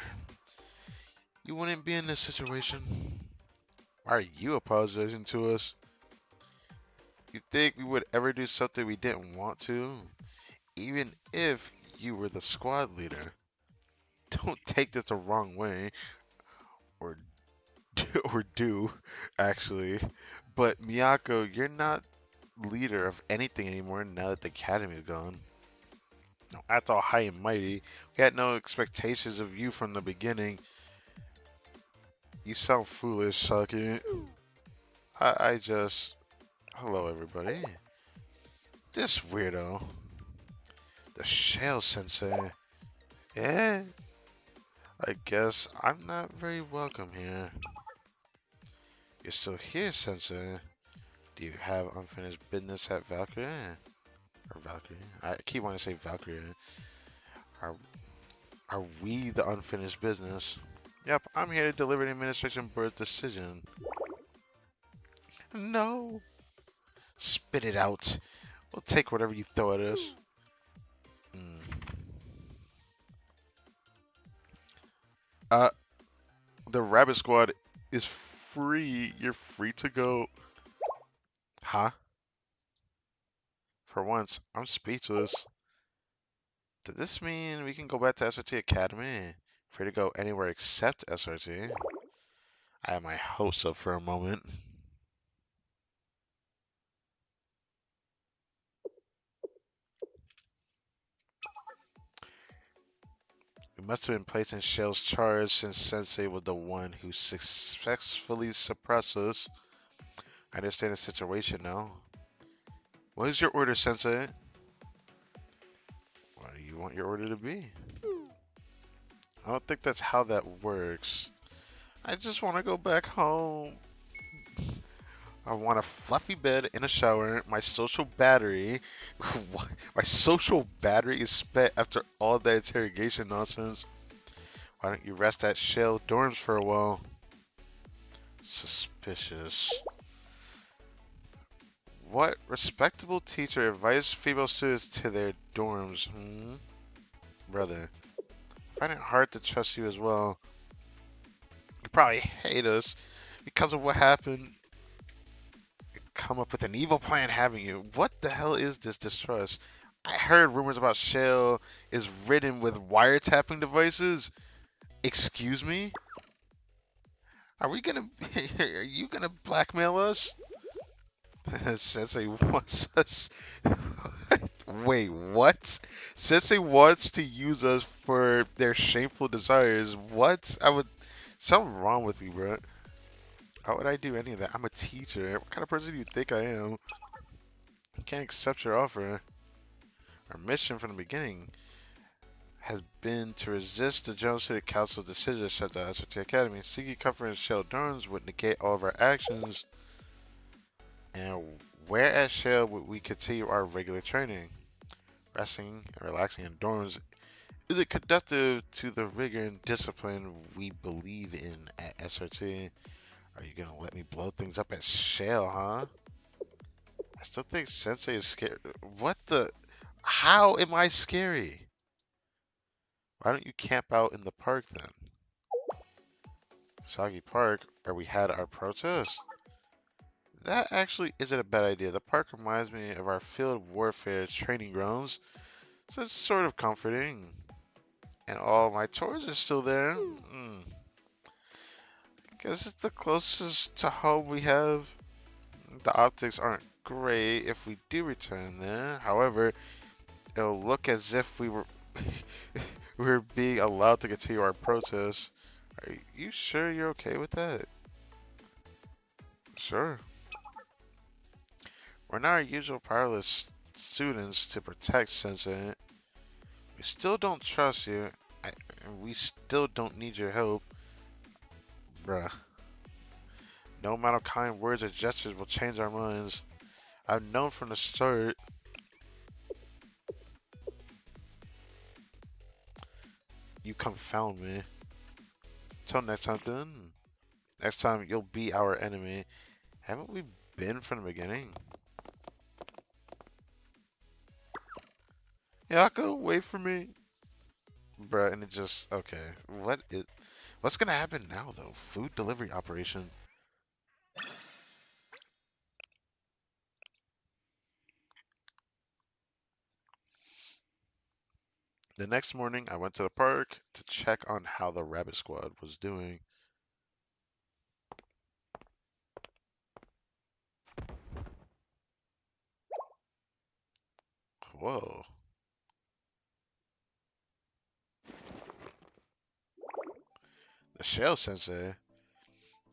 A: you wouldn't be in this situation. Why are you apologizing to us? You think we would ever do something we didn't want to? Even if you were the squad leader. Don't take this the wrong way. Or or do, actually. But Miyako, you're not leader of anything anymore now that the academy is gone. After all high and mighty, we had no expectations of you from the beginning. You sound foolish, Saki. I just. Hello, everybody. This weirdo. The Shell Sensei. Eh? I guess I'm not very welcome here. You're still here, Sensei. Do you have unfinished business at Valkyrie? Or Valkyrie? I keep wanting to say Valkyrie. Are, are we the unfinished business? Yep, I'm here to deliver the administration board's decision. No! Spit it out. We'll take whatever you throw at us. Mm. Uh, the Rabbit Squad is free. You're free to go. Huh? For once, I'm speechless. Does this mean we can go back to SRT Academy? Free to go anywhere except SRT? I had my hopes up for a moment. We must have been placed in Shell's charge since Sensei was the one who successfully suppressed us. I understand the situation now. What is your order, Sensei? What do you want your order to be? I don't think that's how that works. I just want to go back home. I want a fluffy bed and a shower, my social battery. My social battery is spent after all that interrogation nonsense. Why don't you rest at Shell dorms for a while? Suspicious. What respectable teacher advises female students to their dorms? Hmm? Brother, I find it hard to trust you as well. You probably hate us because of what happened. You come up with an evil plan having you. What the hell is this distrust? I heard rumors about Shell is ridden with wiretapping devices. Excuse me? Are we gonna? Are you gonna blackmail us? Sensei wants us. Wait, what? Sensei wants to use us for their shameful desires. What? I would. Something wrong with you, bro. How would I do any of that? I'm a teacher. What kind of person do you think I am? I can't accept your offer. Our mission from the beginning has been to resist the General City Council's decision to shut down SRT Academy. Seeking comfort in Shell Dorms would negate all of our actions. And where at Shell would we continue our regular training? Resting and relaxing in dorms is it conducive to the rigor and discipline we believe in at SRT? Are you gonna let me blow things up at Shell, huh? I still think Sensei is scared. What the? How am I scary? Why don't you camp out in the park then? Soggy Park, where we had our protest? That actually isn't a bad idea. The park reminds me of our field warfare training grounds, so it's sort of comforting. And all my toys are still there. Guess it's the closest to home we have. The optics aren't great if we do return there. However, it'll look as if we were we were being allowed to continue our protest. Are you sure you're okay with that? Sure. We're not our usual powerless students to protect Sensei. We still don't trust you, and we still don't need your help. Bruh. No amount of kind words or gestures will change our minds. I've known from the start. You confound me. Till next time then. Next time you'll be our enemy. Haven't we been from the beginning? Yako, wait for me. Bruh, and it just, okay. What's gonna happen now though? Food delivery operation. The next morning, I went to the park to check on how the Rabbit Squad was doing. Whoa. The Shell Sensei.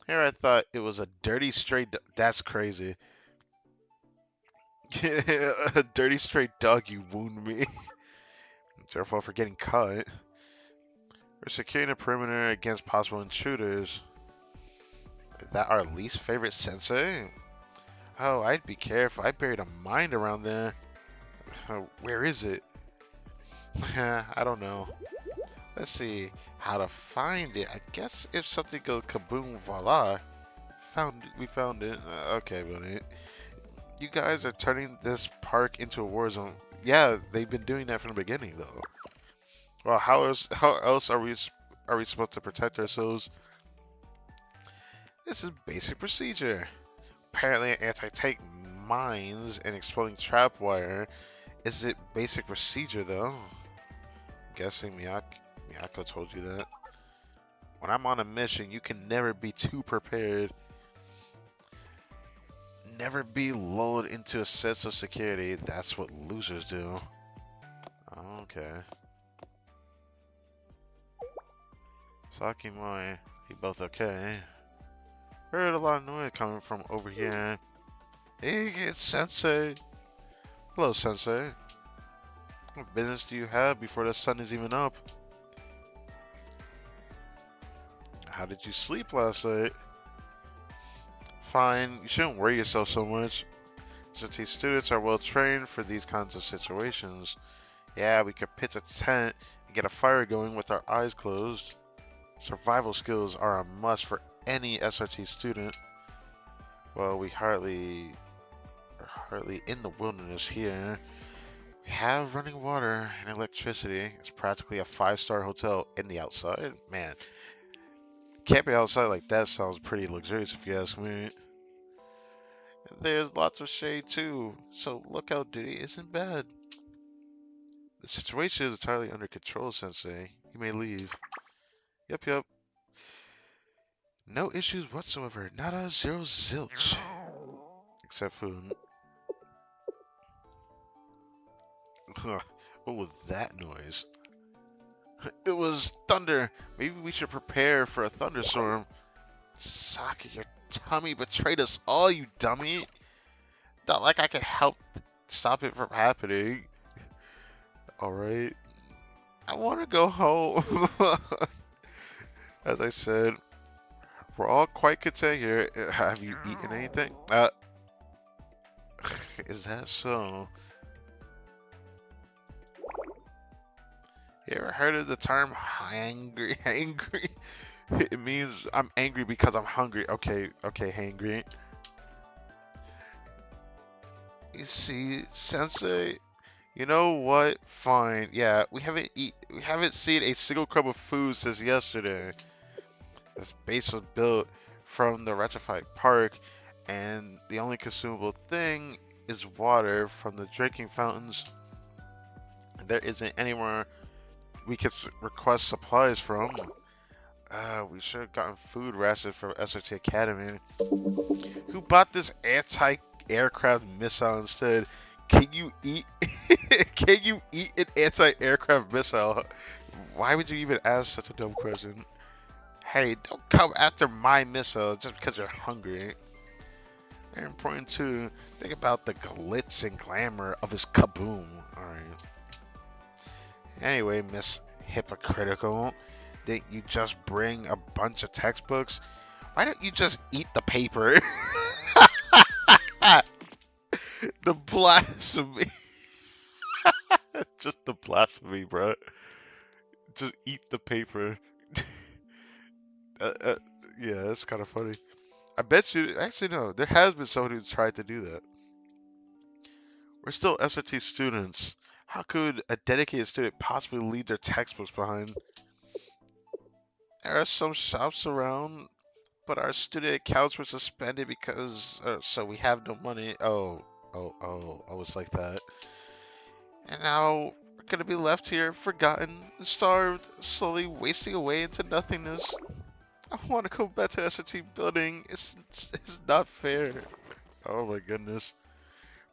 A: Here I thought it was a dirty stray. That's crazy. A dirty stray dog. You wound me. It's your fault for getting caught. We're securing the perimeter against possible intruders. Is that our least favorite sensei? Oh, I'd be careful. I buried a mine around there. Where is it? I don't know. Let's see how to find it. I guess if something goes kaboom, voila. We found it. Okay, buddy. You guys are turning this park into a war zone. Yeah, they've been doing that from the beginning, though. Well, how else are we supposed to protect ourselves? This is basic procedure. Apparently, anti-tank mines and exploding trap wire. Is it basic procedure, though? Guessing Miyako told you that. When I'm on a mission, you can never be too prepared. Never be lulled into a sense of security. That's what losers do. Okay. Saki Moi, you both okay? Heard a lot of noise coming from over here. Hey, it's Sensei. Hello, Sensei. What business do you have before the sun is even up? How did you sleep last night? Fine, you shouldn't worry yourself so much. SRT students are well trained for these kinds of situations. Yeah, we could pitch a tent and get a fire going with our eyes closed. Survival skills are a must for any SRT student. Well, we are hardly in the wilderness here. We have running water and electricity. It's practically a 5-star hotel in the outside. Man, camping outside like that sounds pretty luxurious if you ask me. There's lots of shade too, so lookout duty isn't bad. The situation is entirely under control, Sensei. You may leave. Yep. No issues whatsoever. Nada, zero, zilch. Except food. What was that noise? It was thunder. Maybe we should prepare for a thunderstorm. Saki, your tummy betrayed us all, you dummy. Not like I could help stop it from happening. Alright. I want to go home. As I said, we're all quite content here. Have you eaten anything? Is that so? You ever heard of the term hangry? Hangry? It means I'm angry because I'm hungry. Okay, hangry. You see, Sensei, you know what? Fine. Yeah, we haven't seen a single crumb of food since yesterday. This base was built from the rectified park, and the only consumable thing is water from the drinking fountains. There isn't anywhere we could request supplies from. We should have gotten food rations from SRT Academy. Who bought this anti-aircraft missile instead? Can you eat? Can you eat an anti-aircraft missile? Why would you even ask such a dumb question? Hey, don't come after my missile just because you're hungry. Very important too. Think about the glitz and glamour of his kaboom. Alright. Anyway, Miss Hypocritical, didn't you just bring a bunch of textbooks? Why don't you just eat the paper? The blasphemy. Just the blasphemy, bro. Just eat the paper. Yeah, that's kind of funny. I bet you, actually, no, there has been someone who's tried to do that. We're still SRT students. How could a dedicated student possibly leave their textbooks behind? There are some shops around, but our student accounts were suspended because, so we have no money. Oh, it's like that. And now we're gonna be left here, forgotten, and starved, slowly wasting away into nothingness. I want to go back to SRT building. It's not fair. Oh my goodness.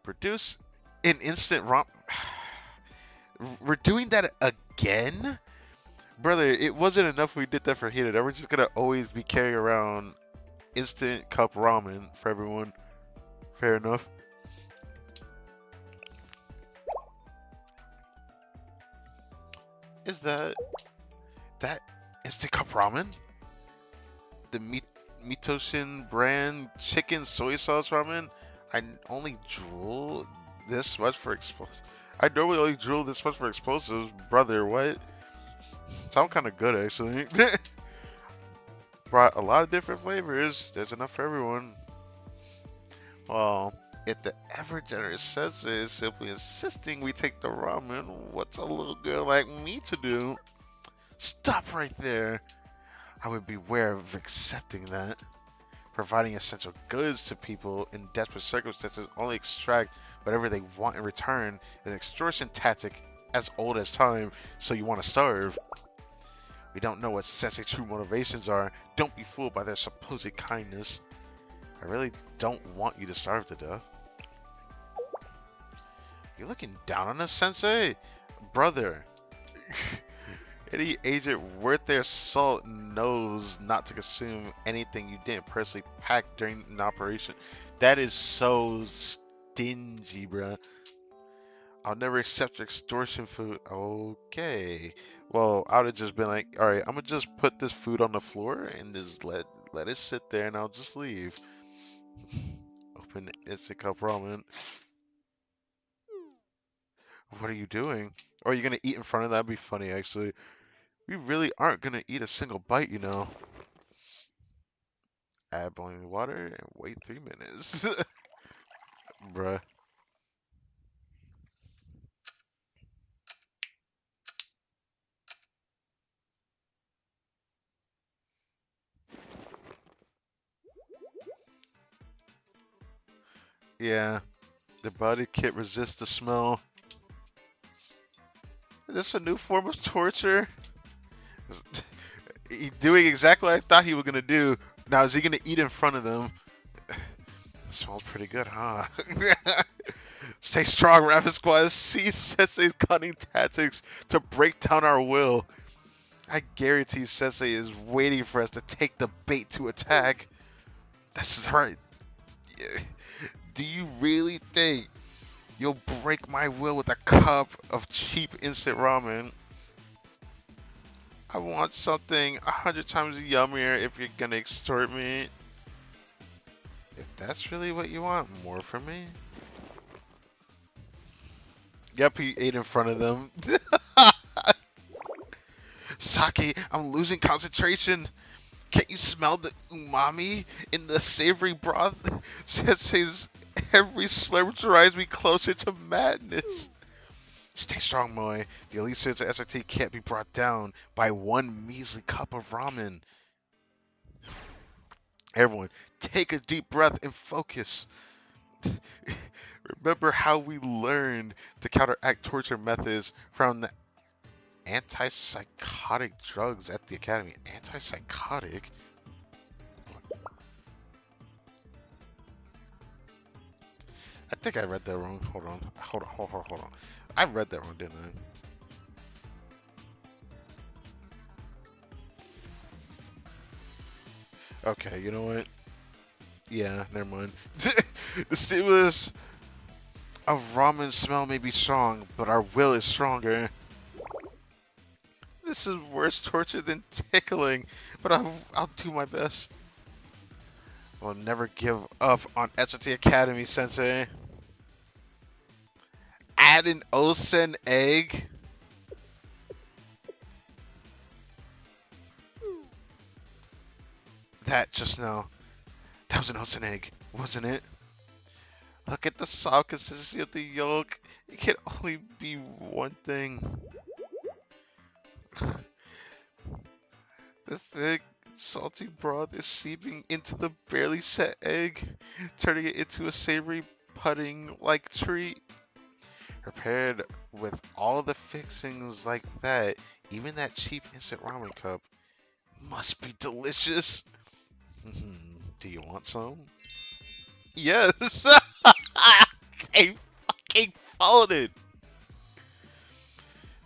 A: Produce an instant romp. We're doing that again? Brother, it wasn't enough we did that for Hina. Now we're just gonna always be carrying around instant cup ramen for everyone. Fair enough. Is that instant cup ramen? The Mitoshin brand chicken soy sauce ramen? I only drool this much for explosives. I normally only drool this much for explosives, brother. What? Sound kind of good actually. Brought a lot of different flavors. There's enough for everyone. Well, if the ever generous Sensei is simply insisting we take the ramen, what's a little girl like me to do? Stop right there. I would beware of accepting that. Providing essential goods to people in desperate circumstances only extract whatever they want in return is an extortion tactic as old as time, so you want to starve. We don't know what Sensei's true motivations are. Don't be fooled by their supposed kindness. I really don't want you to starve to death. You're looking down on us, Sensei? Brother. Any agent worth their salt knows not to consume anything you didn't personally pack during an operation. That is so stingy, bruh. I'll never accept extortion food. Okay. Well, I would have just been like, alright, I'm gonna just put this food on the floor and just let it sit there and I'll just leave. Open instant cup ramen. What are you doing? Or are you gonna eat in front of that? That'd be funny actually. We really aren't gonna eat a single bite, you know. Add boiling water and wait 3 minutes. Bruh. Yeah. The body can't resist the smell. Is this a new form of torture? He doing exactly what I thought he was gonna do. Now is he gonna eat in front of them? That smells pretty good, huh? Stay strong, Rapid Squad. See Sensei's cunning tactics to break down our will. I guarantee Sensei is waiting for us to take the bait to attack. That's right. Do you really think you'll break my will with a cup of cheap instant ramen? I want something 100 times yummier if you're gonna extort me. If that's really what you want, more from me? Yep, he ate in front of them. Saki, I'm losing concentration. Can't you smell the umami in the savory broth? Sensei's every slurp drives me closer to madness. Stay strong, Moe. The elite search of SRT can't be brought down by one measly cup of ramen. Everyone, take a deep breath and focus. Remember how we learned to counteract torture methods from the antipsychotic drugs at the academy. Antipsychotic? I think I read that wrong. Hold on. I read that wrong, didn't I? Okay, you know what? Yeah, never mind. The stimulus of ramen smell may be strong, but our will is stronger. This is worse torture than tickling, but I'll do my best. We'll never give up on SRT Academy, Sensei. Add an Osen egg? That just now. That was an Osen egg, wasn't it? Look at the soft consistency of the yolk. It can only be one thing. The thick, salty broth is seeping into the barely set egg, turning it into a savory pudding-like treat. Prepared with all the fixings like that, even that cheap instant ramen cup must be delicious. Do you want some? Yes! They fucking followed it!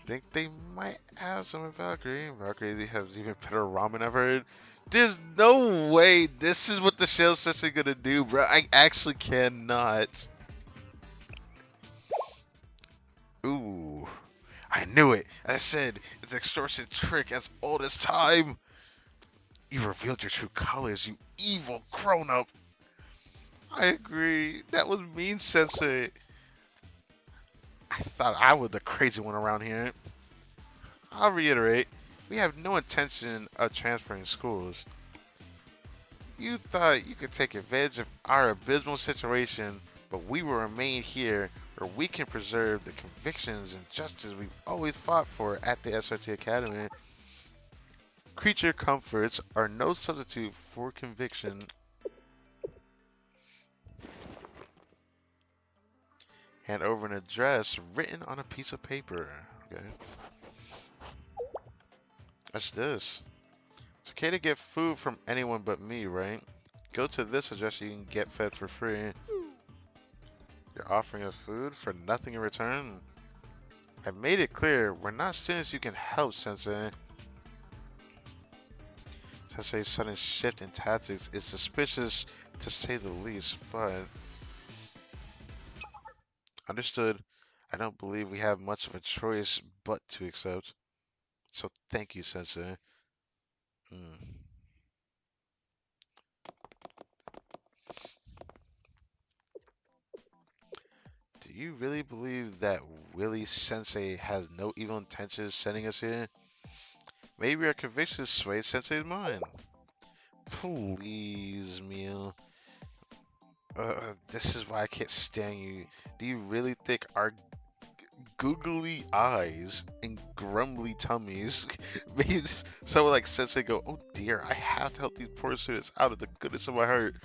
A: think they might have some in Valkyrie. Valkyrie has even better ramen I've heard. There's no way this is what the shell sets are gonna do, bro. I actually cannot. Ooh, I knew it. I said it's an extortion trick as old as time. You revealed your true colors, you evil grown-up. I agree. That was mean, Sensei. I thought I was the crazy one around here. I'll reiterate, we have no intention of transferring schools. You thought you could take advantage of our abysmal situation, but we will remain here where we can preserve the convictions and justice we've always fought for at the SRT Academy. Creature comforts are no substitute for conviction. Hand over an address written on a piece of paper. Okay. That's this. It's okay to get food from anyone but me, right? Go to this address, you can get fed for free. You're offering us food for nothing in return? I've made it clear, we're not students you can help, Sensei. Sensei's sudden shift in tactics is suspicious to say the least, but... Understood. I don't believe we have much of a choice but to accept. So thank you, Sensei. Hmm. Do you really believe that Willie Sensei has no evil intentions sending us here? Maybe our convictions sway Sensei's mind. Please, Mia. This is why I can't stand you. Do you really think our googly eyes and grumbly tummies made someone like Sensei go, oh dear, I have to help these poor students out of the goodness of my heart?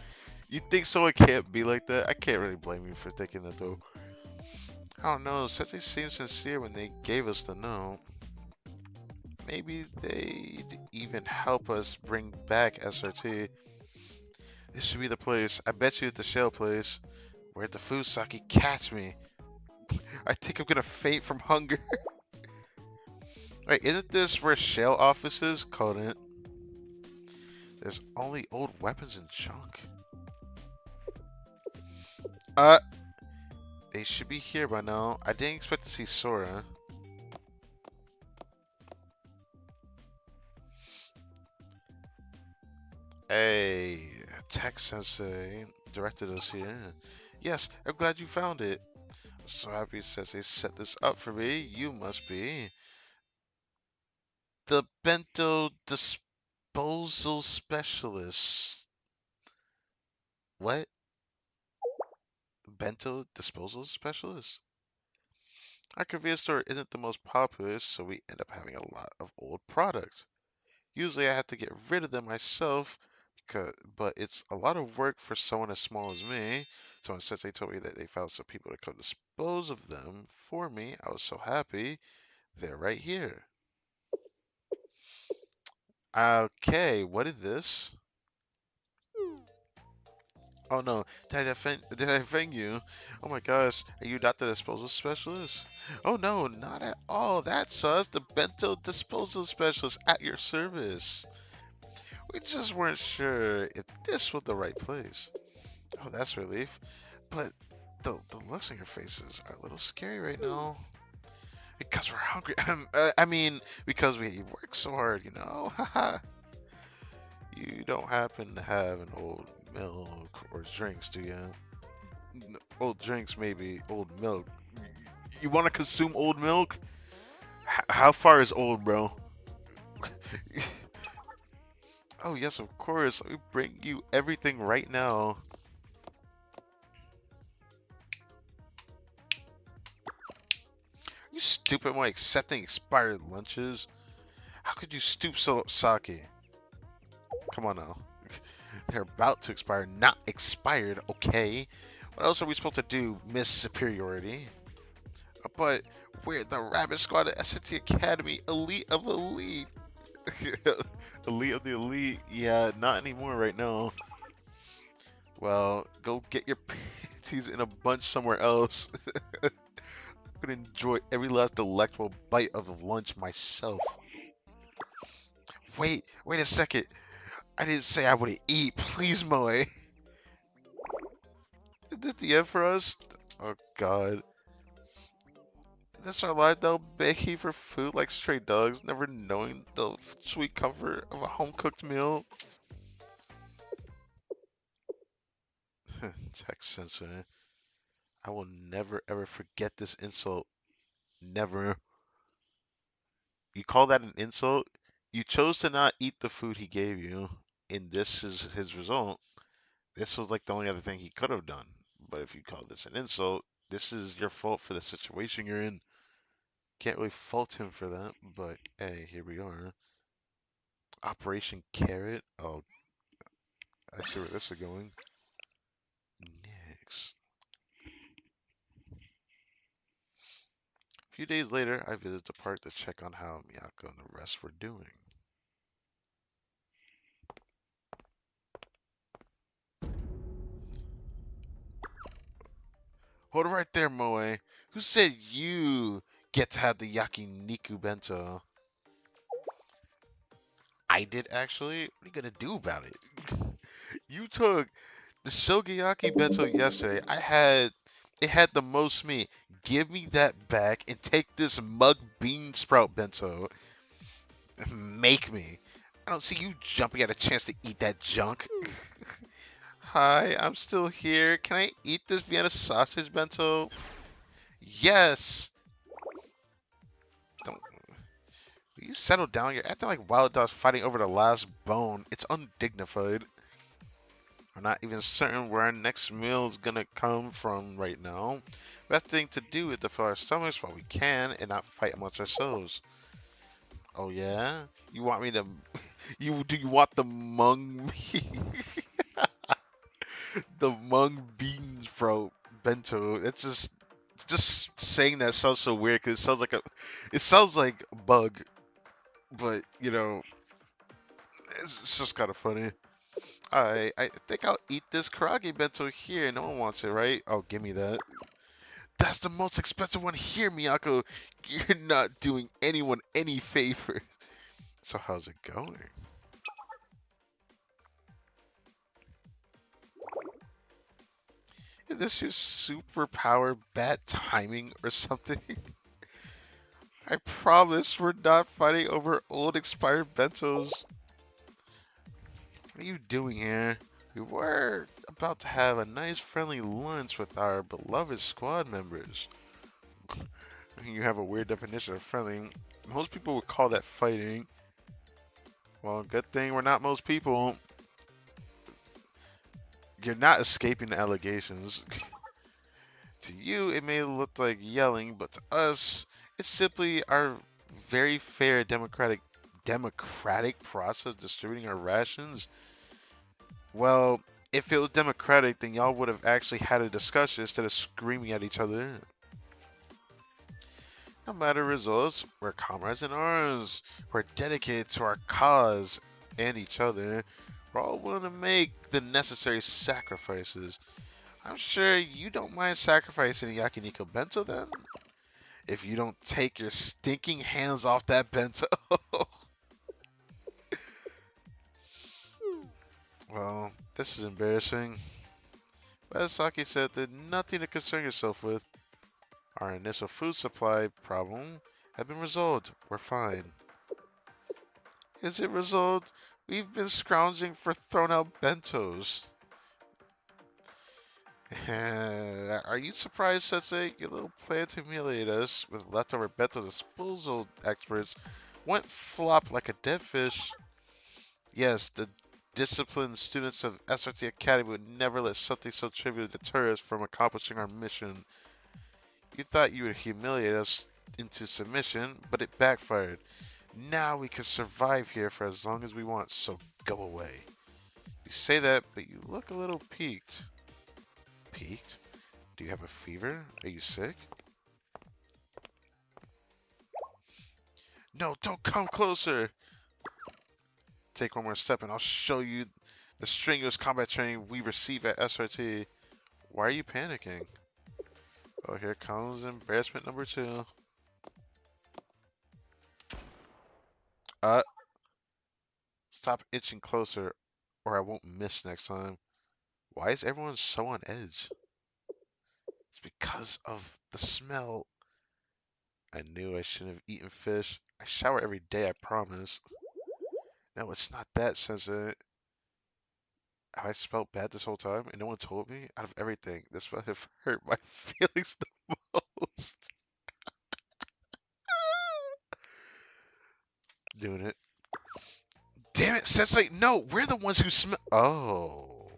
A: You think someone can't be like that? I can't really blame you for thinking that though. I don't know, Sensei seemed sincere when they gave us the note. Maybe they'd even help us bring back SRT. This should be the place. I bet you it's the shell place. Where'd the food sake catch me? I think I'm gonna faint from hunger. Wait, isn't this where shell office is? Couldn't. There's only old weapons and junk. Uh, they should be here by now. I didn't expect to see Sora. Hey, Tech Sensei directed us here. Yes, I'm glad you found it. So happy Sensei set this up for me. You must be the bento disposal specialist. What? Bento disposal specialist? Our convenience store isn't the most popular, so we end up having a lot of old products. Usually I have to get rid of them myself, but it's a lot of work for someone as small as me. So when Sensei told me that they found some people to come dispose of them for me, I was so happy. They're right here. Okay, what is this? Oh no, did I offend you? Oh my gosh, are you not the disposal specialist? Oh no, not at all. That's us, the bento disposal specialist at your service. We just weren't sure if this was the right place. Oh, that's relief. But the looks on your faces are a little scary right now. Because we're hungry. I mean, because we work so hard, you know? Haha. You don't happen to have an old milk or drinks, do you? Old drinks, maybe. Old milk. You want to consume old milk? How far is old, bro? Oh, yes, of course. Let me bring you everything right now. You stupid by accepting expired lunches? How could you stoop so sake? Come on now. They're about to expire, not expired, okay? What else are we supposed to do, Miss Superiority? But we're the Rabbit Squad at SRT Academy, elite of elite. Elite of the elite. Yeah, not anymore right now. Well, go get your panties in a bunch somewhere else. I'm gonna enjoy every last delectable bite of lunch myself. Wait a second. I didn't say I would eat. Please, Moe. Is that the end for us? Oh God. That's our life though, begging for food like stray dogs, never knowing the sweet comfort of a home-cooked meal. Text sensor. I will never ever forget this insult. Never. You call that an insult? You chose to not eat the food he gave you, and this is his result. This was like the only other thing he could have done. But if you call this an insult, this is your fault for the situation you're in. Can't really fault him for that, but hey, here we are. Operation Carrot. Oh, I see where this is going. Next. A few days later, I visited the park to check on how Miyako and the rest were doing. Hold it right there, Moe. Who said you get to have the yakiniku bento? I did actually. What are you gonna do about it? You took the Shogeyaki bento yesterday. It had the most meat. Give me that back and take this mug bean sprout bento. Make me. I don't see you jumping at a chance to eat that junk. Hi, I'm still here. Can I eat this Vienna sausage bento? Yes. Don't will you settle down? You're acting like wild dogs fighting over the last bone. It's undignified. We're not even certain where our next meal is gonna come from right now. Best thing to do is to fill our stomachs while we can and not fight amongst ourselves. Oh yeah? You want me to you want the mung the mung beans bro bento. It's just saying that sounds so weird because it sounds like a bug, but you know, it's just kind of funny. I think I'll eat this karage bento here. No one wants it, right? Oh, give me that. That's the most expensive one here, Miyako. You're not doing anyone any favor. So how's it going? Is this your superpower bad timing or something? I promise we're not fighting over old expired bentos. What are you doing here? We were about to have a nice friendly lunch with our beloved squad members. You have a weird definition of friendly. Most people would call that fighting. Well, good thing we're not most people. You're not escaping the allegations. To you, it may look like yelling, but to us, it's simply our very fair democratic process of distributing our rations. Well, if it was democratic, then y'all would have actually had a discussion instead of screaming at each other. No matter results, we're comrades in arms. We're dedicated to our cause and each other. We're all willing to make the necessary sacrifices. I'm sure you don't mind sacrificing the yakiniku bento then? If you don't take your stinking hands off that bento. Well, this is embarrassing. But Saki said there's nothing to concern yourself with. Our initial food supply problem has been resolved. We're fine. Is it resolved? We've been scrounging for thrown out bentos. Are you surprised, Sensei? Your little plan to humiliate us with leftover bento disposal experts went flop like a dead fish. Yes, the disciplined students of SRT Academy would never let something so trivial deter us from accomplishing our mission. You thought you would humiliate us into submission, but it backfired. Now we can survive here for as long as we want, so go away. You say that, but you look a little peaked. Peaked? Do you have a fever? Are you sick? No, don't come closer! Take one more step and I'll show you the strenuous combat training we receive at SRT. Why are you panicking? Oh, here comes embarrassment number two. Uh, Stop itching closer, or I won't miss next time. Why is everyone so on edge? It's because of the smell. I knew I shouldn't have eaten fish. I shower every day, I promise. No, it's not that sensitive. Have I smelled bad this whole time and no one told me? Out of everything, this might have hurt my feelings the most. Doing it. Damn it, Sensei, no, we're the ones who smell. Oh.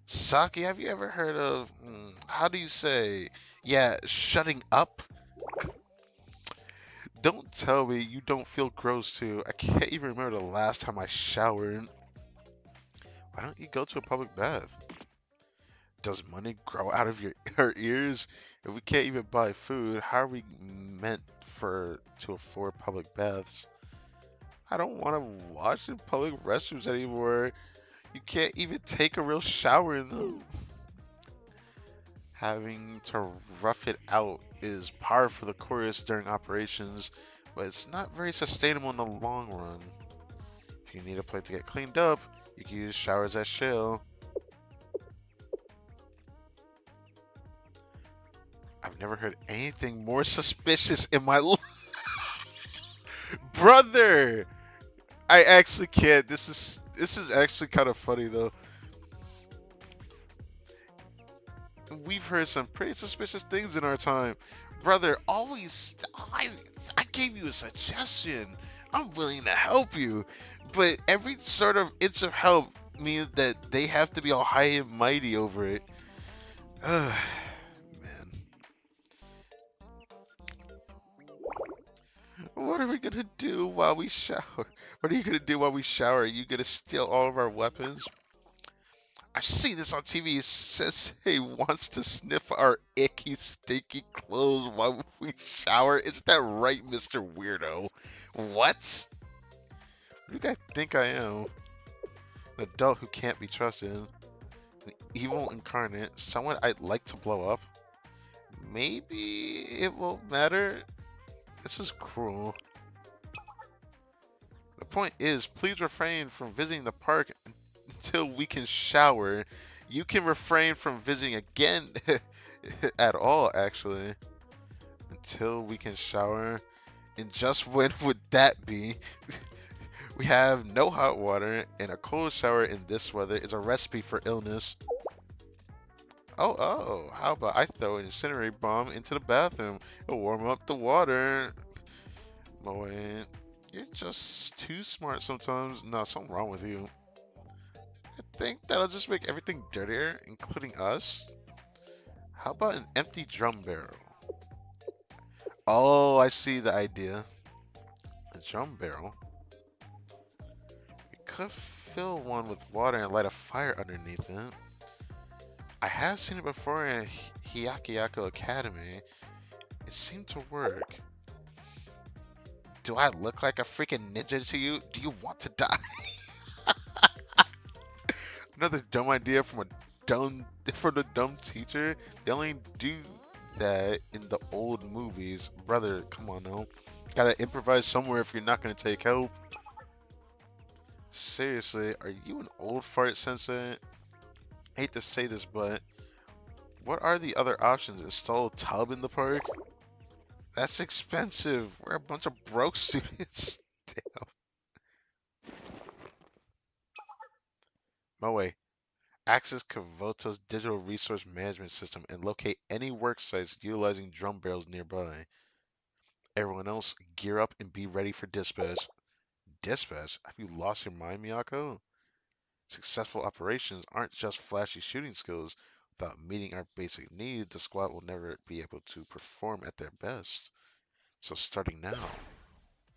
A: Saki, have you ever heard of, how do you say, yeah, shutting up? Don't tell me you don't feel gross too. I can't even remember the last time I showered. Why don't you go to a public bath? Does money grow out of our ears? If we can't even buy food, how are we meant to afford public baths? I don't want to wash in public restrooms anymore. You can't even take a real shower in them. Having to rough it out is par for the course during operations, but it's not very sustainable in the long run. If you need a place to get cleaned up, you can use showers at Shell. I've never heard anything more suspicious in my life. Brother! I actually can't. This is actually kind of funny though. We've heard some pretty suspicious things in our time. Brother, always I gave you a suggestion. I'm willing to help you. But every sort of inch of help means that they have to be all high and mighty over it. Ugh, man. What are we gonna do while we shower? What are you gonna do while we shower? Are you gonna steal all of our weapons? I've seen this on TV. It says he wants to sniff our icky, stinky clothes while we shower. Is that right, Mr. Weirdo? What? What do you guys think I am? An adult who can't be trusted. An evil incarnate. Someone I'd like to blow up. Maybe it won't matter. This is cruel. The point is, please refrain from visiting the park until we can shower. You can refrain from visiting again at all, actually. Until we can shower. And just when would that be? We have no hot water, and a cold shower in this weather is a recipe for illness. Oh, how about I throw an incendiary bomb into the bathroom? It'll warm up the water. Moe, you're just too smart sometimes. No, something wrong with you. I think that'll just make everything dirtier, including us. How about an empty drum barrel? Oh, I see the idea. A drum barrel? We could fill one with water and light a fire underneath it. I have seen it before in Hyakuyaku Academy. It seemed to work. Do I look like a freaking ninja to you? Do you want to die? Another dumb idea from a dumb teacher. They only do that in the old movies. Brother, come on now. Gotta improvise somewhere if you're not gonna take help. Seriously, are you an old fart sensei? Hate to say this, but what are the other options? Install a tub in the park? That's expensive. We're a bunch of broke students. Damn. Moe, access Kavoto's digital resource management system and locate any work sites utilizing drum barrels nearby. Everyone else, gear up and be ready for dispatch. Dispatch? Have you lost your mind, Miyako? Successful operations aren't just flashy shooting skills. Without meeting our basic needs, the squad will never be able to perform at their best. So starting now,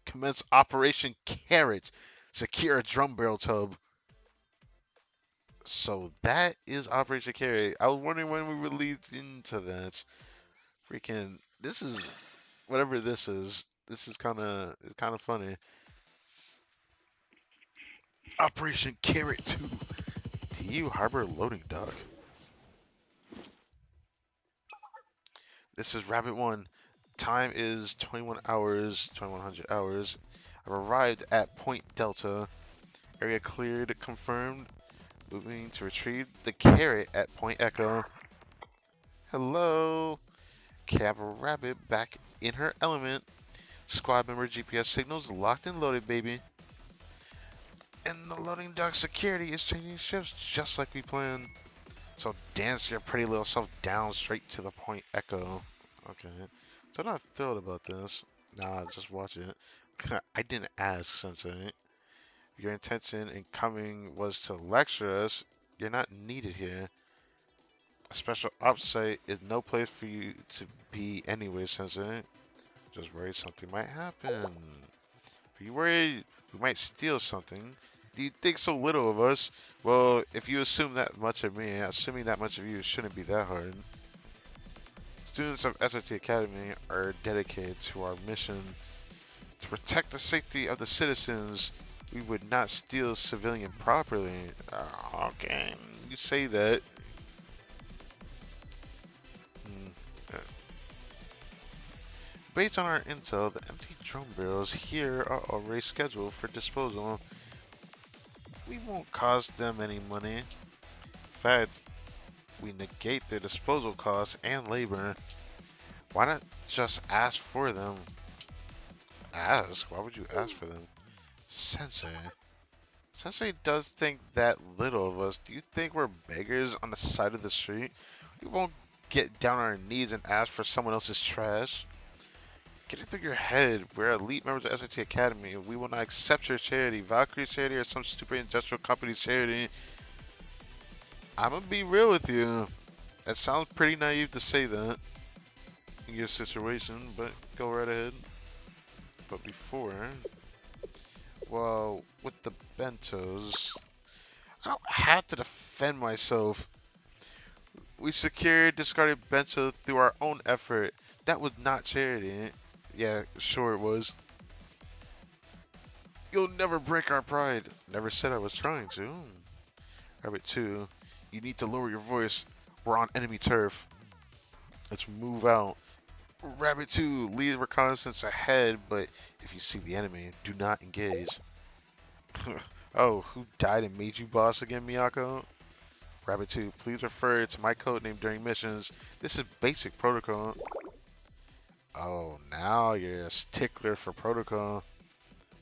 A: commence Operation Carrot. Secure a drum barrel tub. So that is Operation Carrot. I was wondering when we would lead into that. Freaking, this is whatever this is. This is kind of funny. Operation Carrot 2. TU Harbor Loading Dock. This is Rabbit 1. Time is 21 hours, 2100 hours. I've arrived at Point Delta. Area cleared, confirmed. Moving to retrieve the carrot at Point Echo. Hello. Cab Rabbit back in her element. Squad member GPS signals locked and loaded, baby. And the loading dock security is changing shifts just like we planned. So dance your pretty little self down straight to the Point Echo. Okay. So I'm not thrilled about this. Nah, just watch it. I didn't ask, Sensei. Your intention in coming was to lecture us. You're not needed here. A special ops site is no place for you to be anyway, Sensei. Just worried something might happen. Are you worried we might steal something? Do you think so little of us? Well, if you assume that much of me, assuming that much of you shouldn't be that hard. Students of SRT Academy are dedicated to our mission to protect the safety of the citizens. We would not steal civilian property. Okay, you say that. Hmm. uh, Based on our intel, the empty drone barrels here are already scheduled for disposal. We won't cost them any money. In fact, we negate their disposal costs and labor. Why not just ask for them? Ask? Why would you ask for them? Sensei. Sensei does think that little of us. Do you think we're beggars on the side of the street? We won't get down on our knees and ask for someone else's trash. Get it through your head. We're elite members of SRT Academy. We will not accept your charity. Valkyrie's charity or some stupid industrial company's charity. I'm gonna be real with you. That sounds pretty naive to say that in your situation, but go right ahead. But before, well, with the bentos, I don't have to defend myself. We secured discarded bento through our own effort. That was not charity. Yeah, sure it was. You'll never break our pride. Never said I was trying to. Rabbit 2, you need to lower your voice. We're on enemy turf. Let's move out. Rabbit 2, lead reconnaissance ahead, but if you see the enemy, do not engage. Oh, who died and made you boss again, Miyako? Rabbit 2, please refer to my codename during missions. This is basic protocol. Oh, now you're a stickler for protocol.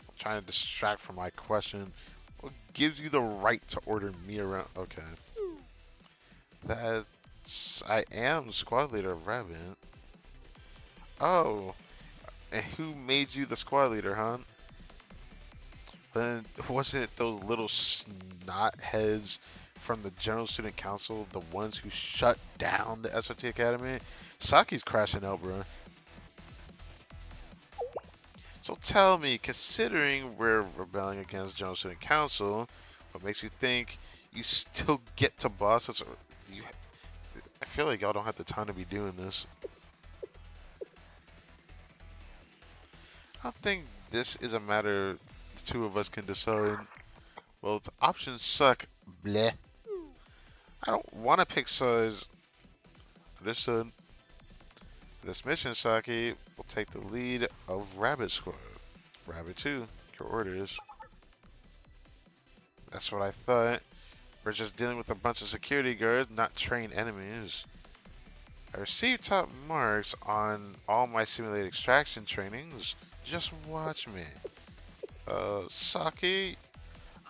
A: I'm trying to distract from my question. What gives you the right to order me around? Okay. I am squad leader of Rabbit. Oh, and who made you the squad leader, huh? Then wasn't it those little snot heads from the General Student Council, the ones who shut down the SRT Academy? Saki's crashing out, bro. So tell me, considering we're rebelling against General Student Council, what makes you think you still get to boss us? You, I feel like y'all don't have the time to be doing this. I don't think this is a matter the two of us can decide. Well, the options suck. Bleh. I don't want to pick sides. Understood. This mission, Saki, will take the lead of Rabbit Squad. Rabbit 2, your orders. That's what I thought. We're just dealing with a bunch of security guards, not trained enemies. I received top marks on all my simulated extraction trainings. Just watch me. Saki?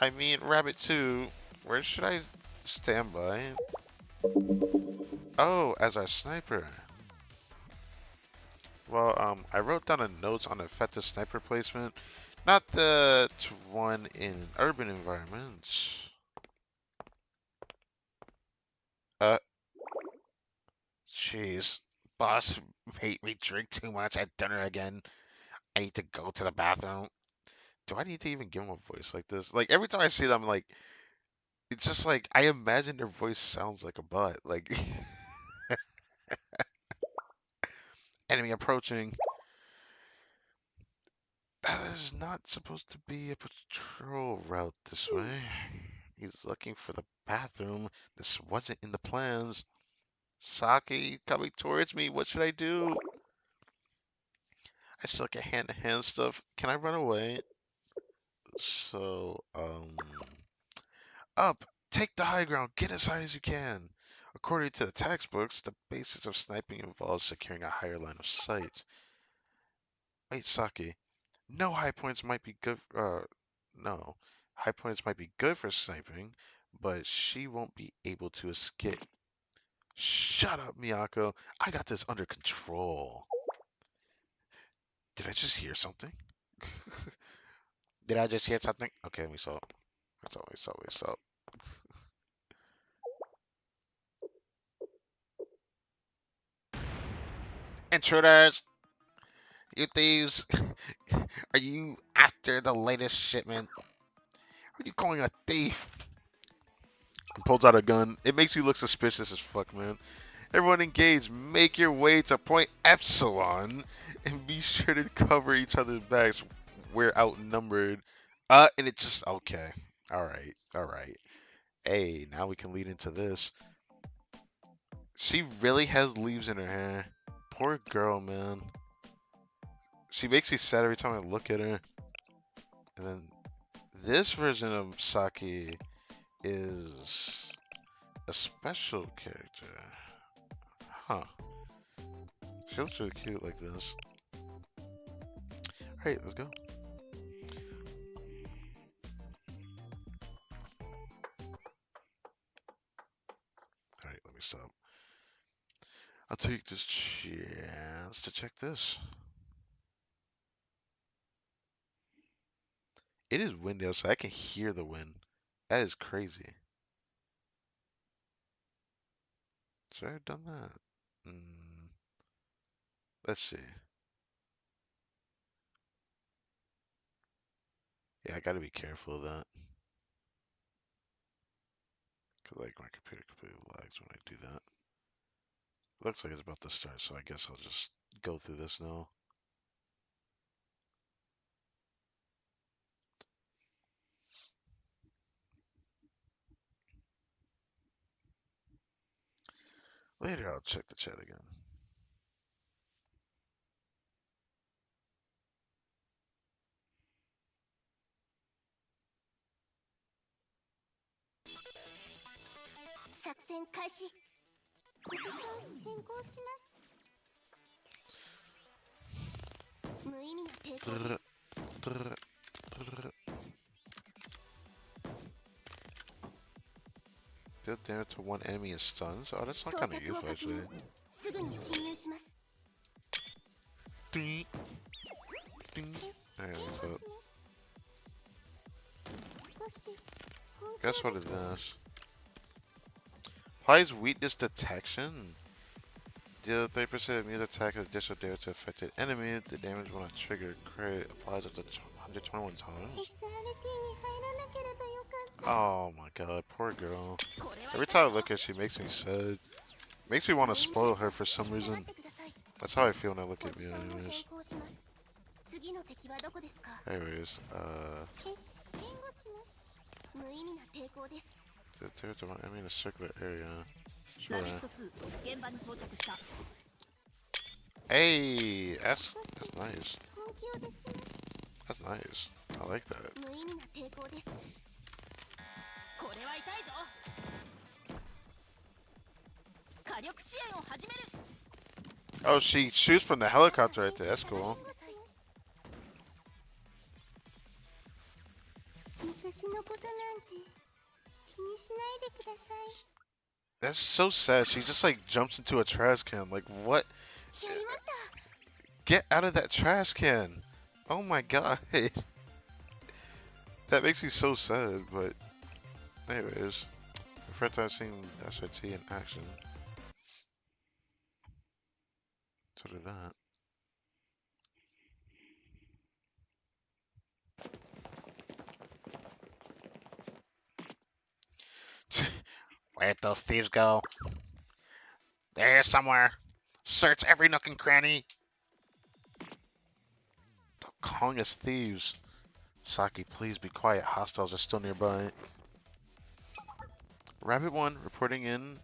A: I mean, Rabbit 2, where should I stand by? Oh, as our sniper. Well, I wrote down a notes on effective sniper placement, not the one in urban environments. Uh, Jeez. Boss made me drink too much at dinner again. I need to go to the bathroom. Do I need to even give him a voice like this? Like, every time I see them, like, it's just like, I imagine their voice sounds like a bot. Like, enemy approaching. That is not supposed to be a patrol route this way. He's looking for the bathroom. This wasn't in the plans. Saki coming towards me. What should I do? I suck at hand-to-hand stuff. Can I run away? So, up. Take the high ground. Get as high as you can. According to the textbooks, the basics of sniping involves securing a higher line of sight. Wait, Saki. No high points might be good. No. High points might be good for sniping, but she won't be able to escape. Shut up, Miyako. I got this under control. Did I just hear something? Did I just hear something? Okay, we saw. We saw. Intruders! You thieves! Are you after the latest shipment? Who are you calling a thief? He pulls out a gun. It makes you look suspicious as fuck, man. Everyone engaged. Make your way to Point Epsilon and be sure to cover each other's backs. We're outnumbered. And it just okay. Alright. Hey, now we can lead into this. She really has leaves in her hair. Poor girl, man. She makes me sad every time I look at her. And then this version of Saki is a special character. Huh. She looks really cute like this. Alright, let's go. Alright, let me stop. I'll take this chance to check this. It is windy outside. I can hear the wind. That is crazy. Should I have done that? Let's see. Yeah, I gotta be careful of that. Cause like my computer completely lags when I do that. Looks like it's about to start, so I guess I'll just go through this now. Later, I'll check the chat again. Deal damage to one enemy in stuns. Oh, that's not kind of useful actually. Ding. Ding. Alright, what's up? Guess what it is? Applies weakness detection. Deal 30% immune attack with additional damage to affected enemy. The damage will not trigger crit. Applies up to 121 times. Oh my god, poor girl. Every time I look at her, she makes me sad. Makes me want to spoil her for some reason. That's how I feel when I look at you anyways. Anyways, I mean a circular area. Sure. Hey, that's nice. That's nice. I like that. Oh, she shoots from the helicopter right there. That's cool. That's so sad. She just like jumps into a trash can. Like what? Get out of that trash can. Oh my god. That makes me so sad, but anyways. The first time I've seen SRT in action. So did that. Where'd those thieves go? They're here somewhere. Search every nook and cranny. They're calling us thieves. Saki, please be quiet. Hostiles are still nearby. Rabbit 1 reporting in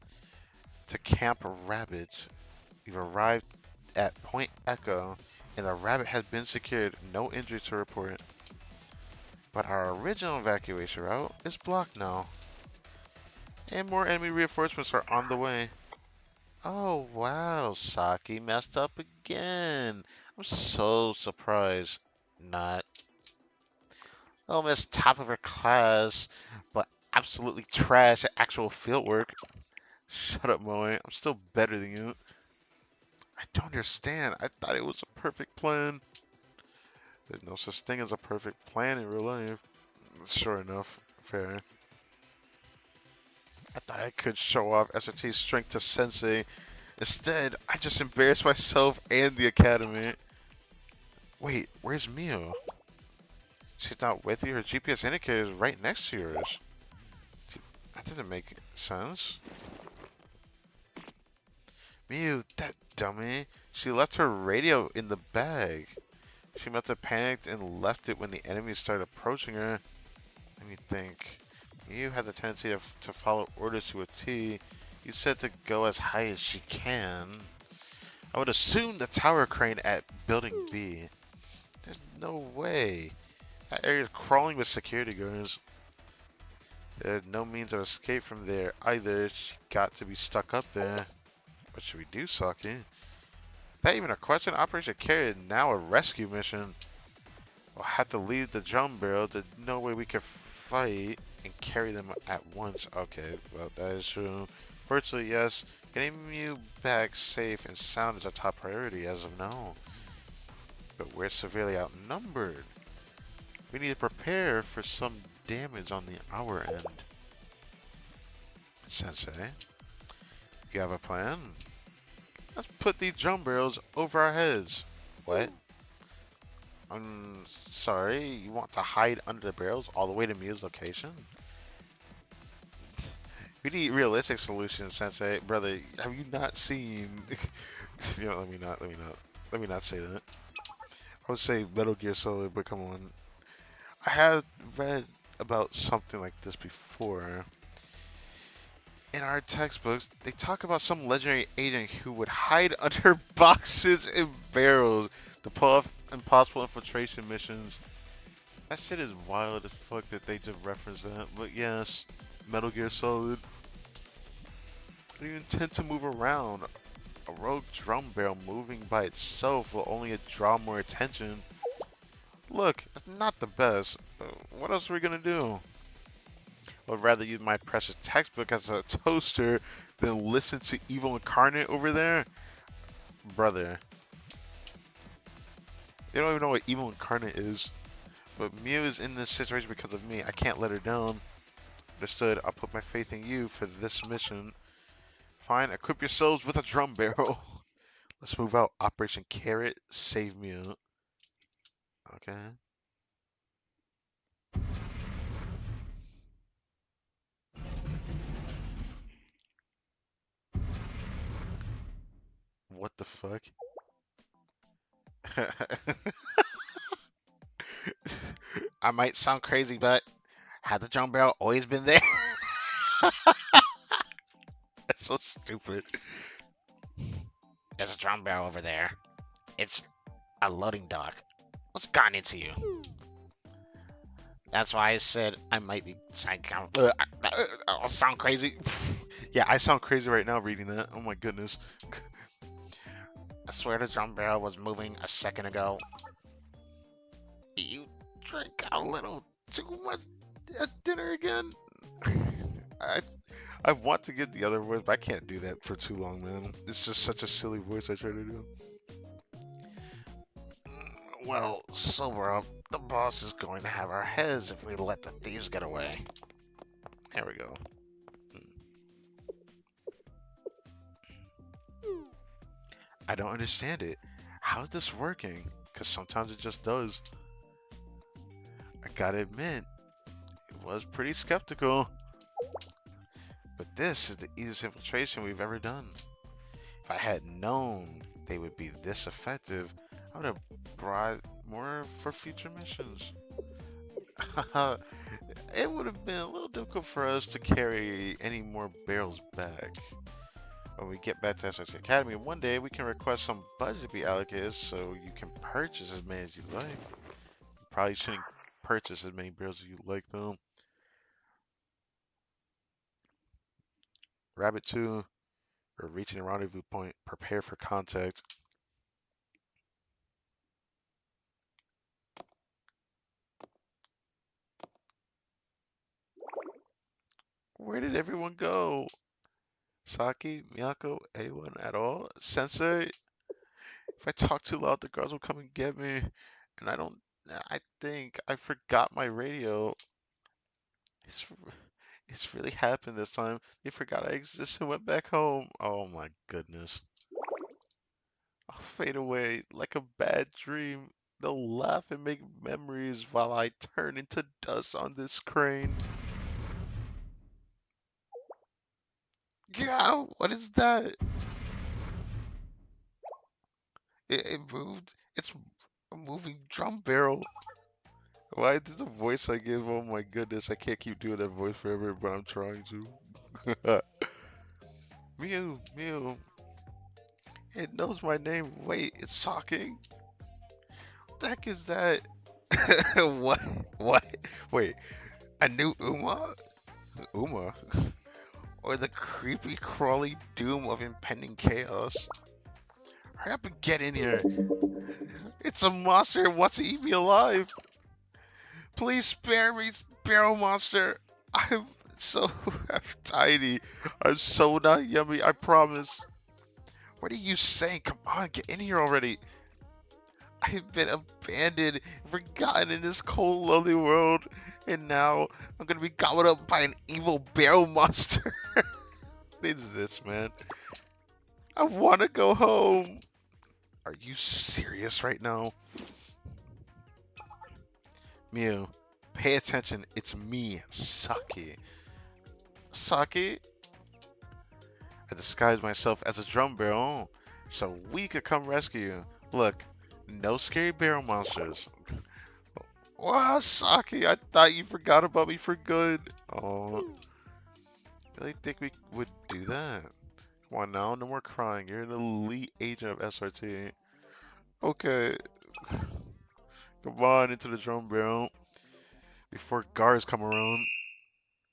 A: to Camp Rabbit. We've arrived at Point Echo, and the rabbit has been secured. No injuries to report. But our original evacuation route is blocked now. And more enemy reinforcements are on the way. Oh wow, Saki messed up again. I'm so surprised. Not. Almost top of her class, but absolutely trash at actual fieldwork. Shut up, Moe. I'm still better than you. I don't understand. I thought it was a perfect plan. There's no such thing as a perfect plan in real life. Sure enough, fair. I thought I could show off SRT's strength to Sensei. Instead, I just embarrassed myself and the academy. Wait, where's Mio? She's not with you? Her GPS indicator is right next to yours. That didn't make sense. Mew, that dummy. She left her radio in the bag. She must have panicked and left it when the enemy started approaching her. Let me think. Mew had the tendency to follow orders to a T. You said to go as high as she can. I would assume the tower crane at Building B. There's no way. That area's crawling with security guards. There's no means of escape from there either. She got to be stuck up there. What should we do, Saki? Not even a question. Operation Carry is now a rescue mission. We'll have to leave the drum barrel. There's no way we can fight and carry them at once. Okay, well, that is true. Virtually, yes. Getting you back safe and sound is our top priority as of now. But we're severely outnumbered. We need to prepare for some damage on our end. Sensei, you have a plan? Let's put these drum barrels over our heads. What? I'm sorry, you want to hide under the barrels all the way to Mew's location? We need realistic solutions, Sensei. Brother, have you not seen... you know, let me not say that. I would say Metal Gear Solid, but come on. I have read about something like this before. In our textbooks, they talk about some legendary agent who would hide under boxes and barrels to pull off impossible infiltration missions. That shit is wild as fuck that they just reference that. But yes, Metal Gear Solid. How do you intend to move around? A rogue drum barrel moving by itself will only draw more attention. Look, it's not the best. What else are we gonna do? I would rather use my precious textbook as a toaster than listen to Evil Incarnate over there. Brother. They don't even know what Evil Incarnate is. But Mew is in this situation because of me. I can't let her down. Understood. I'll put my faith in you for this mission. Fine, equip yourselves with a drum barrel. Let's move out. Operation Carrot, save Mew. Okay. What the fuck? I might sound crazy, but had the drum barrel always been there? That's so stupid. There's a drum barrel over there. It's a loading dock. What's gotten into you? That's why I said I might be I'll sound crazy. Yeah, I sound crazy right now reading that. Oh my goodness. I swear the drum barrel was moving a second ago. You drink a little too much at dinner again? I want to give the other voice, but I can't do that for too long, man. It's just such a silly voice I try to do. Well, sober up. The boss is going to have our heads if we let the thieves get away. There we go. I don't understand it. How is this working? Because sometimes it just does. I gotta admit, it was pretty skeptical. But this is the easiest infiltration we've ever done. If I had known they would be this effective, I would have brought more for future missions. It would have been a little difficult for us to carry any more barrels back. when we get back to SRT Academy, one day we can request some budget to be allocated so you can purchase as many as you like. You probably shouldn't purchase as many barrels as you like, though. Rabbit 2, we're reaching a rendezvous point. Prepare for contact. Where did everyone go? Saki, Miyako, anyone at all? Sensei, if I talk too loud, the guards will come and get me. And I think I forgot my radio. It's, it's really happened this time. They forgot I exist and went back home. Oh my goodness. I'll fade away like a bad dream. They'll laugh and make memories while I turn into dust on this crane. Yeah, what is that? It moved. It's a moving drum barrel. Why is this a voice I give? Oh my goodness, I can't keep doing that voice forever, but I'm trying to. Mew, Mew. It knows my name. Wait, it's talking? What the heck is that? What? What? Wait, a new Uma? Uma? Or the creepy, crawly doom of impending chaos? Hurry up and get in here. It's a monster and wants to eat me alive. Please spare me, Barrel Monster. I'm so I'm tiny. I'm so not yummy, I promise. What are you saying? Come on, get in here already. I've been abandoned, forgotten in this cold, lonely world, and now I'm gonna be gobbled up by an evil barrel monster. What is this, man? I wanna go home. Are you serious right now? Mew, pay attention. It's me, Saki. Saki? I disguised myself as a drum barrel so we could come rescue you. Look, no scary barrel monsters. Wow, Saki, I thought you forgot about me for good. Oh, really think we would do that? Come on now, no more crying. You're an elite agent of SRT. Okay, come on into the drum barrel before guards come around.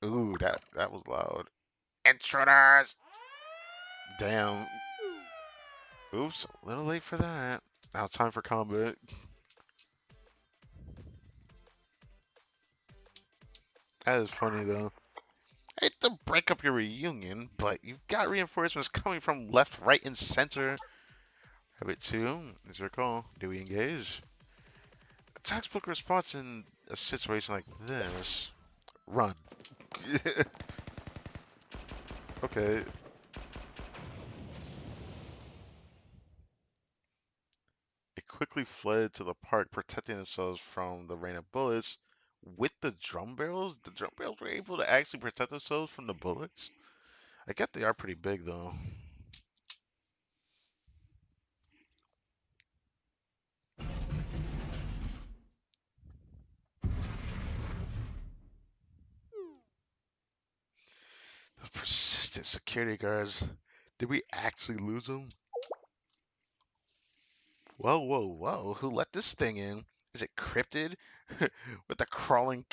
A: Ooh, that was loud. Intruders! Damn. Oops, a little late for that. Now time for combat. That is funny though. I hate to break up your reunion, but you've got reinforcements coming from left, right, and center. Habit 2 is your call. Do we engage? A textbook response in a situation like this. Run. Okay. They quickly fled to the park, protecting themselves from the rain of bullets. With the drum barrels? The drum barrels were able to actually protect themselves from the bullets? I get they are pretty big though. The persistent security guards. Did we actually lose them? Whoa, whoa, whoa. Who let this thing in? Is it cryptid? With the crawling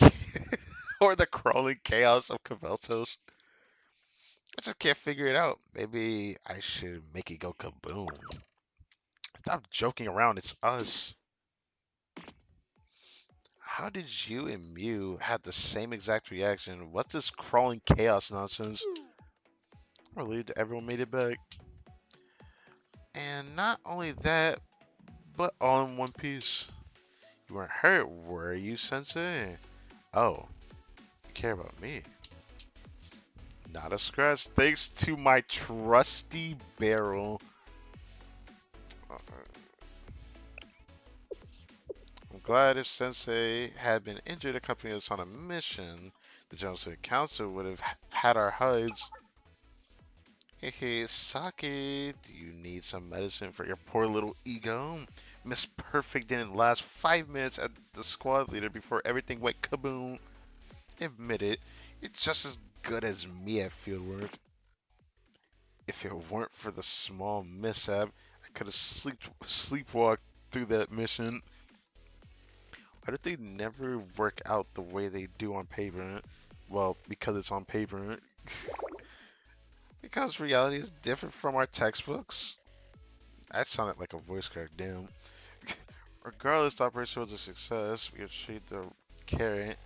A: or the crawling chaos of Caveltos? I just can't figure it out. Maybe I should make it go kaboom. Stop joking around, it's us. How did you and Mew have the same exact reaction? What's this crawling chaos nonsense? I'm relieved everyone made it back. And not only that, but all in one piece. You weren't hurt, were you, Sensei? Oh, you care about me. Not a scratch, thanks to my trusty barrel. Uh, I'm glad if Sensei had been injured accompanying us on a mission, the General Student Council would have had our hides. Hey, hey, Saki, do you need some medicine for your poor little ego? Miss Perfect didn't last 5 minutes at the squad leader before everything went kaboom. Admit it, you're just as good as me at fieldwork. If it weren't for the small mishap, I could have sleepwalked through that mission. Why did they never work out the way they do on paper? Well, because it's on paper. Because reality is different from our textbooks. That sounded like a voice crack, damn. Regardless, the operation was a success. We achieved the carrot,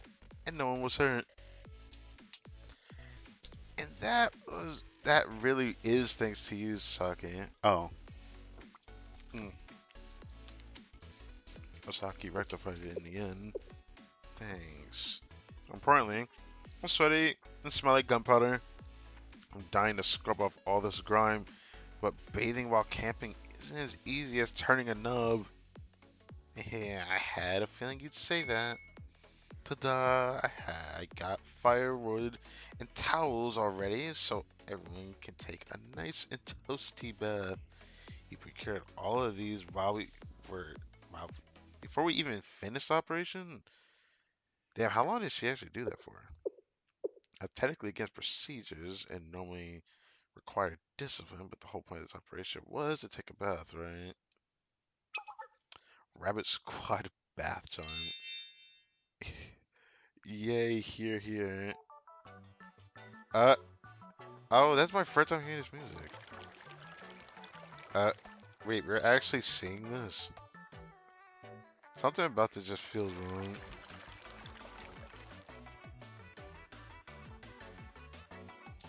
A: and no one was hurt. And that really is thanks to you, Saki. Oh, mm. Saki rectified it in the end. Thanks. Importantly, I'm sweaty and smell like gunpowder. I'm dying to scrub off all this grime, but bathing while camping isn't as easy as turning a nub. Yeah, I had a feeling you'd say that. Ta-da! I got firewood and towels already, so everyone can take a nice and toasty bath. You procured all of these were while before we even finished operation. Damn, how long did she actually do that for? Technically against procedures and normally required discipline, but the whole point of this operation was to take a bath, right? Rabbit squad bath time. Yay, here. Uh, oh, that's my first time hearing this music. Uh, wait, we're actually seeing this? Something about this just feels wrong.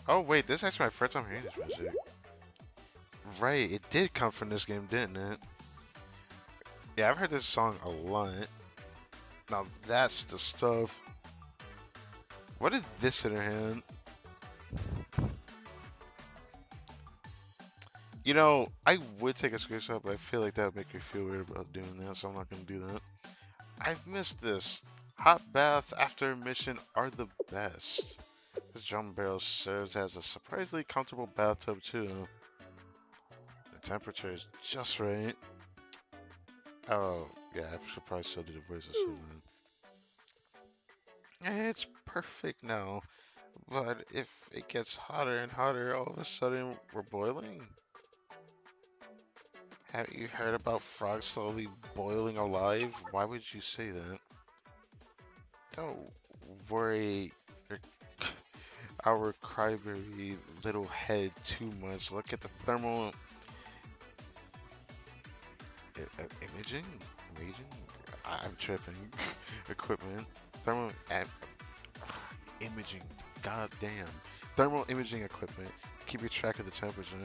A: Oh, wait, this is actually my first time hearing this music. Right, it did come from this game, didn't it? Yeah, I've heard this song a lot. Now that's the stuff. What is this in her hand? You know, I would take a screenshot, but I feel like that would make me feel weird about doing that, so I'm not going to do that. I've missed this. Hot baths after a mission are the best. This drum barrel serves as a surprisingly comfortable bathtub, too. The temperature is just right. Oh, yeah, I should probably still do the voices soon. It's perfect now, but if it gets hotter and hotter, all of a sudden we're boiling. Have you heard about frogs slowly boiling alive? Why would you say that? Don't worry our crybaby little head too much. Look at the thermal imaging? Imaging? I'm tripping. Equipment. Thermal imaging. God damn. Thermal imaging equipment. Keep your track of the temperature.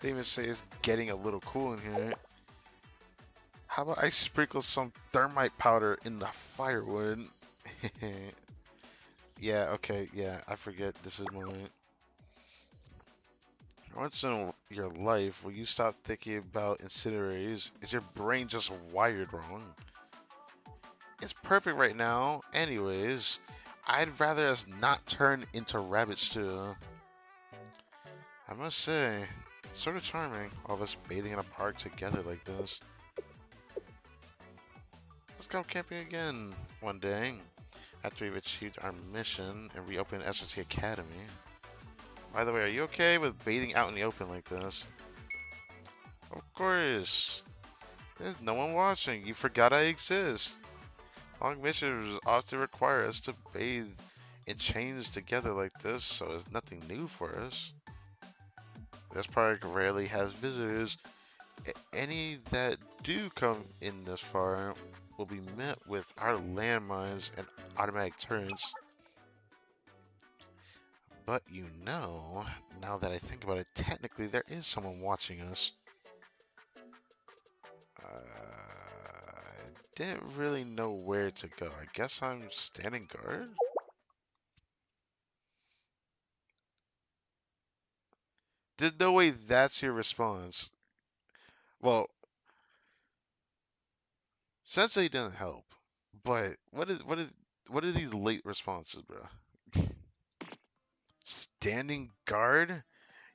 A: They even say it's getting a little cool in here. How about I sprinkle some thermite powder in the firewood? Yeah, okay, yeah, I forget this is mine. Once in your life, will you stop thinking about incinerators? Is your brain just wired wrong? It's perfect right now. Anyways, I'd rather us not turn into rabbit stew. I must say, it's sort of charming, all of us bathing in a park together like this. Let's go camping again one day, after we've achieved our mission and reopened SRT Academy. By the way, are you okay with bathing out in the open like this? Of course. There's no one watching. You forgot I exist. Long missions often require us to bathe and change together like this, so it's nothing new for us. This park rarely has visitors. Any that do come in this far will be met with our landmines and automatic turrets. But you know, now that I think about it, technically there is someone watching us. I didn't really know where to go. I guess I'm standing guard? Did no way that's your response. Well, Sensei didn't help. But what are these late responses, bro? Standing guard?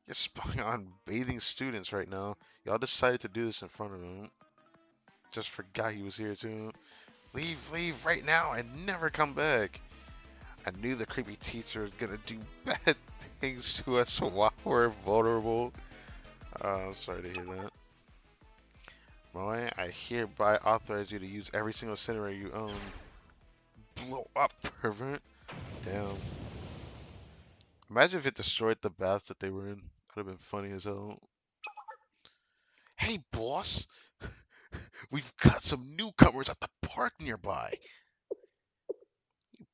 A: You're spying on bathing students right now. Y'all decided to do this in front of him. Just forgot he was here too. Leave right now and never come back. I knew the creepy teacher was gonna do bad. things to us while we're vulnerable. I'm sorry to hear that. Roy, I hereby authorize you to use every single incinerator you own. Blow up, pervert. Damn. Imagine if it destroyed the bath that they were in. That'd have been funny as hell. Hey, boss! We've got some newcomers at the park nearby.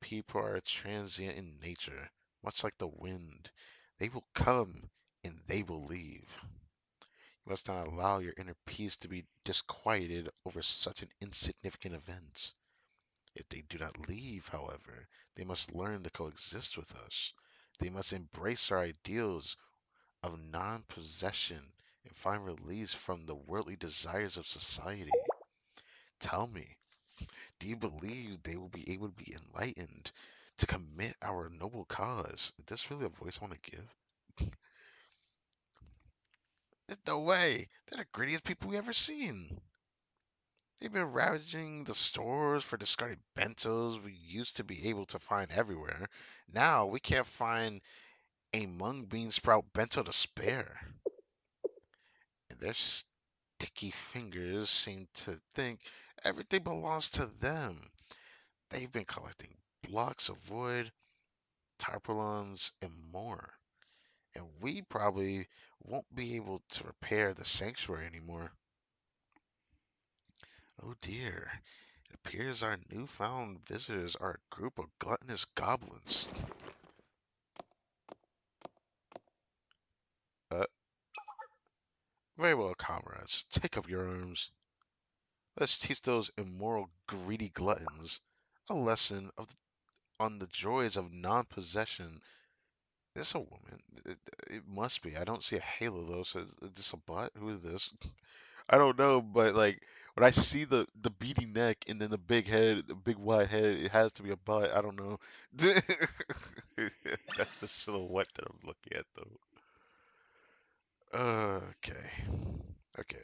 A: People are transient in nature, much like the wind. They will come and they will leave. You must not allow your inner peace to be disquieted over such an insignificant event. If they do not leave, however, they must learn to coexist with us. They must embrace our ideals of non possession and find release from the worldly desires of society. Tell me, do you believe they will be able to be enlightened to commit our noble cause? Is this really a voice I want to give? There's no way. They're the grittiest people we ever seen. They've been ravaging the stores for discarded bentos we used to be able to find everywhere. Now we can't find a mung bean sprout bento to spare. And their sticky fingers seem to think everything belongs to them. They've been collecting blocks of wood, tarpaulins, and more. And we probably won't be able to repair the sanctuary anymore. Oh dear. It appears our newfound visitors are a group of gluttonous goblins. Uh, Very well, comrades. Take up your arms. Let's teach those immoral, greedy gluttons a lesson on the joys of non-possession. Is this a woman? It must be. I don't see a halo though. So is this a butt? Who is this? I don't know, but like when I see the beady neck and then the big head, the big wide head, it has to be a butt. I don't know. That's the silhouette that I'm looking at though. Okay. Okay.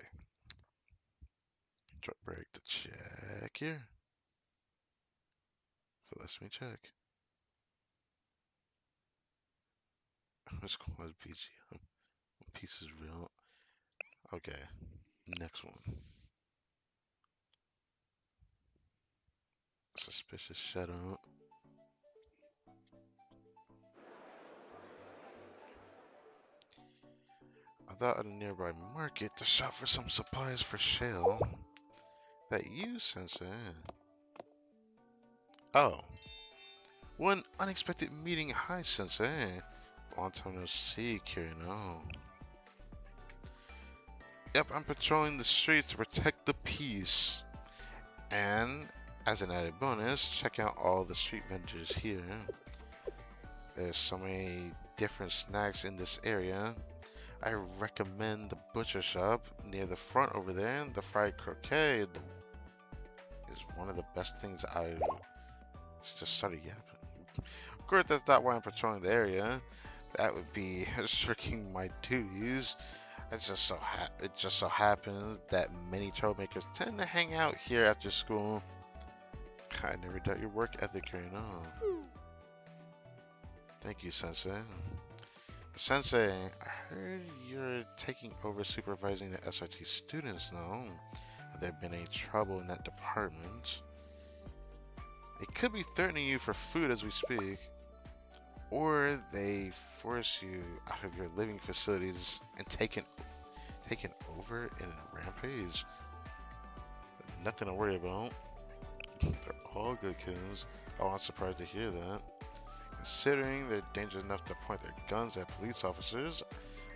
A: Drop break to check here. So let me check. Let's call this PG. Piece is real. Okay. Next one. Suspicious shadow. I thought at a nearby market to shop for some supplies for Shale. That you, Sensei? Oh. One unexpected meeting. Hi, Sensei. Long time no see, Kirino. Yep, I'm patrolling the streets to protect the peace. And, as an added bonus, check out all the street vendors here. There's so many different snacks in this area. I recommend the butcher shop near the front over there. The fried croquet is one of the best things I just started yapping. Of course, that's not why I'm patrolling the area. That would be shirking my duties. It just so happens that many troublemakers tend to hang out here after school. I never doubt your work ethic, you know. Thank you, Sensei. Sensei, I heard you're taking over supervising the SRT students now. Have there been any trouble in that department? They could be threatening you for food as we speak, or they force you out of your living facilities and taken over in a rampage. Nothing to worry about. They're all good kids. Oh, I'm surprised to hear that. Considering they're dangerous enough to point their guns at police officers,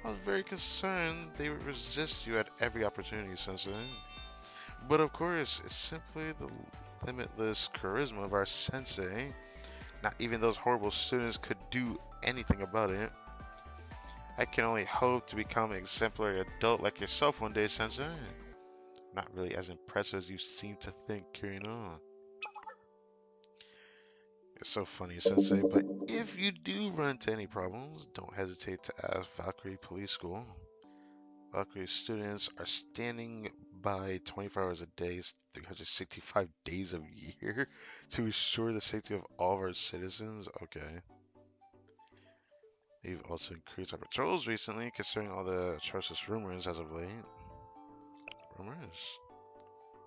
A: I was very concerned they would resist you at every opportunity, Sensei. But of course, it's simply the limitless charisma of our Sensei. Not even those horrible students could do anything about it. I can only hope to become an exemplary adult like yourself one day, Sensei. Not really as impressive as you seem to think, Kirino. You're so funny, Sensei, but if you do run into any problems, don't hesitate to ask Valkyrie Police School. Valkyrie students are standing by 24 hours a day, 365 days a year to ensure the safety of all of our citizens. Okay. We've also increased our patrols recently, considering all the atrocious rumors as of late. Rumors?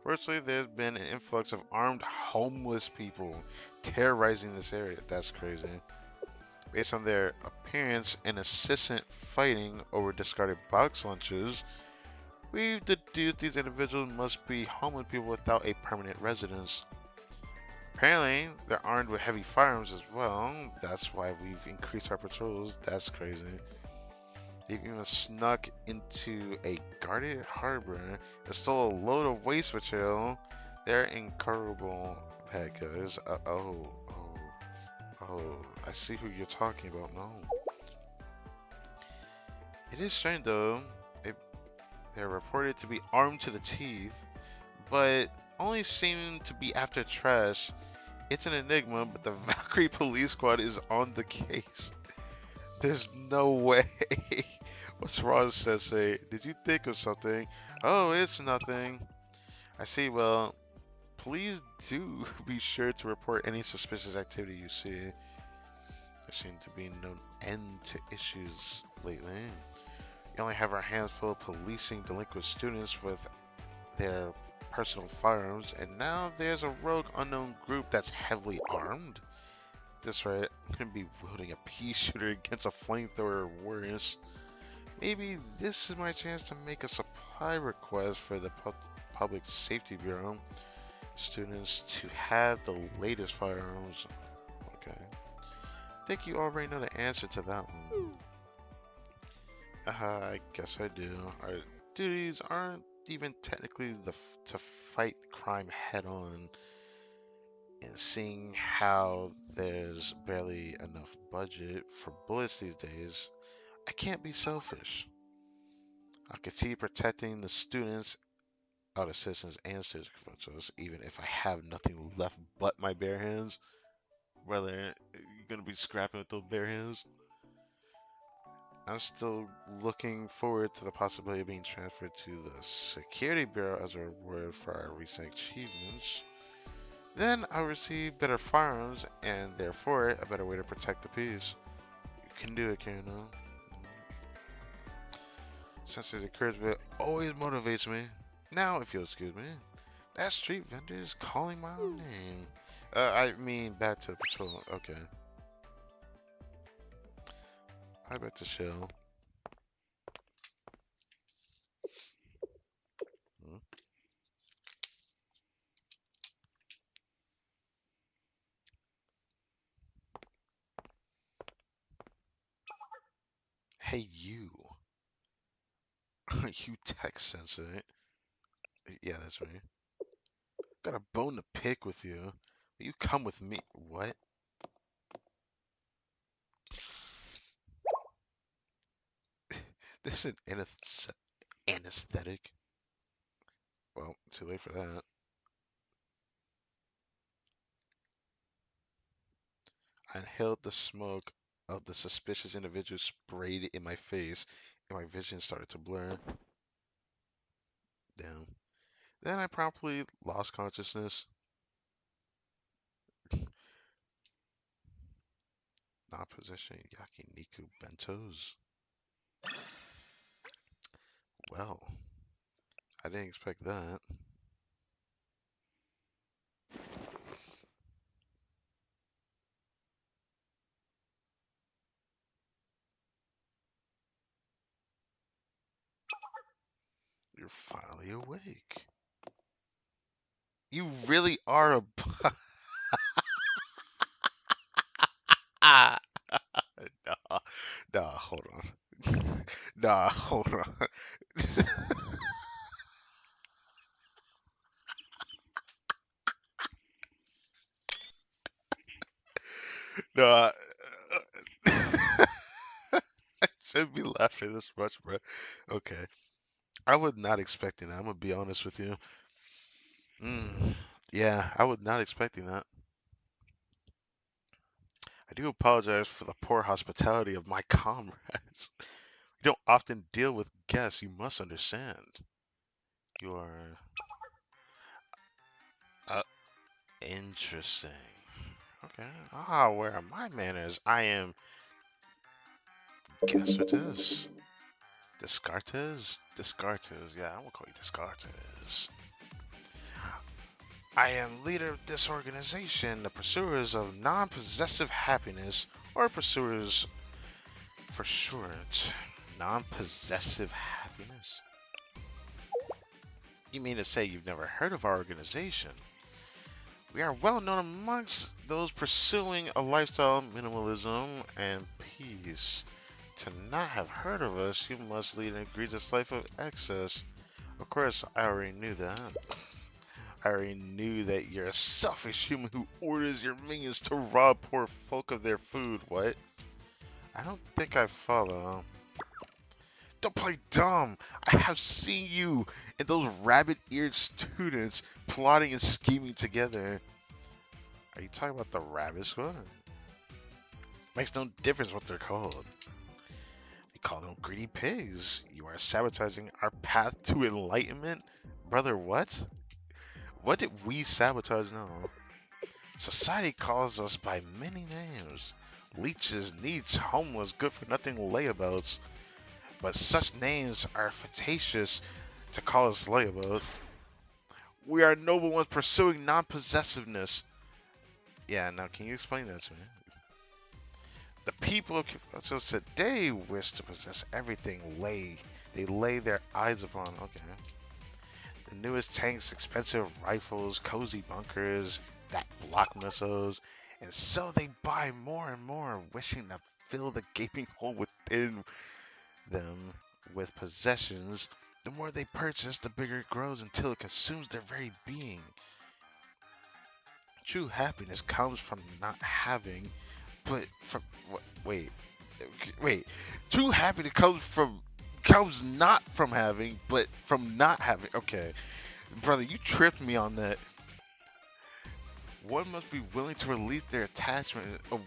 A: Firstly, there's been an influx of armed homeless people terrorizing this area. That's crazy. Based on their appearance and incessant fighting over discarded box lunches, we've deduced these individuals must be homeless people without a permanent residence. Apparently, they're armed with heavy firearms as well. That's why we've increased our patrols. That's crazy. They've even snuck into a guarded harbor and stole a load of waste material. They're incurable bad guys. I see who you're talking about. No. It is strange though. It, they're reported to be armed to the teeth, but only seem to be after trash. It's an enigma, but the Valkyrie police squad is on the case. There's no way. What's wrong, Sensei? Did you think of something? Oh, it's nothing. I see. Well, please do be sure to report any suspicious activity you see. There seems to be no end to issues lately. We only have our hands full of policing delinquent students with their personal firearms, and now there's a rogue unknown group that's heavily armed. That's right, I'm gonna be wielding a pea shooter against a flamethrower or worse. Maybe this is my chance to make a supply request for the Public Safety Bureau. Students to have the latest firearms. Okay. I think you already know the answer to that one. I guess I do. Our duties aren't even technically to fight crime head on. And seeing how there's barely enough budget for bullets these days, I can't be selfish. I'll continue protecting the students, other citizens, and student professors, even if I have nothing left but my bare hands. Brother, you're gonna be scrapping with those bare hands? I'm still looking forward to the possibility of being transferred to the Security Bureau as a reward for our recent achievements. Then I'll receive better firearms and therefore a better way to protect the peace. You can do it, Kano. Since the encouragement always motivates me. Now, if you'll excuse me, that street vendor is calling my own name. I mean, back to the patrol. Okay. I bet to chill. Hmm? Hey, you. You tech sensei. Yeah, that's me. Got a bone to pick with you. You come with me. What? This is an anesthetic. Well, too late for that. I inhaled the smoke of the suspicious individual sprayed in my face, and my vision started to blur. Damn. Then I promptly lost consciousness. Not possessing yakiniku bentos. Well, I didn't expect that. You're finally awake. You really are a ah. Nah, nah, hold on. Nah, hold on. Nah. I shouldn't be laughing this much, bro. Okay. I was not expecting that. I'm gonna be honest with you. Yeah, I was not expecting that. I do apologize for the poor hospitality of my comrades. We don't often deal with guests, you must understand. You are uh, interesting. Okay. Ah, where are my manners? I am. Guess what it is? Descartes? Descartes. Yeah, I'm gonna call you Descartes. I am leader of this organization, the pursuers of non-possessive happiness, or pursuers for short. Non-possessive happiness? You mean to say you've never heard of our organization? We are well known amongst those pursuing a lifestyle of minimalism and peace. To not have heard of us, you must lead an egregious life of excess. Of course, I already knew that. I already knew that you're a selfish human who orders your minions to rob poor folk of their food. What? I don't think I follow. Don't play dumb. I have seen you and those rabbit-eared students plotting and scheming together. Are you talking about the rabbit squad? Makes no difference what they're called. We call them greedy pigs. You are sabotaging our path to enlightenment? Brother, what? What did we sabotage now? Society calls us by many names. Leeches, neats, homeless, good for nothing layabouts. But such names are fictitious to call us layabouts. We are noble ones pursuing non-possessiveness. Yeah, now can you explain that to me? The people of today wish to possess everything they lay their eyes upon. Okay. The newest tanks, expensive rifles, cozy bunkers, that block missiles, and so they buy more and more, wishing to fill the gaping hole within them with possessions. The more they purchase, the bigger it grows until it consumes their very being. True happiness comes from not having, but from wait, wait. True happiness comes not from having, but from not having. Okay, brother, you tripped me on that. One must be willing to release their attachment of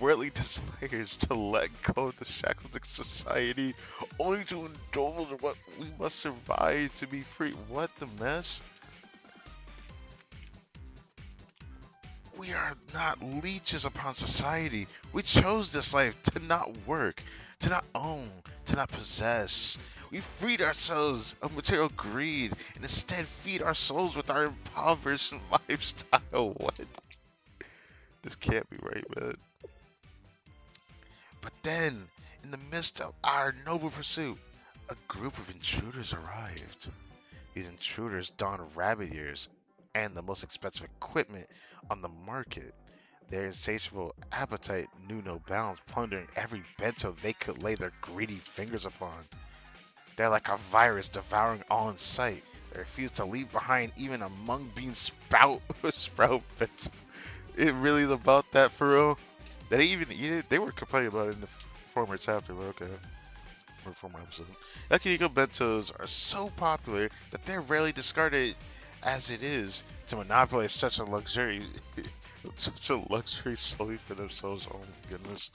A: worldly desires to let go of the shackles of society, only to indulge what we must survive to be free. What the mess? We are not leeches upon society. We chose this life to not work, to not own, to not possess. We freed ourselves of material greed and instead feed our souls with our impoverished lifestyle. What? This can't be right, man. But then, in the midst of our noble pursuit, a group of intruders arrived. These intruders donned rabbit ears and the most expensive equipment on the market. Their insatiable appetite knew no bounds, plundering every bento they could lay their greedy fingers upon. They're like a virus devouring all in sight. They refuse to leave behind even a mung bean sprout bento. It really is about that for real? They didn't even eat it? They were complaining about it in the former chapter, but okay. Or former episode. Yakiniku bentos are so popular that they're rarely discarded as it is to monopolize such a luxury solely for themselves. Oh my goodness.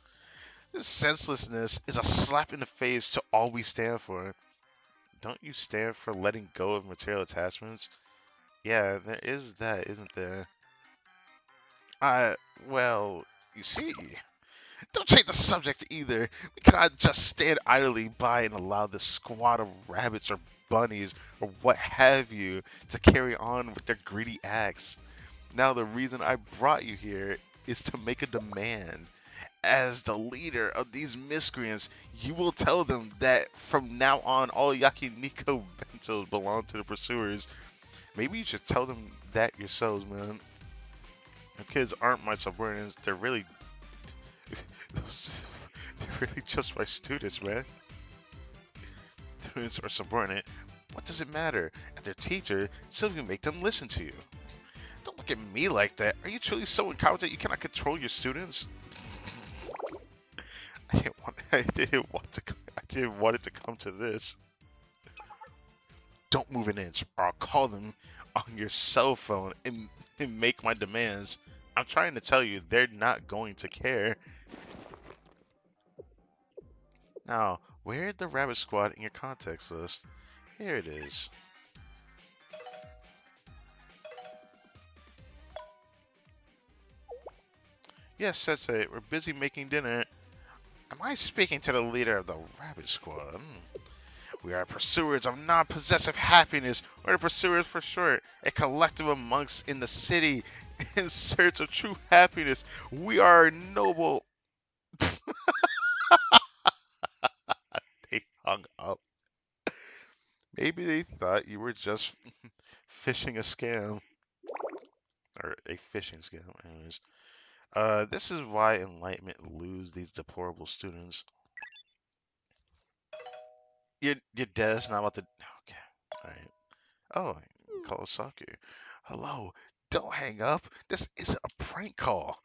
A: This senselessness is a slap in the face to all we stand for. Don't you stand for letting go of material attachments? Yeah, there is that, isn't there? Uh, well, you see. Don't change the subject either. We cannot just stand idly by and allow this squad of rabbits or bunnies or what have you to carry on with their greedy acts. Now, the reason I brought you here is to make a demand. As the leader of these miscreants, you will tell them that from now on, all yakiniku bentos belong to the pursuers. Maybe you should tell them that yourselves, man. The kids aren't my subordinates. They're really they're really just my students, man. Students are subordinate. What does it matter? As their teacher, so you make them listen to you. Don't look at me like that. Are you truly so incompetent you cannot control your students? I didn't want it to come to this. Don't move an inch, or I'll call them on your cell phone and make my demands. I'm trying to tell you, they're not going to care. Now, where's the rabbit squad in your contacts list? Here it is. Yes, Sensei, we're busy making dinner. Am I speaking to the leader of the Rabbit Squad? We are pursuers of non-possessive happiness, or the pursuers for short, a collective of monks in the city in search of true happiness. We are noble. They hung up. Maybe they thought you were just fishing a scam. Or a phishing scam, anyways. This is why Enlightenment lose these deplorable students. Your dad's not about to. Okay, alright. Oh, Kawasaki. Hello, don't hang up. This isn't a prank call.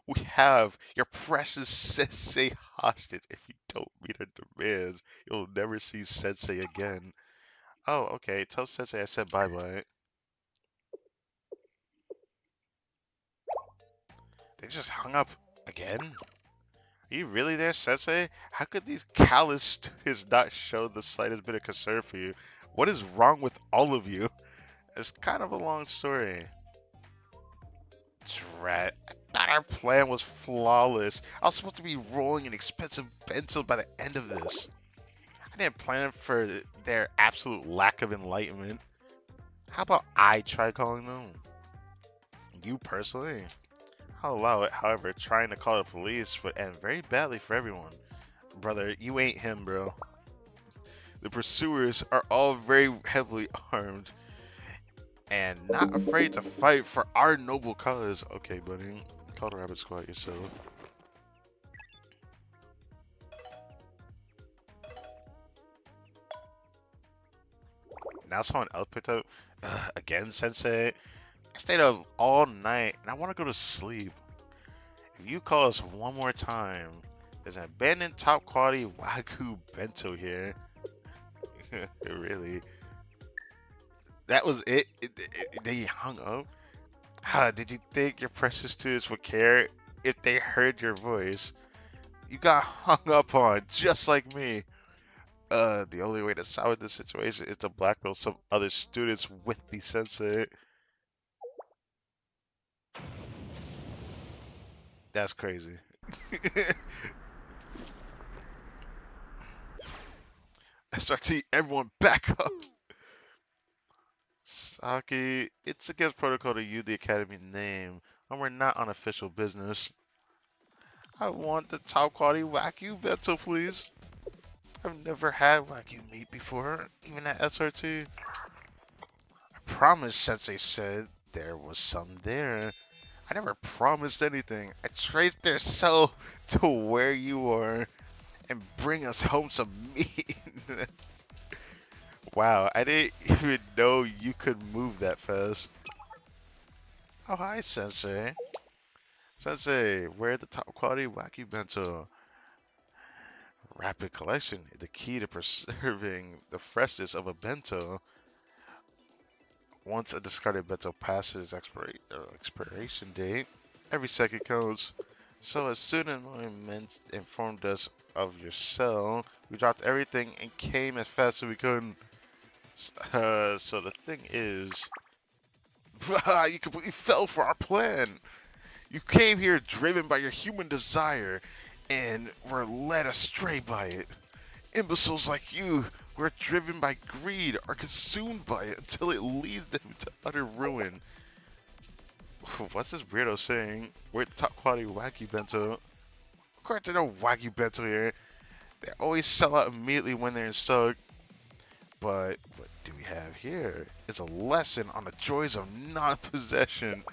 A: We have your precious Sensei hostage. If you don't meet our demands, you'll never see Sensei again. Oh, okay. Tell Sensei I said bye bye. They just hung up again? Are you really there, Sensei? How could these callous students not show the slightest bit of concern for you? What is wrong with all of you? It's kind of a long story. Drat. I thought our plan was flawless. I was supposed to be rolling an expensive bento by the end of this. I didn't plan for their absolute lack of enlightenment. How about I try calling them? You personally? I'll allow it. However, trying to call the police would end very badly for everyone. Brother, you ain't him, bro. The pursuers are all very heavily armed and not afraid to fight for our noble cause. Okay, buddy. Call the Rabbit Squad yourself. Now someone else picked up. Again, Sensei. I stayed up all night and I want to go to sleep. If you call us one more time, there's an abandoned top quality Wagyu bento here. Really? That was it? They hung up? Did you think your precious students would care if they heard your voice? You got hung up on, just like me. The only way to solve this situation is to blackmail some other students with the sensei. That's crazy. SRT, everyone back up. Saki, it's against protocol to use the academy name, and we're not on official business. I want the top quality Wagyu bento, please. I've never had Wagyu meat before, even at SRT. I promised Sensei said there was some there. I never promised anything. I traced their cell to where you are and bring us home some meat. Wow, I didn't even know you could move that fast. Oh, hi, Sensei. Sensei, where the top quality Wagyu bento? Rapid collection, the key to preserving the freshness of a bento. Once a discarded bento passes expiration date, every second counts. So as soon as my men informed us of your cell, we dropped everything and came as fast as we could. So the thing is, you completely fell for our plan. You came here driven by your human desire and were led astray by it. Imbeciles like you who are driven by greed are consumed by it until it leads them to utter ruin. What's this weirdo saying? We're top quality Wagyu bento. Of course there's no Wagyu bento here. They always sell out immediately when they're in stock. But what do we have here? It's a lesson on the joys of non-possession.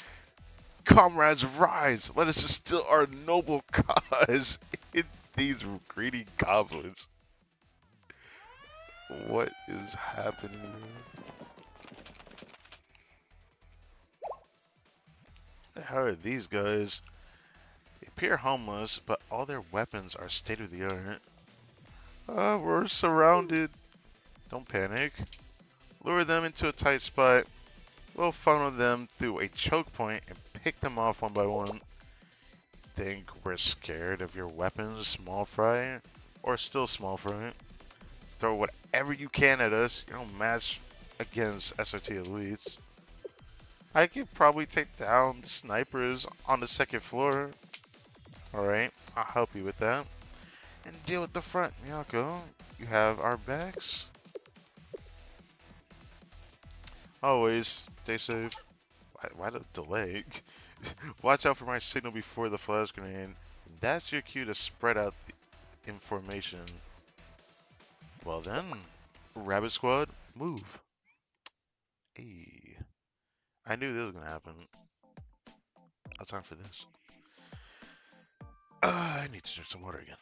A: Comrades, rise! Let us instill our noble cause in these greedy goblins. What is happening here? How are these guys? They appear homeless, but all their weapons are state-of-the-art. We're surrounded. Don't panic. Lure them into a tight spot. We'll funnel them through a choke point and pick them off one by one. Think we're scared of your weapons, small fry? Or still small fry? Throw whatever you can at us. You don't match against SRT elites. I could probably take down the snipers on the second floor. Alright, I'll help you with that. and deal with the front, Miyako. You have our backs. Always stay safe. Why the delay? Watch out for my signal before the flash grenade. That's your cue to spread out the information. Well then, Rabbit Squad, move. Hey, I knew this was gonna happen. No time for this. I need to drink some water again.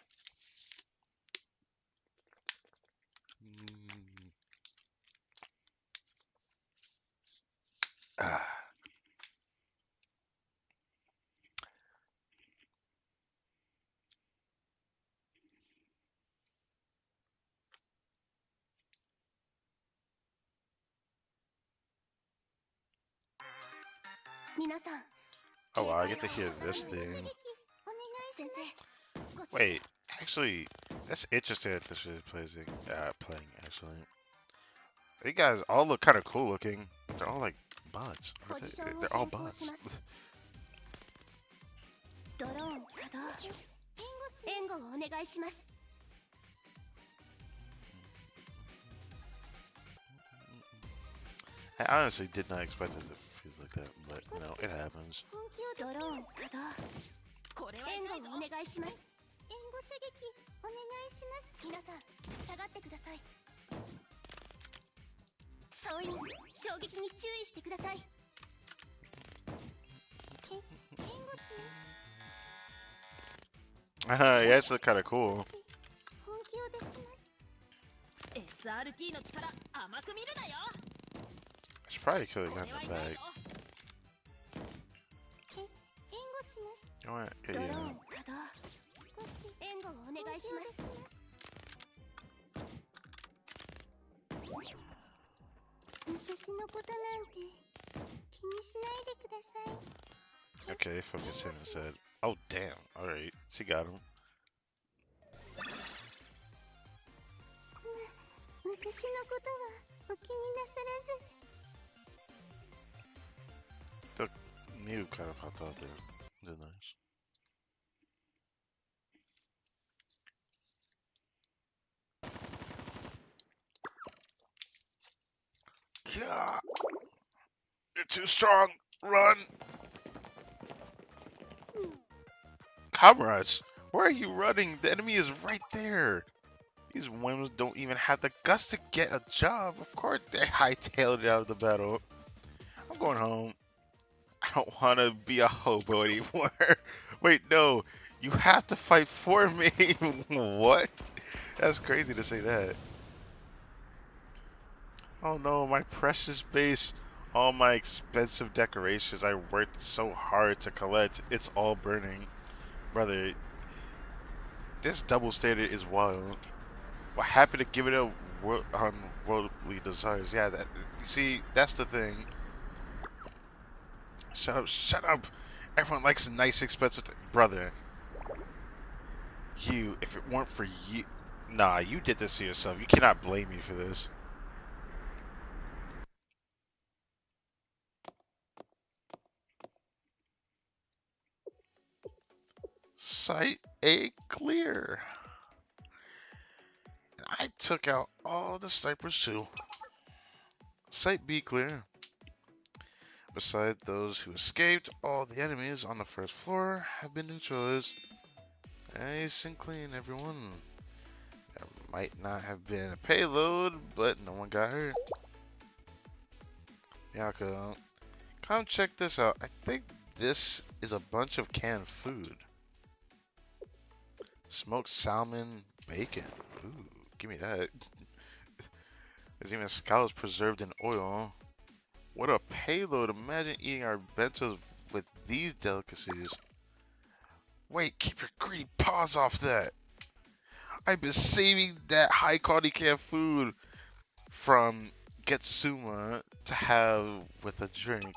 A: Mm. Ah.
B: 皆さん
A: Oh, wow, I get to hear this thing.
B: 先生ご指示
A: Wait, actually, that's interesting that this is playing, actually. These guys all look kind of cool looking. They're all like bots. Aren't
B: ポジシ
A: they?
B: ョンを
A: They're all
B: 変更
A: bots.
B: しますドローン稼働援護をお願いします
A: I honestly did not expect it to feel like that, but you know, it happens.
B: ドローン稼働
C: これは
B: 援
C: 痛いぞ
B: 護をお願いします援護射撃お願いします皆さん下がってください総員衝撃に注意してください援護します
A: Yeah, it's kind of cool.
B: 本気を出します
C: SRT の力甘く見るなよ
A: I should probably kill the
C: こ
A: guy
C: れ
A: in
C: は
A: the
C: 痛い
A: back.
C: ぞ
B: 援護します
A: You know what?
B: ド
A: Yeah,
B: ロー
A: yeah.
B: ン稼働少し援護をお願いします私のことなんて気にしないでください
A: Okay, focus him instead. Oh, damn. Alright, she got him.
B: 私のことはお気になさらず
A: The Mew kind of popped out there. That's nice. Yeah. You're too strong. Run. Comrades, where are you running? The enemy is right there. These women don't even have the guts to get a job. Of course, they hightailed it out of the battle. I'm going home. I don't want to be a hobo anymore. Wait, no. You have to fight for me. What? That's crazy to say that. Oh no, my precious base. All my expensive decorations I worked so hard to collect. It's all burning. Brother, this double standard is wild. What happened to give it up on worldly desires? Yeah, that you see, that's the thing. Shut up, shut up. Everyone likes a nice, expensive brother. You, if it weren't for you, nah, you did this to yourself. You cannot blame me for this. Site A clear. I took out all the snipers too. Site B clear. Besides those who escaped, all the enemies on the first floor have been neutralized. Nice and clean, everyone. There might not have been a payload, but no one got hurt. Yaka, come check this out. I think this is a bunch of canned food. Smoked salmon, bacon. Ooh, give me that. There's even scallops preserved in oil. What a payload. Imagine eating our bentos with these delicacies. Wait, keep your greedy paws off that. I've been saving that high quality canned food from Getsuma to have with a drink.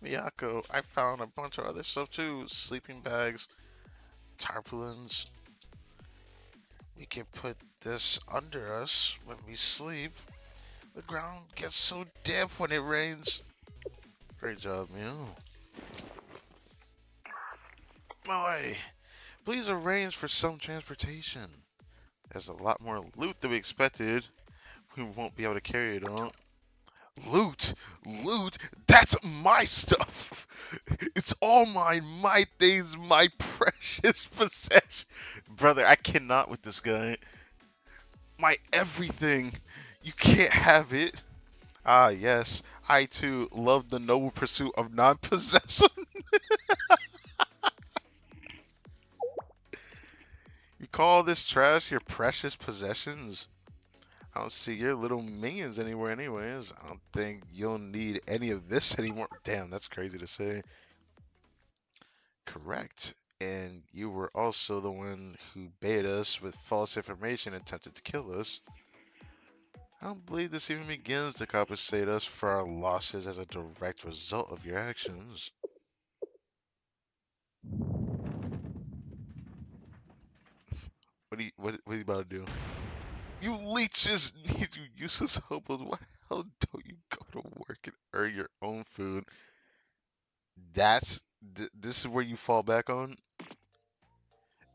A: Miyako, I found a bunch of other stuff too. Sleeping bags, tarpaulins. We can put this under us when we sleep. The ground gets so damp when it rains. Great job, Mew. Boy, Please arrange for some transportation. There's a lot more loot than we expected. We won't be able to carry it all. Loot! Loot! That's my stuff! It's all mine, my things, my precious possession. Brother, I cannot with this guy. My everything. You can't have it. Ah, yes. I too love the noble pursuit of non possession. You call this trash your precious possessions? I don't see your little minions anywhere, anyways. I don't think you'll need any of this anymore. Damn, that's crazy to say. Correct. And you were also the one who baited us with false information and attempted to kill us. I don't believe this even begins to compensate us for our losses as a direct result of your actions. What are you about to do? You leeches, you useless hobos. Why the hell don't you go to work and earn your own food? This is where you fall back on?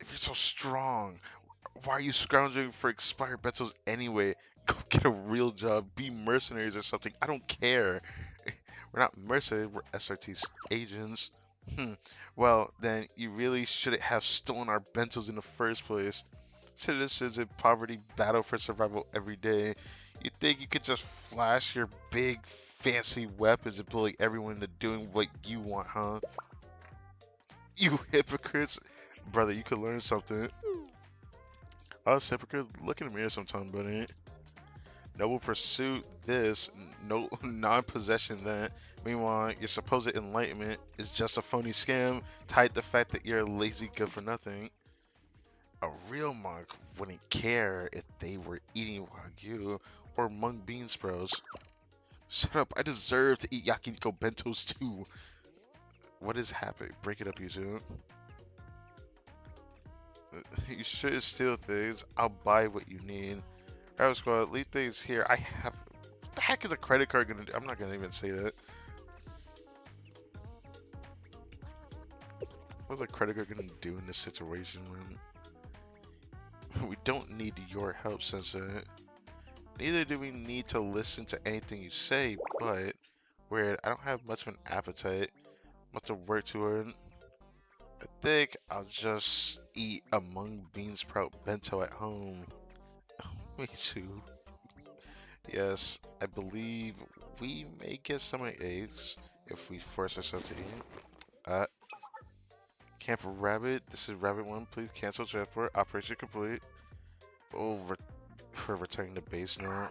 A: If you're so strong, why are you scrounging for expired pencils anyway? Go get a real job, be mercenaries or something. I don't care. We're not mercenaries, we're SRT agents. Hmm. Well, then you really shouldn't have stolen our bentos in the first place. Citizens in poverty battle for survival every day. You think you could just flash your big fancy weapons and bully everyone into doing what you want, huh? You hypocrites. Brother, you could learn something. Us hypocrites, look in the mirror sometime, buddy. Noble pursuit this, no non-possession that. Meanwhile, your supposed enlightenment is just a phony scam tied to the fact that you're lazy good for nothing. A real monk wouldn't care if they were eating wagyu or mung bean sprouts. Shut up, I deserve to eat yakiniku bentos too. What is happening? Break it up, you two. You should steal things. I'll buy what you need. Alright, squad, leave things here. I have. What the heck is a credit card gonna do? I'm not gonna even say that. What's a credit card gonna do in this situation, man? We don't need your help, Sensei. Neither do we need to listen to anything you say, but weird, I don't have much of an appetite. Much to work toward. I think I'll just eat a mung bean sprout bento at home. Me too. Yes, I believe we may get some eggs if we force ourselves to eat. Uh, Camp Rabbit, this is Rabbit 1, please cancel transport, operation complete. Oh, we're returning to base now.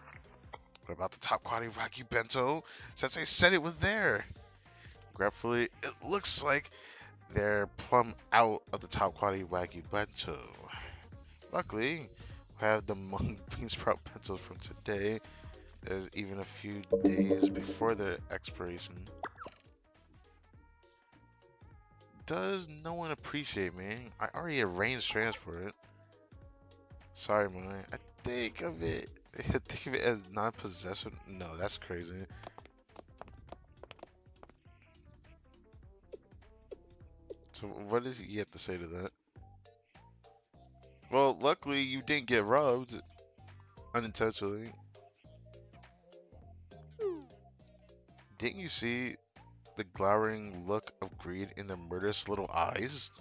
A: What about the top quality Wagyu bento? Since I said it was there. Gratefully, it looks like they're plumb out of the top quality Wagyu bento. Luckily, we have the mung bean sprout bentos from today. There's even a few days before their expiration. Does no one appreciate me? I already arranged transport. Sorry, man. I think of it. Think of it as non-possession. No, that's crazy. So what does he have to say to that? Well, luckily you didn't get robbed unintentionally. Didn't you see the glowering look of greed in their murderous little eyes?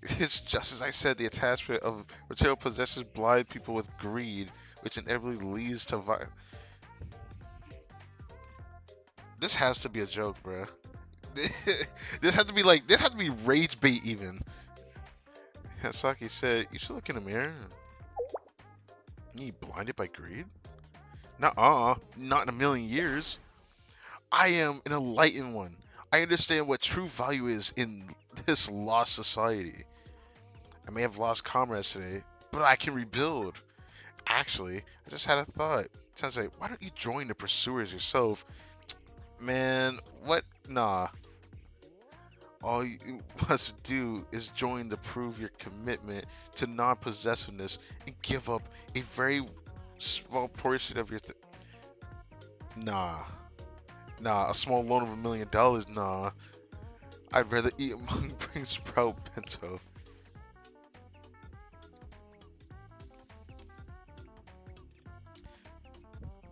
A: It's just as I said, the attachment of material possessions blind people with greed, which inevitably leads to violence. This has to be a joke, bruh. This has to be rage bait even. Hasaki said, you should look in the mirror. You blinded by greed? Nuh-uh, not in a million years. I am an enlightened one. I understand what true value is in this lost society. I may have lost comrades today, but I can rebuild. Actually, I just had a thought. Sensei, why don't you join the pursuers yourself? Man, what? Nah. All you must do is join to prove your commitment to non-possessiveness and give up a very small portion of your Nah. Nah, a small loan of $1 million? Nah. I'd rather eat a mung bean sprout bento.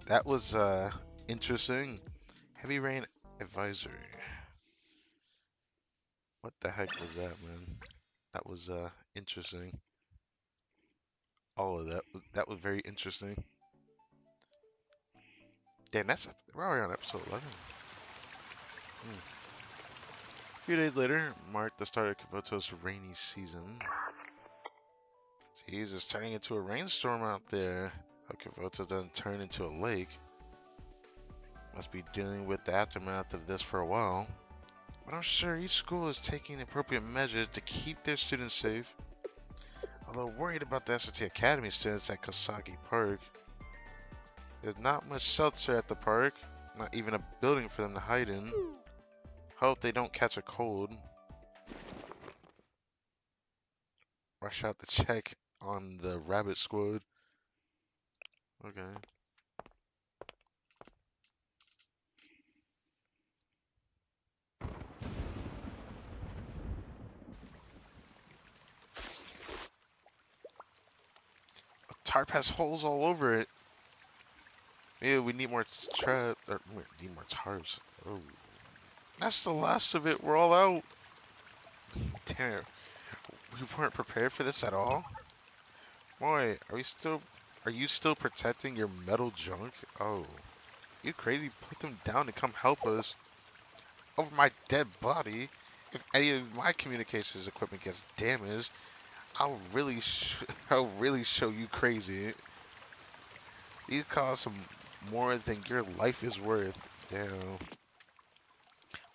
A: That was interesting. Heavy rain advisory. What the heck was that, man? That was interesting. All of that was very interesting. Damn, we're already on episode 11. Hmm. A few days later marked the start of Kabuto's rainy season. Jeez, it's turning into a rainstorm out there. How Kabuto doesn't turn into a lake. Must be dealing with the aftermath of this for a while. But I'm sure each school is taking appropriate measures to keep their students safe. Although worried about the SRT Academy students at Kosaki Park, there's not much shelter at the park, not even a building for them to hide in. Hope they don't catch a cold. Rush out to check on the rabbit squad. Okay. The tarp has holes all over it. Yeah, we need more trap. Or we need more tarps. Oh, that's the last of it. We're all out. Damn, we weren't prepared for this at all. Boy, are you still protecting your metal junk? Oh, you crazy? Put them down and come help us. Over my dead body. If any of my communications equipment gets damaged, I'll really show you crazy. These cost more than your life is worth. Damn.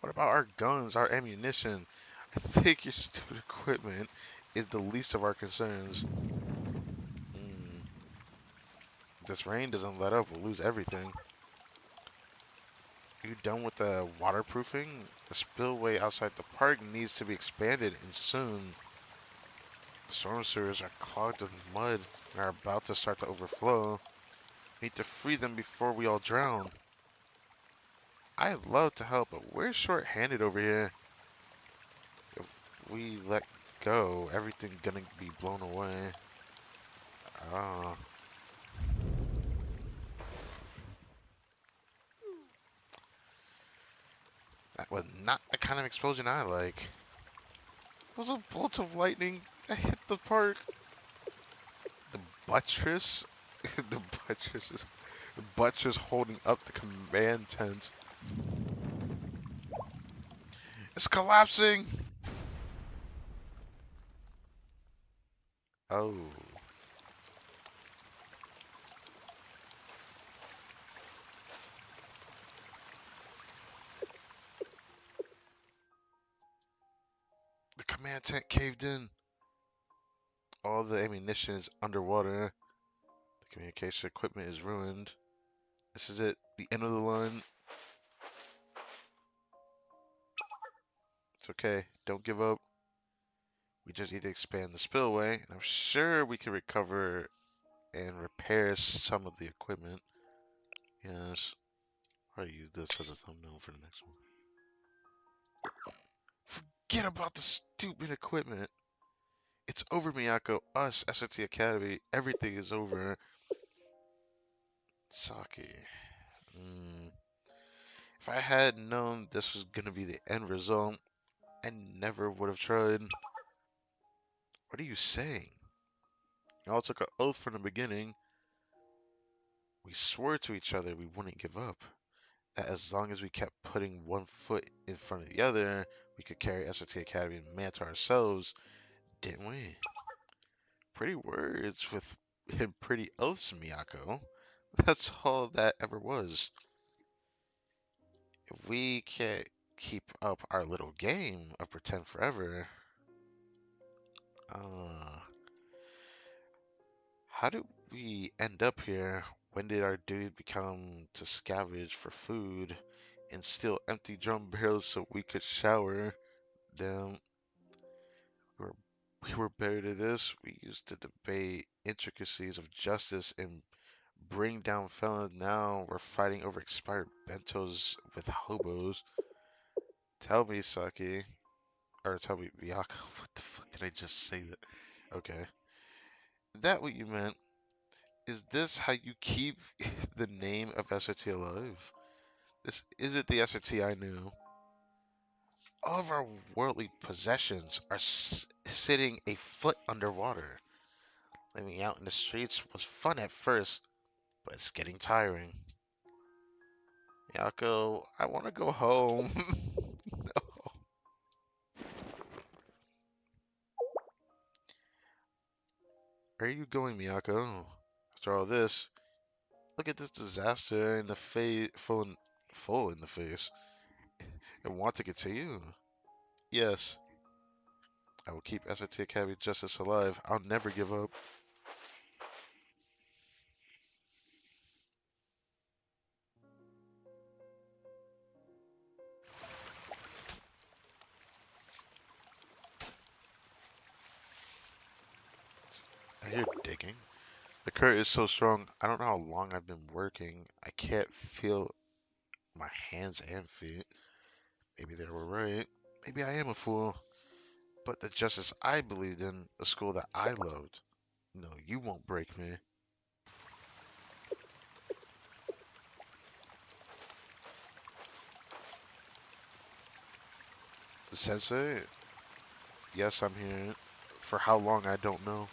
A: What about our guns, our ammunition? I think your stupid equipment is the least of our concerns. Mm. If this rain doesn't let up, we'll lose everything. Are you done with the waterproofing? The spillway outside the park needs to be expanded and soon. The storm sewers are clogged with mud and are about to start to overflow. We need to free them before we all drown. I'd love to help, but we're short-handed over here. If we let go, everything's gonna be blown away. Ah, that was not the kind of explosion I like. Those are bolts of lightning that hit the park. The buttress, the buttress holding up the command tent. It's collapsing. Oh, the command tent caved in. All the ammunition is underwater. The communication equipment is ruined. This is it. The end of the line. It's okay. Don't give up. We just need to expand the spillway, and I'm sure we can recover and repair some of the equipment. Yes. I'll use this as a thumbnail for the next one. Forget about the stupid equipment. It's over, Miyako. Us, SRT Academy. Everything is over. Saki. Mm. If I had known this was gonna be the end result, I never would have tried. What are you saying? Y'all took an oath from the beginning. We swore to each other we wouldn't give up. That as long as we kept putting one foot in front of the other, we could carry SRT Academy and Manta ourselves, didn't we? Pretty words with and pretty oaths, Miyako. That's all that ever was. If we can't keep up our little game of pretend forever, uh, how did we end up here? When did our duty become to scavenge for food and steal empty drum barrels so we could shower? Then we were, we were better to this. We used to debate intricacies of justice and bring down felons. Now we're fighting over expired bentos with hobos. Tell me, Saki, or tell me, Miyako, what the fuck did I just say that? Okay. Is that what you meant? Is this how you keep the name of SRT alive? This isn't the SRT I knew. All of our worldly possessions are sitting a foot underwater. Living out in the streets was fun at first, but it's getting tiring. Yako, I want to go home. No. Where are you going, Miyako? After all this, look at this disaster in the face, full in the face, and want to continue. Yes, I will keep SRT Academy Justice alive. I'll never give up. I hear digging. The current is so strong. I don't know how long I've been working. I can't feel my hands and feet. Maybe they were right. Maybe I am a fool. But the justice I believed in, the school that I loved. No, you won't break me. Sensei? Yes, I'm here. For how long, I don't know.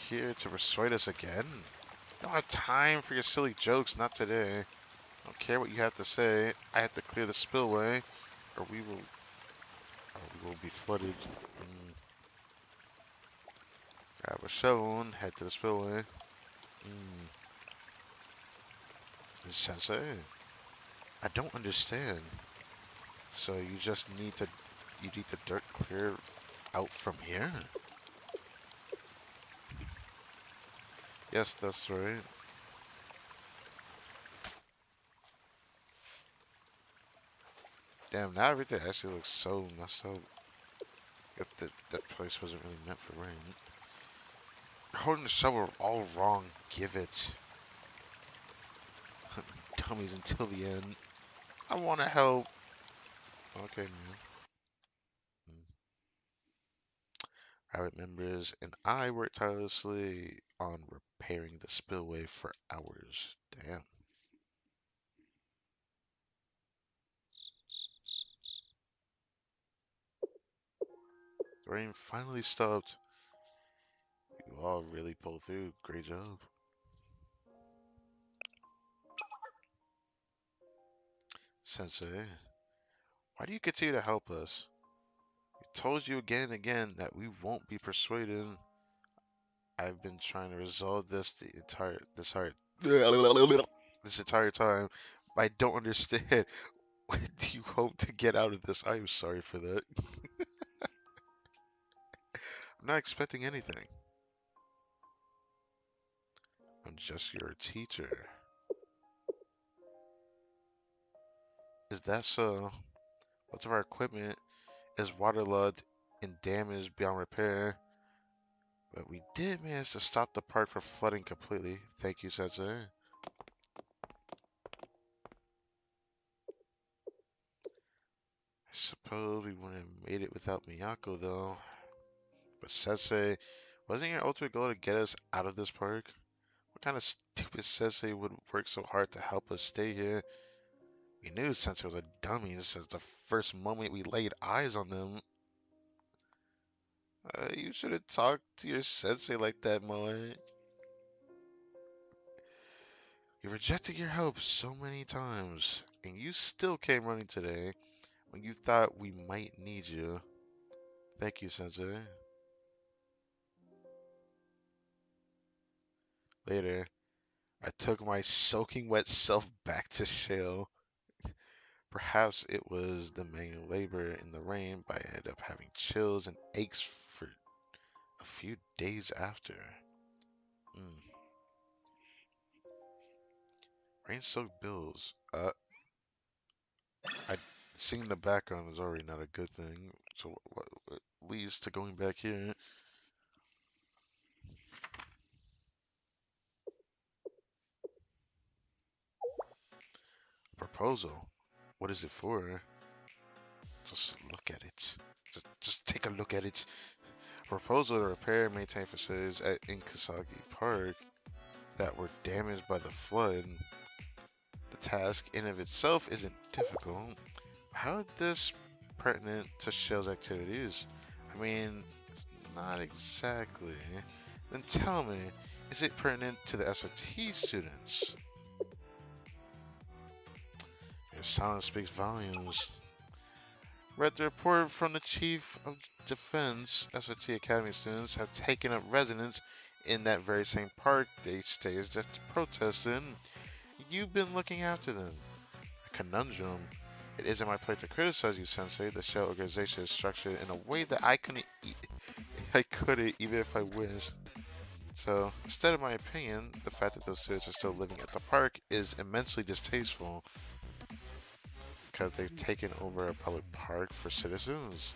A: Here to persuade us again? I don't have time for your silly jokes, not today. I don't care what you have to say. I have to clear the spillway, or we will be flooded. Grab a shovel and head to the spillway. Sensei, I don't understand. So you need the dirt clear out from here? Yes, that's right. Damn, now everything actually looks so messed up. That place wasn't really meant for rain. You're holding the shovel all wrong. Give it. Dummies until the end. I want to help. Okay, man. Private members and I worked tirelessly on repairing the spillway for hours. Damn. The rain finally stopped. You all really pulled through. Great job. Sensei, why do you continue to help us? We told you again and again that we won't be persuaded. I've been trying to resolve this entire time. I don't understand. What do you hope to get out of this? I am sorry for that. I'm not expecting anything. I'm just your teacher. Is that so? Much of our equipment is waterlogged and damaged beyond repair. But we did manage to stop the park from flooding completely. Thank you, Sensei. I suppose we wouldn't have made it without Miyako, though. But Sensei, wasn't your ultimate goal to get us out of this park? What kind of stupid Sensei would work so hard to help us stay here? We knew Sensei was a dummy since the first moment we laid eyes on them. You should have talked to your Sensei like that, Moe. You rejected your help so many times, and you still came running today when you thought we might need you. Thank you, Sensei. Later, I took my soaking wet self back to Shale. Perhaps it was the manual labor in the rain, but I ended up having chills and aches for a few days after. Mm. Rain-soaked bills. I seeing the background is already not a good thing. So what leads to going back here? Proposal. What is it for? Just look at it. Just take a look at it. Proposal to repair and maintain facilities at Inkasagi Park. that were damaged by the flood. The task in of itself isn't difficult. How is this pertinent to Shell's activities? I mean, not exactly. Then tell me, is it pertinent to the SOT students? Your silence speaks volumes. Read the report from the Chief of Defense. SOT Academy students have taken up residence in that very same park they staged at the protest in. You've been looking after them. A conundrum. It isn't my place to criticize you, Sensei. The Shell organization is structured in a way that I couldn't even if I wished. So, instead of my opinion, the fact that those students are still living at the park is immensely distasteful because they've taken over a public park for citizens.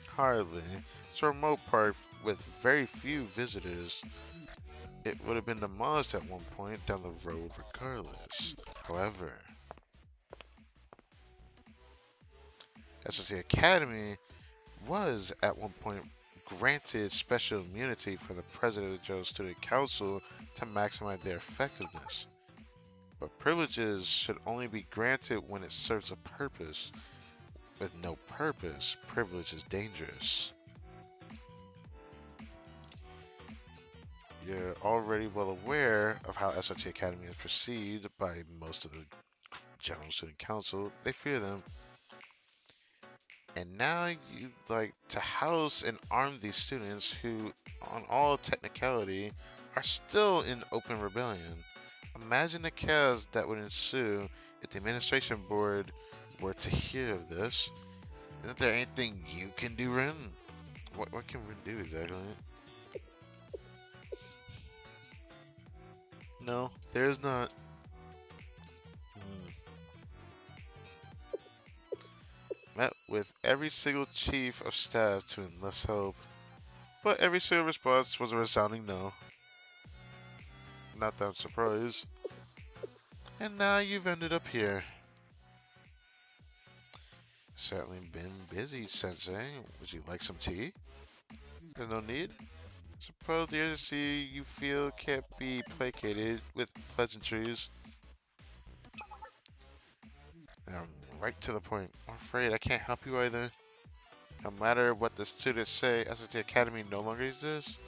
A: Hardly. It's a remote park with very few visitors. It would have been demolished at one point down the road regardless. However, SOT Academy was at one point granted special immunity from the president of the Joe Student Council to maximize their effectiveness. But privileges should only be granted when it serves a purpose. With no purpose, privilege is dangerous. You're already well aware of how SOT Academy is perceived by most of the General Student Council. They fear them. And now you'd like to house and arm these students who, on all technicality, are still in open rebellion. Imagine the chaos that would ensue if the administration board were to hear of this. Isn't there anything you can do, Rin? What can Rin do exactly? No, there's not. Met with every single chief of staff to enlist help, but every single response was a resounding no. Not that I'm surprised. And now you've ended up here. Certainly been busy, Sensei. Would you like some tea? There's no need. Suppose the urgency you feel can't be placated with pleasantries. Right to the point. I'm afraid I can't help you either. No matter what the students say, SOT Academy no longer exists.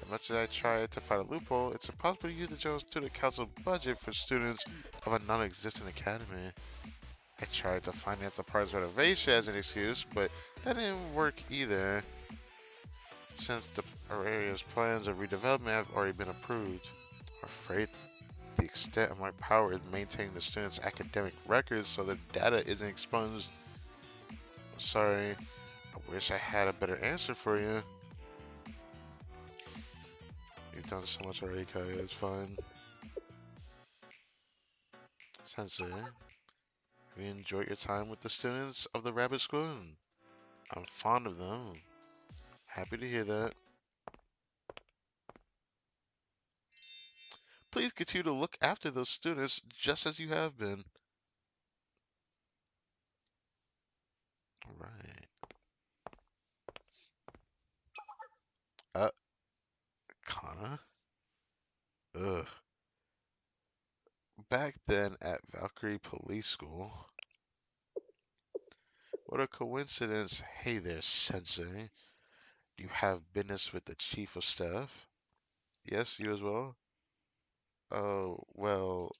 A: As much as I try to find a loophole, it's impossible to use the General Student Council budget for students of a non-existent academy. I tried to finance the park's renovation as an excuse, but that didn't work either, since the area's plans of redevelopment have already been approved. I'm afraid the extent of my power is maintaining the students' academic records so their data isn't expunged. I'm sorry, I wish I had a better answer for you. You've done so much already, Kaya, it's fine. Sensei, have you enjoyed your time with the students of the Rabbit School? I'm fond of them. Happy to hear that. Please continue to look after those students just as you have been. Alright. Kana? Ugh. Back then at Valkyrie Police School. What a coincidence. Hey there, Sensei. Do you have business with the Chief of Staff? Yes, you as well? Oh, well,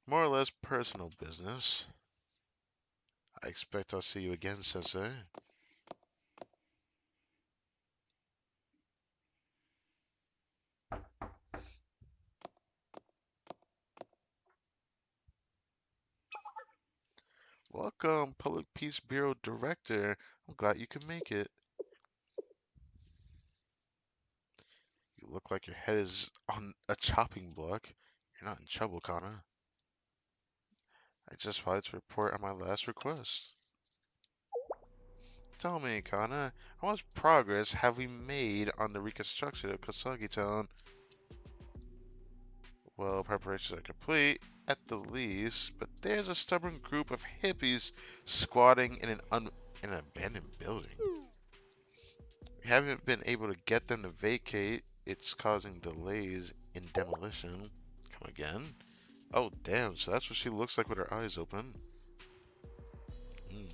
A: more or less personal business. I expect I'll see you again, Sensei. Welcome, Public Peace Bureau Director. I'm glad you could make it. You look like your head is on a chopping block. You're not in trouble, Kana. I just wanted to report on my last request. Tell me, Kana, how much progress have we made on the reconstruction of Kasagi Town? Well, preparations are complete, at the least, but there's a stubborn group of hippies squatting in an abandoned building. We haven't been able to get them to vacate. it's causing delays in demolition. Come again? Oh, damn. So that's what she looks like with her eyes open. Mm.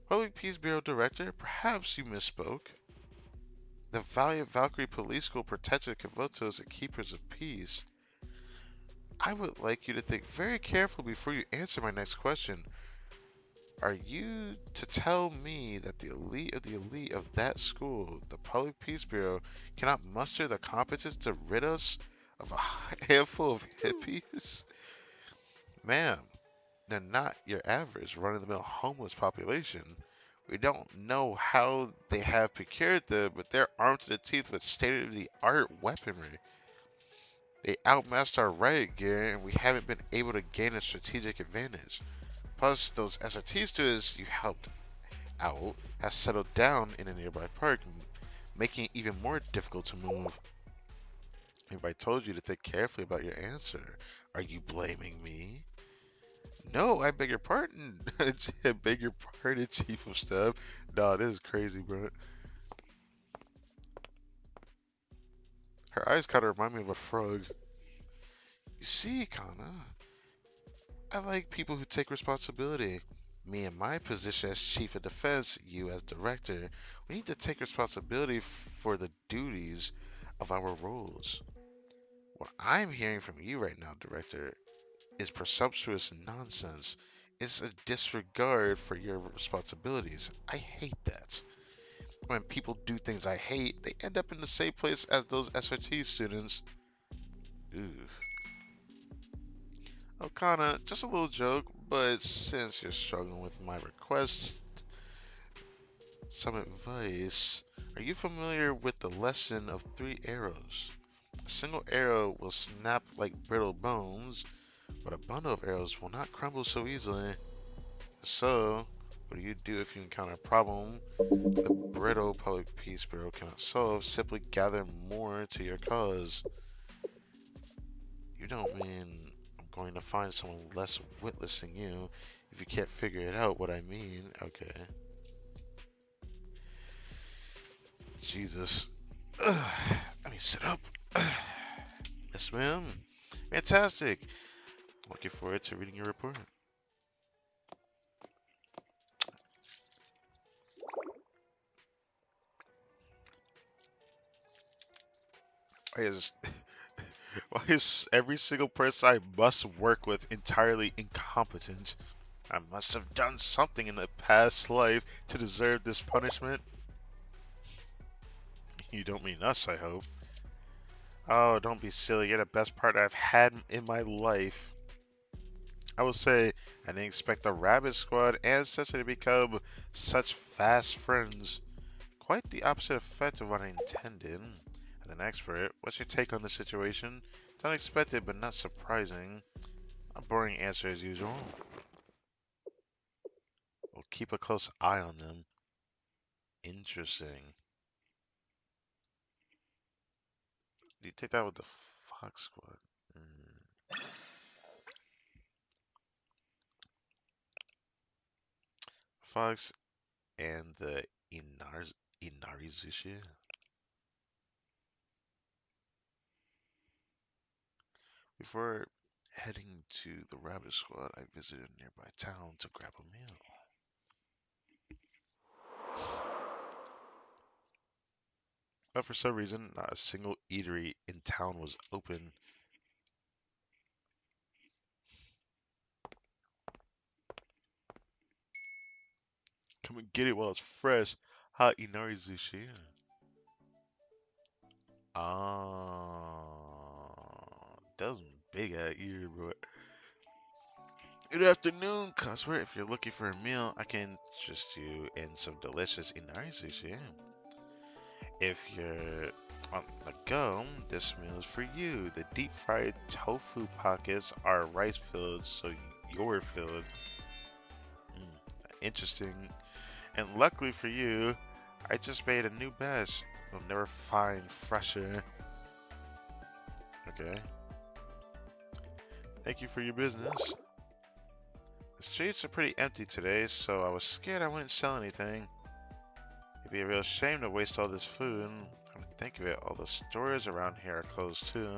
A: Public Peace Bureau Director, perhaps you misspoke. The valiant Valkyrie Police School protected Kavotos and keepers of peace. I would like you to think very carefully before you answer my next question. Are you to tell me that the elite of that school, the Public Peace Bureau, cannot muster the competence to rid us of a handful of hippies? Ma'am, they're not your average run-of-the-mill homeless population. We don't know how they have procured them, but they're armed to the teeth with state-of-the-art weaponry. They outmatched our riot gear, and we haven't been able to gain a strategic advantage. Plus, those SRT students you helped out have settled down in a nearby park, making it even more difficult to move. If I told you to think carefully about your answer, are you blaming me? No, I beg your pardon. I beg your pardon, Chief of Staff. Nah, this is crazy, bro. Her eyes kind of remind me of a frog. You see, Kana, I like people who take responsibility. Me in my position as Chief of Defense, you as Director, we need to take responsibility for the duties of our roles. What I'm hearing from you right now, Director, is presumptuous nonsense. It's a disregard for your responsibilities. I hate that. When people do things I hate, they end up in the same place as those SRT students. Ooh. Okana, just a little joke, but since you're struggling with my request, some advice. Are you familiar with the lesson of 3 arrows? A single arrow will snap like brittle bones, but a bundle of arrows will not crumble so easily. So, what do you do if you encounter a problem the brittle Public Peace Bureau cannot solve? Simply gather more to your cause. You don't mean I'm going to find someone less witless than you if you can't figure it out what I mean. Okay. Jesus. Ugh. Let me sit up. Yes, ma'am. Fantastic. Looking forward to reading your report. Is why is every single person I must work with entirely incompetent? I must have done something in the past life to deserve this punishment. You don't mean us, I hope. Oh, don't be silly. You're the best partner I've had in my life. I will say, I didn't expect the Rabbit Squad and Cecily to become such fast friends. Quite the opposite effect of what I intended. As an expert, what's your take on the situation? It's unexpected but not surprising. A boring answer as usual. We'll keep a close eye on them. Interesting. Do you take that with the Fox Squad? Mm. Fox and the Inarizushi? Before heading to the Rabbit Squad, I visited a nearby town to grab a meal. But for some reason, not a single eatery in town was open. Come and get it while it's fresh. Hot Inarizushi. Ah, that was big at ear, bro. Good afternoon, customer. If you're looking for a meal, I can interest you in some delicious inari sushi. If you're on the go, this meal is for you. The deep fried tofu pockets are rice filled, so you're filled. Interesting. And luckily for you, I just made a new batch. You'll never find fresher. Okay. Thank you for your business. The streets are pretty empty today, so I was scared I wouldn't sell anything. If be a real shame to waste all this food. Come to think of it, all the stores around here are closed too.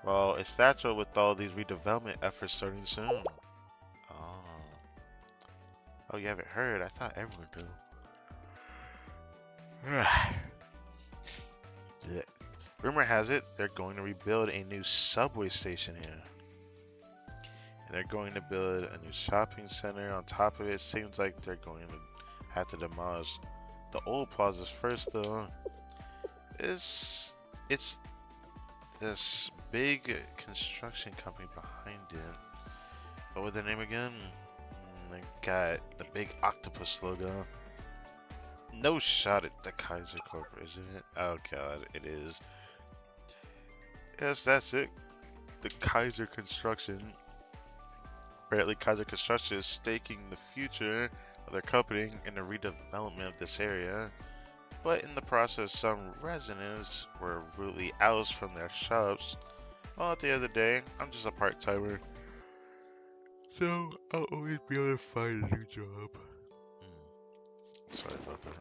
A: Well, it's natural with all these redevelopment efforts starting soon. Oh. Oh, you haven't heard? I thought everyone knew. Yeah. Rumor has it they're going to rebuild a new subway station here. And they're going to build a new shopping center on top of it. Seems like they're going to have to demolish the old plazas first, though. It's this big construction company behind it. What was their name again? They got the big octopus logo. No shot at the Kaiser Corporation. Oh god, it is. Yes, that's it. The Kaiser Construction. Apparently, Kaiser Construction is staking the future of their company in the redevelopment of this area. But in the process, some residents were rudely ousted from their shops. Well, at the end of the day, I'm just a part-timer. So, I'll always be able to find a new job. Sorry about that.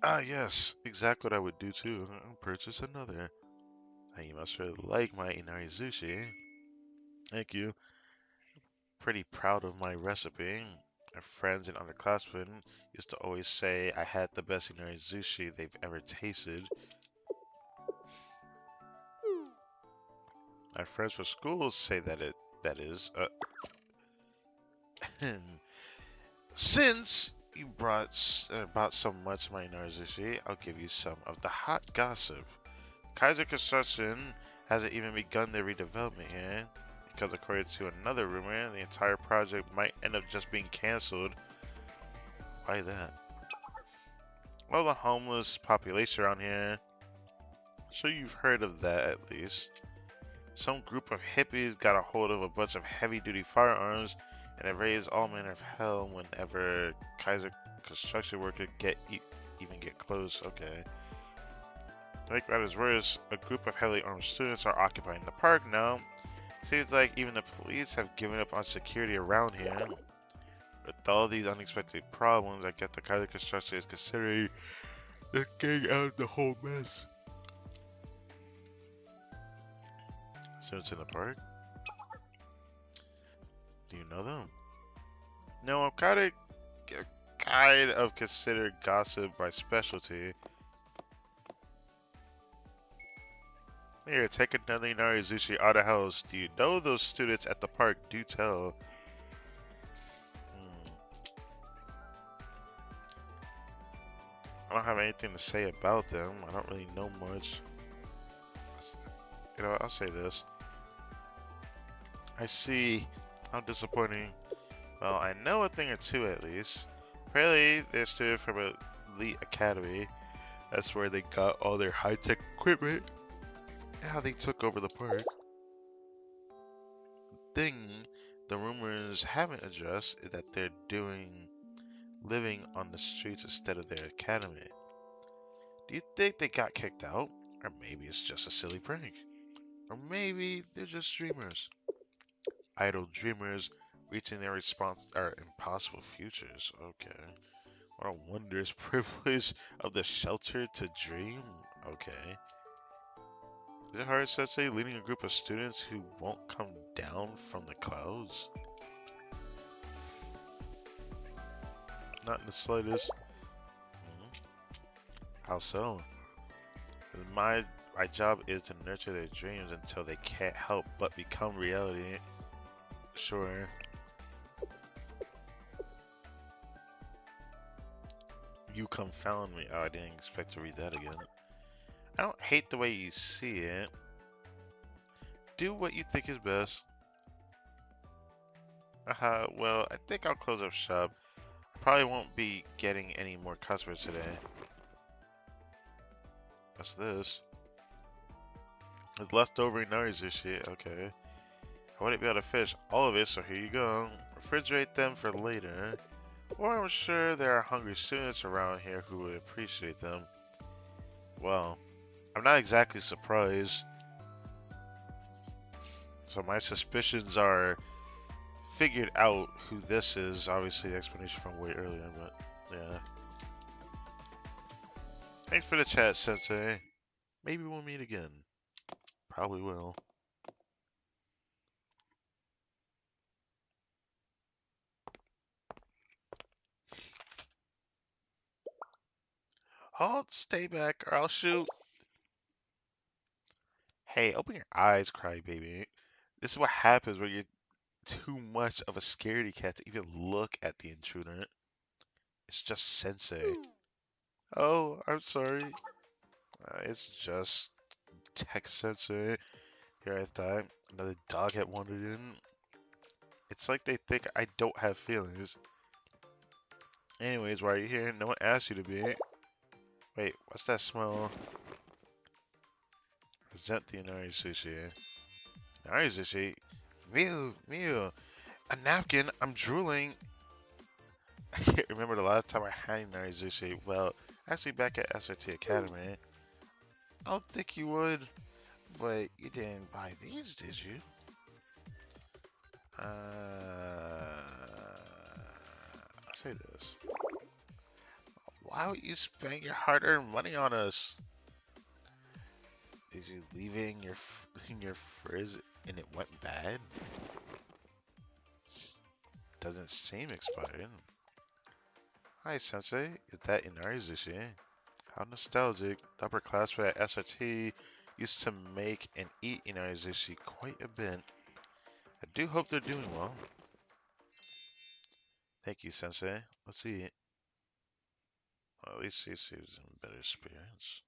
A: Ah, yes, exactly what I would do too. I'll purchase another. You must really like my inari sushi. Thank you. Pretty proud of my recipe. My friends and underclassmen used to always say I had the best inari sushi they've ever tasted. My friends from school say that is. Since you brought so much my inari sushi, I'll give you some of the hot gossip. Kaiser Construction hasn't even begun their redevelopment yet, because according to another rumor, the entire project might end up just being cancelled. Why that? Well, the homeless population around here. I'm sure you've heard of that at least. Some group of hippies got a hold of a bunch of heavy-duty firearms, and they raised all manner of hell whenever Kaiser Construction workers even get close. Okay. To make matters worse, a group of heavily armed students are occupying the park now. Seems like even the police have given up on security around here. With all these unexpected problems, I get the Kaiser Construction is considering getting out of the whole mess. Students in the park? Do you know them? No, I'm kind of considered gossip by specialty. Here, take another inari sushi out of house. Do you know those students at the park? Do tell. I don't have anything to say about them. I don't really know much. You know, I'll say this. I see. How disappointing. Well, I know a thing or two at least. Apparently, they're students from an elite academy. That's where they got all their high-tech equipment. And how they took over the park. Thing the rumors haven't addressed is that they're living on the streets instead of their academy. Do you think they got kicked out? Or maybe it's just a silly prank? Or maybe they're just dreamers. Idle dreamers reaching their impossible futures. Okay. What a wondrous privilege of the shelter to dream. Okay. Is it hard, Sensei, leading a group of students who won't come down from the clouds? Not in the slightest. How so? My job is to nurture their dreams until they can't help but become reality. Sure. You confound me. Oh, I didn't expect to read that again. I don't hate the way you see it. Do what you think is best. Well, I think I'll close up shop. I probably won't be getting any more customers today. What's this? It's leftover inari sushi. Okay. I wouldn't be able to finish all of it, so here you go. Refrigerate them for later. Or I'm sure there are hungry students around here who would appreciate them. Well, I'm not exactly surprised. So my suspicions are figured out who this is. Obviously, the explanation from way earlier, but yeah. Thanks for the chat, Sensei. Maybe we'll meet again. Probably will. Halt, stay back, or I'll shoot. Hey, open your eyes, crybaby. This is what happens when you're too much of a scaredy cat to even look at the intruder. It's just Sensei. Oh, I'm sorry. It's just Tech Sensei. Here I thought another dog had wandered in. It's like they think I don't have feelings. Anyways, why are you here? No one asked you to be. Wait, what's that smell? Present the Inari Sushi. Inari Sushi? Mew, Mew. A napkin? I'm drooling. I can't remember the last time I had Inari Sushi. Well, actually back at SRT Academy. I don't think you would, but you didn't buy these, did you? I'll say this. Why would you spend your hard-earned money on us? Did you leave it in your fridge and it went bad? Doesn't seem expired. Hi, Sensei. Is that Inari Sushi? How nostalgic. The upperclassmen at SRT used to make and eat Inari Sushi quite a bit. I do hope they're doing well. Thank you, Sensei. Let's see. Well, at least he seems in better spirits.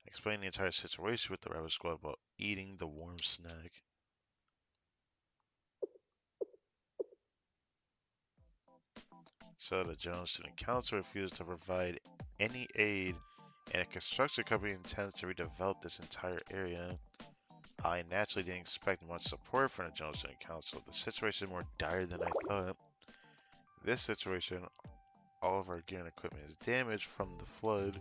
A: Explain the entire situation with the rabbit squad about eating the warm snack. So the Jones Student Council refused to provide any aid, and a construction company intends to redevelop this entire area. I naturally didn't expect much support from the Jones Student Council. The situation is more dire than I thought. This situation, all of our gear and equipment is damaged from the flood.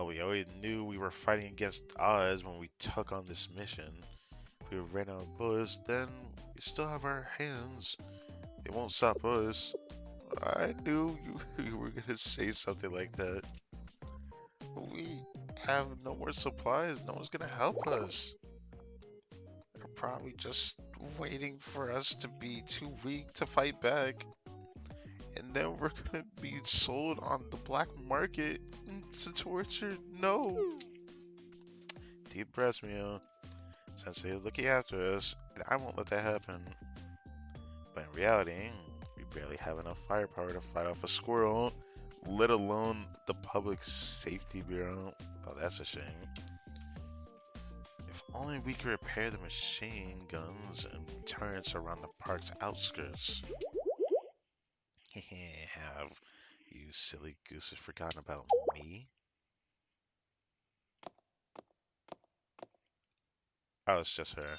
A: We always knew we were fighting against odds when we took on this mission. If we ran out of bullets, then we still have our hands. They won't stop us. I knew you were gonna say something like that. We have no more supplies. No one's gonna help us. They're probably just waiting for us to be too weak to fight back. And then we're gonna be sold on the black market to torture. No. Deep breaths, Mio. Sensei is looking after us, and I won't let that happen. But in reality, we barely have enough firepower to fight off a squirrel, let alone the Public Safety Bureau. Oh, that's a shame. If only we could repair the machine guns and turrets around the park's outskirts. Have you silly gooses forgotten about me? Oh, it's just her.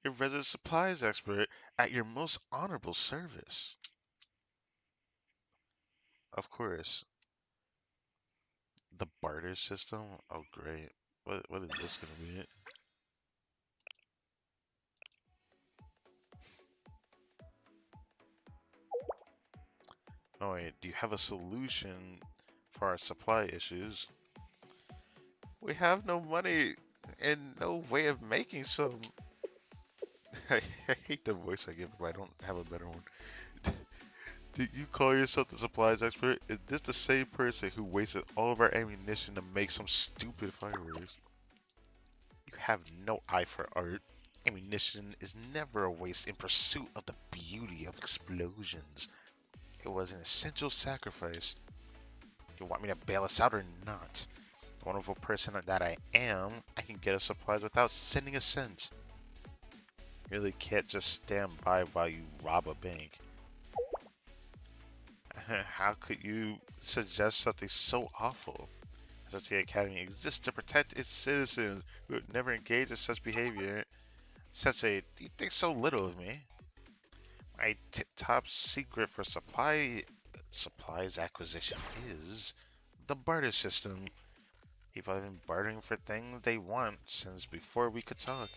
A: Your resident supplies expert at your most honorable service. Of course. The barter system? Oh, great. What is this gonna be? Oh wait, do you have a solution for our supply issues? We have no money and no way of making some. I hate the voice I give, but I don't have a better one. Did you call yourself the supplies expert? Is this the same person who wasted all of our ammunition to make some stupid fireworks? You have no eye for art. Ammunition is never a waste in pursuit of the beauty of explosions. It was an essential sacrifice. You want me to bail us out or not? The wonderful person that I am, I can get us supplies without sending a cent. You really can't just stand by while you rob a bank. How could you suggest something so awful? SRT Academy exists to protect its citizens who would never engage in such behavior. Sensei, do you think so little of me? My top secret for supplies acquisition is the barter system. People have been bartering for things they want since before we could talk.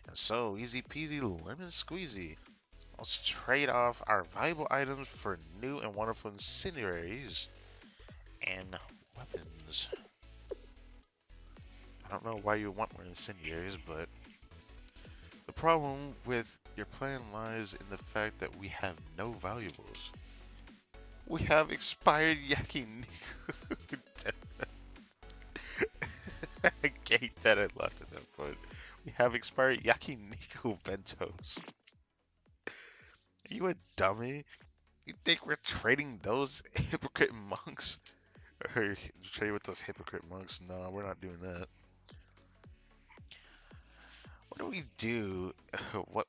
A: And so, easy peasy lemon squeezy. Let's trade off our valuable items for new and wonderful incendiaries and weapons. I don't know why you want more incendiaries, but the problem with your plan lies in the fact that we have no valuables. We have expired yakiniku. I hate that I laughed at that point. We have expired yakiniku bentos. Are you a dummy? You think we're trading those hypocrite monks? Or trade with those hypocrite monks? No, we're not doing that. What do we do? What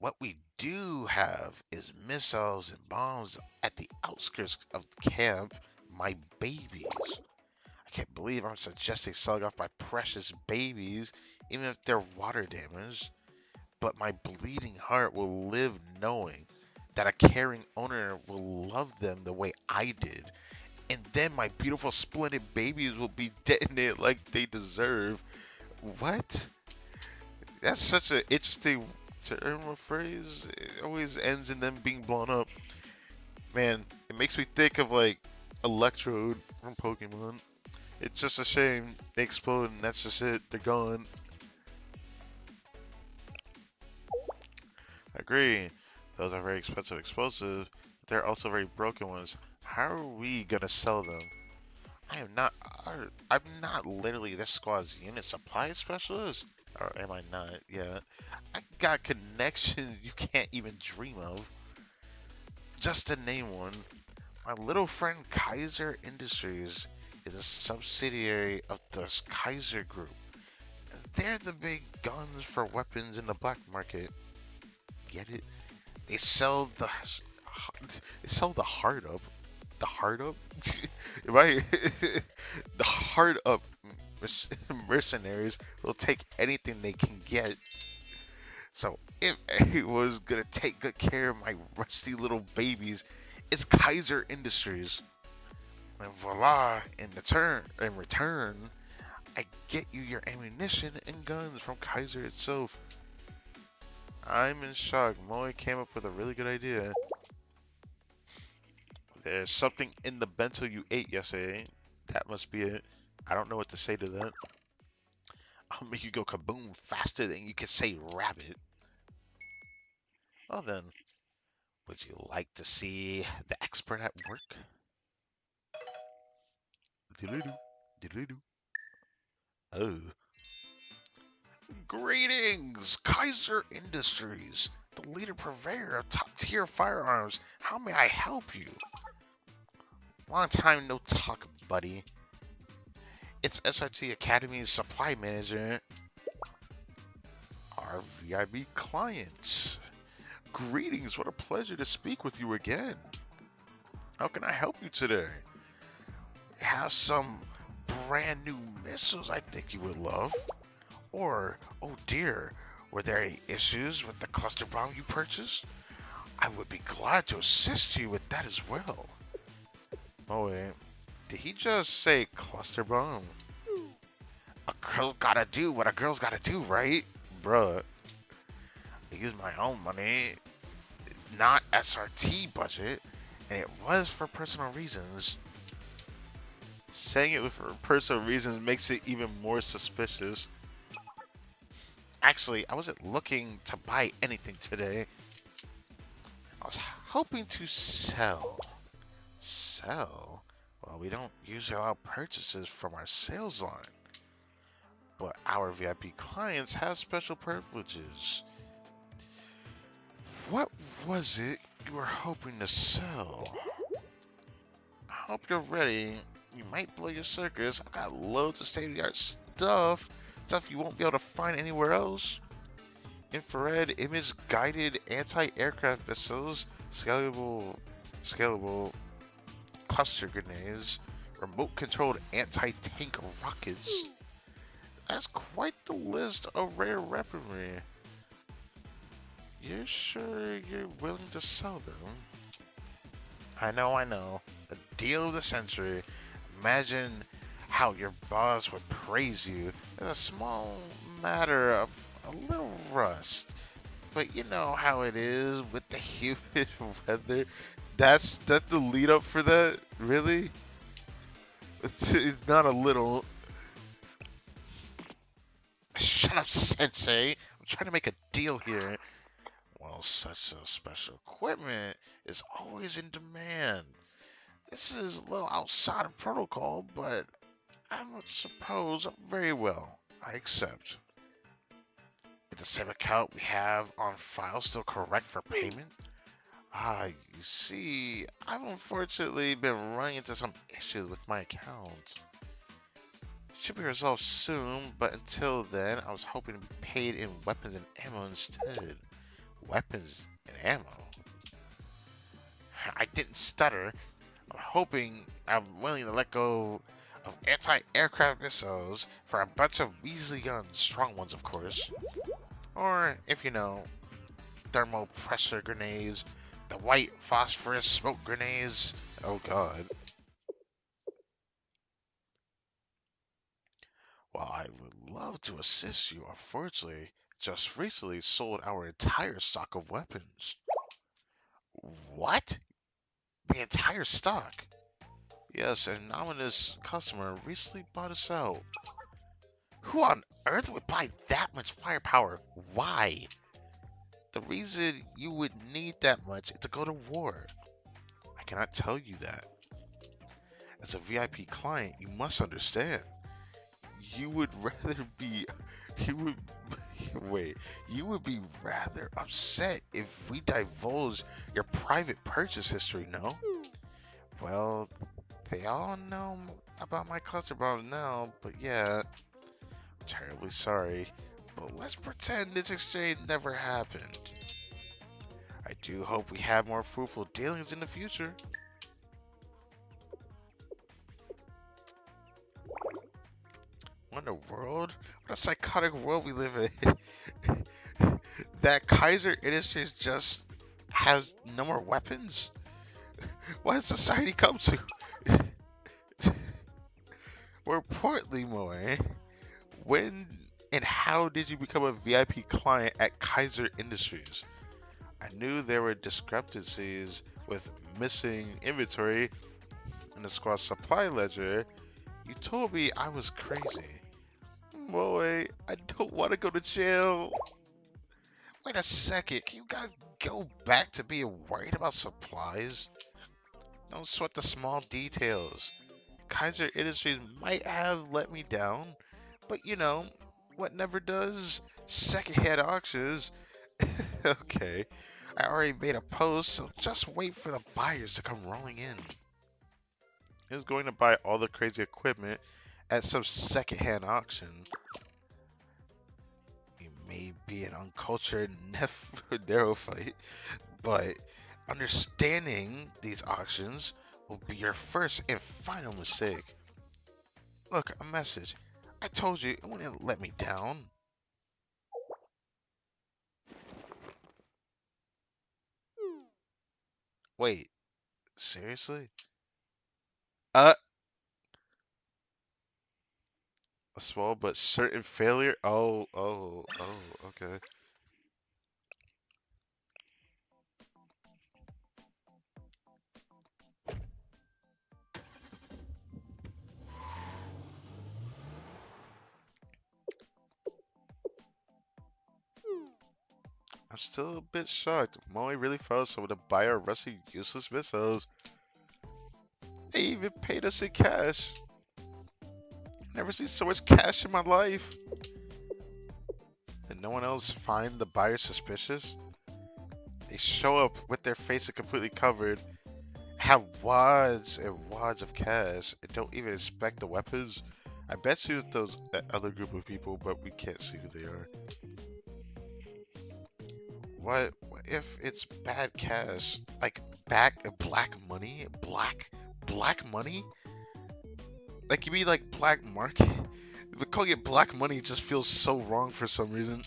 A: what we do have is missiles and bombs at the outskirts of the camp. My babies. I can't believe I'm suggesting selling off my precious babies, even if they're water damaged. But my bleeding heart will live knowing that a caring owner will love them the way I did. And then my beautiful, splendid babies will be detonated like they deserve. What? That's such an interesting term or phrase. It always ends in them being blown up. Man, it makes me think of like Electrode from Pokemon. It's just a shame they explode and that's just it. They're gone. I agree. Those are very expensive explosives. But they're also very broken ones. How are we gonna sell them? I am not. I'm not literally this squad's unit supply specialist. Or am I not? Yeah. I got connections you can't even dream of. Just to name one, my little friend Kaiser Industries is a subsidiary of the Kaiser Group. They're the big guns for weapons in the black market. Get it? They sell the hard up. The hard up? Am I the hard up mercenaries will take anything they can get. So if I was gonna take good care of my rusty little babies, it's Kaiser Industries. And voila, in return, I get you your ammunition and guns from Kaiser itself. I'm in shock. Moe came up with a really good idea. There's something in the bento you ate yesterday. That must be it. I don't know what to say to that. I'll make you go kaboom faster than you can say rabbit. Well then, would you like to see the expert at work? Diddly-doo, diddly-doo. Oh. Greetings, Kaiser Industries, the leader purveyor of top-tier firearms. How may I help you? Long time no talk, buddy. It's SRT Academy's supply manager, our VIB client. Greetings, what a pleasure to speak with you again. How can I help you today? We have some brand new missiles I think you would love. Or, oh dear, were there any issues with the cluster bomb you purchased? I would be glad to assist you with that as well. Oh wait, did he just say cluster bomb? A girl gotta do what a girl's gotta do, right? Bruh, I use my own money, not SRT budget, and it was for personal reasons. Saying it for personal reasons makes it even more suspicious. Actually, I wasn't looking to buy anything today. I was hoping to sell. Sell? Well, we don't usually allow purchases from our sales line. But our VIP clients have special privileges. What was it you were hoping to sell? I hope you're ready. You might blow your circus. I got loads of state-of-the-art stuff you won't be able to find anywhere else. Infrared image guided anti-aircraft missiles, scalable cluster grenades, remote controlled anti-tank rockets. That's quite the list of rare weaponry. You're sure you're willing to sell them? I know. The deal of the century. Imagine how your boss would praise you. It's a small matter of a little rust. But you know how it is with the humid weather. That's the lead up for that, really? It's not a little. Shut up, Sensei. I'm trying to make a deal here. Well, such a special equipment is always in demand. This is a little outside of protocol, but I would suppose very well. I accept. Is the same account we have on file still correct for payment? You see, I've unfortunately been running into some issues with my account. It should be resolved soon, but until then, I was hoping to be paid in weapons and ammo instead. Weapons and ammo? I didn't stutter. I'm willing to let go of anti-aircraft missiles for a bunch of measly guns, strong ones of course. Or, if you know, thermal pressure grenades, the white phosphorus smoke grenades. Oh god. Well, I would love to assist you. Unfortunately, just recently sold our entire stock of weapons. What? The entire stock? Yes, an anonymous customer recently bought us out. Who on earth would buy that much firepower? Why? The reason you would need that much is to go to war. I cannot tell you that. As a VIP client, you must understand. You would rather be you would wait, you would be rather upset if we divulge your private purchase history, no? Well, they all know about my cluster bomb now, but yeah, I'm terribly sorry. But let's pretend this exchange never happened. I do hope we have more fruitful dealings in the future. What in the world? What a psychotic world we live in. That Kaiser Industries just has no more weapons? What has society come to? More importantly, Moe, when and how did you become a VIP client at Kaiser Industries? I knew there were discrepancies with missing inventory in the squad's supply ledger. You told me I was crazy. Moe, I don't want to go to jail. Wait a second, can you guys go back to being worried about supplies? Don't sweat the small details. Kaiser Industries might have let me down, but you know, what never does? Secondhand auctions. Okay, I already made a post, so just wait for the buyers to come rolling in. Who's going to buy all the crazy equipment at some secondhand auction? You may be an uncultured neophyte, but understanding these auctions will be your first and final mistake. Look, a message. I told you it wouldn't let me down. Wait, seriously? Uh, a small but certain failure? Okay. I'm still a bit shocked. Moe really found someone to buy our rusty, useless missiles. They even paid us in cash. Never seen so much cash in my life. Did no one else find the buyer suspicious? They show up with their faces completely covered, have wads and wads of cash, and don't even inspect the weapons. I bet you it's that other group of people, but we can't see who they are. What if it's bad cash? Like black money? Black money? Like you mean like black market? But calling it black money just feels so wrong for some reason.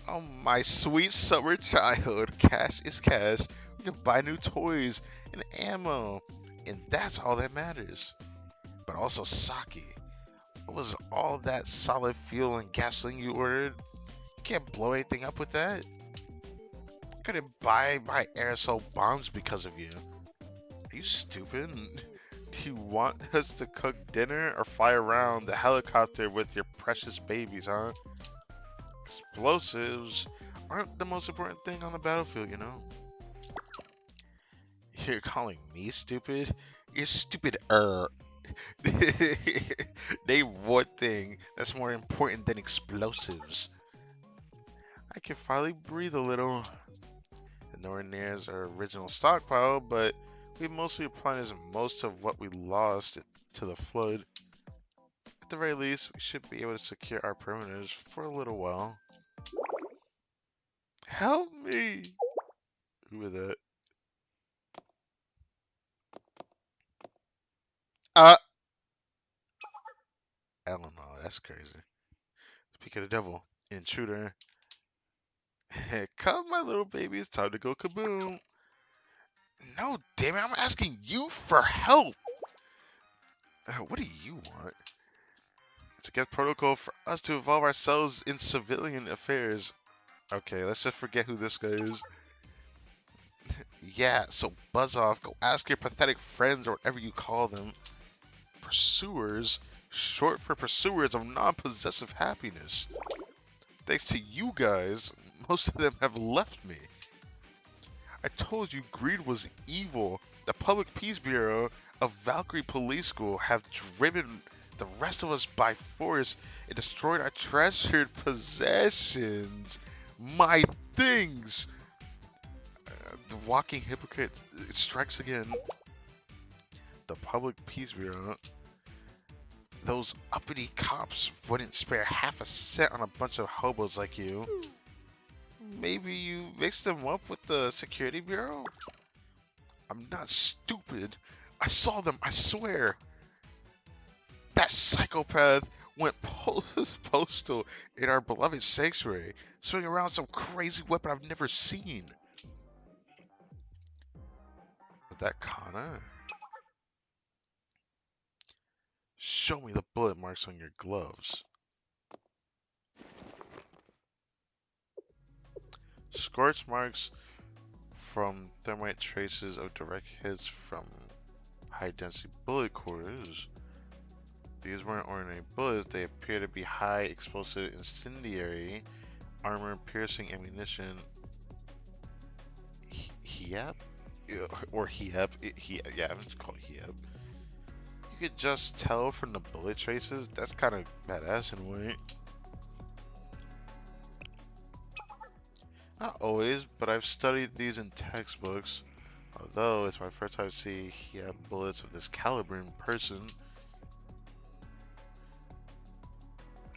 A: Oh my sweet summer child, cash is cash. We can buy new toys and ammo, and that's all that matters. But also sake. What was all that solid fuel and gasoline you ordered? You can't blow anything up with that. I couldn't buy my aerosol bombs because of you. Are you stupid? Do you want us to cook dinner or fly around the helicopter with your precious babies, huh? Explosives aren't the most important thing on the battlefield, you know? You're calling me stupid? You're stupid. Name one thing that's more important than explosives. I can finally breathe a little. Nowhere near as our original stockpile, but we mostly replenished most of what we lost to the flood. At the very least, we should be able to secure our perimeters for a little while. Help me! Who is that? Uh, I don't know, that's crazy. Speak of the devil, intruder. Come, my little baby, it's time to go kaboom. No, damn it, I'm asking you for help. What do you want? It's against protocol for us to involve ourselves in civilian affairs. Okay, let's just forget who this guy is. Yeah, so buzz off. Go ask your pathetic friends or whatever you call them. Pursuers? Short for pursuers of non-possessive happiness. Thanks to you guys, most of them have left me. I told you greed was evil. The Public Peace Bureau of Valkyrie Police School have driven the rest of us by force and destroyed our treasured possessions. My things! The walking hypocrite strikes again. The Public Peace Bureau. Those uppity cops wouldn't spare half a cent on a bunch of hobos like you. Maybe you mixed them up with the Security Bureau? I'm not stupid. I saw them, I swear. That psychopath went postal in our beloved sanctuary, swinging around some crazy weapon I've never seen. Was that Kana? Show me the bullet marks on your gloves. Scorch marks from thermite traces of direct hits from high-density bullet cores. These weren't ordinary bullets, they appear to be high explosive incendiary armor-piercing ammunition. HEAP? Or HEAP. Yeah, it's called HEAP. You could just tell from the bullet traces. That's kind of badass in a way. Not always, but I've studied these in textbooks. Although it's my first time to see HEAP bullets of this caliber in person.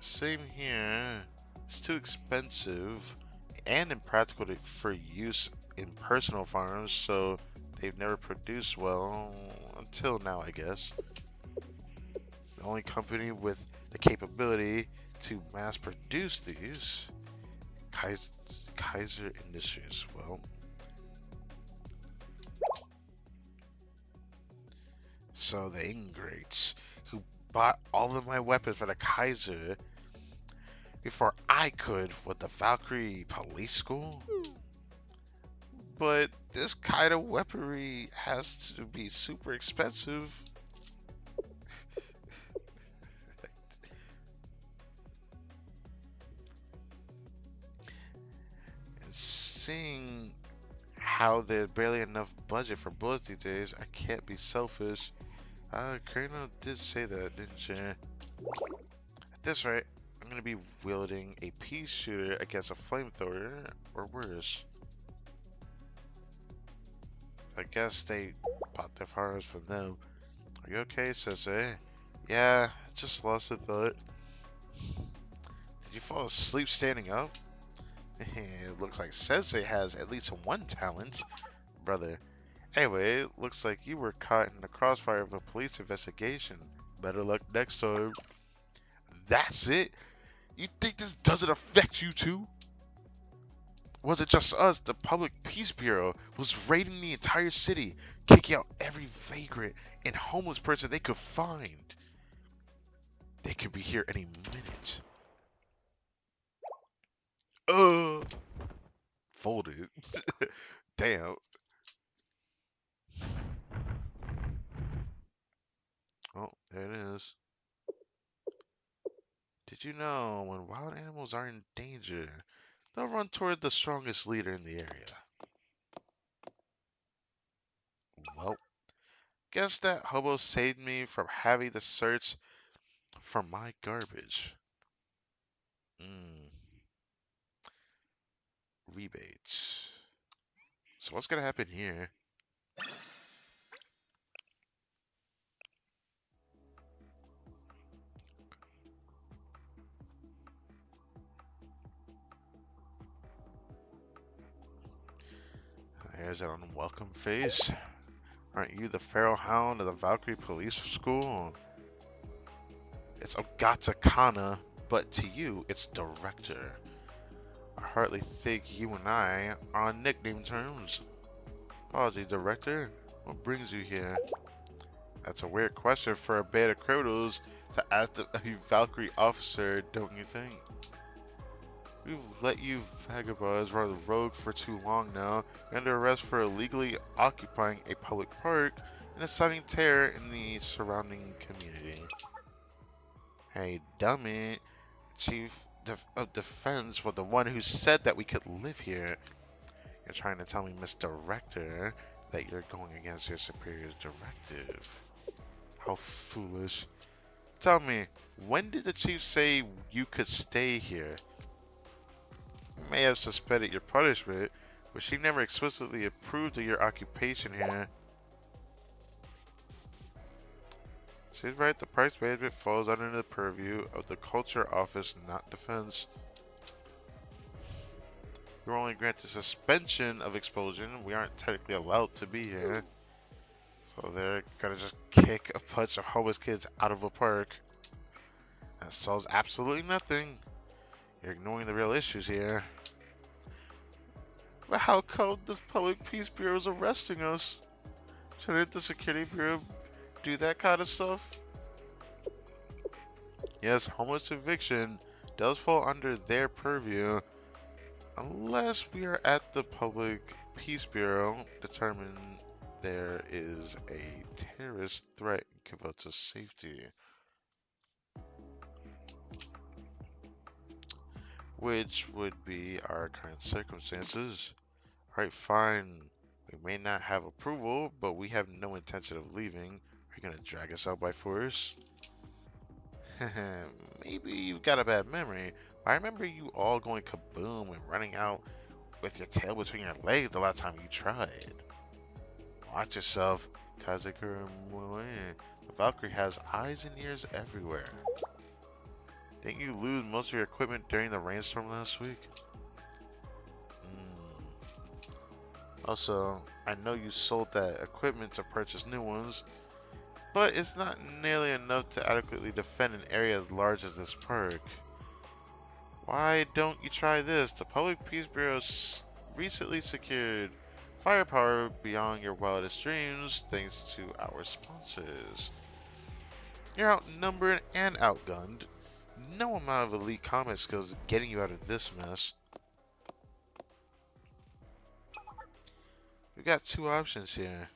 A: Same here. It's too expensive and impractical for use in personal farms, so they've never produced well until now, I guess. The only company with the capability to mass produce these, Kaiser Industries. Well, so the ingrates who bought all of my weapons for the Kaiser before I could with the Valkyrie Police School? But this kind of weaponry has to be super expensive. And seeing how there's barely enough budget for bullets these days, I can't be selfish. Colonel did say that, didn't she? At this rate, I'm gonna be wielding a pea shooter against a flamethrower, or worse. I guess they bought their firearms from them. Are you okay, Sensei? Yeah, just lost a thought. Did you fall asleep standing up? It looks like Sensei has at least one talent. Brother. Anyway, it looks like you were caught in the crossfire of a police investigation. Better luck next time. That's it? You think this doesn't affect you too? Was it just us? The Public Peace Bureau was raiding the entire city, kicking out every vagrant and homeless person they could find. They could be here any minute. Uh, folded. Damn. Oh, there it is. Did you know when wild animals are in danger, they'll run toward the strongest leader in the area? Well, guess that hobo saved me from having to search for my garbage. Mm, rebates. So what's gonna happen here? There's an unwelcome face. Aren't you the feral hound of the Valkyrie Police School? It's Ogata Kana, but to you, it's Director. I hardly think you and I are on nickname terms. Apology, Director. What brings you here? That's a weird question for a beta criminals to ask a Valkyrie officer, don't you think? We've let you vagabonds run the road for too long now. You're under arrest for illegally occupying a public park and inciting terror in the surrounding community. Hey, dummy. Chief of Defense was the one who said that we could live here. You're trying to tell me, Miss Director, that you're going against your superior's directive. How foolish. Tell me, when did the chief say you could stay here? You may have suspected your punishment, but she never explicitly approved of your occupation here. She's right, the price management falls under the purview of the culture office, not defense. We're only granted suspension of expulsion. We aren't technically allowed to be here. So they're gonna just kick a bunch of homeless kids out of a park. That solves absolutely nothing. You're ignoring the real issues here. But how come the Public Peace Bureau is arresting us? Shouldn't the Security Bureau do that kind of stuff? Yes, homeless eviction does fall under their purview, unless we are at the Public Peace Bureau determine there is a terrorist threat in Kavota's safety. Which would be our current circumstances. Alright, fine. We may not have approval, but we have no intention of leaving. Are you gonna drag us out by force? Maybe you've got a bad memory. I remember you all going kaboom and running out with your tail between your legs the last time you tried. Watch yourself, Kazekura Moe. The Valkyrie has eyes and ears everywhere. Didn't you lose most of your equipment during the rainstorm last week? Also, I know you sold that equipment to purchase new ones, but it's not nearly enough to adequately defend an area as large as this park. Why don't you try this? The Public Peace Bureau recently secured firepower beyond your wildest dreams thanks to our sponsors. You're outnumbered and outgunned. No amount of elite combat skills is getting you out of this mess. We've got two options here.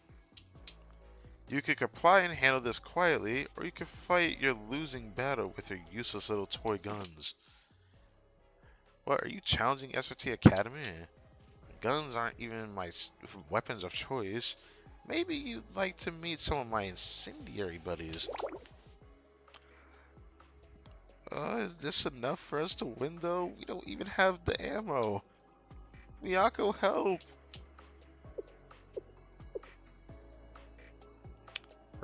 A: You could comply and handle this quietly, or you could fight your losing battle with your useless little toy guns. What, are you challenging SRT Academy? Guns aren't even my weapons of choice. Maybe you'd like to meet some of my incendiary buddies. Is this enough for us to win though? We don't even have the ammo. Miyako, help!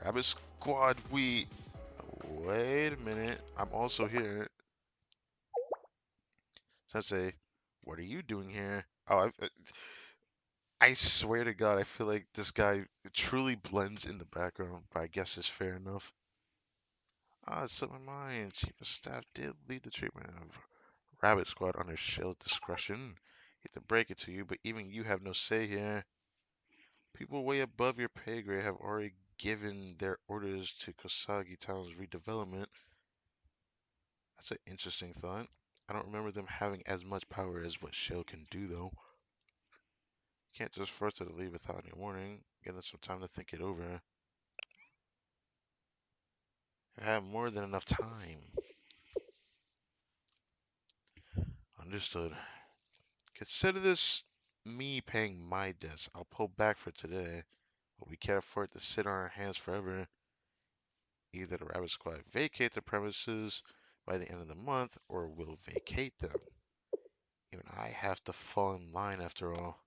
A: Rabbit Squad, we... Wait a minute, I'm also here. Sensei, what are you doing here? Oh, I swear to God, I feel like this guy truly blends in the background, but I guess it's fair enough. Ah, it's slipped my mind. Chief of Staff did lead the treatment of Rabbit Squad under Shell's discretion. Hate to break it to you, but even you have no say here. People way above your pay grade have already given their orders to Kosagi Town's redevelopment. That's an interesting thought. I don't remember them having as much power as what Shell can do, though. Can't just force her to leave without any warning. Give them some time to think it over. I have more than enough time. Understood. Consider this me paying my debts. I'll pull back for today, but we can't afford to sit on our hands forever. Either the Rabbit Squad vacate the premises by the end of the month, or we'll vacate them. Even I have to fall in line after all.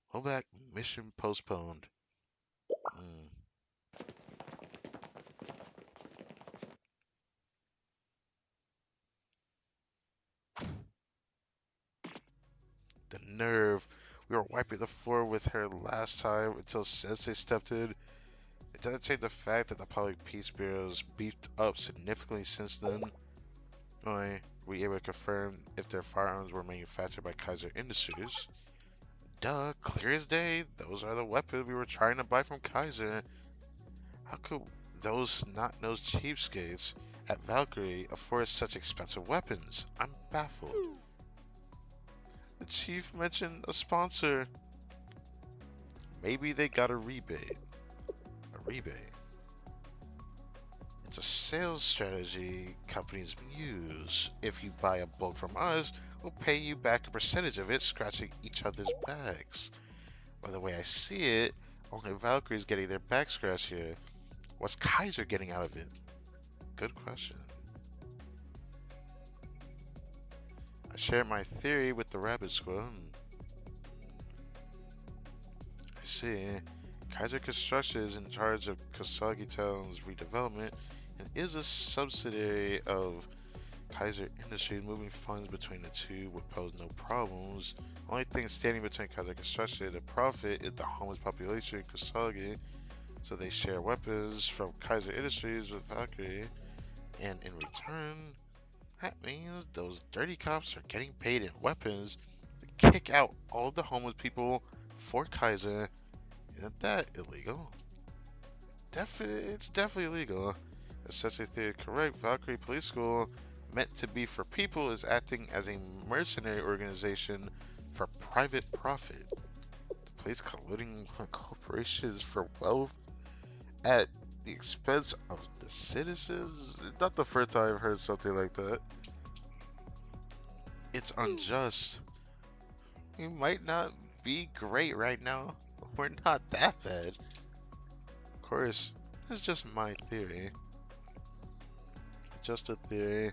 A: Hold back, mission postponed. Mm. The nerve. We were wiping the floor with her last time until Sensei stepped in. It doesn't change the fact that the Public Peace Bureau's beefed up significantly since then. Only we able to confirm if their firearms were manufactured by Kaiser Industries. Duh, clear as day. Those are the weapons we were trying to buy from Kaiser. How could those not-nosed cheapskates at Valkyrie afford such expensive weapons? I'm baffled. The chief mentioned a sponsor. Maybe they got a rebate. A rebate. It's a sales strategy companies use. If you buy a bulk from us, we'll pay you back a percentage of it, scratching each other's backs. By the way I see it, only Valkyrie's getting their back scratched here. What's Kaiser getting out of it? Good question. I shared my theory with the Rabbit Squad. I see. Kaiser Construction is in charge of Kasagi Town's redevelopment and is a subsidiary of Kaiser Industries. Moving funds between the two would pose no problems. Only thing standing between Kaiser Construction and the profit is the homeless population in Kasagi, so they share weapons from Kaiser Industries with Valkyrie, and in return, that means those dirty cops are getting paid in weapons to kick out all the homeless people for Kaiser. Isn't that illegal? It's definitely illegal. Assessing theory correct, Valkyrie Police School, meant to be for people, is acting as a mercenary organization for private profit. The police colluding with corporations for wealth at the expense of the citizens? It's not the first time I've heard something like that. It's unjust. We might not be great right now. We're not that bad. Of course, that's just my theory. Just a theory.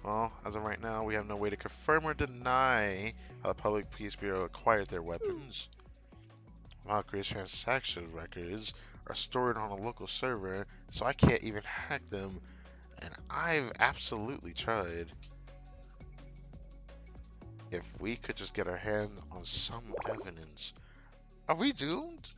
A: Well, as of right now, we have no way to confirm or deny how the Public Peace Bureau acquired their weapons. Valkyrie's transaction records are stored on a local server, so I can't even hack them, and I've absolutely tried. If we could just get our hand on some evidence. Are we doomed?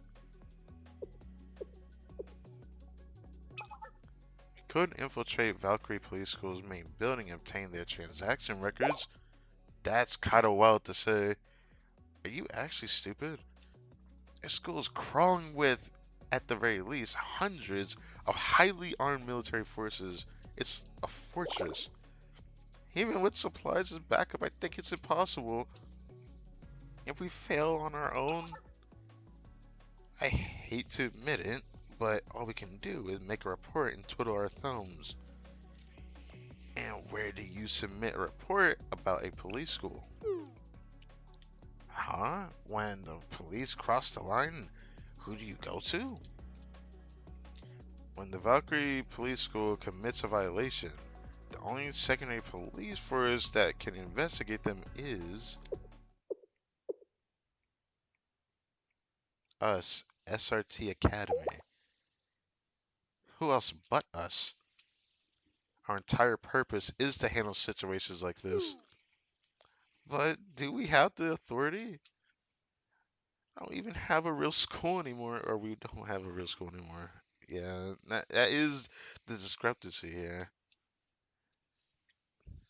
A: We couldn't infiltrate Valkyrie Police School's main building and obtain their transaction records. That's kinda wild to say. Are you actually stupid? Their school is crawling with, at the very least, hundreds of highly armed military forces. It's a fortress. Even with supplies as backup, I think it's impossible. If we fail on our own, I hate to admit it, but all we can do is make a report and twiddle our thumbs. And where do you submit a report about a police school? Huh? When the police cross the line, who do you go to? When the Valkyrie Police School commits a violation, the only secondary police force that can investigate them is us, SRT Academy. Who else but us? Our entire purpose is to handle situations like this. But do we have the authority? I don't even have a real school anymore, or we don't have a real school anymore. Yeah, that is the discrepancy here.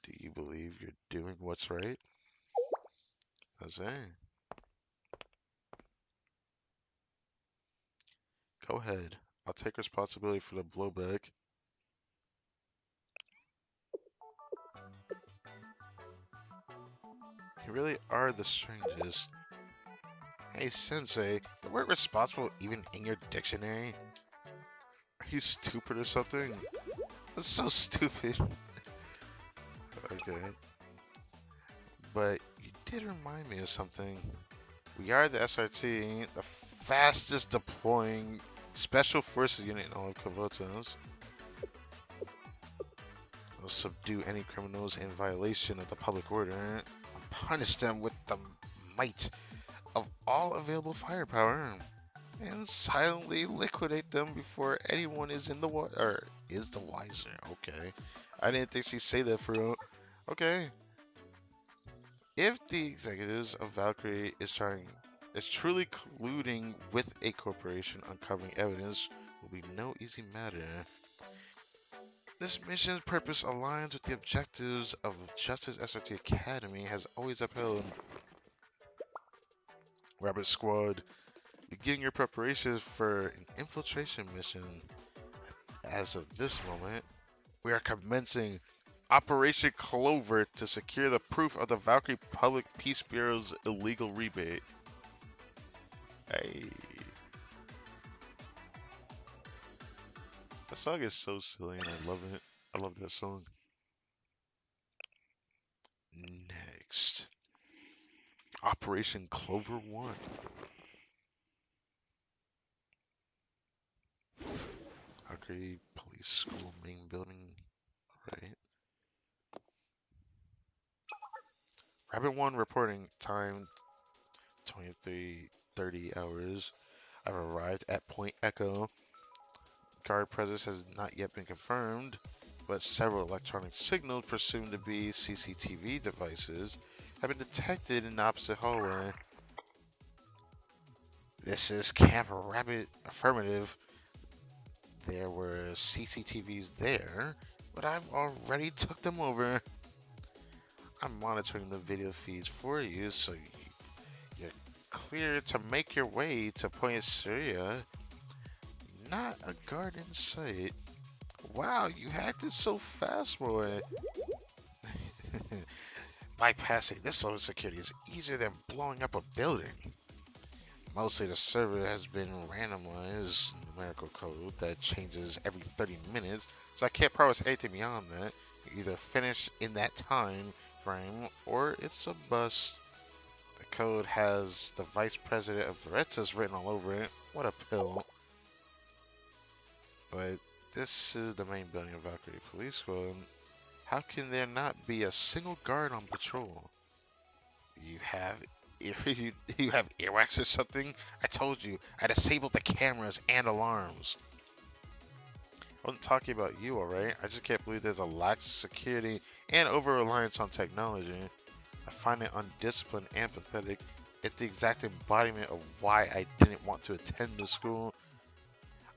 A: Do you believe you're doing what's right? I say, go ahead. I'll take responsibility for the blowback. really are the strangest. Hey, Sensei, the word responsible even in your dictionary? Are you stupid or something? That's so stupid. Okay. But you did remind me of something. We are the SRT, the fastest deploying special forces unit in all of Kovotos. We'll subdue any criminals in violation of the public order and punish them with the might of all available firepower and silently liquidate them before anyone is in the is the wiser. Okay. I didn't think she'd say that for real. Okay. If the executives of Valkyrie is truly colluding with a corporation, uncovering evidence will be no easy matter. This mission's purpose aligns with the objectives of Justice SRT Academy has always upheld. Rabbit Squad, begin your preparations for an infiltration mission. As of this moment, we are commencing Operation Clover to secure the proof of the Valkyrie Public Peace Bureau's illegal rebate. Hey. That song is so silly and I love it. I love that song. Next. Operation Clover 1. Valkyrie Police School main building. Right. Rabbit 1 reporting time 23:30 hours. I've arrived at Point Echo. Guard presence has not yet been confirmed, but several electronic signals presumed to be CCTV devices have been detected in the opposite hallway. This is Camp Rabbit. Affirmative. There were CCTVs there, but I've already took them over. I'm monitoring the video feeds for you, so you're clear to make your way to Point Syria. Not a guard in sight. Wow, you hacked it so fast, boy. Bypassing this level of security is easier than blowing up a building. Mostly the server has been randomized numerical code that changes every 30 minutes, so I can't promise anything beyond that. You either finish in that time frame or it's a bust. The code has the Vice President of Veritas written all over it. What a pill. But this is the main building of Valkyrie Police Squad. How can there not be a single guard on patrol? You have you have earwax or something? I told you, I disabled the cameras and alarms. I wasn't talking about you, alright? I just can't believe there's a lack of security and over-reliance on technology. I find it undisciplined and pathetic. It's the exact embodiment of why I didn't want to attend the school.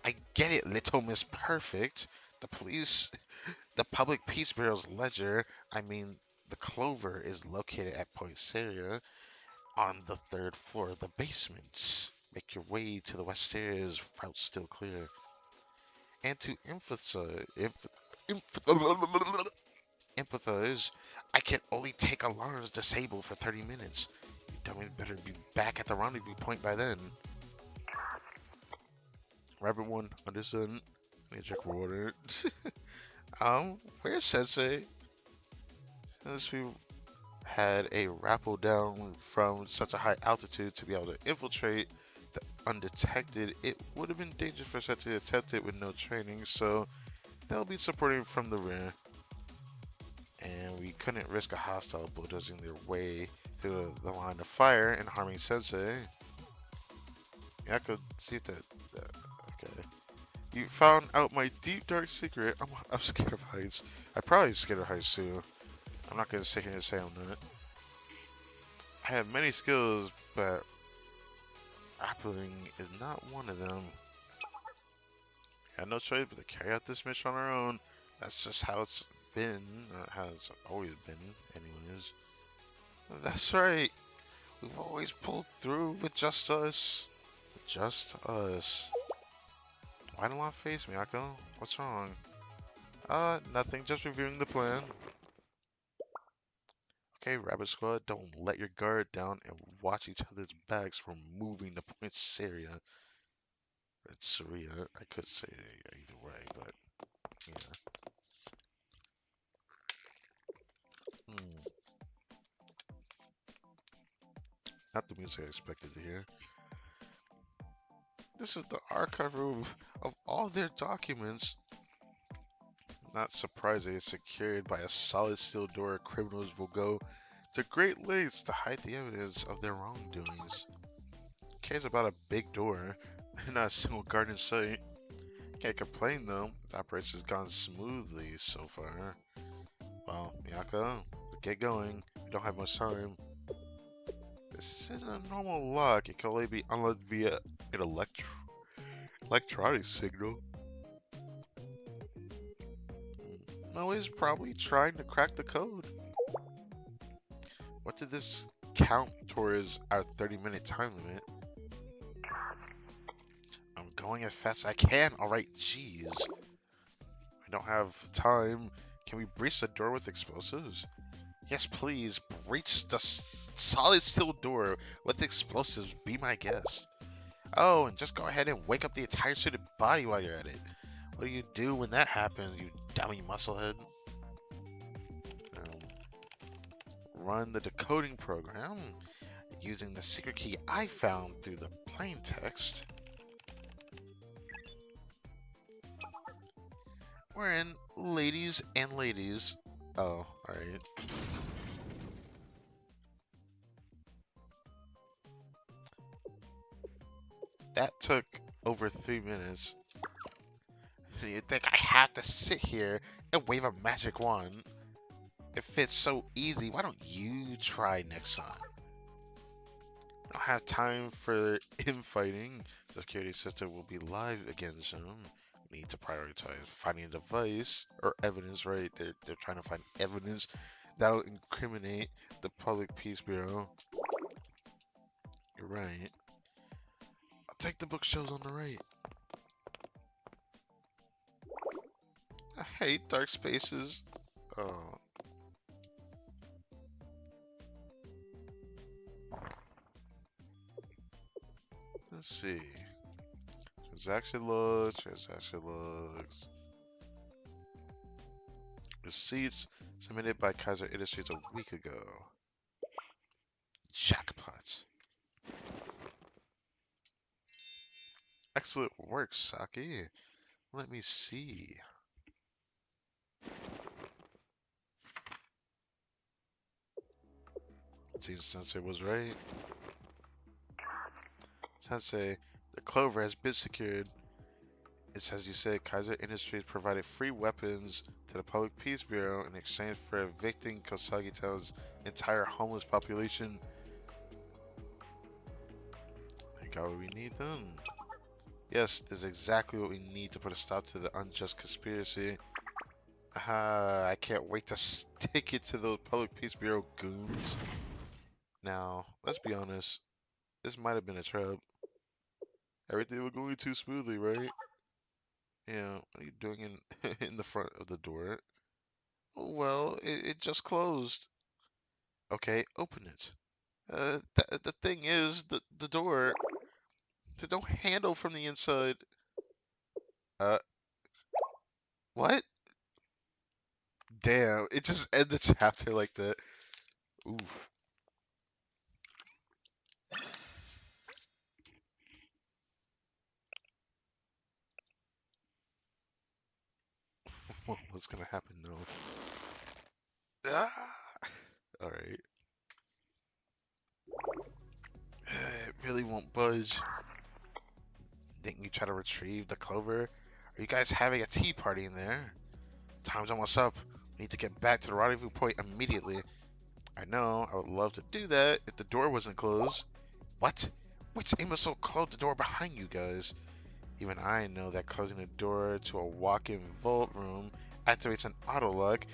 A: I get it, Little Miss Perfect. The Public Peace Bureau's ledger, I mean, the Clover is located at Point Syria on the 3rd floor of the basement. Make your way to the west stairs, route still clear. And to empathize, I can only take alarms disabled for 30 minutes. You dummies better be back at the rendezvous point by then. Rabbit 1, understood. Let me check for water. Where's Sensei? Since we had a rappel down from such a high altitude to be able to infiltrate the undetected, it would have been dangerous for such to attempt it with no training, so they'll be supporting from the rear. And we couldn't risk a hostile bulldozing their way through the line of fire and harming Sensei. Yeah, I could see that. Okay. You found out my deep dark secret. I'm scared of heights. I'm probably scared of heights too. I'm not gonna sit here and say I'm not. I have many skills, but rappelling is not one of them. I had no choice but to carry out this mission on our own. That's just how it's been, or how it's always been, anyways. That's right. We've always pulled through with just us. Just us. Why don't I face me, Akko? What's wrong? Nothing. Just reviewing the plan. Okay, Rabbit Squad, don't let your guard down and watch each other's backs from moving to Poinsettia. It's Saria. I could say either way, but yeah. Hmm. Not the music I expected to hear. This is the archive room of all their documents. Not surprising, it's secured by a solid steel door. Criminals will go to great lengths to hide the evidence of their wrongdoings. Who cares about a big door? Not a single guard in sight. Can't complain though. The operation's gone smoothly so far. Well, Miyako, let's get going. We don't have much time. This isn't a normal lock. It can only be unlocked via an electronic signal. No, he's probably trying to crack the code. What did this count towards our 30-minute time limit? I'm going as fast as I can. Alright, jeez. I don't have time. Can we breach the door with explosives? Yes, please. Breach the solid steel door with explosives. Be my guest. Oh, and just go ahead and wake up the entire suited body while you're at it. What do you do when that happens, you dummy musclehead? Run the decoding program using the secret key I found through the plain text. We're in ladies and ladies. Oh, alright. That took over 3 minutes. You think I have to sit here and wave a magic wand? If it's so easy, why don't you try next time? I don't have time for infighting. The security system will be live again soon. We need to prioritize finding a device or evidence, right? They're trying to find evidence that'll incriminate the Public Peace Bureau. You're right. I'll take the bookshelves on the right. I hate dark spaces. Oh. Let's see. Transaction logs. Receipts submitted by Kaiser Industries a week ago. Jackpot. Excellent work, Saki. Let me see. Seems Sensei was right. Sensei, the clover has been secured. It's as you said, Kaiser Industries provided free weapons to the Public Peace Bureau in exchange for evicting Kosagi Town's entire homeless population. We got what we need then. Yes, this is exactly what we need to put a stop to the unjust conspiracy. Aha, I can't wait to stick it to those Public Peace Bureau goons. Now, let's be honest, this might have been a trap. Everything was going too smoothly, right? Yeah, what are you doing in in the front of the door? Oh, well, it just closed. Okay, open it. The thing is, the door, there's no handle from the inside. Uh, what? Damn, it just ended the chapter like that. Oof. What's gonna happen now? Ah! Alright. It really won't budge. Didn't you try to retrieve the clover? Are you guys having a tea party in there? Time's almost up. We need to get back to the rendezvous point immediately. I know, I would love to do that if the door wasn't closed. What? Which imbecile closed the door behind you guys? Even I know that closing the door to a walk-in vault room activates an auto lock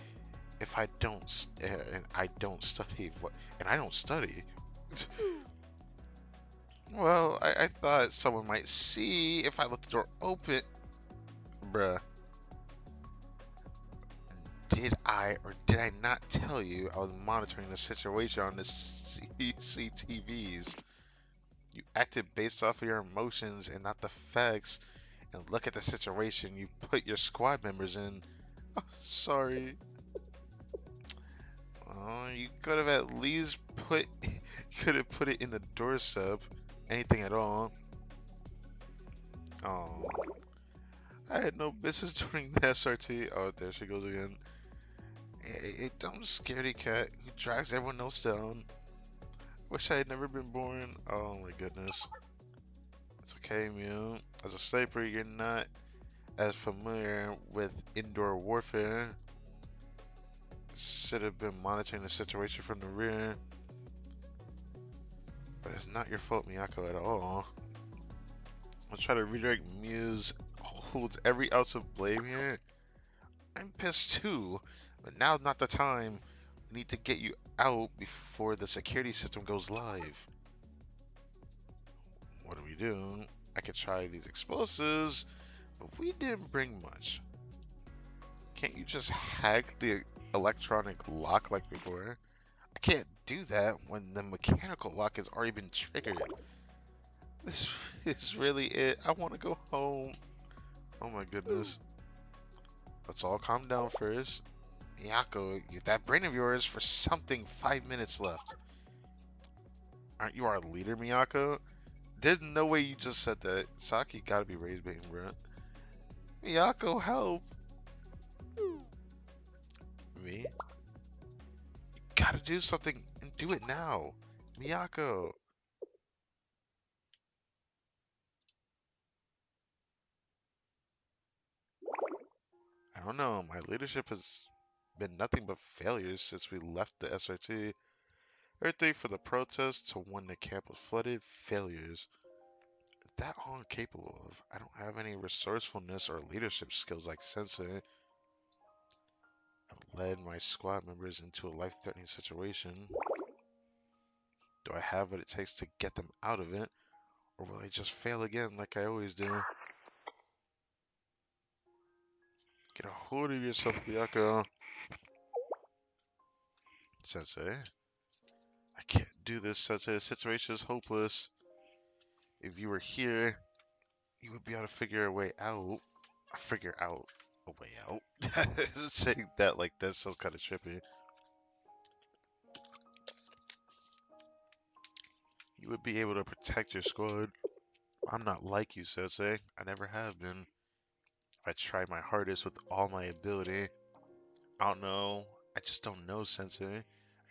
A: if I don't, and I don't study. And I don't study. Well, I thought someone might see if I left the door open. Bruh. Did I or did I not tell you I was monitoring the situation on the CCTVs? You acted based off of your emotions and not the facts. And look at the situation you put your squad members in. Oh, sorry. Oh, you could have at least put could have put it in the doorstep. Anything at all. Oh, I had no business joining the SRT. Oh, there she goes again. A dumb scaredy cat who drags everyone else down. Wish I had never been born. Oh my goodness. It's okay, Mew. As a sniper, you're not as familiar with indoor warfare. Should have been monitoring the situation from the rear. But it's not your fault, Miyako, at all. I'll try to redirect Muse holds every ounce of blame here. I'm pissed too, but now's not the time. We need to get you out before the security system goes live. What do we do? I could try these explosives, but we didn't bring much. Can't you just hack the electronic lock like before? I can't do that when the mechanical lock has already been triggered. This is really it. I want to go home. Oh my goodness. Let's all calm down first. Miyako, use that brain of yours for something. 5 minutes left. Aren't you our leader, Miyako? There's no way you just said that. Saki gotta be raised baiting, bro. Miyako, help! Me? Gotta do something and do it now. Miyako! I don't know. My leadership has been nothing but failures since we left the SRT. Everything from the protest to when the camp was flooded, failures. That all I'm capable of. I don't have any resourcefulness or leadership skills like Sensei. I've led my squad members into a life-threatening situation. Do I have what it takes to get them out of it? Or will I just fail again like I always do? Get a hold of yourself, Miyako. Sensei. I can't do this, Sensei. The situation is hopeless. If you were here, you would be able to figure a way out. Figure out a way out? Saying that like that sounds kind of trippy. You would be able to protect your squad. I'm not like you, Sensei. I never have been. I try my hardest with all my ability. I don't know. I just don't know, Sensei. I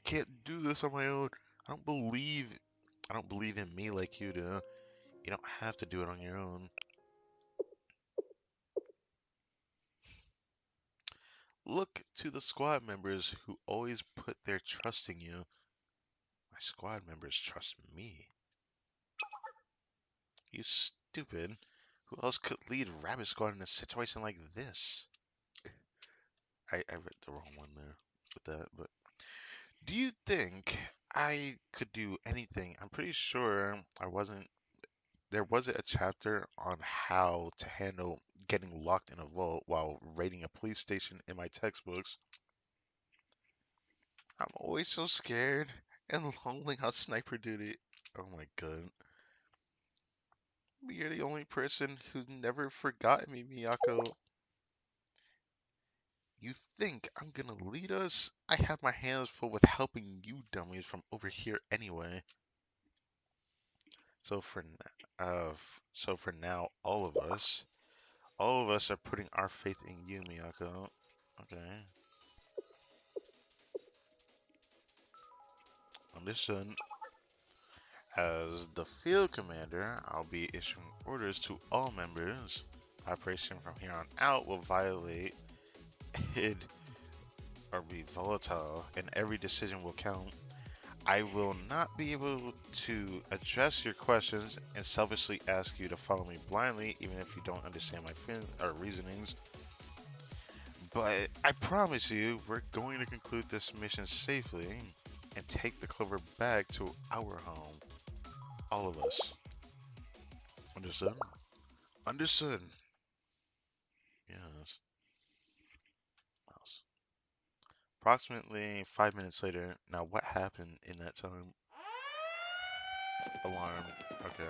A: can't do this on my own. I don't believe I don't believe in me like you do. You don't have to do it on your own. Look to the squad members who always put their trust in you. My squad members trust me. You stupid. Who else could lead Rabbit Squad in a situation like this? I read the wrong one there with that, but do you think I could do anything? I'm pretty sure I wasn't. There wasn't a chapter on how to handle getting locked in a vault while raiding a police station in my textbooks. I'm always so scared and lonely on sniper duty. Oh my god. You're the only person who's never forgotten me, Miyako. You think I'm gonna lead us? I have my hands full with helping you dummies from over here anyway. So for so for now, all of us are putting our faith in you, Miyako. Okay, understood. As the field commander, I'll be issuing orders to all members. Operation from here on out will violate it or be volatile, and every decision will count. I will not be able to address your questions and selfishly ask you to follow me blindly, even if you don't understand my feelings or reasonings. But I promise you, we're going to conclude this mission safely and take the Clover back to our home. All of us. Understood? Understood. Yes. Mouse. Approximately 5 minutes later. Now, what happened in that time? Alarm. Okay.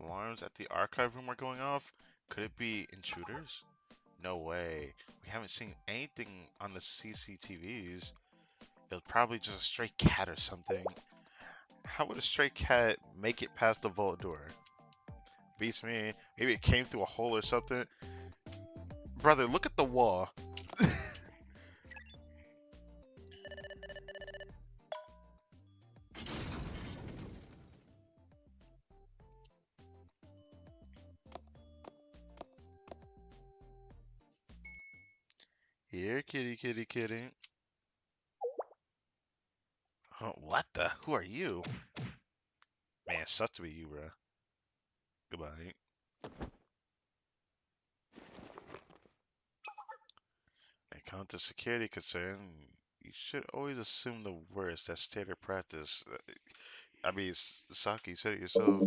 A: Alarms at the archive room are going off? Could it be intruders? No way. We haven't seen anything on the CCTVs. It was probably just a stray cat or something. How would a stray cat make it past the vault door? Beats me. Maybe it came through a hole or something. Brother, look at the wall. Here, kitty, kitty, kitty. Oh, what the? Who are you? Man, it sucks to be you, bro. Goodbye. When it comes to security concern, you should always assume the worst. That's standard practice. I mean, Saki, you said it yourself.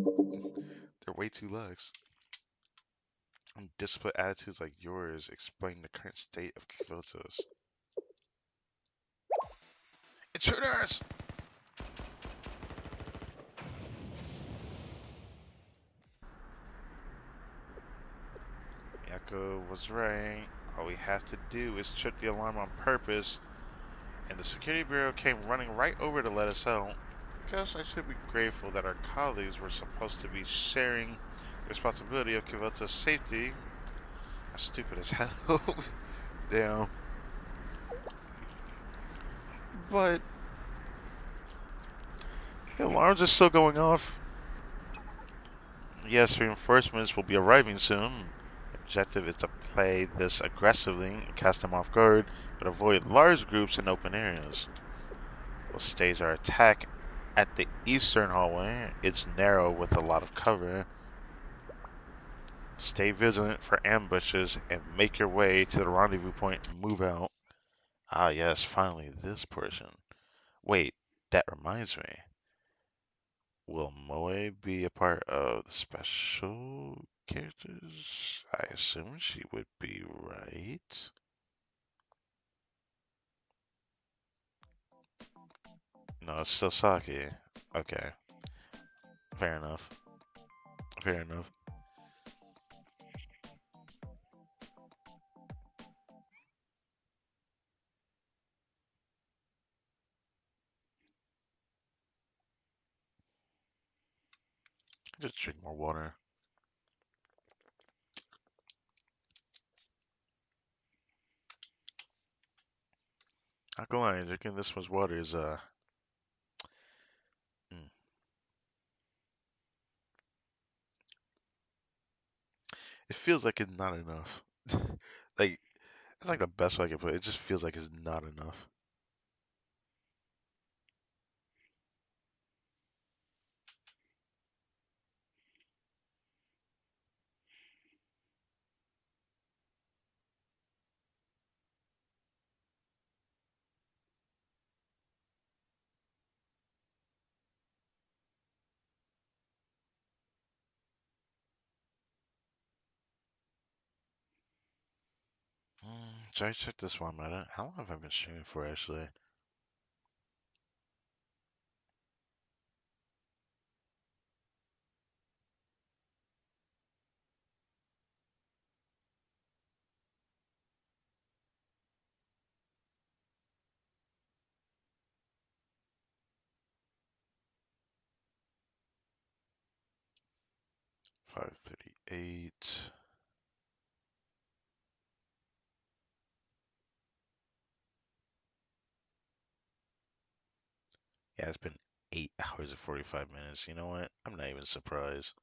A: They're way too lax. Disciplined attitudes like yours explain the current state of Kyoto's. Intruders! Miyako was right. All we have to do is trip the alarm on purpose, and the security bureau came running right over to let us out. Guess I should be grateful that our colleagues were supposed to be sharing the responsibility of Kyoto's safety. That's stupid as hell. Damn. But the alarms are still going off. Yes, reinforcements will be arriving soon. Objective is to play this aggressively and cast them off guard, but avoid large groups in open areas. We'll stage our attack at the eastern hallway. It's narrow with a lot of cover. Stay vigilant for ambushes and make your way to the rendezvous point and move out. Ah, yes, finally, this portion. Wait, that reminds me. Will Moe be a part of the special characters? I assume she would be, right? No, it's still Saki. Okay, fair enough. Fair enough. Just drink more water. Not gonna lie, drinking this much water is mm, it feels like it's not enough. Like it's like the best way I can put it. It just feels like it's not enough. Should I check this one minute? How long have I been streaming for actually? 5:38. Yeah, it's been 8 hours and 45 minutes. You know what? I'm not even surprised.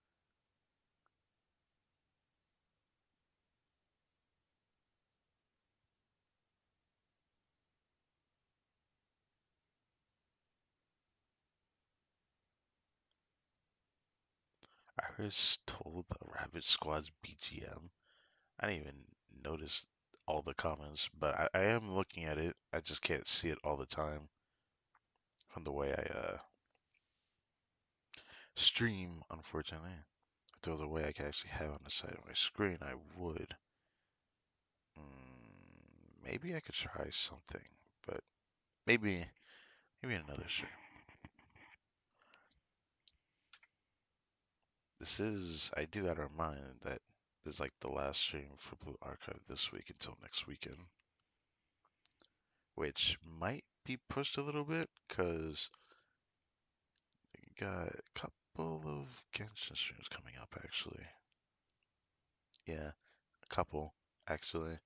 A: I was told the Rabbit Squad's BGM. I didn't even notice all the comments, but I am looking at it. I just can't see it all the time from the way I stream, unfortunately. If there was a way I could actually have on the side of my screen, I would. maybe I could try something, but maybe another stream. I do gotta remind that this is like the last stream for Blue Archive this week until next weekend, which might be pushed a little bit because we got a couple of Genshin streams coming up actually. Yeah, a couple actually.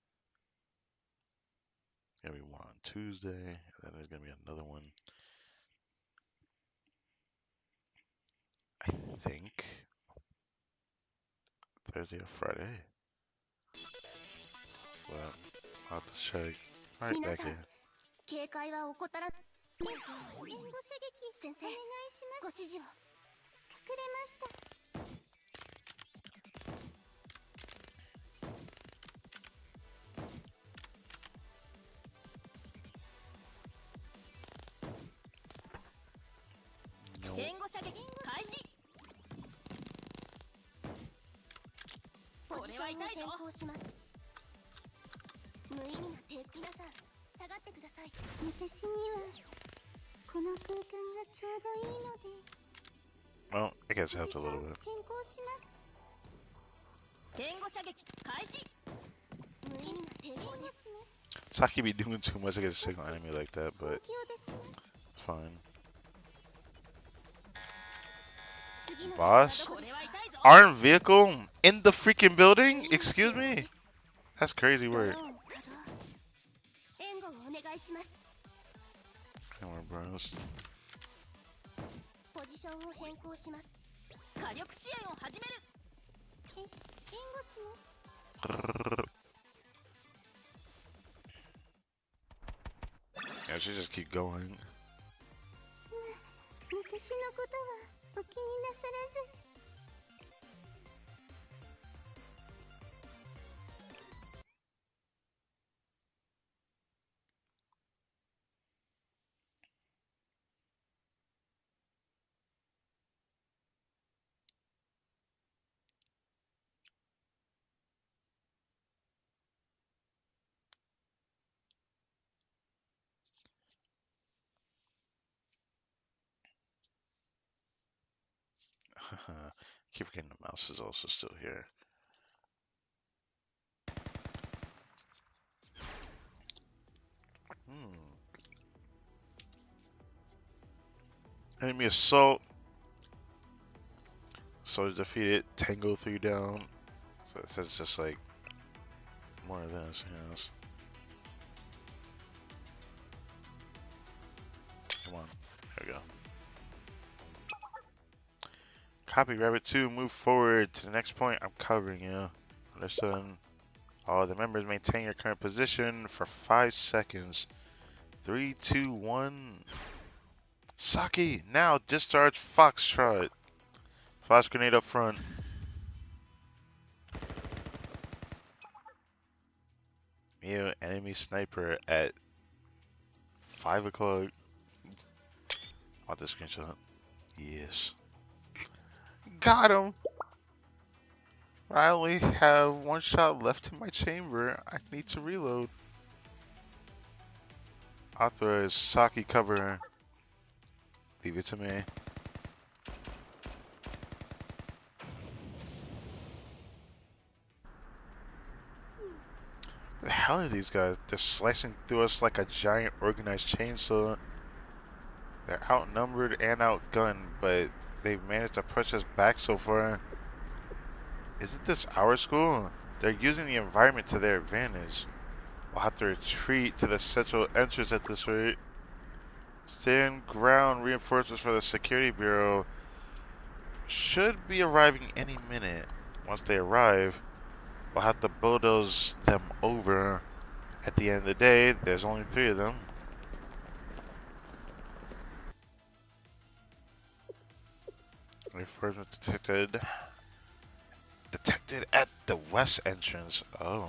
A: Gonna be one on Tuesday, and then there's gonna be another one. I think Thursday or Friday. But I'll have to check. Alright, back here.
B: 警戒は怠ら援護射撃先生お願いしますご指示を隠れました援護射撃開始これは痛いぞ変更します無意味な抵抗皆さん下がってください私にはこの空間がちょうどいいので
A: Well, I guess it helps a little bit.
B: 変更します援護射撃開始無意味な抵抗です
A: Saki be doing too much against a single enemy like that, but it's fine. Boss? Armed vehicle in the freaking building? Excuse me? That's crazy word. Come on, bros.
B: ポジションを変更します火力支援を始める援護します
A: Yeah, she just keep going.
B: 私のことはお気になさらず
A: Keep forgetting the mouse is also still here. Enemy assault. Soldier defeated. Tango 3 down. So it says just like more of this, yes. Come on. There we go. Copy Rabbit 2, move forward to the next point. I'm covering you. Listen. All the members maintain your current position for 5 seconds. 3, 2, 1. Saki, now discharge Foxtrot. Flash grenade up front. Mew, enemy sniper at 5 o'clock. Want this screenshot? Yes. Got him! I only have 1 shot left in my chamber. I need to reload. Authorize Saki cover. Leave it to me. The hell are these guys? They're slicing through us like a giant organized chainsaw. They're outnumbered and outgunned, but they've managed to push us back so far. Isn't this our school? They're using the environment to their advantage. We'll have to retreat to the central entrance at this rate. Stand ground. Reinforcements for the security bureau should be arriving any minute. Once they arrive, we'll have to bulldoze them over. At the end of the day, there's only 3 of them. Reinforcement detected. Detected at the west entrance. Oh.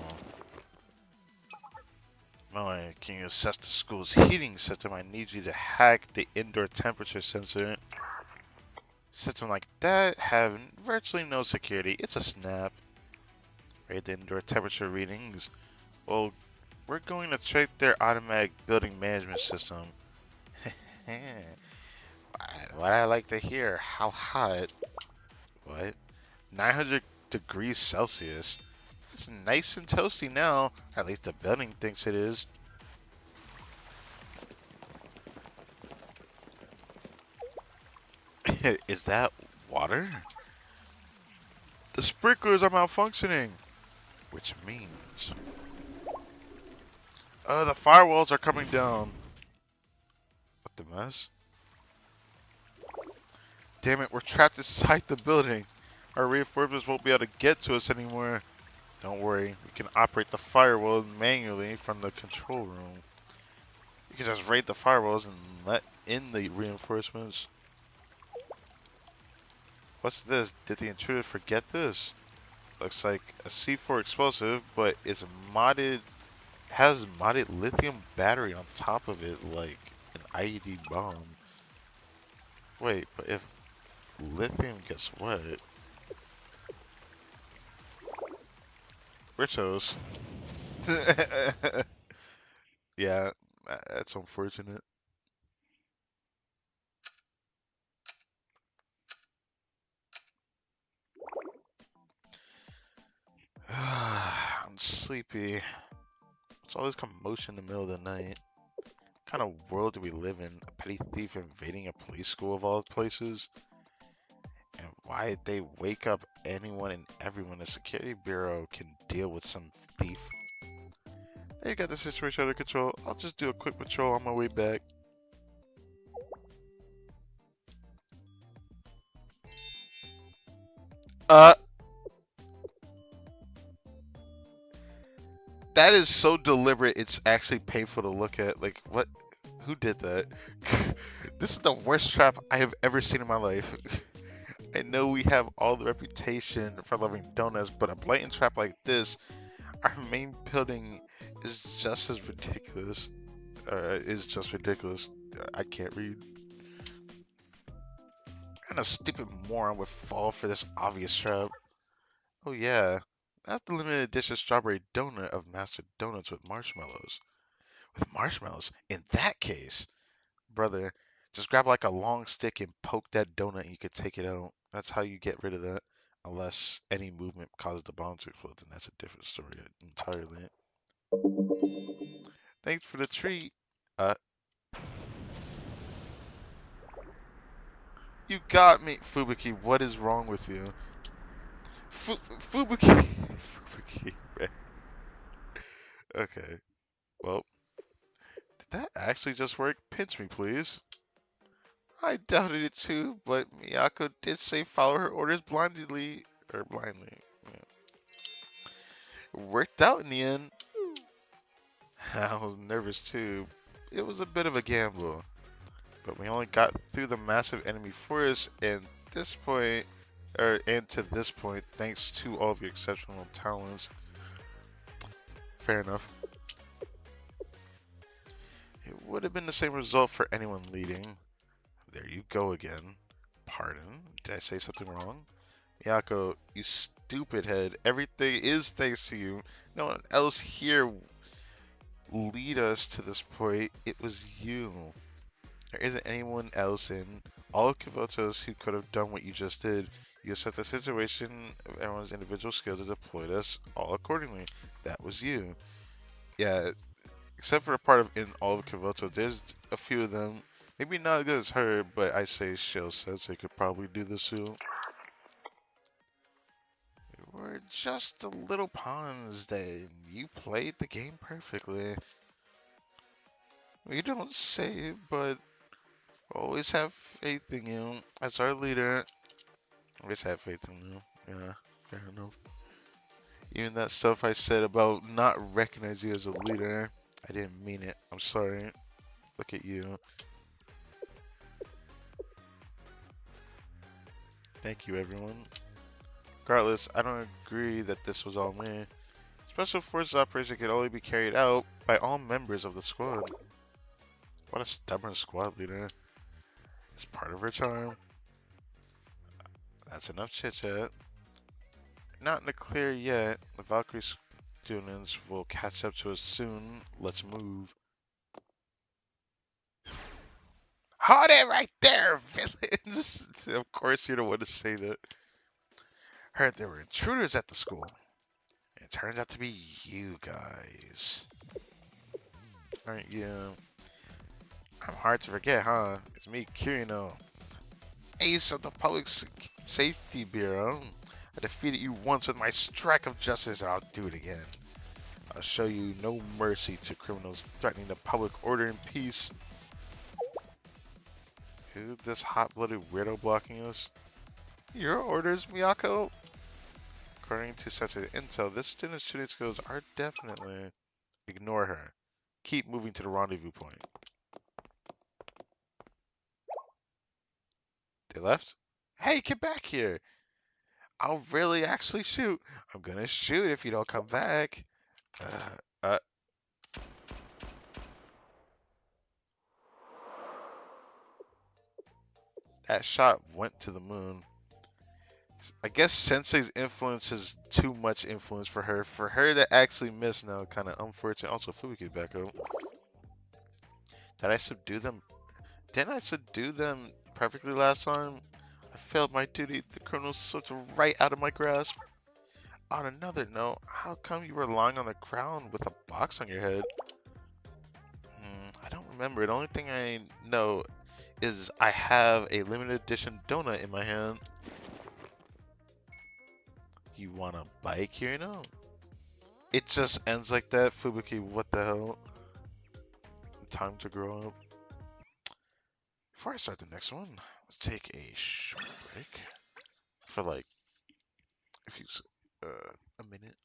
A: Melanie, can you assess the school's heating system? I need you to hack the indoor temperature sensor. System like that have virtually no security. It's a snap. Rate the indoor temperature readings. Well, We're going to check their automatic building management system. What I like to hear. How hot? What? 900 degrees Celsius. It's nice and toasty now. At least the building thinks it is. Is that water? The sprinklers are malfunctioning, which means the firewalls are coming down. What the mess? Damn it, we're trapped inside the building. Our reinforcements won't be able to get to us anymore. Don't worry, we can operate the firewall manually from the control room. You can just raid the firewalls and let in the reinforcements. What's this? Did the intruder forget this? Looks like a C4 explosive, but it's modded, has modded lithium battery on top of it like an IED bomb. Wait, but if lithium gets wet, we're toast. Yeah, that's unfortunate. I'm sleepy. What's all this commotion in the middle of the night? What kind of world do we live in? A petty thief invading a police school of all places? And why did they wake up anyone and everyone? The security bureau can deal with some thief. They got the situation under control. I'll just do a quick patrol on my way back. Uh, that is so deliberate, it's actually painful to look at. Like, what? Who did that? This is the worst trap I have ever seen in my life. I know we have all the reputation for loving donuts, but a blatant trap like this, our main building is just as ridiculous. Is just ridiculous. I can't read. What kind of stupid moron would fall for this obvious trap? Oh yeah, that's the limited edition strawberry donut of Master Donuts with marshmallows. With marshmallows? In that case, brother, just grab like a long stick and poke that donut and you could take it out. That's how you get rid of that. Unless any movement causes the bomb to explode, then that's a different story entirely. Thanks for the treat. Uh, you got me, Fubuki. What is wrong with you? Fubuki. Fubuki. Man. Okay. Well, did that actually just work? Pinch me, please. I doubted it too, but Miyako did say follow her orders blindly. Or blindly. Yeah. Worked out in the end. I was nervous too. It was a bit of a gamble. But we only got through the massive enemy forest and to this point, thanks to all of your exceptional talents. Fair enough. It would have been the same result for anyone leading. There you go again. Pardon? Did I say something wrong? Miyako, you stupid head. Everything is thanks to you. No one else here lead us to this point. It was you. There isn't anyone else in all of Kivotos who could have done what you just did. You set the situation of everyone's individual skills and deployed us all accordingly. That was you. Yeah, except for the part of in all of Kivoto, there's a few of them. Maybe not as good as her, but I say Shell Sensei could probably do this too. We're just the little pawns then. You played the game perfectly. We don't say it, but always have faith in you as our leader. Always have faith in you. Yeah, fair enough. Even that stuff I said about not recognizing you as a leader, I didn't mean it. I'm sorry. Look at you. Thank you, everyone. Regardless, I don't agree that this was all me. Special Forces operation can only be carried out by all members of the squad. What a stubborn squad leader. It's part of her charm. That's enough chit chat. Not in the clear yet. The Valkyries students will catch up to us soon. Let's move. Hold it right there, villains! Of course you don't want to say that. Heard there were intruders at the school. It turns out to be you guys. Aren't you? I'm hard to forget, huh? It's me, Kirino, ace of the Safety Bureau. I defeated you once with my strike of justice, and I'll do it again. I'll show you no mercy to criminals threatening the public order and peace. Who this hot-blooded weirdo blocking us? Your orders, Miyako? According to such an intel, this student's shooting skills are definitely... Ignore her. Keep moving to the rendezvous point. They left? Hey, get back here! I'll really actually shoot. I'm gonna shoot if you don't come back. Uh, uh, that shot went to the moon. I guess Sensei's influence is too much influence for her. For her to actually miss now, kind of unfortunate. Also, Fubuki's back up. Did I subdue them? Didn't I subdue them perfectly last time? I failed my duty. The criminals slipped right out of my grasp. On another note, how come you were lying on the ground with a box on your head? I don't remember. The only thing I know is I have a limited edition donut in my hand. You want a bike here now? It just ends like that, Fubuki. What the hell? Time to grow up. Before I start the next one, let's take a short break for like a few, a minute.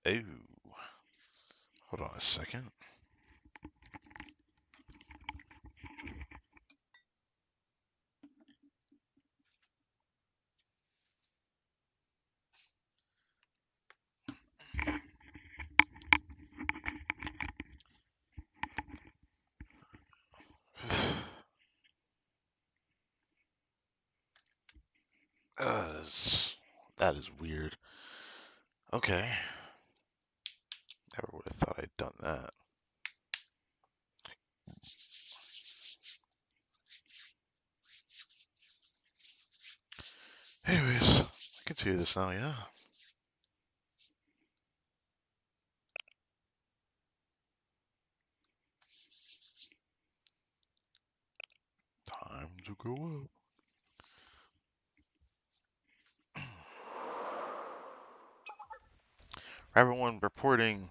A: Ooh. Hold on a second. That is weird. Okay. Never would have thought I'd done that. Anyways, I can see this now, yeah. Time to grow up. Everyone reporting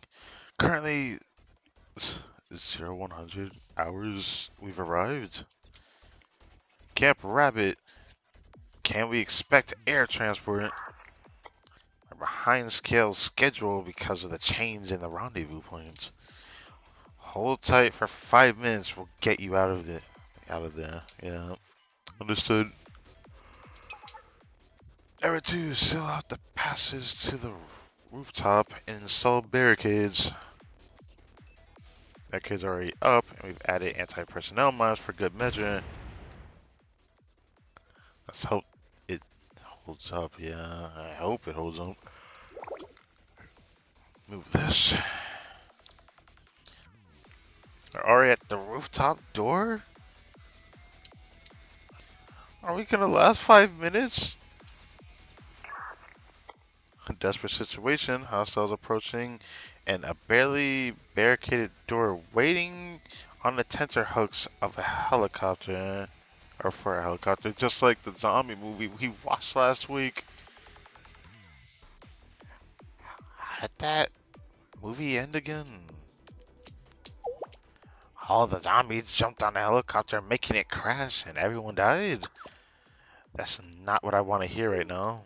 A: currently 0100 hours we've arrived. Camp Rabbit, can we expect air transport? We're behind schedule because of the change in the rendezvous points. Hold tight for 5 minutes, we'll get you out of there. Yeah. Understood. Area 2, seal out the passage to the rooftop and install barricades. Barricades are already up, and we've added anti-personnel mines for good measure. Let's hope it holds up, yeah. I hope it holds up. Move this. We're already at the rooftop door? Are we gonna last 5 minutes? A desperate situation, hostiles approaching, and a barely barricaded door waiting on the tenter hooks of a helicopter. Or for a helicopter, just like the zombie movie we watched last week. How did that movie end again? All the zombies jumped on the helicopter, making it crash, and everyone died. That's not what I want to hear right now.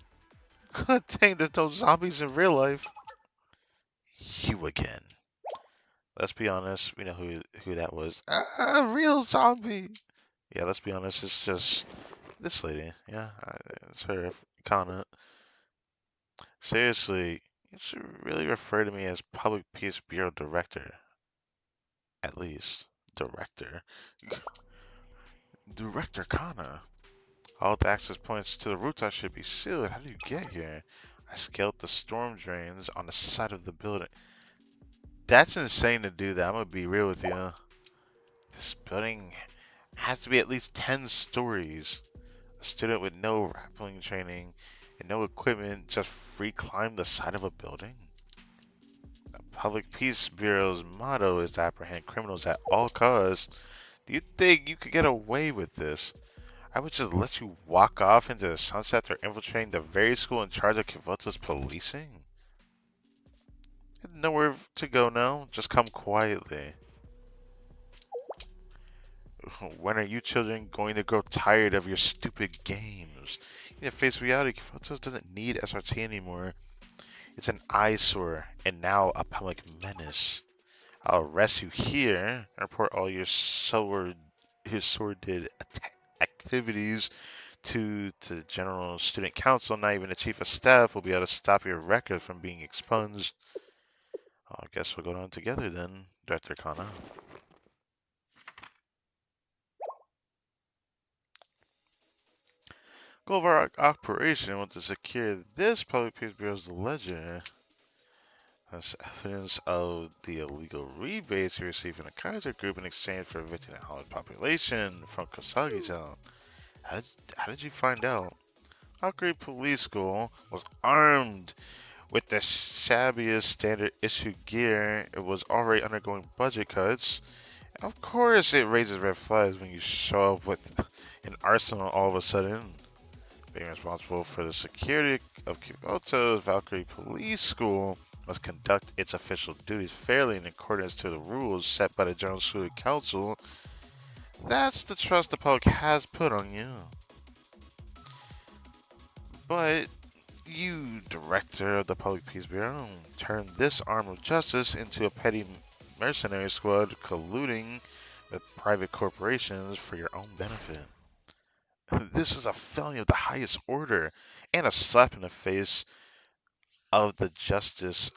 A: Good thing there's no zombies in real life. You again. Let's be honest, we know who that was. A real zombie. Yeah, let's be honest, it's just this lady. Yeah, it's her, Kana. Seriously, you should really refer to me as Public Peace Bureau Director. At least. Director. Director Kana. All the access points to the rooftop should be sealed. How do you get here? I scaled the storm drains on the side of the building. That's insane to do that. I'm gonna be real with you. This building has to be at least 10 stories. A student with no rappelling training and no equipment just free climb the side of a building? The Public Peace Bureau's motto is to apprehend criminals at all costs. Do you think you could get away with this? I would just let you walk off into the sunset after infiltrating the very school in charge of Kyoto's policing? Nowhere to go now. Just come quietly. When are you children going to grow tired of your stupid games? You need to face reality. Kyoto doesn't need SRT anymore. It's an eyesore and now a public menace. I'll arrest you here and report all your sordid activities to the General Student Council. Not even the Chief of Staff will be able to stop your record from being expunged. I guess we'll go down together then, Director Kana. Goal of our operation was to secure this Public Peace Bureau's ledger. That's evidence of the illegal rebates we received from the Kaiser Group in exchange for evicting a Hollywood population from Kosagi-town. How did you find out? Valkyrie Police School was armed with the shabbiest standard issue gear. It was already undergoing budget cuts. Of course it raises red flags when you show up with an arsenal all of a sudden. Being responsible for the security of Kyoto's Valkyrie Police School must conduct its official duties fairly in accordance to the rules set by the General Student Council. That's the trust the public has put on you. But You, director of the Public Peace Bureau, turn this arm of justice into a petty mercenary squad colluding with private corporations for your own benefit. This is a felony of the highest order and a slap in the face of the justice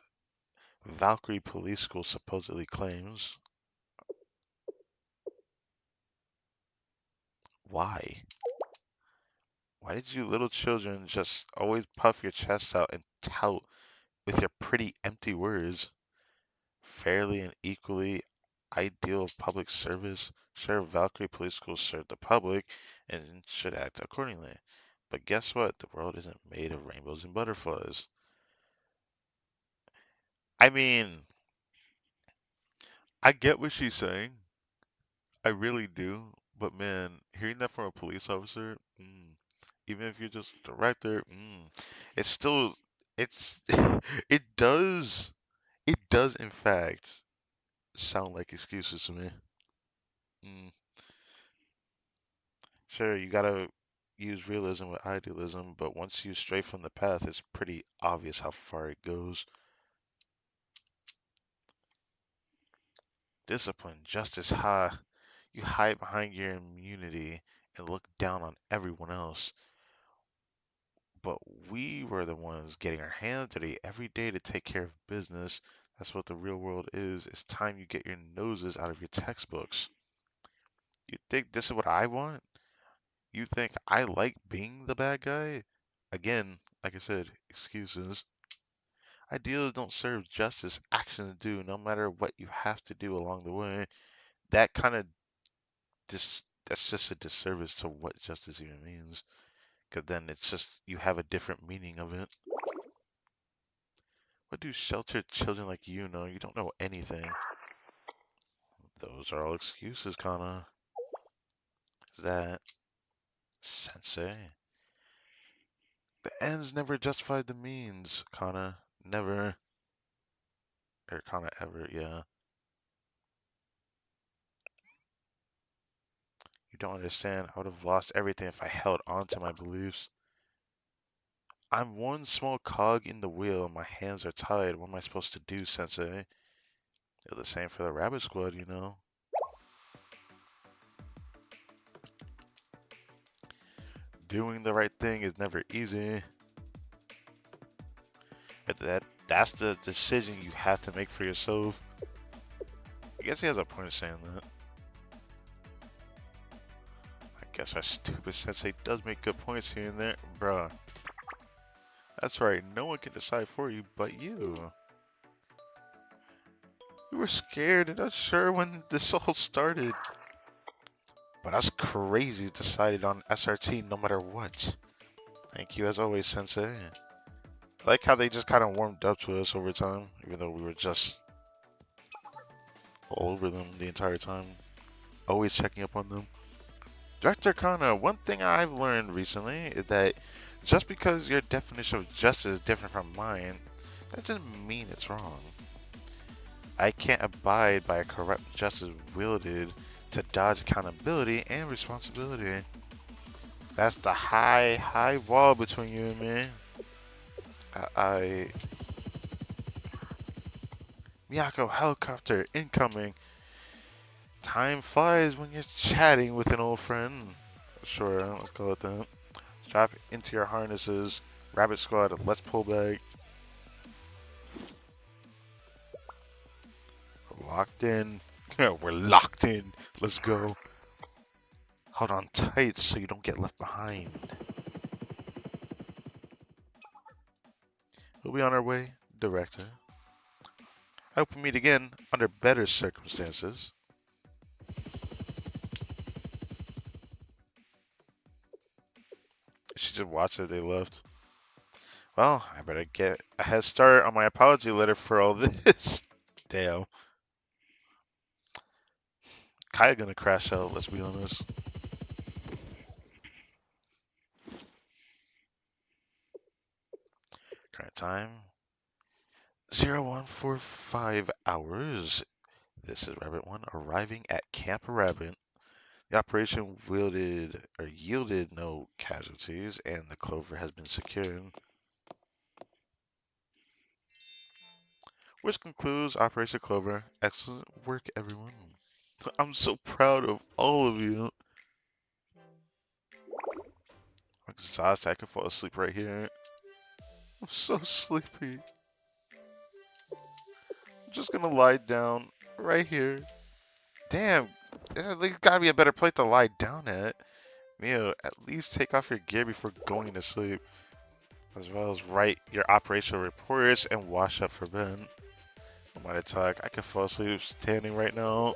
A: Valkyrie Police School supposedly claims. Why? Why did you little children just always puff your chest out and tout with your pretty empty words? Fairly and equally ideal public service. Sure, Valkyrie Police Schools serve the public and should act accordingly. But guess what? The world isn't made of rainbows and butterflies. I mean, I get what she's saying. I really do. But man, hearing that from a police officer, even if you're just a director, it's still, it's, it does, it does in fact sound like excuses to me. Mm. Sure, you gotta use realism with idealism, but once you stray from the path, it's pretty obvious how far it goes. Discipline, justice, ha. You hide behind your immunity and look down on everyone else. But we were the ones getting our hands dirty every day to take care of business. That's what the real world is. It's time you get your noses out of your textbooks. You think this is what I want? You think I like being the bad guy? Again, like I said, excuses. Ideals don't serve justice, actions do, no matter what you have to do along the way. That kind of that's just a disservice to what justice even means. Because then it's just you have a different meaning of it. What do sheltered children like you know? You don't know anything. Those are all excuses, Kana. Is that sensei? The ends never justified the means, Kana. Never. Or Kana ever, yeah. You don't understand. I would have lost everything if I held on to my beliefs. I'm one small cog in the wheel. My hands are tied. What am I supposed to do, Sensei? It's the same for the Rabbit Squad, you know. Doing the right thing is never easy. But that's the decision you have to make for yourself. I guess he has a point of saying that. I guess our stupid Sensei does make good points here and there. Bruh. That's right, no one can decide for you but you. You were scared and unsure when this all started. But us crazy decided on SRT no matter what. Thank you as always, Sensei. I like how they just kind of warmed up to us over time, even though we were just all over them the entire time. Always checking up on them. Dr. Kana, one thing I've learned recently is that just because your definition of justice is different from mine, that doesn't mean it's wrong. I can't abide by a corrupt justice wielded to dodge accountability and responsibility. That's the high, high wall between you and me. I Miyako helicopter incoming. Time flies when you're chatting with an old friend. Sure, let's call it that. Strap into your harnesses. Rabbit Squad, let's pull back. Locked in. We're locked in. Let's go. Hold on tight so you don't get left behind. We'll be on our way, Director. I hope we meet again under better circumstances. She just watched it, they left. Well, I better get a head start on my apology letter for all this. Damn. Kaya gonna crash out, let's be honest. Current time 0145 hours. This is Rabbit 1 arriving at Camp Rabbit. The operation yielded no casualties and the clover has been secured. Which concludes Operation Clover. Excellent work, everyone. I'm so proud of all of you. I'm exhausted. I could fall asleep right here. I'm so sleepy. I'm just gonna lie down right here. Damn, there's gotta be a better place to lie down at. Mio, at least take off your gear before going to sleep, as well as write your operational reports and wash up for bed. I'm gonna talk. I could fall asleep standing right now.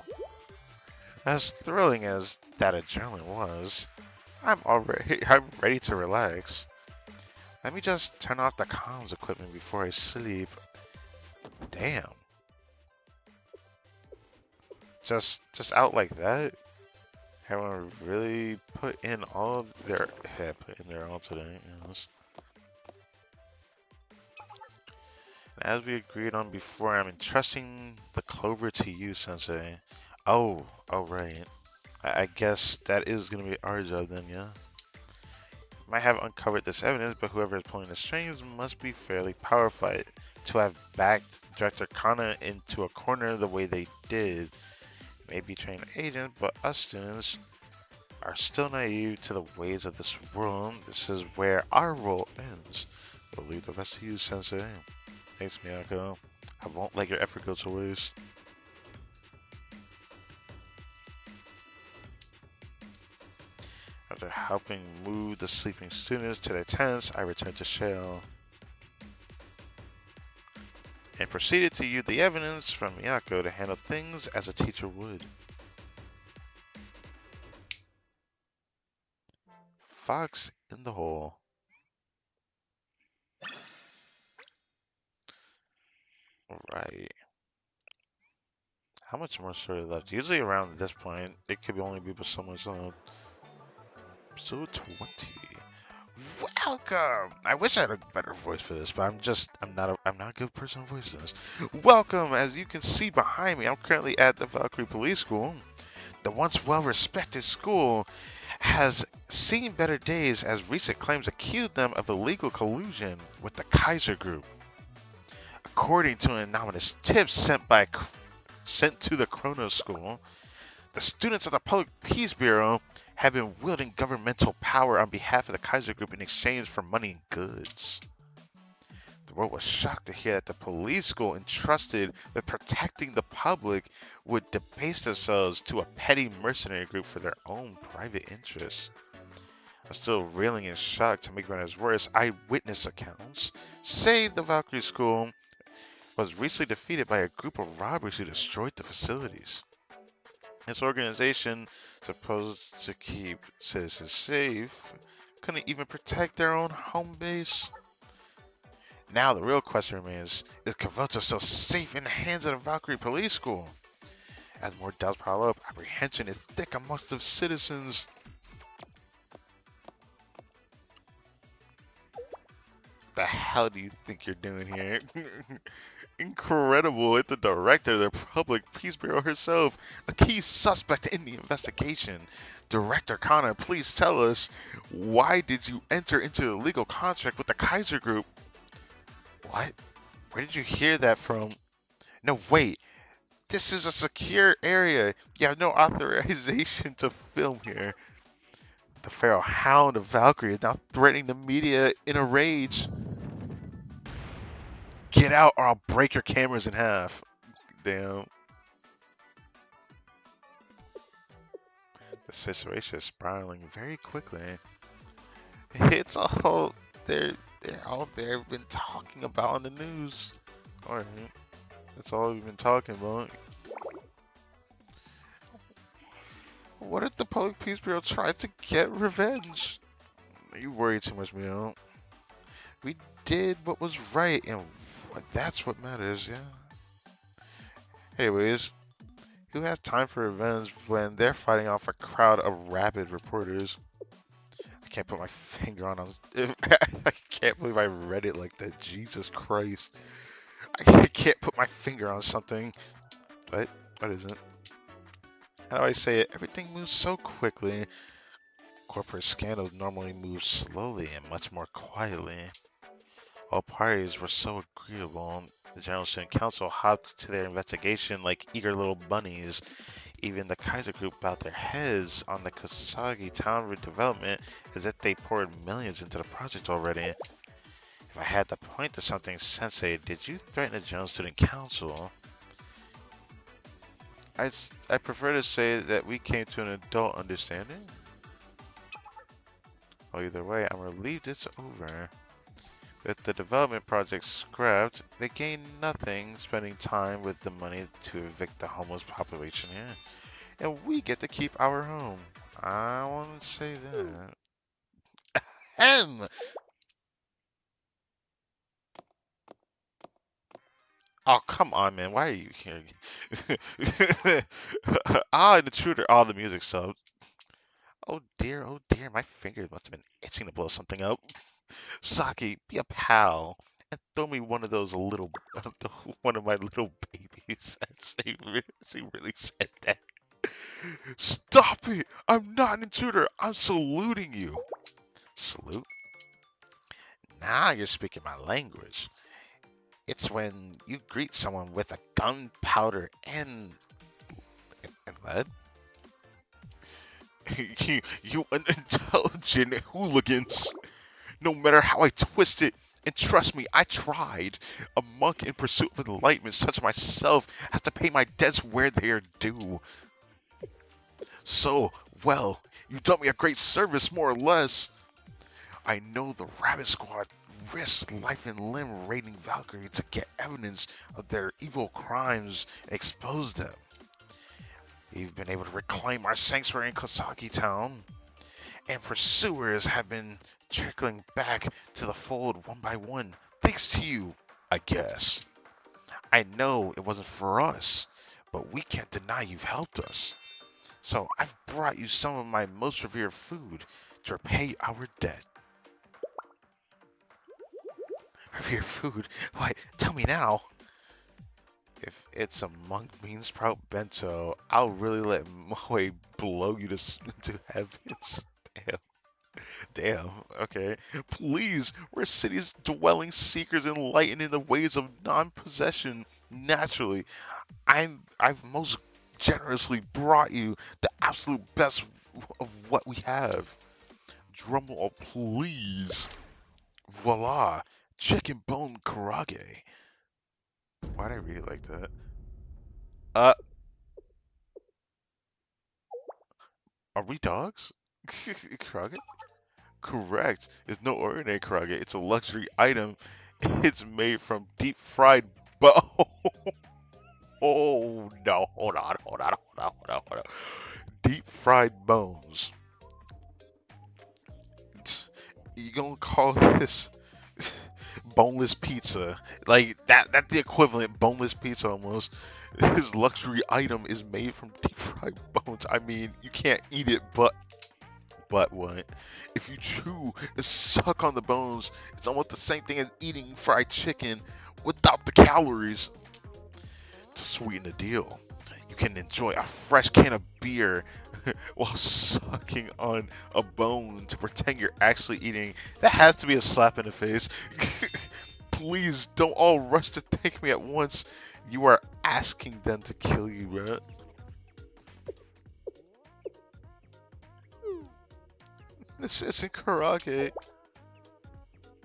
A: As thrilling as that adrenaline was, I'm ready to relax. Let me just turn off the comms equipment before I sleep. Damn. Just out like that? Everyone really put in all their put in their all today, yes. And as we agreed on before, I'm entrusting the clover to you, Sensei. Oh right. I guess that is gonna be our job then, yeah. Might have uncovered this evidence, but whoever is pulling the strings must be fairly powerful to have backed Director Kana into a corner the way they did. Maybe trained agents, but us students are still naive to the ways of this world. This is where our role ends. We'll leave the rest to you, Sensei. Thanks, Miyako. I won't let your effort go to waste. After helping move the sleeping students to their tents, I returned to Shale and proceeded to use the evidence from Miyako to handle things as a teacher would. Fox in the hole. Right. How much more story left? Usually around this point, it could only be with someone's own. Episode 20. Welcome! I wish I had a better voice for this, but I'm not a good person to voice this. Welcome! As you can see behind me, I'm currently at the Valkyrie Police School. The once well-respected school has seen better days as recent claims accused them of illegal collusion with the Kaiser Group. According to an anonymous tip sent to the Chrono School, the students of the Public Peace Bureau have been wielding governmental power on behalf of the Kaiser Group in exchange for money and goods. The world was shocked to hear that the police school entrusted with protecting the public would debase themselves to a petty mercenary group for their own private interests. I'm still reeling in shock. To make matters worse, eyewitness accounts say the Valkyrie School was recently defeated by a group of robbers who destroyed the facilities. This organization, supposed to keep citizens safe, couldn't even protect their own home base. Now the real question remains, is Kavoto still safe in the hands of the Valkyrie Police School? As more doubts pile up, apprehension is thick amongst the citizens. The hell do you think you're doing here? Incredible, it's the director of the Public Peace Bureau herself, a key suspect in the investigation. Director Kana, please tell us, why did you enter into a legal contract with the Kaiser Group? What? Where did you hear that from? No, wait. This is a secure area. You have no authorization to film here. The feral hound of Valkyrie is now threatening the media in a rage. Get out or I'll break your cameras in half. Damn. The situation is spiraling very quickly. It's all they're all they've been talking about on the news. Alright. That's all we've been talking about. What if the Public Peace Bureau tried to get revenge? You worry too much, Mio. We did what was right, and that's what matters, yeah. Anyways, who has time for revenge when they're fighting off a crowd of rabid reporters? I can't put my finger on them. I can't believe I read it like that. Jesus Christ. I can't put my finger on something. What? What is it? How do I say it? Everything moves so quickly. Corporate scandals normally move slowly and much more quietly. All parties were so agreeable. The General Student Council hopped to their investigation like eager little bunnies. Even the Kaiser Group bowed their heads on the Kosagi town redevelopment as if they poured millions into the project already. If I had to point to something, Sensei, did you threaten the General Student Council? I prefer to say that we came to an adult understanding. Well, either way, I'm relieved it's over. With the development project scrapped, they gain nothing spending time with the money to evict the homeless population here. And we get to keep our home. I want to say that. Ahem! Oh, come on, man. Why are you here? An intruder. Oh, the music subbed. Oh dear, my fingers must have been itching to blow something up. Saki, be a pal and throw me one of those little, one of my little babies. She really said that. Stop it! I'm not an intruder. I'm saluting you. Salute? Now you're speaking my language. It's when you greet someone with a gunpowder and lead. You unintelligent hooligans. No matter how I twist it, and trust me, I tried. A monk in pursuit of enlightenment such as myself has to pay my debts where they are due. So, well, you've done me a great service, more or less. I know the Rabbit Squad risked life and limb raiding Valkyrie to get evidence of their evil crimes and expose them. We've been able to reclaim our sanctuary in Kosaki Town, and pursuers have been trickling back to the fold one by one, thanks to you, I guess. I know it wasn't for us, but we can't deny you've helped us. So I've brought you some of my most revered food to repay our debt. Revered food? Why, tell me now. If it's a monk bean sprout bento, I'll really let Moe blow you to heavens. Damn. Damn. Okay. Please, we're city's dwelling seekers enlightened in the ways of non-possession. Naturally, I've most generously brought you the absolute best of what we have. Drumroll, please. Voila, chicken bone karage. Why'd I read it like that? Uh, are we dogs? Karage? Correct. It's no ordinary karage. It's a luxury item. It's made from deep fried bone. Oh no! Hold on. Deep fried bones. You gonna call this boneless pizza? Like that? That's the equivalent boneless pizza almost. This luxury item is made from deep fried bones. I mean, you can't eat it, but what? If you chew and suck on the bones, it's almost the same thing as eating fried chicken without the calories. To sweeten the deal, you can enjoy a fresh can of beer while sucking on a bone to pretend you're actually eating. That has to be a slap in the face. Please don't all rush to thank me at once. You are asking them to kill you, bro. This isn't karate.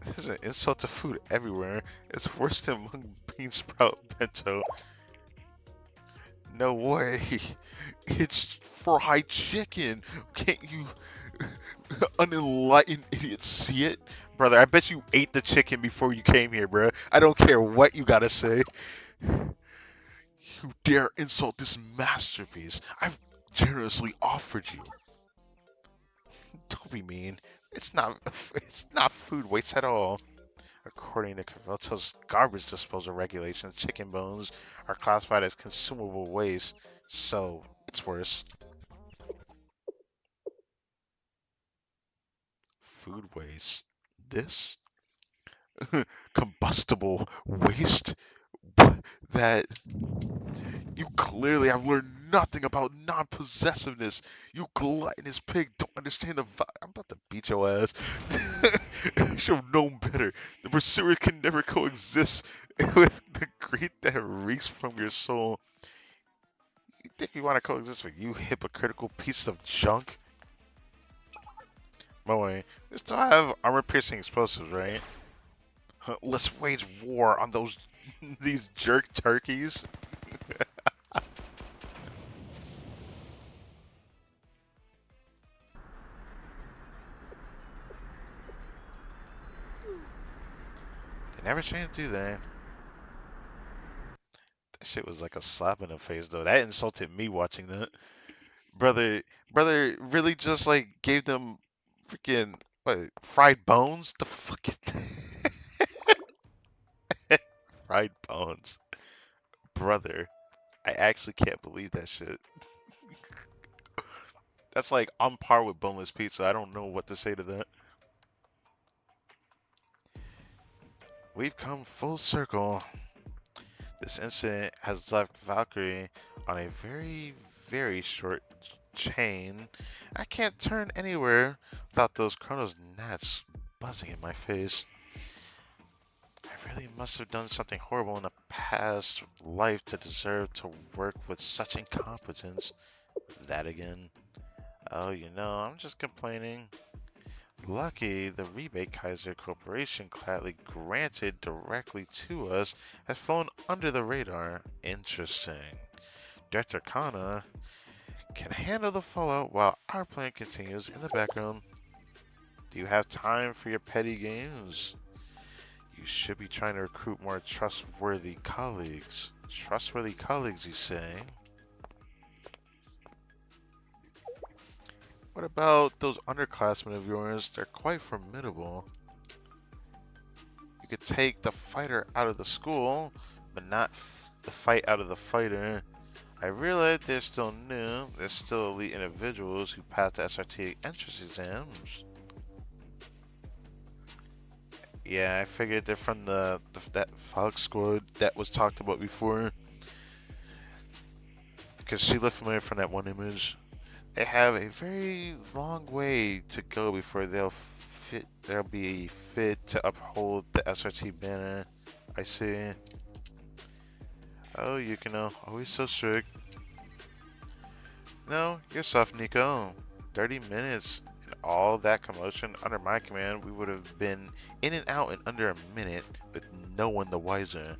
A: This is an insult to food everywhere. It's worse than mung bean sprout bento. No way. It's fried chicken. Can't you unenlightened idiots see it? Brother, I bet you ate the chicken before you came here, bro. I don't care what you gotta say. You dare insult this masterpiece I've generously offered you. Don't be mean. It's not it's not food waste at all. According to Cavelto's garbage disposal regulations, chicken bones are classified as consumable waste, so it's worse. Food waste. This combustible waste that you clearly have learned nothing about non-possessiveness. You gluttonous pig don't understand the I'm about to beat your ass. Should have known better. The pursuer can never coexist with the greed that reeks from your soul. You think you want to coexist with you hypocritical piece of junk? Moe, we still have armor-piercing explosives, right? Let's wage war on those these jerk turkeys. They never changed, do they? That shit was like a slap in the face, though. That insulted me watching that. Brother, brother really just like gave them freaking what, fried bones? The fuck is fried bones? Brother, I actually can't believe that shit. That's like on par with boneless pizza. I don't know what to say to that. We've come full circle. This incident has left Valkyrie on a very, very short chain. I can't turn anywhere without those Chronos gnats buzzing in my face. I really must have done something horrible in a past life to deserve to work with such incompetence. That again. Oh, I'm just complaining. Lucky the rebate Kaiser Corporation gladly granted directly to us has flown under the radar. Interesting. Director Kana can handle the fallout while our plan continues in the background. Do you have time for your petty games? You should be trying to recruit more trustworthy colleagues. Trustworthy colleagues, you say? What about those underclassmen of yours? They're quite formidable. You could take the fighter out of the school, but not the fight out of the fighter. I realize they're still new. They're still elite individuals who pass the SRT entrance exams. Yeah, I figured they're from that Fox squad that was talked about before. Because she looked familiar from that one image. They have a very long way to go before they'll be fit to uphold the SRT banner. I see. Oh, Yukino, always so strict. No, you're soft, Nico. 30 minutes and all that commotion under my command, we would have been in and out in under a minute with no one the wiser.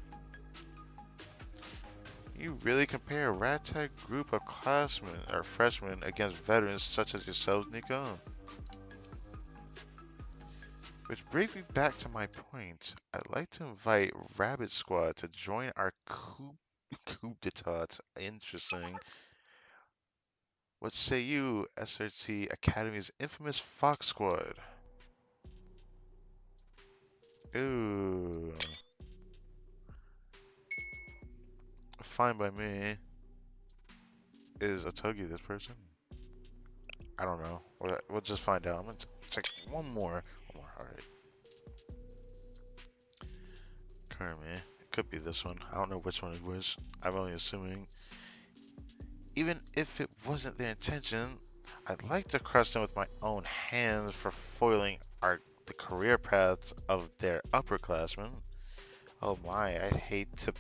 A: You really compare a ragtag group of classmen or freshmen against veterans such as yourselves, Nico? Which brings me back to my point. I'd like to invite Rabbit Squad to join our coup d'etat. Interesting. What say you, SRT Academy's infamous Fox Squad? Ooh, fine by me. Is Otogi this person? I don't know. We'll just find out. I'm gonna check one more. One more. All right. Currently, it could be this one. I don't know which one it was. I'm only assuming. Even if it wasn't their intention, I'd like to crush them with my own hands for foiling the career paths of their upperclassmen. Oh my, I'd hate to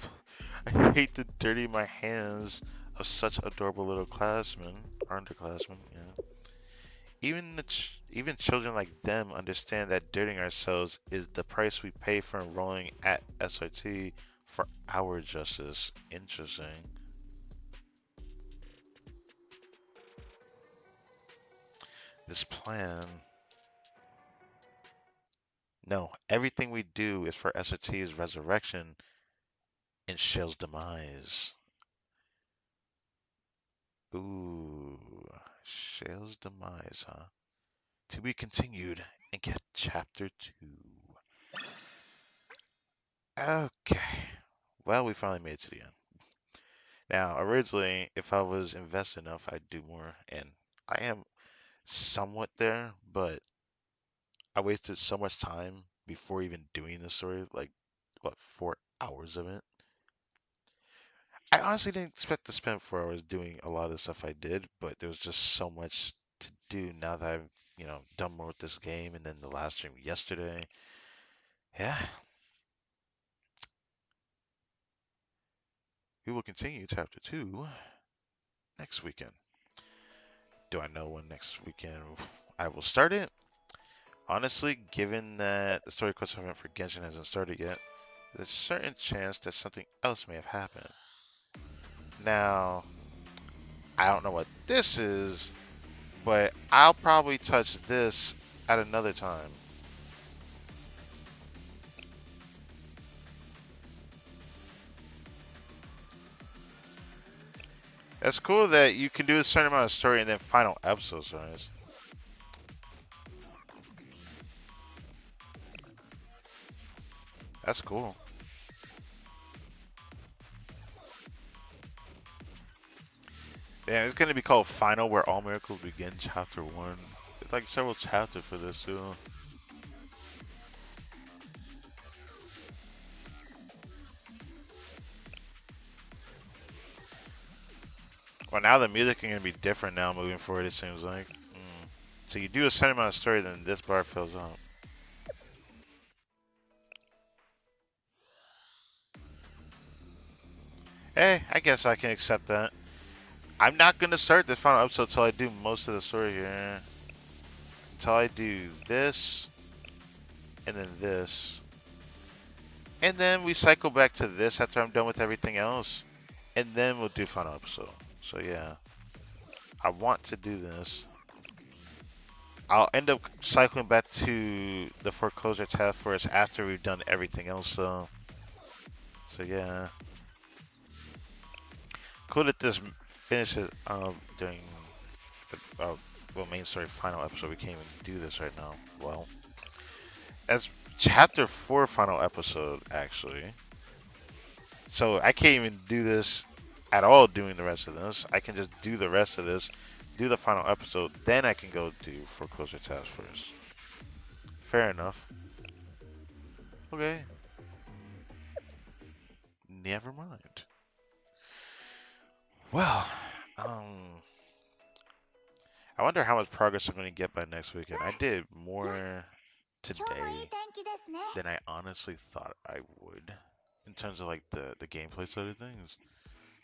A: I hate to dirty my hands of such adorable little classmen or underclassmen, yeah. Even children like them understand that dirtying ourselves is the price we pay for enrolling at SRT for our justice. Interesting. This plan. No, everything we do is for SRT's resurrection and Shell's demise. Ooh, Shell's demise, huh? To be continued in chapter 2. Okay. Well, we finally made it to the end. Now, originally, if I was invested enough, I'd do more, and I am somewhat there, but I wasted so much time before even doing the story, like, what, 4 hours of it? I honestly didn't expect to spend 4 hours doing a lot of the stuff I did, but there was just so much to do now that I've, done more with this game, and then the last stream yesterday. Yeah, we will continue chapter 2 next weekend. Do I know when next weekend I will start it? Honestly, given that the story quest event for Genshin hasn't started yet, there's a certain chance that something else may have happened. Now, I don't know what this is, but I'll probably touch this at another time. It's cool that you can do a certain amount of story and then final episodes, right? That's cool. Yeah, it's gonna be called Final, where all miracles begin, chapter 1. It's like several chapters for this too. Well, now the music is gonna be different now moving forward. It seems like. So you do a certain amount of story, then this bar fills up. Hey, I guess I can accept that. I'm not gonna start this final episode till I do most of the story here. Until I do this, and then this. And then we cycle back to this after I'm done with everything else. And then we'll do final episode. So yeah. I want to do this. I'll end up cycling back to the foreclosure task force after we've done everything else, so yeah. Cool that this finishes during the main story final episode. We can't even do this right now. Well, as chapter 4 final episode actually. So I can't even do this at all doing the rest of this. I can just do the rest of this, do the final episode, then I can go do foreclosure task force. Fair enough. Okay. Never mind. Well, I wonder how much progress I'm going to get by next weekend. I did more today than I honestly thought I would in terms of like the gameplay side of things.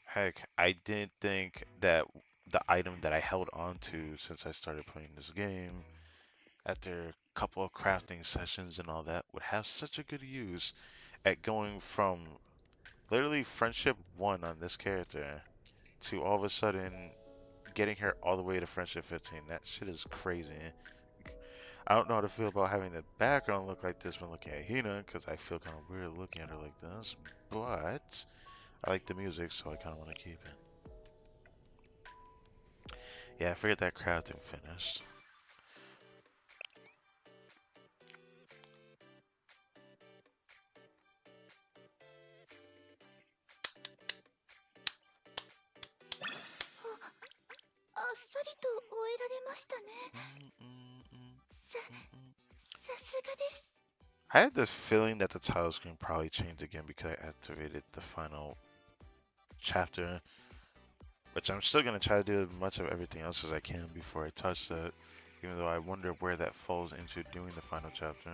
A: Heck, I didn't think that the item that I held on to since I started playing this game after a couple of crafting sessions and all that would have such a good use at going from literally friendship 1 on this character to all of a sudden getting her all the way to friendship 15. That shit is crazy. I don't know how to feel about having the background look like this when looking at Hina, because I feel kind of weird looking at her like this, but I like the music, so I kind of want to keep it. Yeah, I figured that crafting finished. I have this feeling that the title screen probably changed again because I activated the final chapter, which I'm still going to try to do as much of everything else as I can before I touch that, even though I wonder where that falls into doing the final chapter.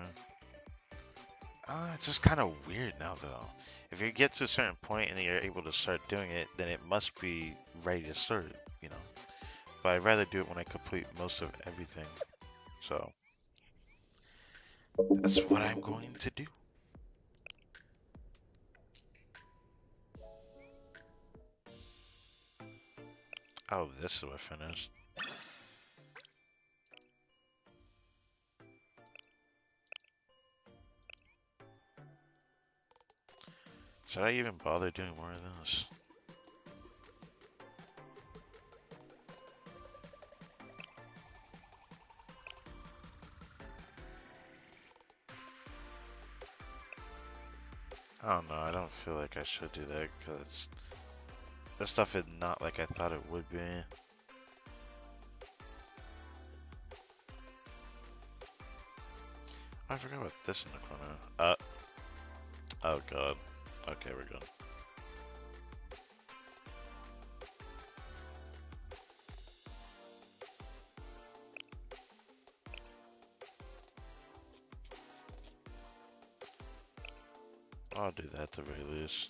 A: It's just kind of weird now, though. If you get to a certain point and you're able to start doing it, then it must be ready to start, you know. But I'd rather do it when I complete most of everything. So, that's what I'm going to do. Oh, this is what finished. Should I even bother doing more of this? I don't know, I don't feel like I should do that because this stuff is not like I thought it would be. I forgot about this in the corner. Oh god. Okay, we're good. I'll do that to very least.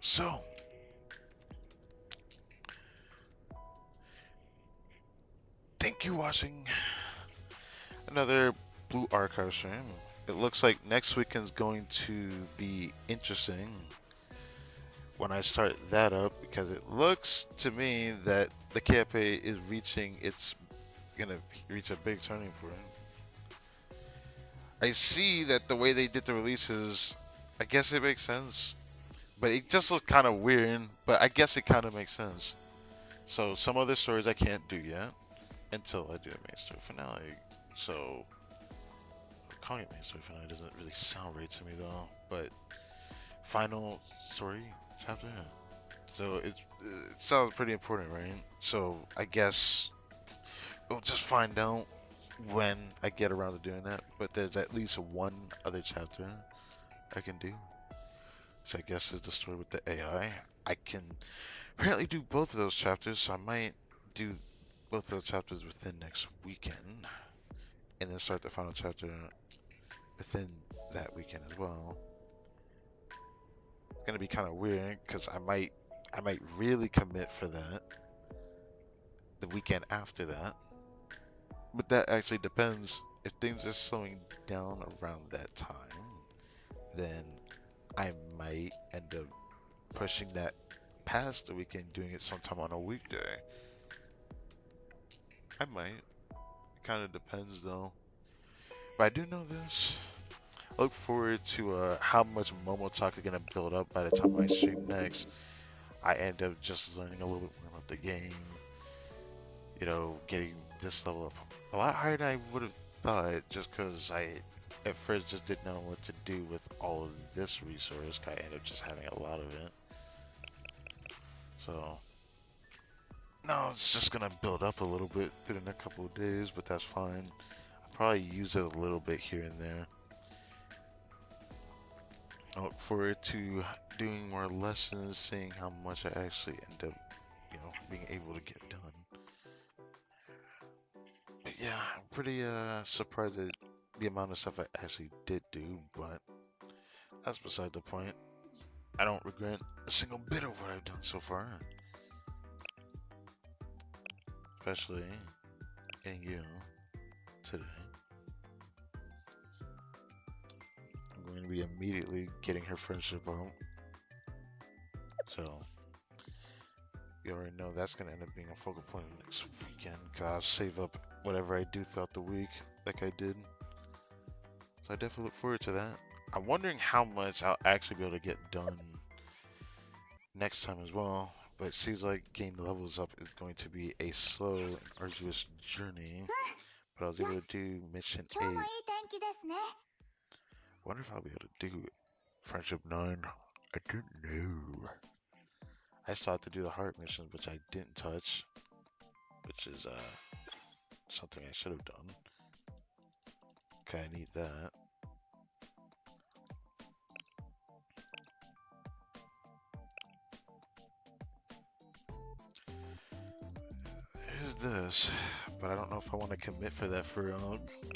A: So, thank you watching another Blue Archive stream. It looks like next weekend's going to be interesting when I start that up because it looks to me that the cafe is gonna reach a big turning point. I see that the way they did the releases, I guess it makes sense, but it just looks kind of weird. But I guess it kind of makes sense. So some other stories I can't do yet until I do a main story finale. So calling it main story finale doesn't really sound right to me though. But final story chapter. So it sounds pretty important, right? So I guess we'll just find out when I get around to doing that. But there's at least one other chapter I can do. So I guess is the story with the AI. I can apparently do both of those chapters, so I might do both of those chapters within next weekend, and then start the final chapter within that weekend as well. It's gonna be kind of weird because I might really commit for that the weekend after that, but that actually depends. If things are slowing down around that time, then I might end up pushing that past the weekend, doing it sometime on a weekday. I might. It kind of depends though. But I do know this. I look forward to how much Momo Talk is gonna build up by the time I stream next. I end up just learning a little bit more about the game. You know, getting this level up a lot higher than I would have thought, just because I at first just didn't know what to do with all of this resource. I ended up just having a lot of it. So no, it's just gonna build up a little bit through the next couple of days, but that's fine. I'll probably use it a little bit here and there. I look forward to doing more lessons, seeing how much I actually end up, being able to get done. But yeah, I'm pretty surprised at the amount of stuff I actually did do, but that's beside the point. I don't regret a single bit of what I've done so far, especially getting you today. I'm going to be immediately getting her friendship out. So you already know that's going to end up being a focal point next weekend, because I'll save up whatever I do throughout the week like I did. So I definitely look forward to that. I'm wondering how much I'll actually be able to get done next time as well, but it seems like getting levels up is going to be a slow and arduous journey. But I was able to do mission 8. I wonder if I'll be able to do Friendship 9. I don't know. I still have to do the heart missions, which I didn't touch, which is something I should have done. Okay, I need that. Here's this, but I don't know if I want to commit for that for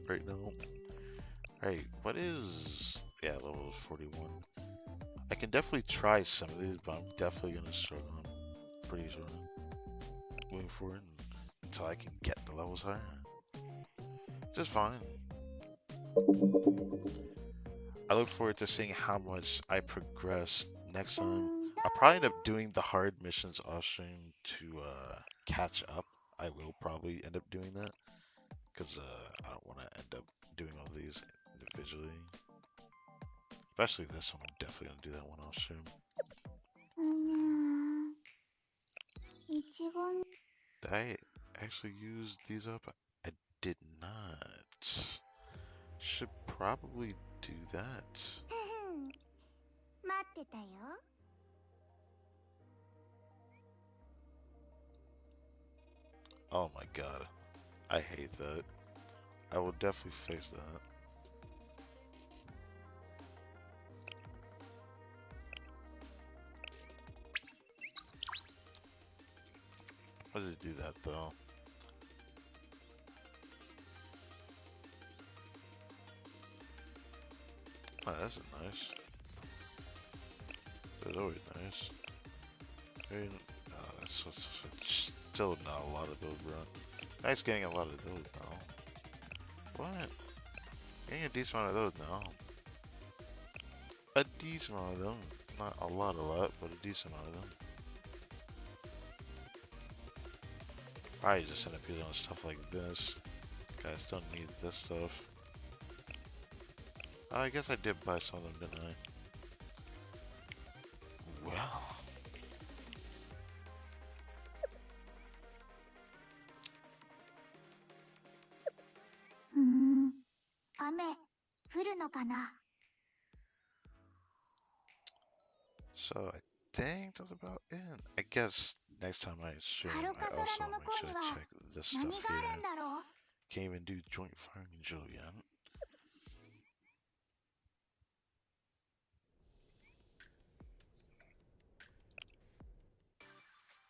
A: right now. Alright, what is... Yeah, level 41. I can definitely try some of these, but I'm definitely going to struggle. I'm pretty sure. Moving forward until I can get the levels higher. Just fine. I look forward to seeing how much I progress next time. I'll probably end up doing the hard missions off stream to catch up. I will probably end up doing that, because I don't want to end up doing all these individually. Especially this one, I'm definitely going to do that one off stream. Did I actually use these up? I did not. Should probably do that. Oh my god. I hate that. I will definitely fix that. Why did it do that though? Oh, that's nice. is always nice. I mean, still not a lot of those, bro. Nice getting a lot of those now. What? Getting a decent amount of those now. A decent amount of them. Not a lot, but a decent amount of them. I just end up using stuff like this. Guys don't need this stuff. I guess I did buy some of them, didn't I? Well. So I think that's about it. I guess next time I stream, I also make sure to check this stuff here. Can't even do joint firing drill yet.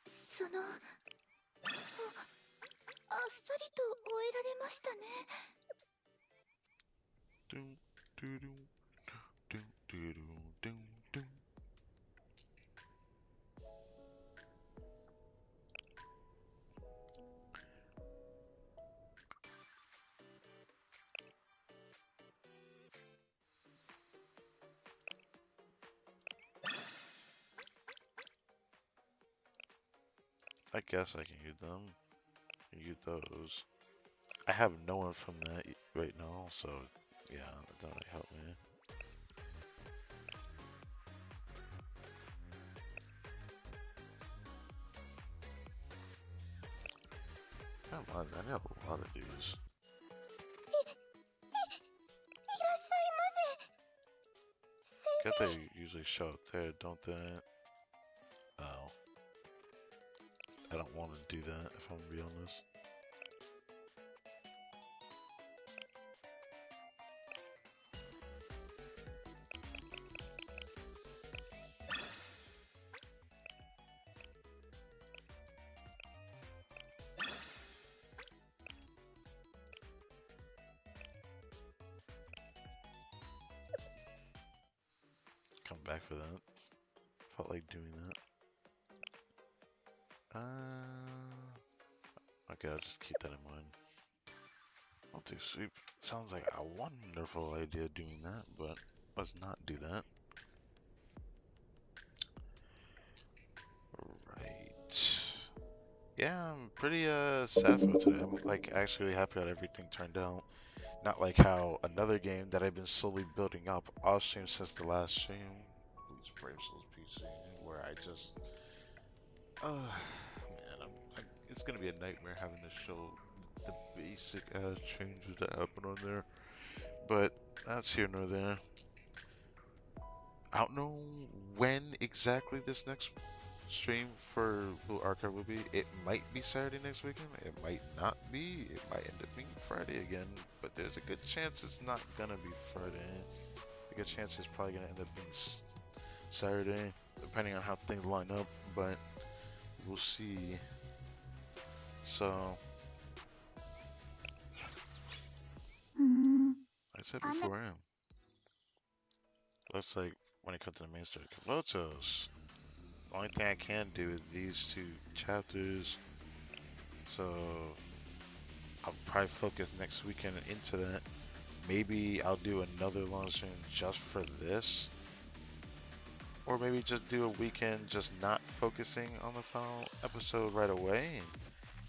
B: そのあっさりと終えられましたね。
A: Doom, doom, doom, doom, doom, doom. I guess I can use them. Use those. I have no one from that right now, so yeah, that doesn't really help me. Come on, I need a lot of these.
B: いらっしゃいませ。
A: Get
B: 先生。
A: they usually show up there, don't they? Oh. I don't want to do that, if I'm gonna be honest. Come back for that. Felt like doing that. Okay, I'll just keep that in mind. I'll do sweep. Sounds like a wonderful idea doing that, but let's not do that. Right. Yeah, I'm pretty sad for today. I'm like actually really happy how everything turned out. Not like how another game that I've been slowly building up off stream since the last stream, Bleach Brave Souls PC, where I just, man, it's gonna be a nightmare having to show the basic ass changes that happen on there. But that's here nor there. I don't know when exactly this next stream for Blue Archive will be. It might be Saturday next weekend. It might not be. It might end up being Friday again. But there's a good chance it's not gonna be Friday. A good chance it's probably gonna end up being Saturday, depending on how things line up. But we'll see. So I said before, looks like when it comes to the main story, Kavotos. The only thing I can do is these two chapters. So I'll probably focus next weekend into that. Maybe I'll do another long stream just for this. Or maybe just do a weekend just not focusing on the final episode right away.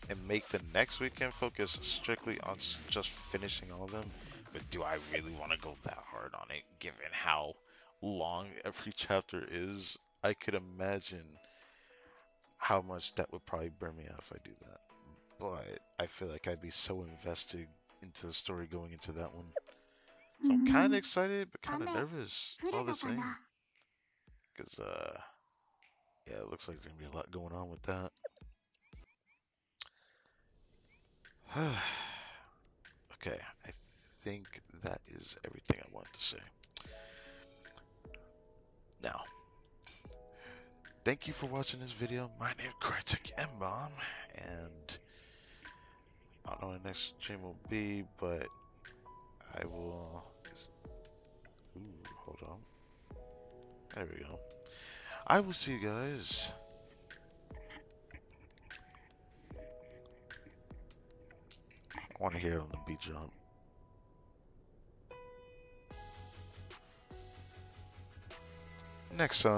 A: And make the next weekend focus strictly on just finishing all of them. But do I really want to go that hard on it, given how long every chapter is? I could imagine how much that would probably burn me out if I do that. But I feel like I'd be so invested into the story going into that one. So I'm kind of excited, but kind of nervous all the same. Because, yeah, it looks like there's going to be a lot going on with that. Okay, I think that is everything I wanted to say. Now, thank you for watching this video. My name is Caerbannog, and I don't know when the next stream will be, but I will... Ooh, hold on. There we go. I will see you guys. I want to hear it on the beat jump. Next time.